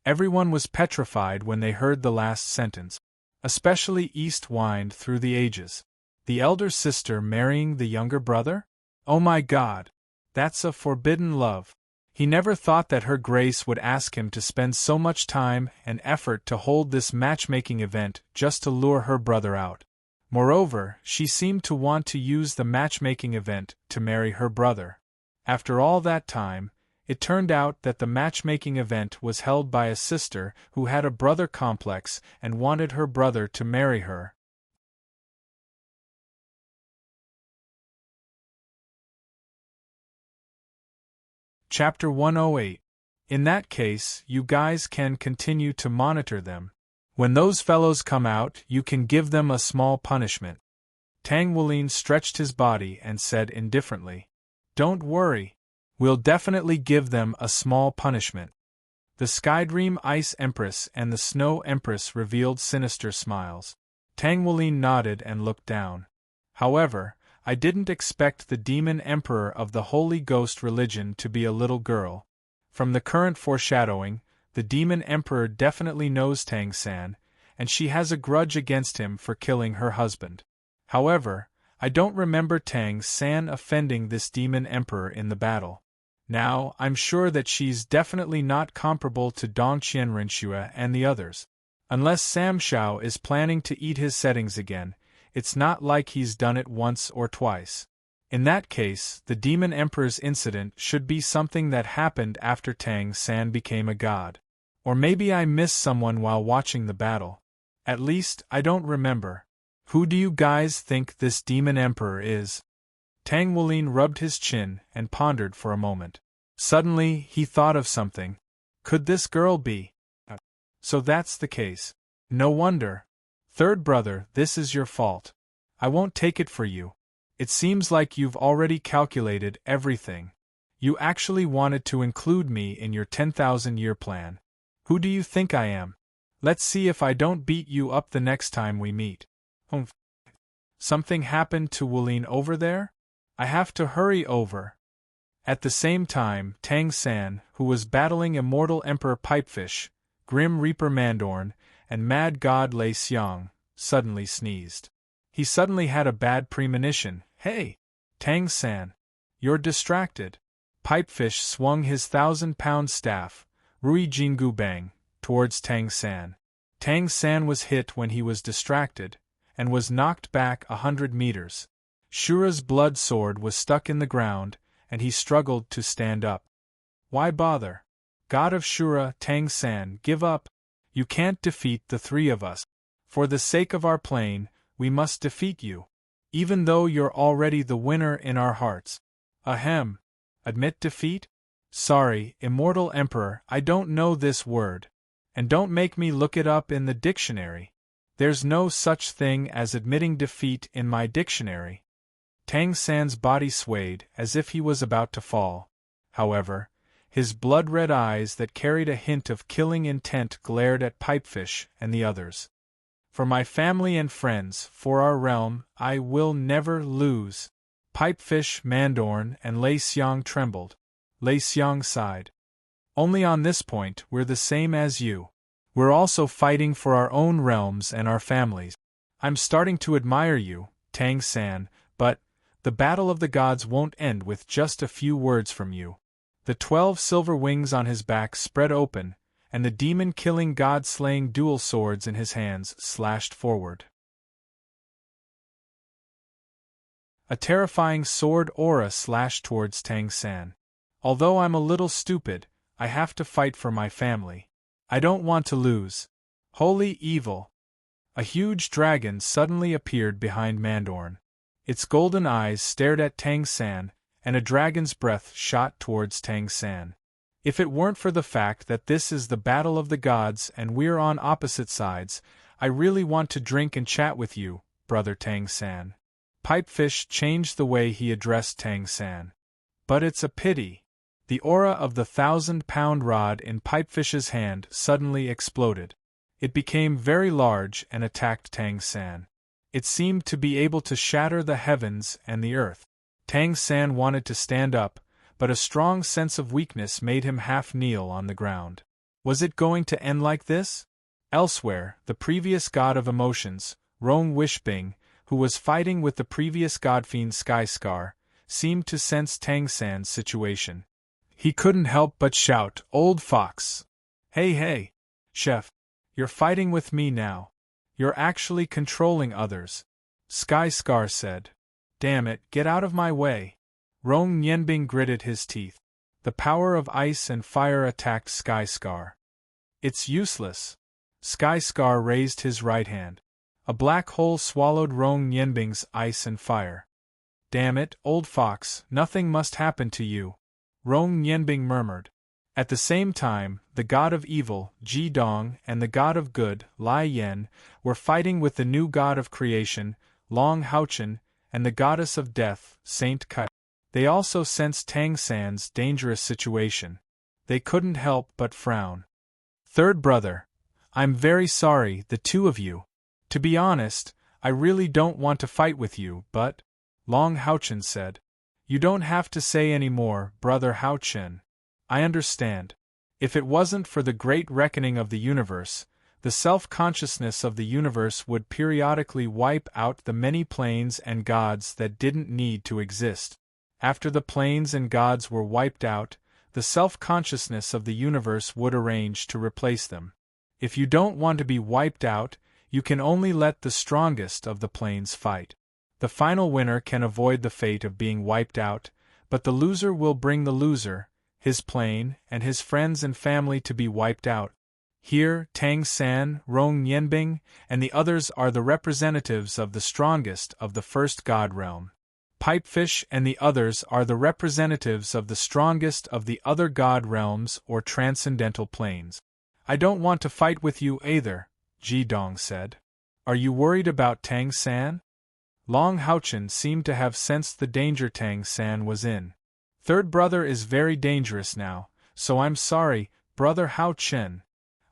Everyone was petrified when they heard the last sentence. Especially East Wind through the ages. The elder sister marrying the younger brother? Oh my God! That's a forbidden love. He never thought that Her Grace would ask him to spend so much time and effort to hold this matchmaking event just to lure her brother out. Moreover, she seemed to want to use the matchmaking event to marry her brother. After all that time, it turned out that the matchmaking event was held by a sister who had a brother complex and wanted her brother to marry her. Chapter 108 In that case, you guys can continue to monitor them. When those fellows come out, you can give them a small punishment. Tang Wulin stretched his body and said indifferently, "Don't worry. We'll definitely give them a small punishment." The Skydream Ice Empress and the Snow Empress revealed sinister smiles. Tang Wulin nodded and looked down. "However, I didn't expect the Demon Emperor of the Holy Ghost religion to be a little girl. From the current foreshadowing, the Demon Emperor definitely knows Tang San, and she has a grudge against him for killing her husband. However, I don't remember Tang San offending this Demon Emperor in the battle. Now, I'm sure that she's definitely not comparable to Dong Qianrenxue and the others. Unless Sam Shao is planning to eat his settings again, it's not like he's done it once or twice. In that case, the Demon Emperor's incident should be something that happened after Tang San became a god. Or maybe I missed someone while watching the battle. At least, I don't remember. Who do you guys think this Demon Emperor is?" Tang Wulin rubbed his chin and pondered for a moment. Suddenly, he thought of something. Could this girl be? So that's the case. No wonder. Third brother, this is your fault. I won't take it for you. It seems like you've already calculated everything. You actually wanted to include me in your 10,000-year plan. Who do you think I am? Let's see if I don't beat you up the next time we meet. Humph. Something happened to Wulin over there? I have to hurry over. At the same time, Tang San, who was battling Immortal Emperor Pipefish, Grim Reaper Mandorn, and Mad God Lei Xiang, suddenly sneezed. He suddenly had a bad premonition. "Hey! Tang San! You're distracted." Pipefish swung his 1,000-pound staff, Rui Jingu Bang, towards Tang San. Tang San was hit when he was distracted, and was knocked back 100 meters. Shura's blood sword was stuck in the ground, and he struggled to stand up. "Why bother? God of Shura, Tang San, give up. You can't defeat the three of us. For the sake of our plane, we must defeat you. Even though you're already the winner in our hearts." "Ahem. Admit defeat? Sorry, Immortal Emperor, I don't know this word. And don't make me look it up in the dictionary. There's no such thing as admitting defeat in my dictionary." Tang San's body swayed as if he was about to fall. However, his blood-red eyes that carried a hint of killing intent glared at Pipefish and the others. "For my family and friends, for our realm, I will never lose." Pipefish, Mandorn, and Lei Xiang trembled. Lei Xiang sighed. "Only on this point we're the same as you. We're also fighting for our own realms and our families. I'm starting to admire you, Tang San, but the battle of the gods won't end with just a few words from you." The 12 silver wings on his back spread open, and the demon-killing god-slaying dual swords in his hands slashed forward. A terrifying sword aura slashed towards Tang San. "Although I'm a little stupid, I have to fight for my family. I don't want to lose. Holy evil!" A huge dragon suddenly appeared behind Mandorn. Its golden eyes stared at Tang San, and a dragon's breath shot towards Tang San. "If it weren't for the fact that this is the battle of the gods and we're on opposite sides, I really want to drink and chat with you, brother Tang San." Pipefish changed the way he addressed Tang San. "But it's a pity." The aura of the 1,000-pound rod in Pipefish's hand suddenly exploded. It became very large and attacked Tang San. It seemed to be able to shatter the heavens and the earth. Tang San wanted to stand up, but a strong sense of weakness made him half kneel on the ground. Was it going to end like this? Elsewhere, the previous god of emotions, Rong Wishbing, who was fighting with the previous godfiend Skyscar, seemed to sense Tang San's situation. He couldn't help but shout, "Old fox! Hey hey! Chef! You're fighting with me now. You're actually controlling others." Skyscar said. "Damn it, get out of my way." Rong Nianbing gritted his teeth. The power of ice and fire attacked Skyscar. "It's useless." Skyscar raised his right hand. A black hole swallowed Rong Nianbing's ice and fire. "Damn it, old fox, nothing must happen to you," Rong Nianbing murmured. At the same time, the god of evil, Ji Dong, and the god of good, Lai Yen, were fighting with the new god of creation, Long Haochen, and the goddess of death, Saint Kai. They also sensed Tang San's dangerous situation. They couldn't help but frown. Third brother, I'm very sorry, the two of you. To be honest, I really don't want to fight with you, but, Long Haochen said. You don't have to say any more, brother Haochen. I understand. If it wasn't for the great reckoning of the universe, the self-consciousness of the universe would periodically wipe out the many planes and gods that didn't need to exist. After the planes and gods were wiped out, the self-consciousness of the universe would arrange to replace them. If you don't want to be wiped out, you can only let the strongest of the planes fight. The final winner can avoid the fate of being wiped out, but the loser will bring the loser, his plane, and his friends and family to be wiped out. Here, Tang San, Rong Yenbing, and the others are the representatives of the strongest of the first god realm. Pipefish and the others are the representatives of the strongest of the other god realms or transcendental planes. I don't want to fight with you either, Ji Dong said. Are you worried about Tang San? Long Haochen seemed to have sensed the danger Tang San was in. Third brother is very dangerous now, so I'm sorry, brother Haochen.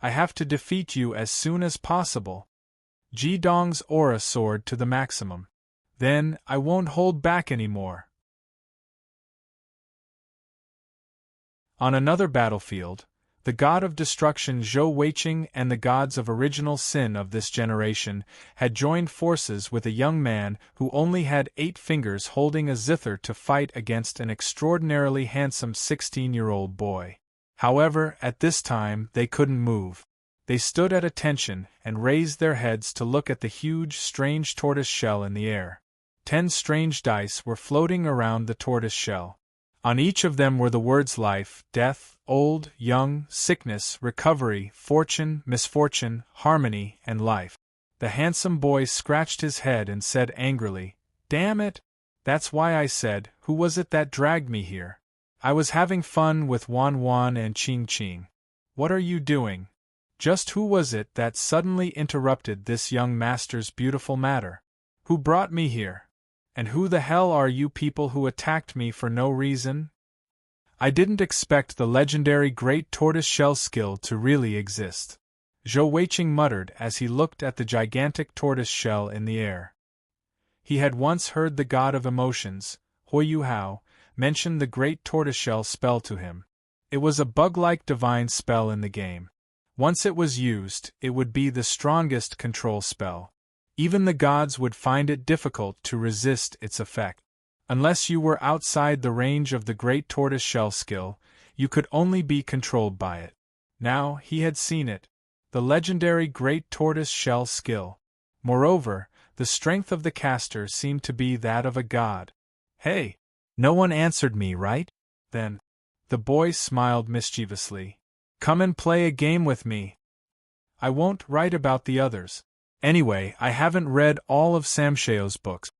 I have to defeat you as soon as possible. Ji Dong's aura soared to the maximum. Then, I won't hold back anymore. On another battlefield, the god of destruction Zhou Weiqing and the gods of original sin of this generation had joined forces with a young man who only had 8 fingers holding a zither to fight against an extraordinarily handsome 16-year-old boy. However, at this time they couldn't move. They stood at attention and raised their heads to look at the huge, strange tortoise shell in the air. 10 strange dice were floating around the tortoise shell. On each of them were the words life, death, old, young, sickness, recovery, fortune, misfortune, harmony, and life. The handsome boy scratched his head and said angrily, "Damn it! That's why I said, who was it that dragged me here? I was having fun with Wan Wan and Ching Ching. What are you doing? Just who was it that suddenly interrupted this young master's beautiful matter? Who brought me here? And who the hell are you people who attacked me for no reason? I didn't expect the legendary great tortoise shell skill to really exist," Zhou Weiqing muttered as he looked at the gigantic tortoise shell in the air. He had once heard the god of emotions, Yuhao, mention the great tortoiseshell spell to him. It was a bug-like divine spell in the game. Once it was used, it would be the strongest control spell. Even the gods would find it difficult to resist its effect. Unless you were outside the range of the great tortoise-shell skill, you could only be controlled by it. Now, he had seen it. The legendary great tortoise-shell skill. Moreover, the strength of the caster seemed to be that of a god. "Hey! No one answered me, right? Then." The boy smiled mischievously. "Come and play a game with me. I won't write about the others. Anyway, I haven't read all of Samsheo's books."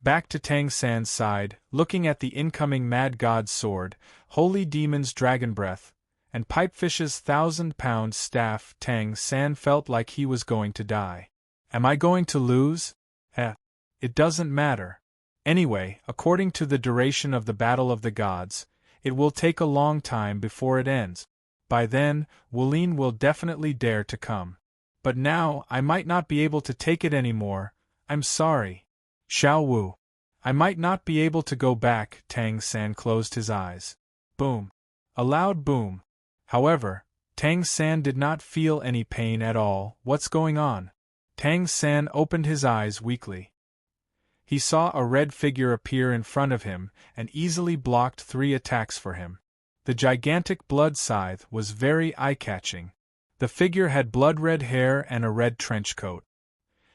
Back to Tang San's side, looking at the incoming Mad God's sword, Holy Demon's dragon breath, and Pipefish's 1,000-pound staff, Tang San felt like he was going to die. Am I going to lose? It doesn't matter. Anyway, according to the duration of the Battle of the Gods, it will take a long time before it ends. By then, Wulin will definitely dare to come. But now, I might not be able to take it anymore. I'm sorry. Xiao Wu. I might not be able to go back. Tang San closed his eyes. Boom. A loud boom. However, Tang San did not feel any pain at all. What's going on? Tang San opened his eyes weakly. He saw a red figure appear in front of him and easily blocked 3 attacks for him. The gigantic blood scythe was very eye-catching. The figure had blood-red hair and a red trench coat.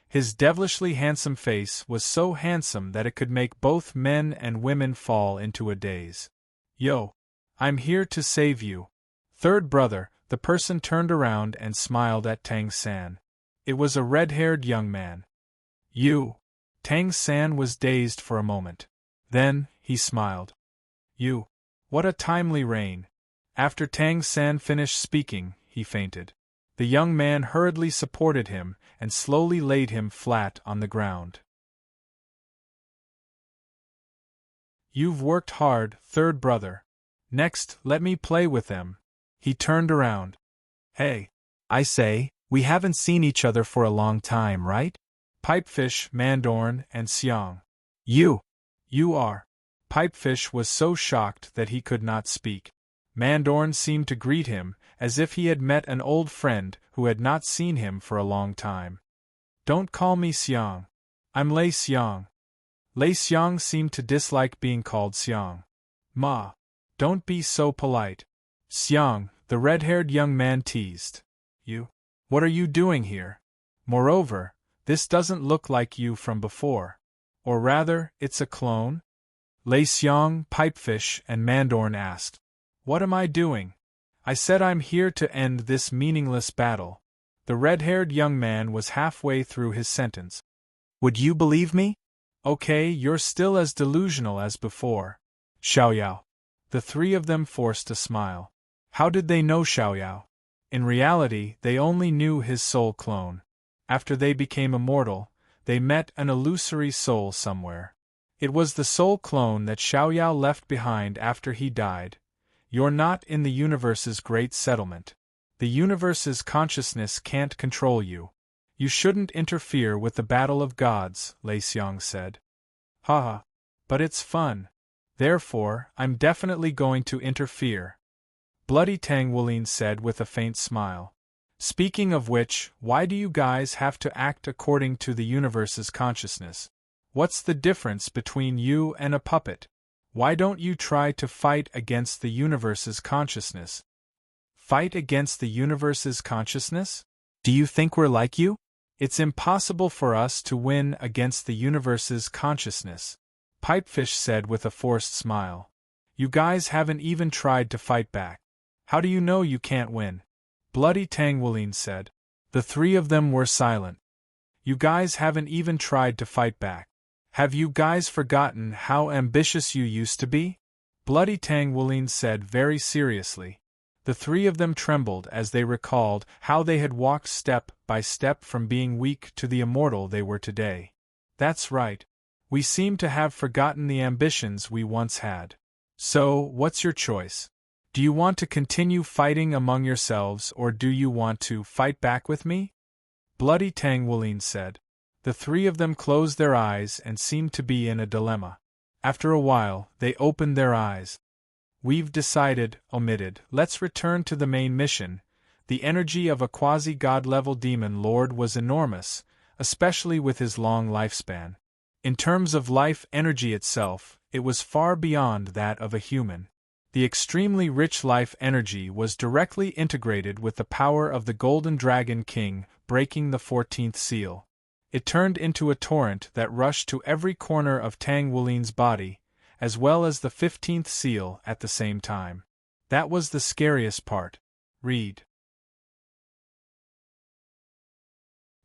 His devilishly handsome face was so handsome that it could make both men and women fall into a daze. "Yo! I'm here to save you. Third brother." The person turned around and smiled at Tang San. It was a red-haired young man. "You?" Tang San was dazed for a moment. Then, he smiled. "You. What a timely reign. After Tang San finished speaking, he fainted. The young man hurriedly supported him and slowly laid him flat on the ground. You've worked hard, third brother. Next, let me play with them. He turned around. Hey, I say, we haven't seen each other for a long time, right? Pipefish, Mandorn, and Xiang. You are. Pipefish was so shocked that he could not speak. Mandorn seemed to greet him as if he had met an old friend who had not seen him for a long time. Don't call me Xiang. I'm Lei Xiang. Lei Xiang seemed to dislike being called Xiang. Ma, don't be so polite. Xiang, the red-haired young man teased. You? What are you doing here? Moreover, this doesn't look like you from before. Or rather, it's a clone? Lei Xiang, Pipefish, and Mandorn asked. What am I doing? I said I'm here to end this meaningless battle. The red-haired young man was halfway through his sentence. Would you believe me? Okay, you're still as delusional as before. Xiaoyao. The three of them forced a smile. How did they know Xiaoyao? In reality, they only knew his soul clone. After they became immortal, they met an illusory soul somewhere. It was the soul clone that Xiaoyao left behind after he died. You're not in the universe's great settlement. The universe's consciousness can't control you. You shouldn't interfere with the battle of gods, Lei Xiang said. Haha. But it's fun. Therefore, I'm definitely going to interfere. Bloody Tang Wulin said with a faint smile. Speaking of which, why do you guys have to act according to the universe's consciousness? What's the difference between you and a puppet? Why don't you try to fight against the universe's consciousness? Fight against the universe's consciousness? Do you think we're like you? It's impossible for us to win against the universe's consciousness, Pipefish said with a forced smile. You guys haven't even tried to fight back. How do you know you can't win? Bloody Tang Wulin said. The three of them were silent. You guys haven't even tried to fight back. Have you guys forgotten how ambitious you used to be? Bloody Tang Wulin said very seriously. The three of them trembled as they recalled how they had walked step by step from being weak to the immortal they were today. That's right. We seem to have forgotten the ambitions we once had. So, what's your choice? Do you want to continue fighting among yourselves or do you want to fight back with me? Bloody Tang Wulin said. The three of them closed their eyes and seemed to be in a dilemma. After a while, they opened their eyes. We've decided, let's return to the main mission. The energy of a quasi-god-level demon lord was enormous, especially with his long lifespan. In terms of life energy itself, it was far beyond that of a human. The extremely rich life energy was directly integrated with the power of the Golden Dragon King, breaking the 14th seal. It turned into a torrent that rushed to every corner of Tang Wulin's body, as well as the 15th seal at the same time. That was the scariest part. Read.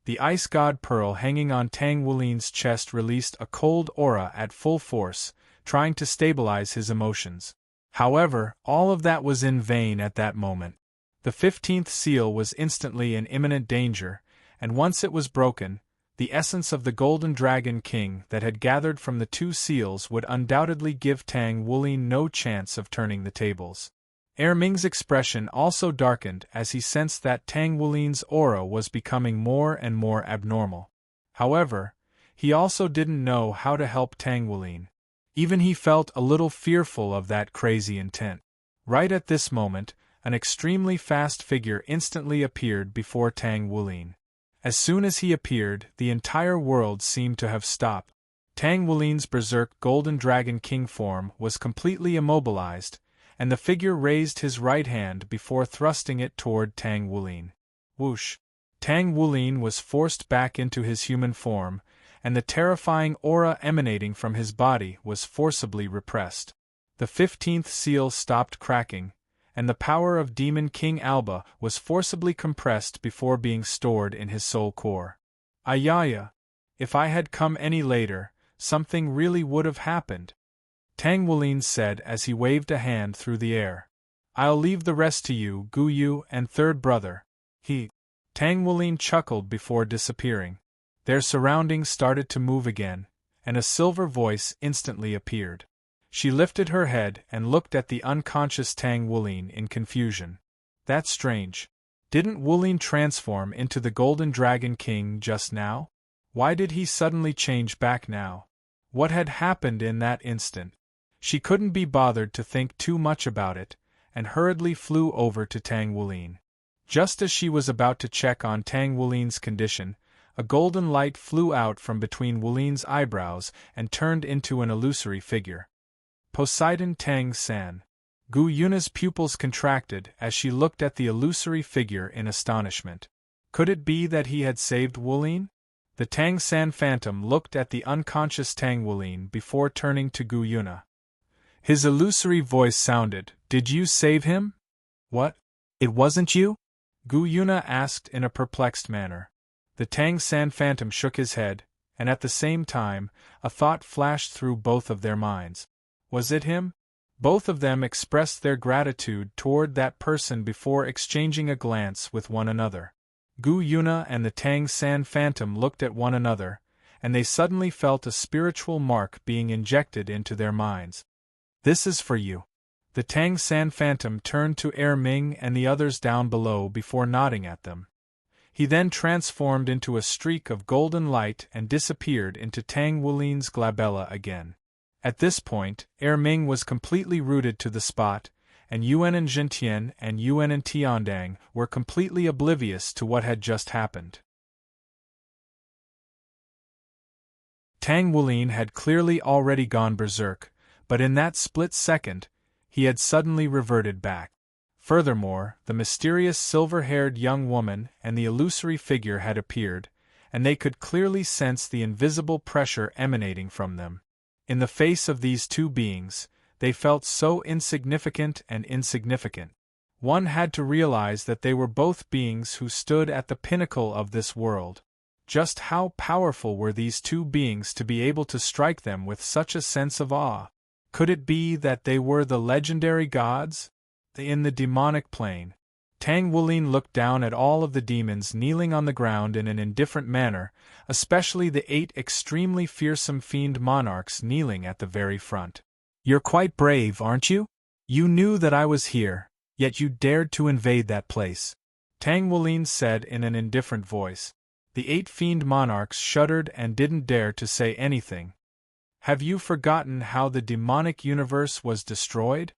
The ice god pearl hanging on Tang Wulin's chest released a cold aura at full force, trying to stabilize his emotions. However, all of that was in vain at that moment. The 15th seal was instantly in imminent danger, and once it was broken, the essence of the Golden Dragon King that had gathered from the two seals would undoubtedly give Tang Wulin no chance of turning the tables. Ming's expression also darkened as he sensed that Tang Wulin's aura was becoming more and more abnormal. However, he also didn't know how to help Tang Wulin. Even he felt a little fearful of that crazy intent. Right at this moment, an extremely fast figure instantly appeared before Tang Wulin. As soon as he appeared, the entire world seemed to have stopped. Tang Wulin's berserk Golden Dragon King form was completely immobilized, and the figure raised his right hand before thrusting it toward Tang Wulin. Whoosh! Tang Wulin was forced back into his human form, and the terrifying aura emanating from his body was forcibly repressed. The 15th seal stopped cracking, and the power of Demon King Alba was forcibly compressed before being stored in his soul core. Ayaya! If I had come any later, something really would have happened, Tang Wulin said as he waved a hand through the air. I'll leave the rest to you, Gu Yu and third brother. Tang Wulin chuckled before disappearing. Their surroundings started to move again, and a silver voice instantly appeared. She lifted her head and looked at the unconscious Tang Wulin in confusion. That's strange. Didn't Wulin transform into the Golden Dragon King just now? Why did he suddenly change back now? What had happened in that instant? She couldn't be bothered to think too much about it, and hurriedly flew over to Tang Wulin. Just as she was about to check on Tang Wulin's condition, a golden light flew out from between Wulin's eyebrows and turned into an illusory figure. Poseidon Tang San. Gu Yuna's pupils contracted as she looked at the illusory figure in astonishment. Could it be that he had saved Wulin? The Tang San phantom looked at the unconscious Tang Wulin before turning to Gu Yuna. His illusory voice sounded, "Did you save him?" "What? It wasn't you?" Gu Yuna asked in a perplexed manner. The Tang San phantom shook his head, and at the same time, a thought flashed through both of their minds. Was it him? Both of them expressed their gratitude toward that person before exchanging a glance with one another. Gu Yuna and the Tang San phantom looked at one another, and they suddenly felt a spiritual mark being injected into their minds. "This is for you." The Tang San phantom turned to Ming and the others down below before nodding at them. He then transformed into a streak of golden light and disappeared into Tang Wulin's glabella again. At this point, Ming was completely rooted to the spot, and Yuan and Zhentian and Yuan and Tiandang were completely oblivious to what had just happened. Tang Wulin had clearly already gone berserk, but in that split second, he had suddenly reverted back. Furthermore, the mysterious silver-haired young woman and the illusory figure had appeared, and they could clearly sense the invisible pressure emanating from them. In the face of these two beings, they felt so insignificant and insignificant. One had to realize that they were both beings who stood at the pinnacle of this world. Just how powerful were these two beings to be able to strike them with such a sense of awe? Could it be that they were the legendary gods? In the demonic plane. Tang Wulin looked down at all of the demons kneeling on the ground in an indifferent manner, especially the 8 extremely fearsome fiend monarchs kneeling at the very front. "You're quite brave, aren't you? You knew that I was here, yet you dared to invade that place," Tang Wulin said in an indifferent voice. The 8 fiend monarchs shuddered and didn't dare to say anything. "Have you forgotten how the demonic universe was destroyed?"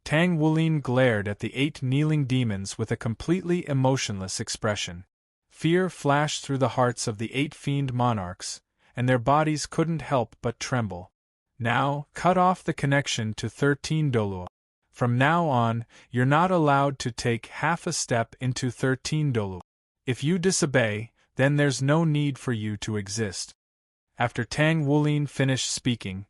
Tang Wulin glared at the 8 kneeling demons with a completely emotionless expression. Fear flashed through the hearts of the 8 fiend monarchs, and their bodies couldn't help but tremble. "Now, cut off the connection to 13 Dolu. From now on, you're not allowed to take half a step into 13 Dolu. If you disobey, then there's no need for you to exist." After Tang Wulin finished speaking,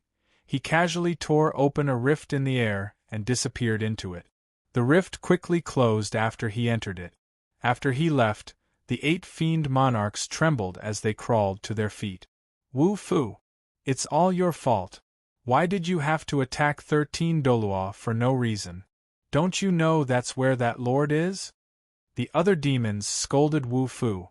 he casually tore open a rift in the air and disappeared into it. The rift quickly closed after he entered it. After he left, the 8 fiend monarchs trembled as they crawled to their feet. "Wu Fu! It's all your fault. Why did you have to attack 13 Dolua for no reason? Don't you know that's where that lord is?" The other demons scolded Wu Fu.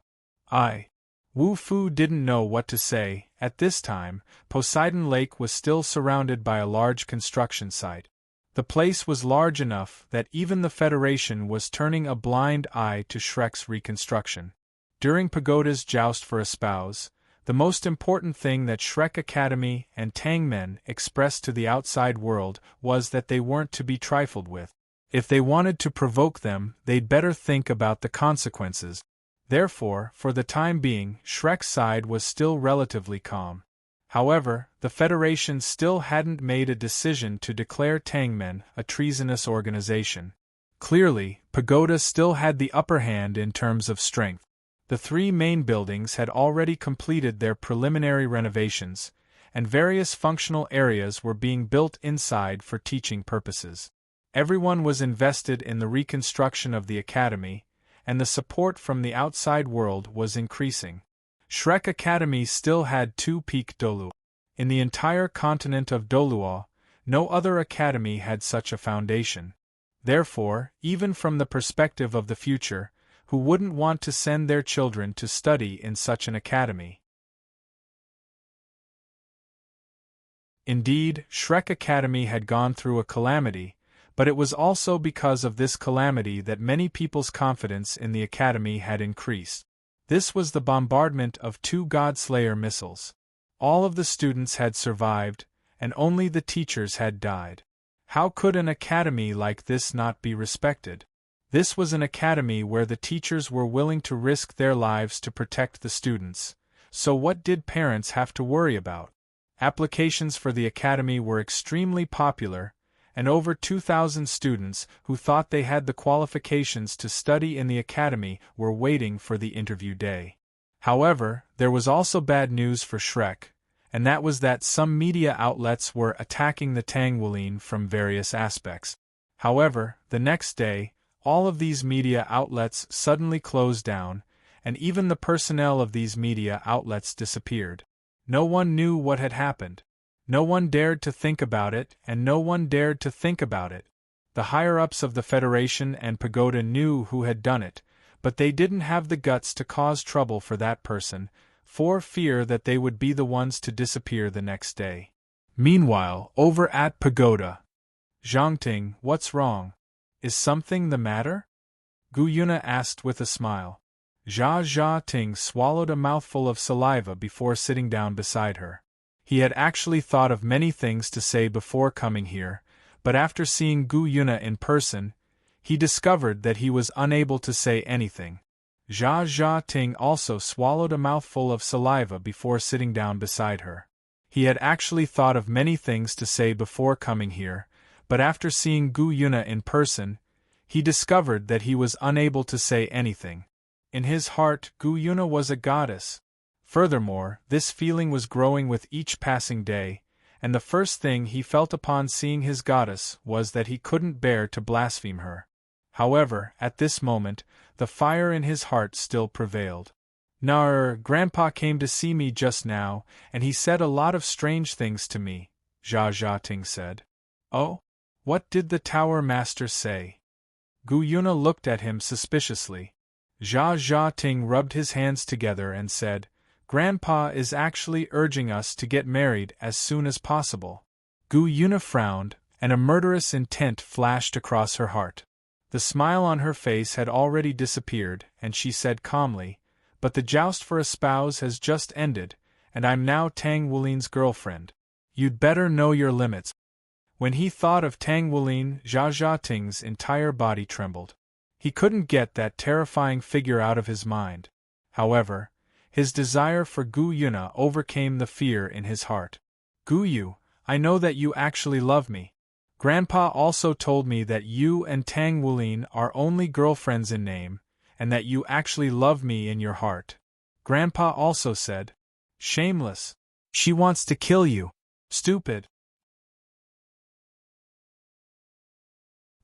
Wu Fu didn't know what to say. At this time, Poseidon Lake was still surrounded by a large construction site. The place was large enough that even the Federation was turning a blind eye to Shrek's reconstruction. During Pagoda's joust for a spouse, the most important thing that Shrek Academy and Tangmen expressed to the outside world was that they weren't to be trifled with. If they wanted to provoke them, they'd better think about the consequences. Therefore, for the time being, Shrek's side was still relatively calm. However, the Federation still hadn't made a decision to declare Tangmen a treasonous organization. Clearly, Pagoda still had the upper hand in terms of strength. The 3 main buildings had already completed their preliminary renovations, and various functional areas were being built inside for teaching purposes. Everyone was invested in the reconstruction of the academy, and the support from the outside world was increasing. Shrek Academy still had 2 peak Dolu. In the entire continent of Dolua, no other academy had such a foundation. Therefore, even from the perspective of the future, who wouldn't want to send their children to study in such an academy? Indeed, Shrek Academy had gone through a calamity, but it was also because of this calamity that many people's confidence in the academy had increased. This was the bombardment of 2 Godslayer missiles. All of the students had survived, and only the teachers had died. How could an academy like this not be respected? This was an academy where the teachers were willing to risk their lives to protect the students, so what did parents have to worry about? Applications for the academy were extremely popular, and over 2,000 students who thought they had the qualifications to study in the academy were waiting for the interview day. However, there was also bad news for Shrek, and that was that some media outlets were attacking the Tangwulin from various aspects. However, the next day, all of these media outlets suddenly closed down, and even the personnel of these media outlets disappeared. No one knew what had happened. No one dared to think about it, and no one dared to think about it. The higher-ups of the Federation and Pagoda knew who had done it, but they didn't have the guts to cause trouble for that person, for fear that they would be the ones to disappear the next day. Meanwhile, over at Pagoda, Zhangting, what's wrong? Is something the matter? Gu Yuna asked with a smile. Jia Ting swallowed a mouthful of saliva before sitting down beside her. He had actually thought of many things to say before coming here, but after seeing Gu Yuna in person, he discovered that he was unable to say anything. Jia Ting also swallowed a mouthful of saliva before sitting down beside her. He had actually thought of many things to say before coming here, but after seeing Gu Yuna in person, he discovered that he was unable to say anything. In his heart, Gu Yuna was a goddess. Furthermore, this feeling was growing with each passing day, and the first thing he felt upon seeing his goddess was that he couldn't bear to blaspheme her. However, at this moment, the fire in his heart still prevailed. Grandpa came to see me just now, and he said a lot of strange things to me, Jia Ting said. Oh? What did the Tower Master say? Gu Yuna looked at him suspiciously. Jia Ting rubbed his hands together and said, Grandpa is actually urging us to get married as soon as possible. Gu Yuna frowned, and a murderous intent flashed across her heart. The smile on her face had already disappeared, and she said calmly, But the joust for a spouse has just ended, and I'm now Tang Wulin's girlfriend. You'd better know your limits. When he thought of Tang Wulin, Jia Ting's entire body trembled. He couldn't get that terrifying figure out of his mind. However, his desire for Gu Yuna overcame the fear in his heart. Gu Yu, I know that you actually love me. Grandpa also told me that you and Tang Wulin are only girlfriends in name, and that you actually love me in your heart. Grandpa also said, Shameless. She wants to kill you. Stupid.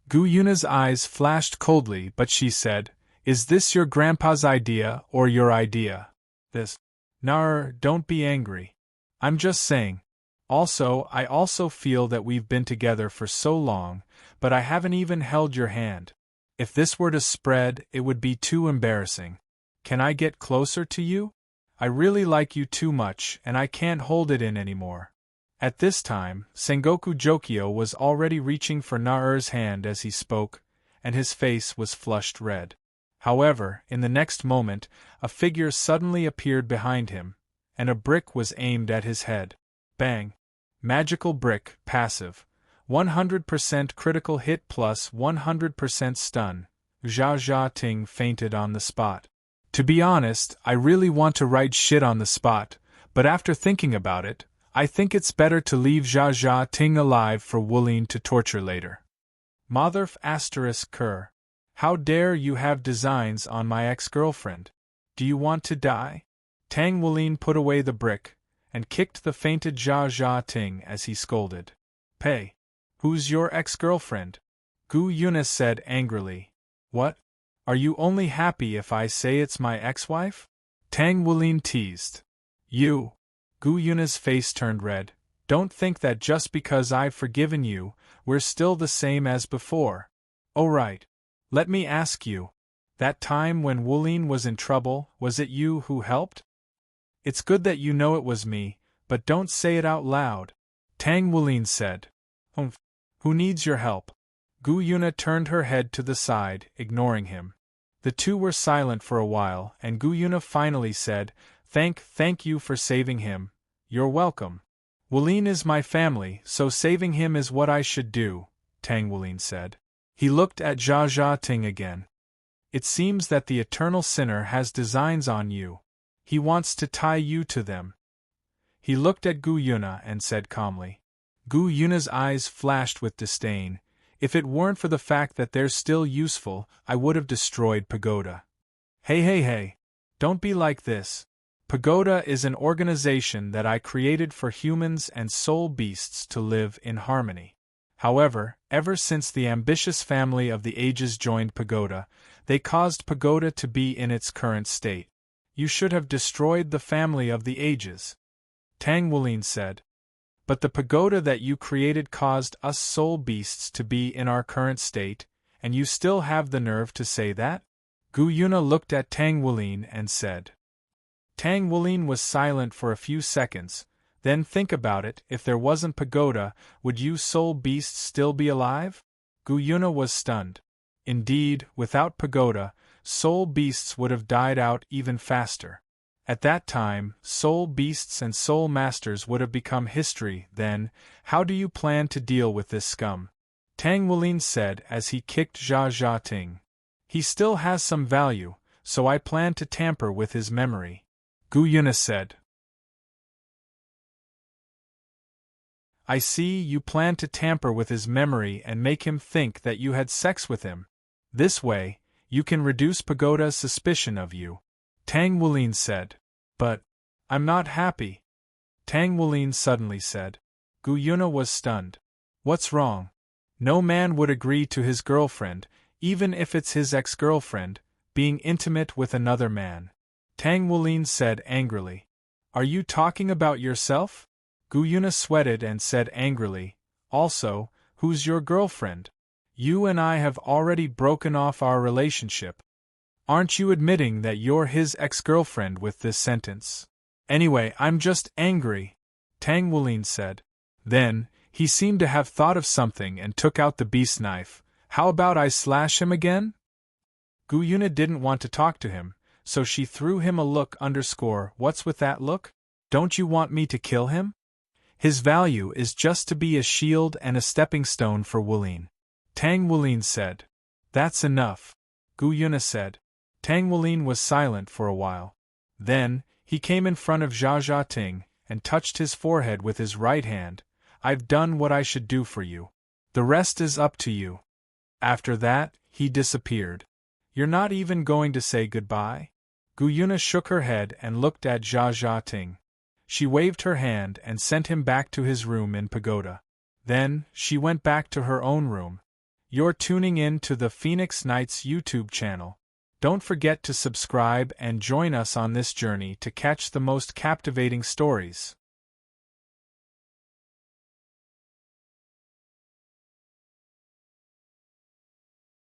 Gu Yuna's eyes flashed coldly, but she said, Is this your grandpa's idea or your idea? This. Don't be angry. I'm just saying. Also, I also feel that we've been together for so long, but I haven't even held your hand. If this were to spread, it would be too embarrassing. Can I get closer to you? I really like you too much, and I can't hold it in anymore. At this time, Sengoku Jokio was already reaching for Naer's hand as he spoke, and his face was flushed red. However, in the next moment, a figure suddenly appeared behind him, and a brick was aimed at his head. Bang! Magical brick, passive. 100% critical hit plus 100% stun. Jia Ting fainted on the spot. To be honest, I really want to write shit on the spot, but after thinking about it, I think it's better to leave Jia Ting alive for Wulin to torture later. Motherf *Ker. How dare you have designs on my ex-girlfriend? Do you want to die? Tang Wulin put away the brick, and kicked the fainted Jia Ting as he scolded. Pei. Who's your ex-girlfriend? Gu Yuna said angrily. What? Are you only happy if I say it's my ex-wife? Tang Wulin teased. You. Gu Yuna's face turned red. Don't think that just because I've forgiven you, we're still the same as before. Oh right. Let me ask you. That time when Wulin was in trouble, was it you who helped? It's good that you know it was me, but don't say it out loud. Tang Wulin said. Humph. Who needs your help? Gu Yuna turned her head to the side, ignoring him. The two were silent for a while, and Gu Yuna finally said, Thank you for saving him. You're welcome. Wulin is my family, so saving him is what I should do, Tang Wulin said. He looked at Jia Ting again. It seems that the eternal sinner has designs on you. He wants to tie you to them. He looked at Gu Yuna and said calmly. Gu Yuna's eyes flashed with disdain. If it weren't for the fact that they're still useful, I would have destroyed Pagoda. Hey. Don't be like this. Pagoda is an organization that I created for humans and soul beasts to live in harmony. However, ever since the ambitious family of the ages joined Pagoda, they caused Pagoda to be in its current state. You should have destroyed the family of the ages. Tang Wulin said. But the pagoda that you created caused us soul beasts to be in our current state, and you still have the nerve to say that? Gu Yuna looked at Tang Wulin and said. Tang Wulin was silent for a few seconds. Then think about it, if there wasn't pagoda, would you soul beasts still be alive? Gu Yuna was stunned. Indeed, without pagoda, soul beasts would have died out even faster. At that time, soul beasts and soul masters would have become history. Then, how do you plan to deal with this scum? Tang Wulin said as he kicked Jia Ting. He still has some value, so I plan to tamper with his memory. Gu Yuna said. I see, you plan to tamper with his memory and make him think that you had sex with him. This way, you can reduce Pagoda's suspicion of you. Tang Wulin said. But I'm not happy. Tang Wulin suddenly said. Gu Yuna was stunned. What's wrong? No man would agree to his girlfriend, even if it's his ex-girlfriend, being intimate with another man. Tang Wulin said angrily. Are you talking about yourself? Gu Yuna sweated and said angrily. Also, who's your girlfriend? You and I have already broken off our relationship. Aren't you admitting that you're his ex-girlfriend with this sentence? Anyway, I'm just angry, Tang Wulin said. Then, he seemed to have thought of something and took out the beast knife. How about I slash him again? Gu Yuna didn't want to talk to him, so she threw him a look _ what's with that look? Don't you want me to kill him? His value is just to be a shield and a stepping stone for Wulin. Tang Wulin said. That's enough, Gu Yuna said. Tang Wulin was silent for a while. Then, he came in front of Jia Ting and touched his forehead with his right hand. I've done what I should do for you. The rest is up to you. After that, he disappeared. You're not even going to say goodbye? Gu Yuna shook her head and looked at Jia Ting. She waved her hand and sent him back to his room in Pagoda. Then, she went back to her own room. You're tuning in to the Phoenix Knights YouTube channel. Don't forget to subscribe and join us on this journey to catch the most captivating stories.